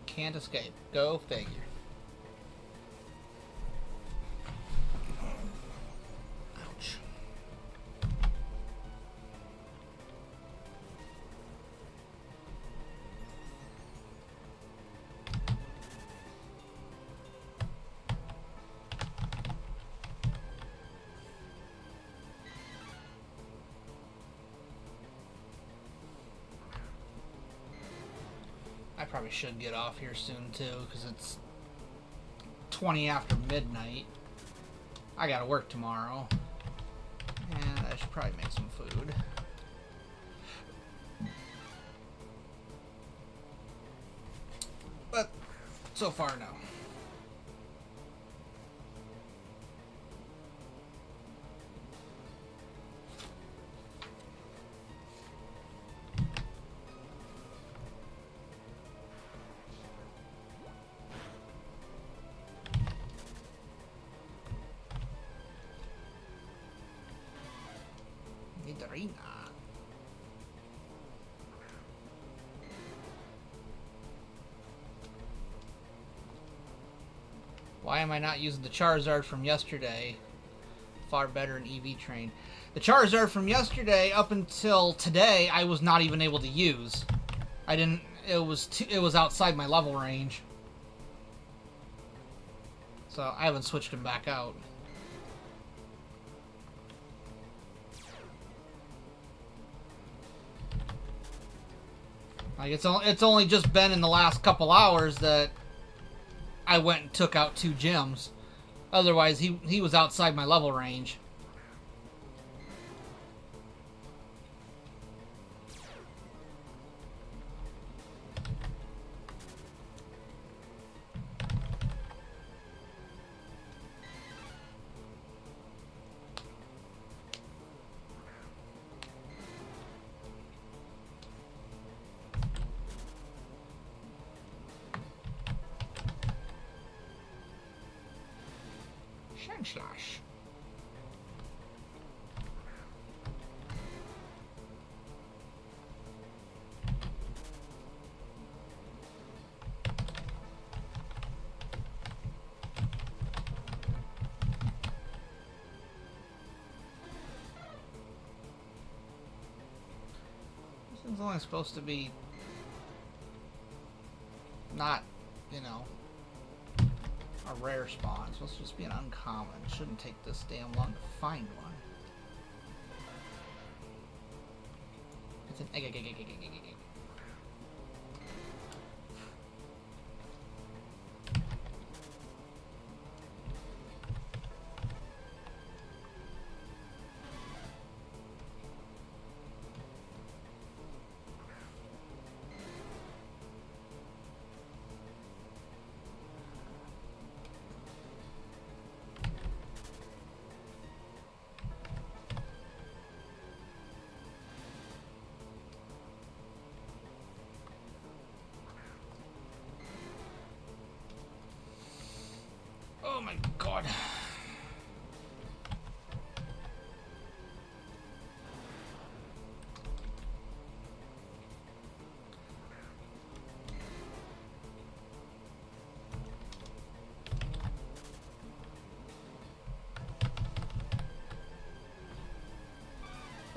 Can't escape. Go figure. Ouch. I probably should get off here soon too, because it's 20 after midnight. I gotta work tomorrow. And I should probably make some food. But so far, no. Arena. Why am I not using the Charizard from yesterday? Far better in EV Train. The Charizard from yesterday up until today I was not even able to use. I didn't. It was outside my level range. So I haven't switched him back out. Like it's only just been in the last couple hours that I went and took out 2 gems. Otherwise, he was outside my level range. Slash. This one's only supposed to be not, you know, a rare spawn. It's supposed to just be an uncommon. It shouldn't take this damn long to find one. It's an egg.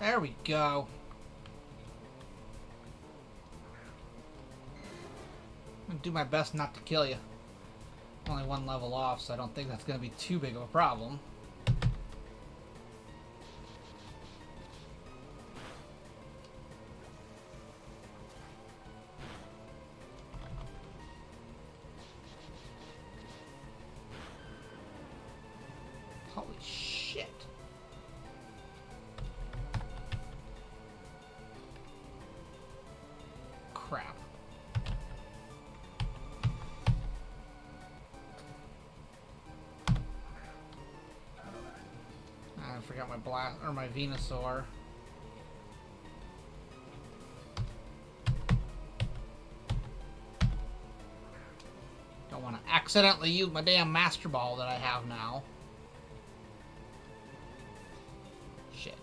There we go. I'm gonna do my best not to kill you. Only one level off, so I don't think that's gonna be too big of a problem. Holy shit. Crap. I forgot my blast or my Venusaur. Don't want to accidentally use my damn Master Ball that I have now. Shit.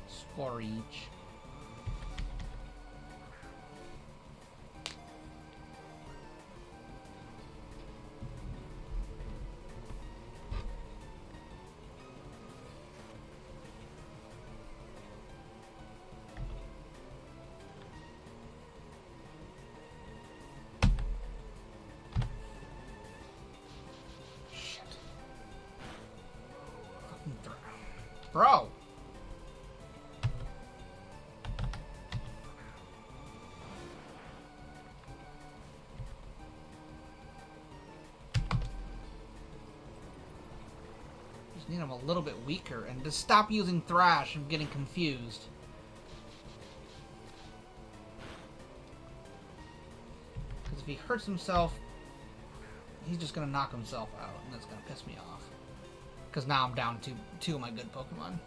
Score each. Bro! Just need him a little bit weaker and to stop using Thrash. I'm getting confused. Because if he hurts himself, he's just gonna knock himself out, and that's gonna piss me off. Because now I'm down to two of my good Pokemon.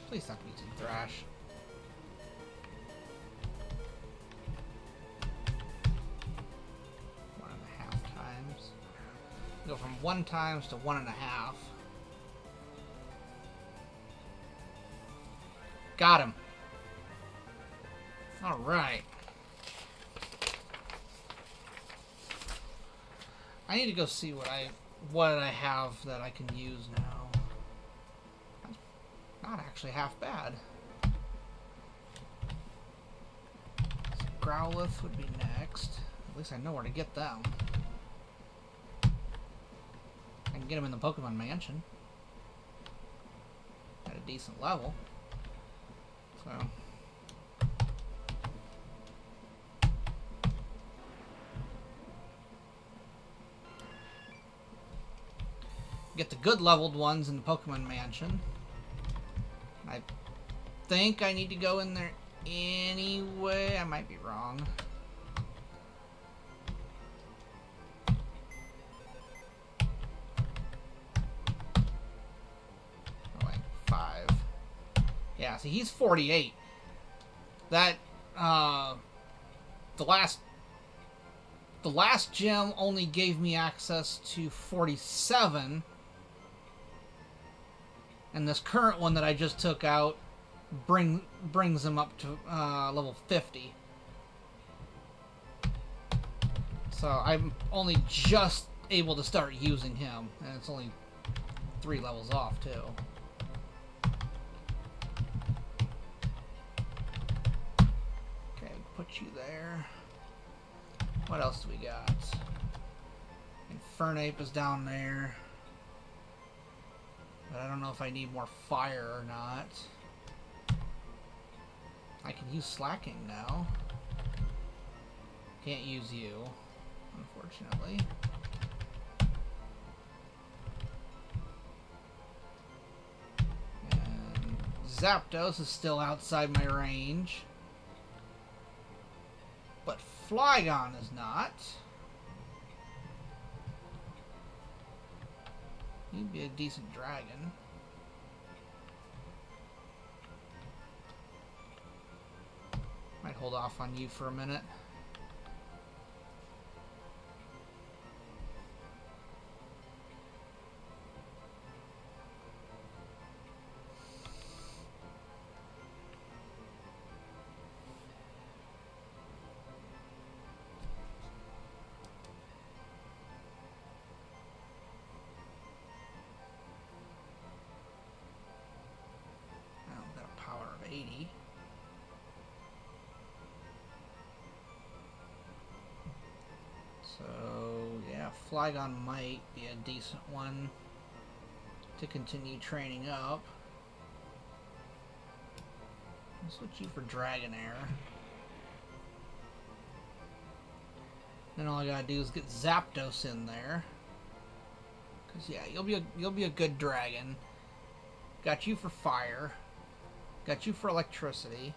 Please stop using Thrash. Go from 1 times to 1.5. Got him. All right. I need to go see what I have that I can use now. That's not actually half bad. So Growlithe would be next. At least I know where to get them. I can get them in the Pokemon Mansion at a decent level. So get the good leveled ones in the Pokemon Mansion. I think I need to go in there anyway. I might be wrong. Yeah, see, he's 48. That, the last gym only gave me access to 47. And this current one that I just took out brings him up to, level 50. So I'm only just able to start using him. And it's only 3 levels off, too. Put you there. What else do we got? Infernape is down there. But I don't know if I need more fire or not. I can use Slacking now. Can't use you, unfortunately. And Zapdos is still outside my range. But Flygon is not. He'd be a decent dragon. hold off on you for a minute. Now I've got a power of 80. So, yeah, Flygon might be a decent one to continue training up. I'll switch you for Dragonair. Then all I gotta do is get Zapdos in there. Cause yeah, you'll be a good dragon. Got you for fire. Got you for electricity.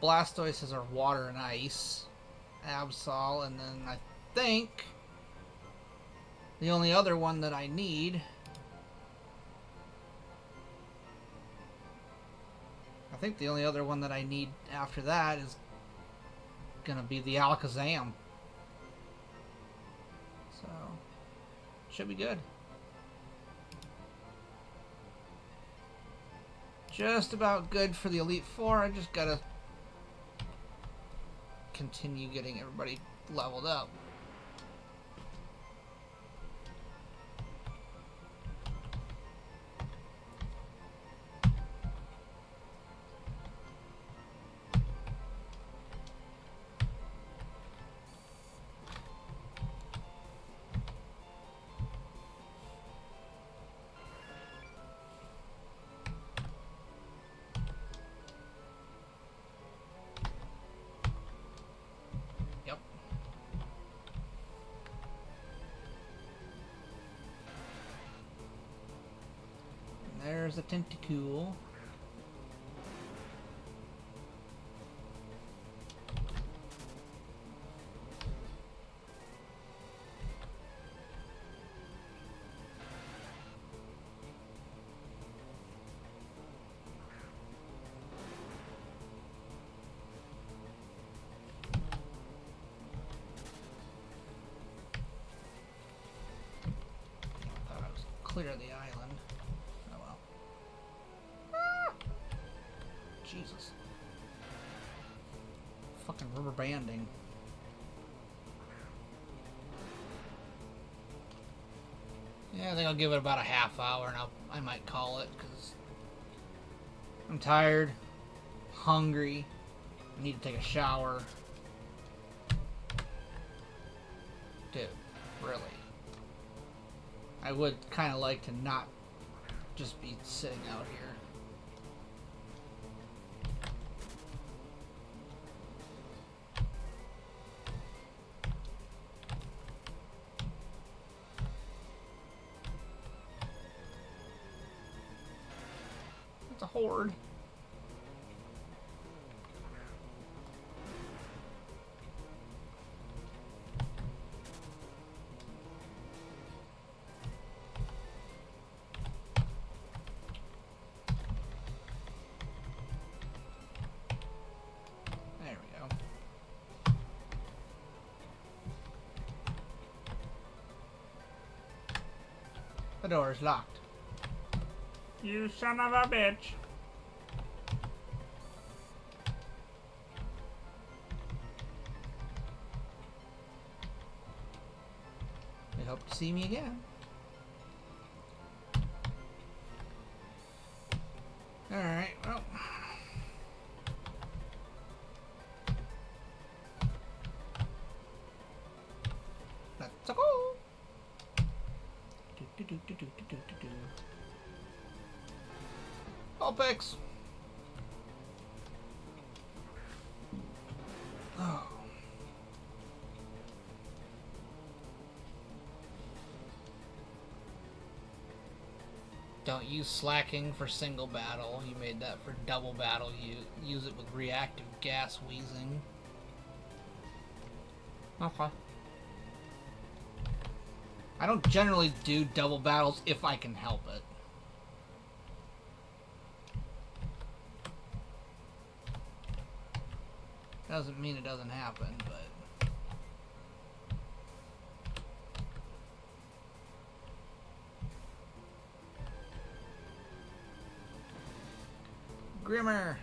Blastoise is our water and ice. Absol, and then I think the only other one that I need, after that is gonna be the Alakazam. So should be good. Just about good for the Elite Four. I just gotta continue getting everybody leveled up. There's a Tentacool. I thought I was clear of the island. Jesus. Fucking rubber banding. Yeah, I think I'll give it about a half hour and I might call it because I'm tired, hungry, I need to take a shower. Dude, really. I would kind of like to not just be sitting out here. A horde. There we go. The door is locked. You son of a bitch. I hope to see me again. Alright, well. Let's go. All picks. Oh. Don't use slacking for single battle. You made that for double battle. You use it with reactive gas wheezing. Okay. I don't generally do double battles if I can help it. Doesn't mean it doesn't happen, but... Grimmer!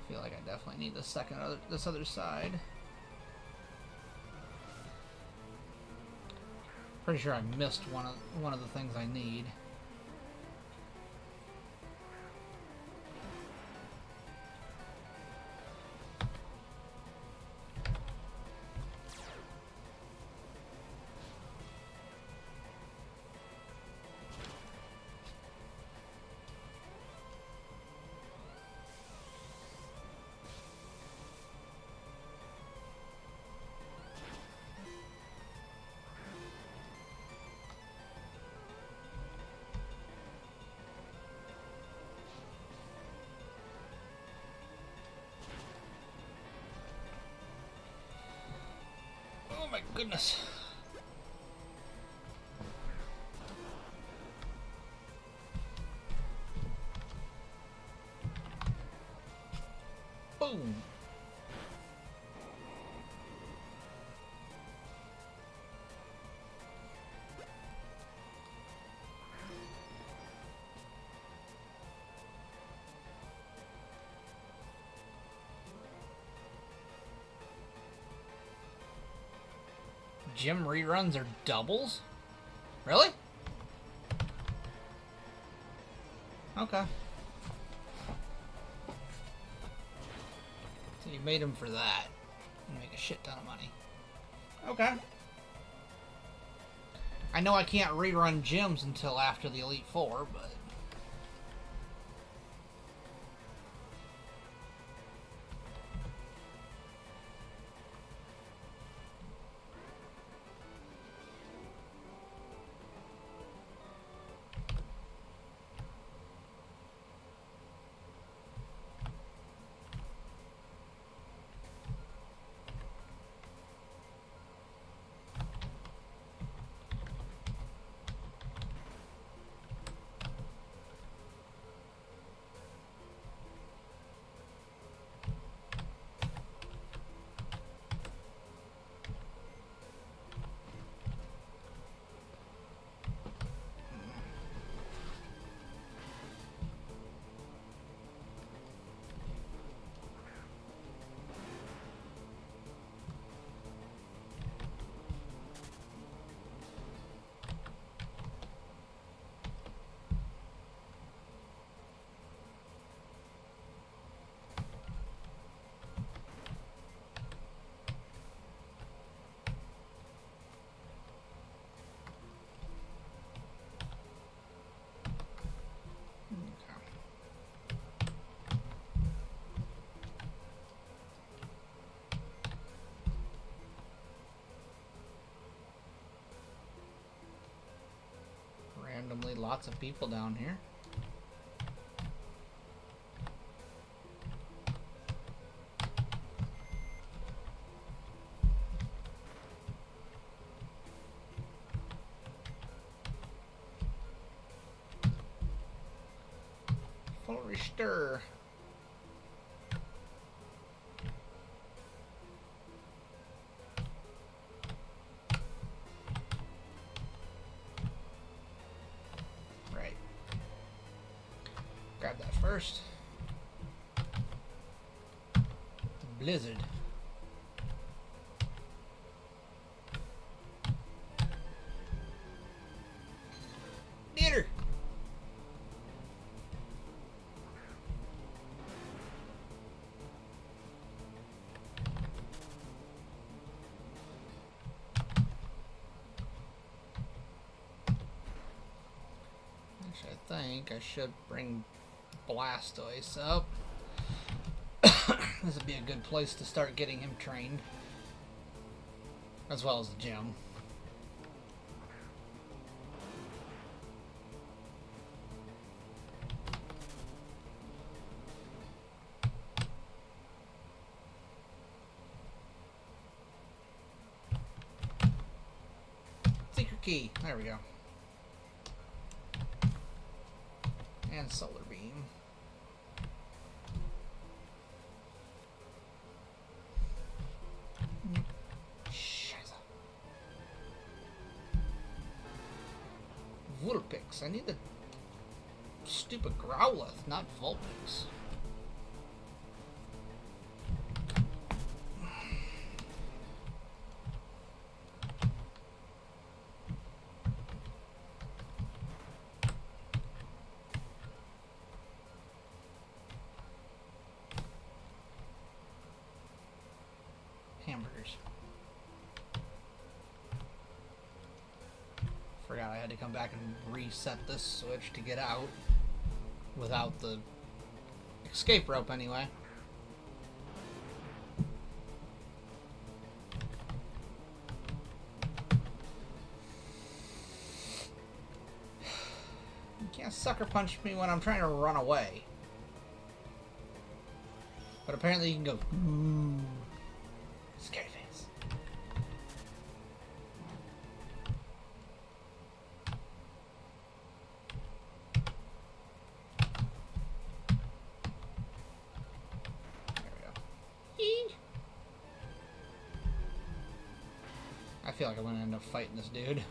I feel like I definitely need this other side. Pretty sure I missed one of the things I need. Oh my goodness. Boom. Gym reruns are doubles? Really? Okay. So you made them for that. And make a shit ton of money. Okay. I know I can't rerun gyms until after the Elite Four, but... Randomly lots of people down here. Full restore. Grab that first. Blizzard. Dinner. Actually, I think I should bring Blastoise up. This would be a good place to start getting him trained, as well as the gym. key. There we go. And solar beam. Scheiße. Vulpix. I need the stupid Growlithe, not Vulpix. Hamburgers. Forgot I had to come back and reset this switch to get out without the escape rope anyway. You can't sucker punch me when I'm trying to run away. But apparently you can go, ooh. Scary face. There we go. Eee. I feel like I'm gonna end up fighting this dude.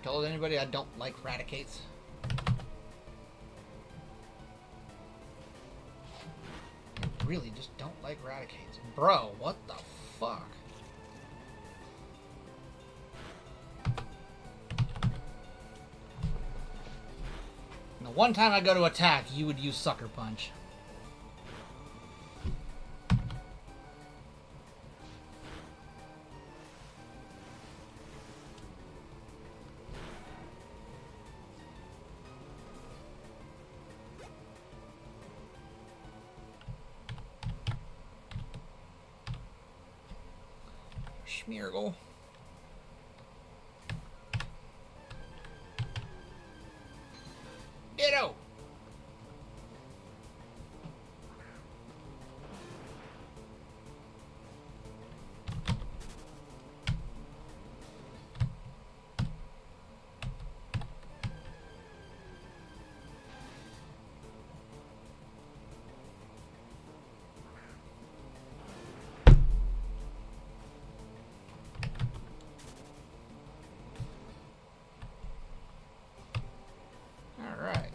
Told anybody I don't like Raticates. I really just don't like Raticates. Bro, what the fuck? And the one time I go to attack, you would use Sucker Punch. Schmeargle. Ditto.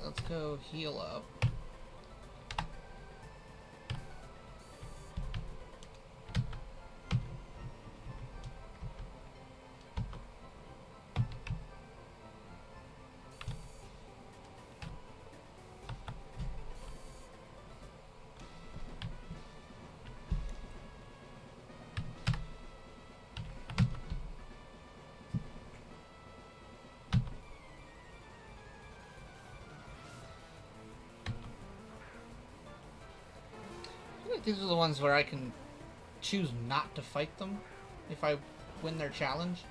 Let's go heal up. These are the ones where I can choose not to fight them if I win their challenge.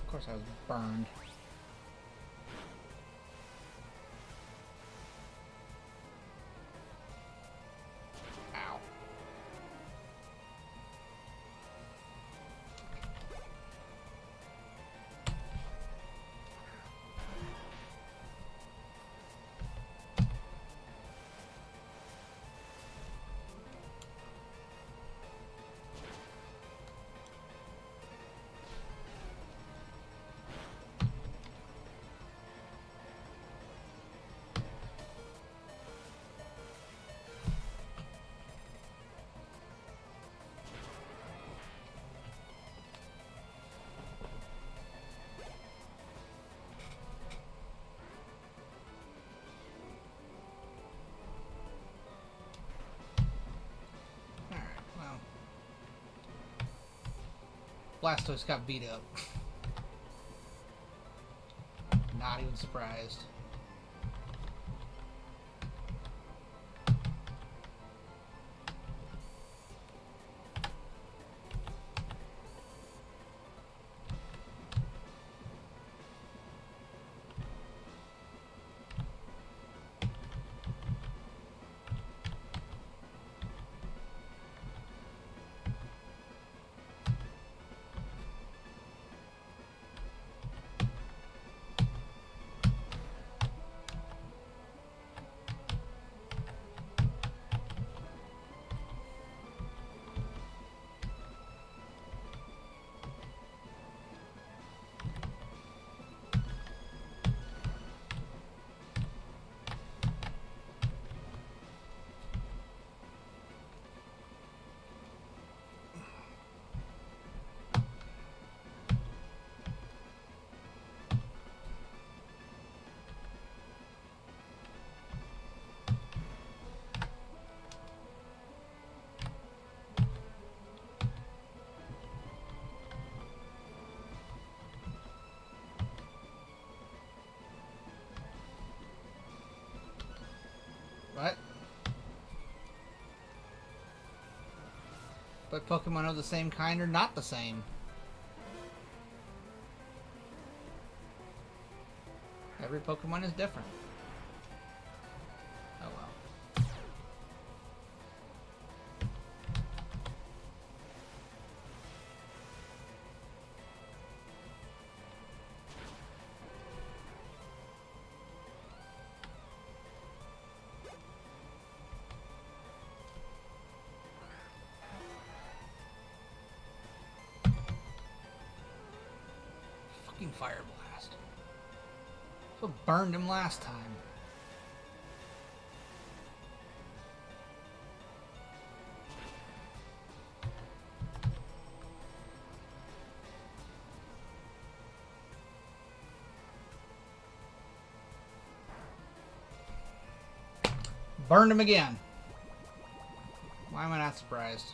Of course I was burned. Ow. Blastoise got beat up. Not even surprised. What? But Pokemon of the same kind are not the same. Every Pokemon is different. Oh well. Fucking Fire Blast. That's what burned him last time. Burned him again. Why am I not surprised?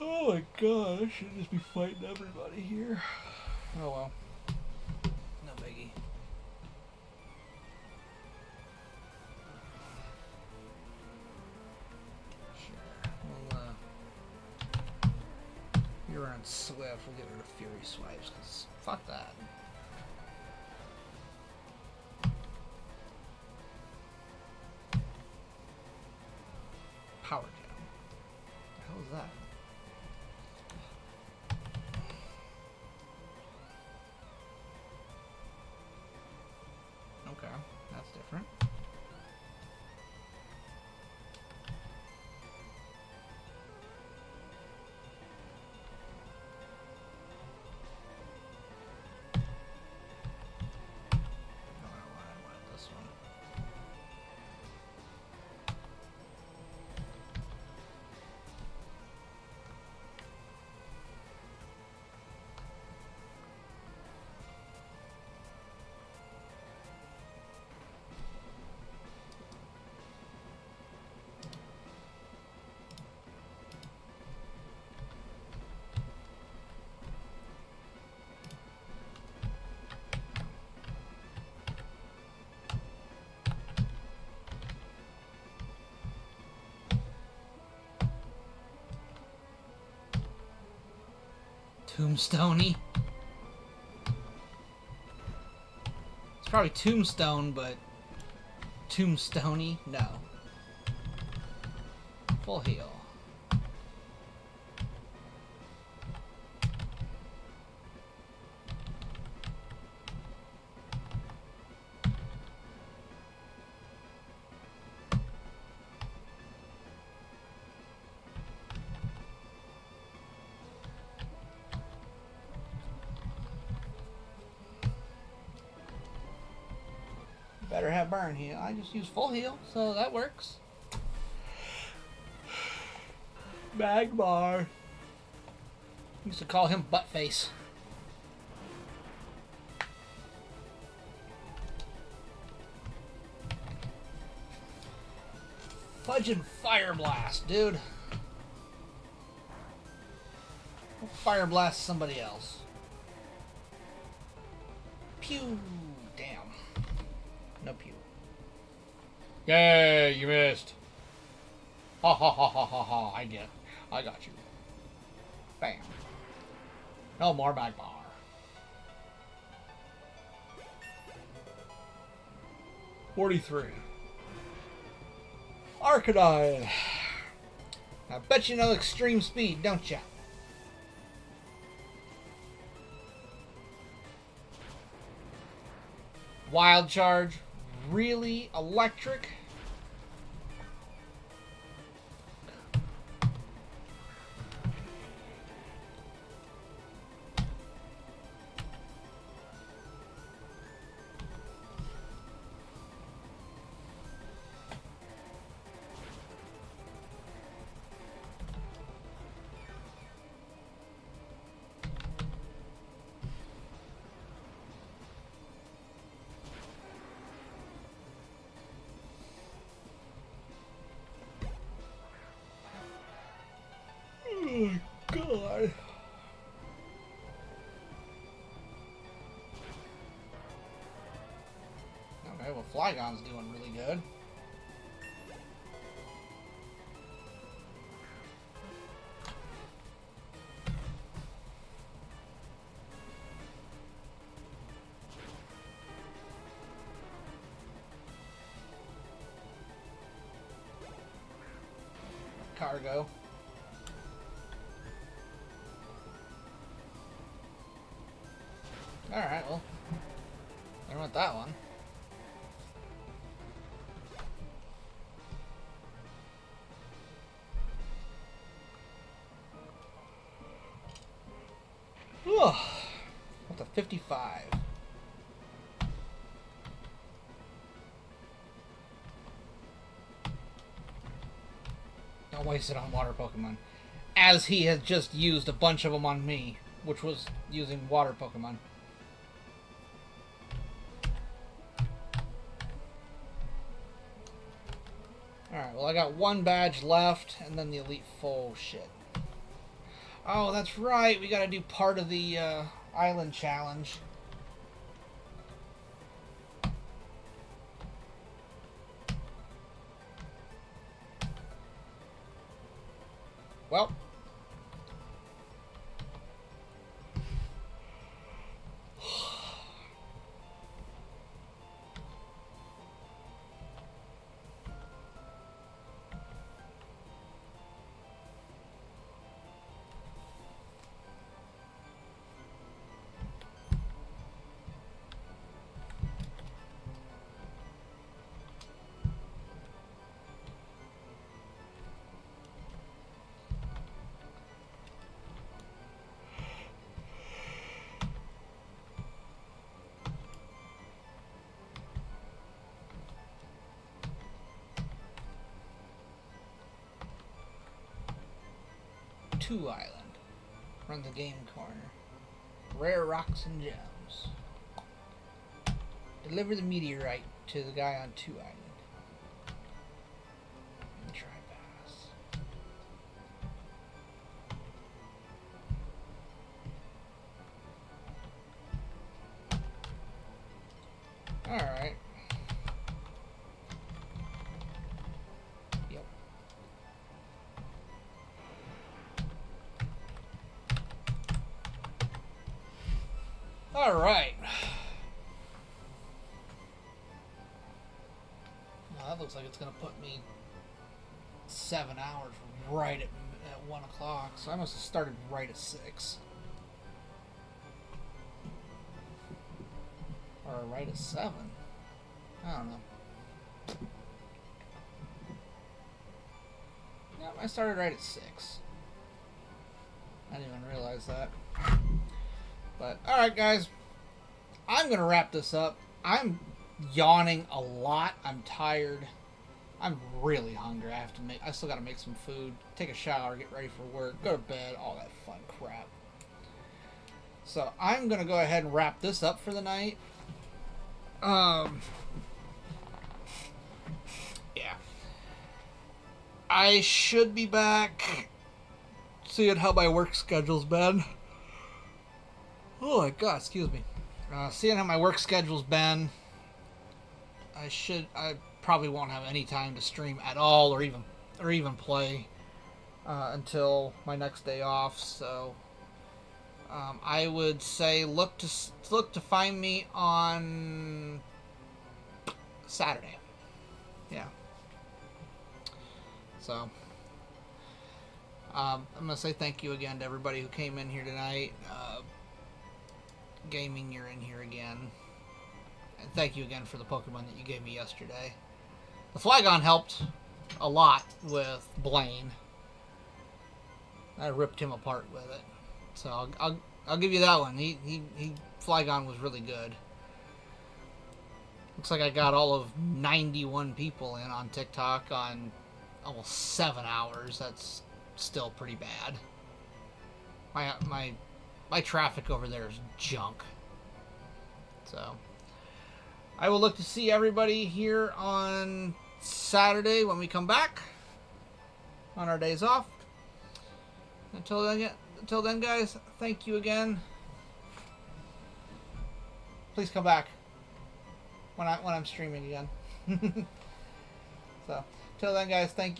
Oh my god, I should just be fighting everybody here. Oh well. No biggie. Sure. We'll, you're on Swift, we'll get rid of Fury Swipes, because fuck that. Power Gem. What the hell is that? Okay, that's different. No, I wanted this one. Tombstoney. It's probably Tombstone, but Tombstoney? No. Full heal. better have burn heal. I just use full heal, so that works. Magmar. Used to call him Buttface. Fudging Fire Blast, dude. We'll Fire Blast somebody else. Pew! Damn. No pew. Yay, you missed. Ha ha ha ha ha ha. I got you. Bam. No more Magmar. $43. Arcanine. I bet you know extreme speed, don't ya? Wild Charge. Really? Electric? Oh, God. Okay, well, Flygon's doing really good. Cargo. Alright, well, there went that one. What's a 55? Don't waste it on water Pokemon. As he has just used a bunch of them on me, which was using water Pokemon. Alright, well I got one badge left, and then the Elite Four shit. Oh, that's right, we gotta do part of the Island Challenge. Well. Island. Run the game corner. Rare rocks and gems. Deliver the meteorite to the guy on 2 Island. And try pass. Alright. Alright. Well, that looks like it's going to put me 7 hours right at 1 o'clock, so I must have started right at 6. Or right at 7. I don't know. Yep, I started right at 6. I didn't even realize that. But, alright guys, I'm going to wrap this up. I'm yawning a lot. I'm tired. I'm really hungry. I still gotta make some food, take a shower, get ready for work, go to bed, all that fun crap. So I'm gonna go ahead and wrap this up for the night. Yeah. I should be back seeing how my work schedule's been. Oh my god, excuse me. Seeing how my work schedule's been. I probably won't have any time to stream at all or even play until my next day off. So I would say look to find me on Saturday. Yeah. So I'm gonna say thank you again to everybody who came in here tonight. Gaming, you're in here again. And thank you again for the Pokemon that you gave me yesterday. The Flygon helped a lot with Blaine. I ripped him apart with it. So I'll give you that one. He Flygon was really good. Looks like I got all of 91 people in on TikTok on almost 7 hours. That's still pretty bad. My traffic over there is junk. So I will look to see everybody here on Saturday when we come back on our days off. Until then, guys, thank you again. Please come back when I'm streaming again. So, till then, guys, thank you.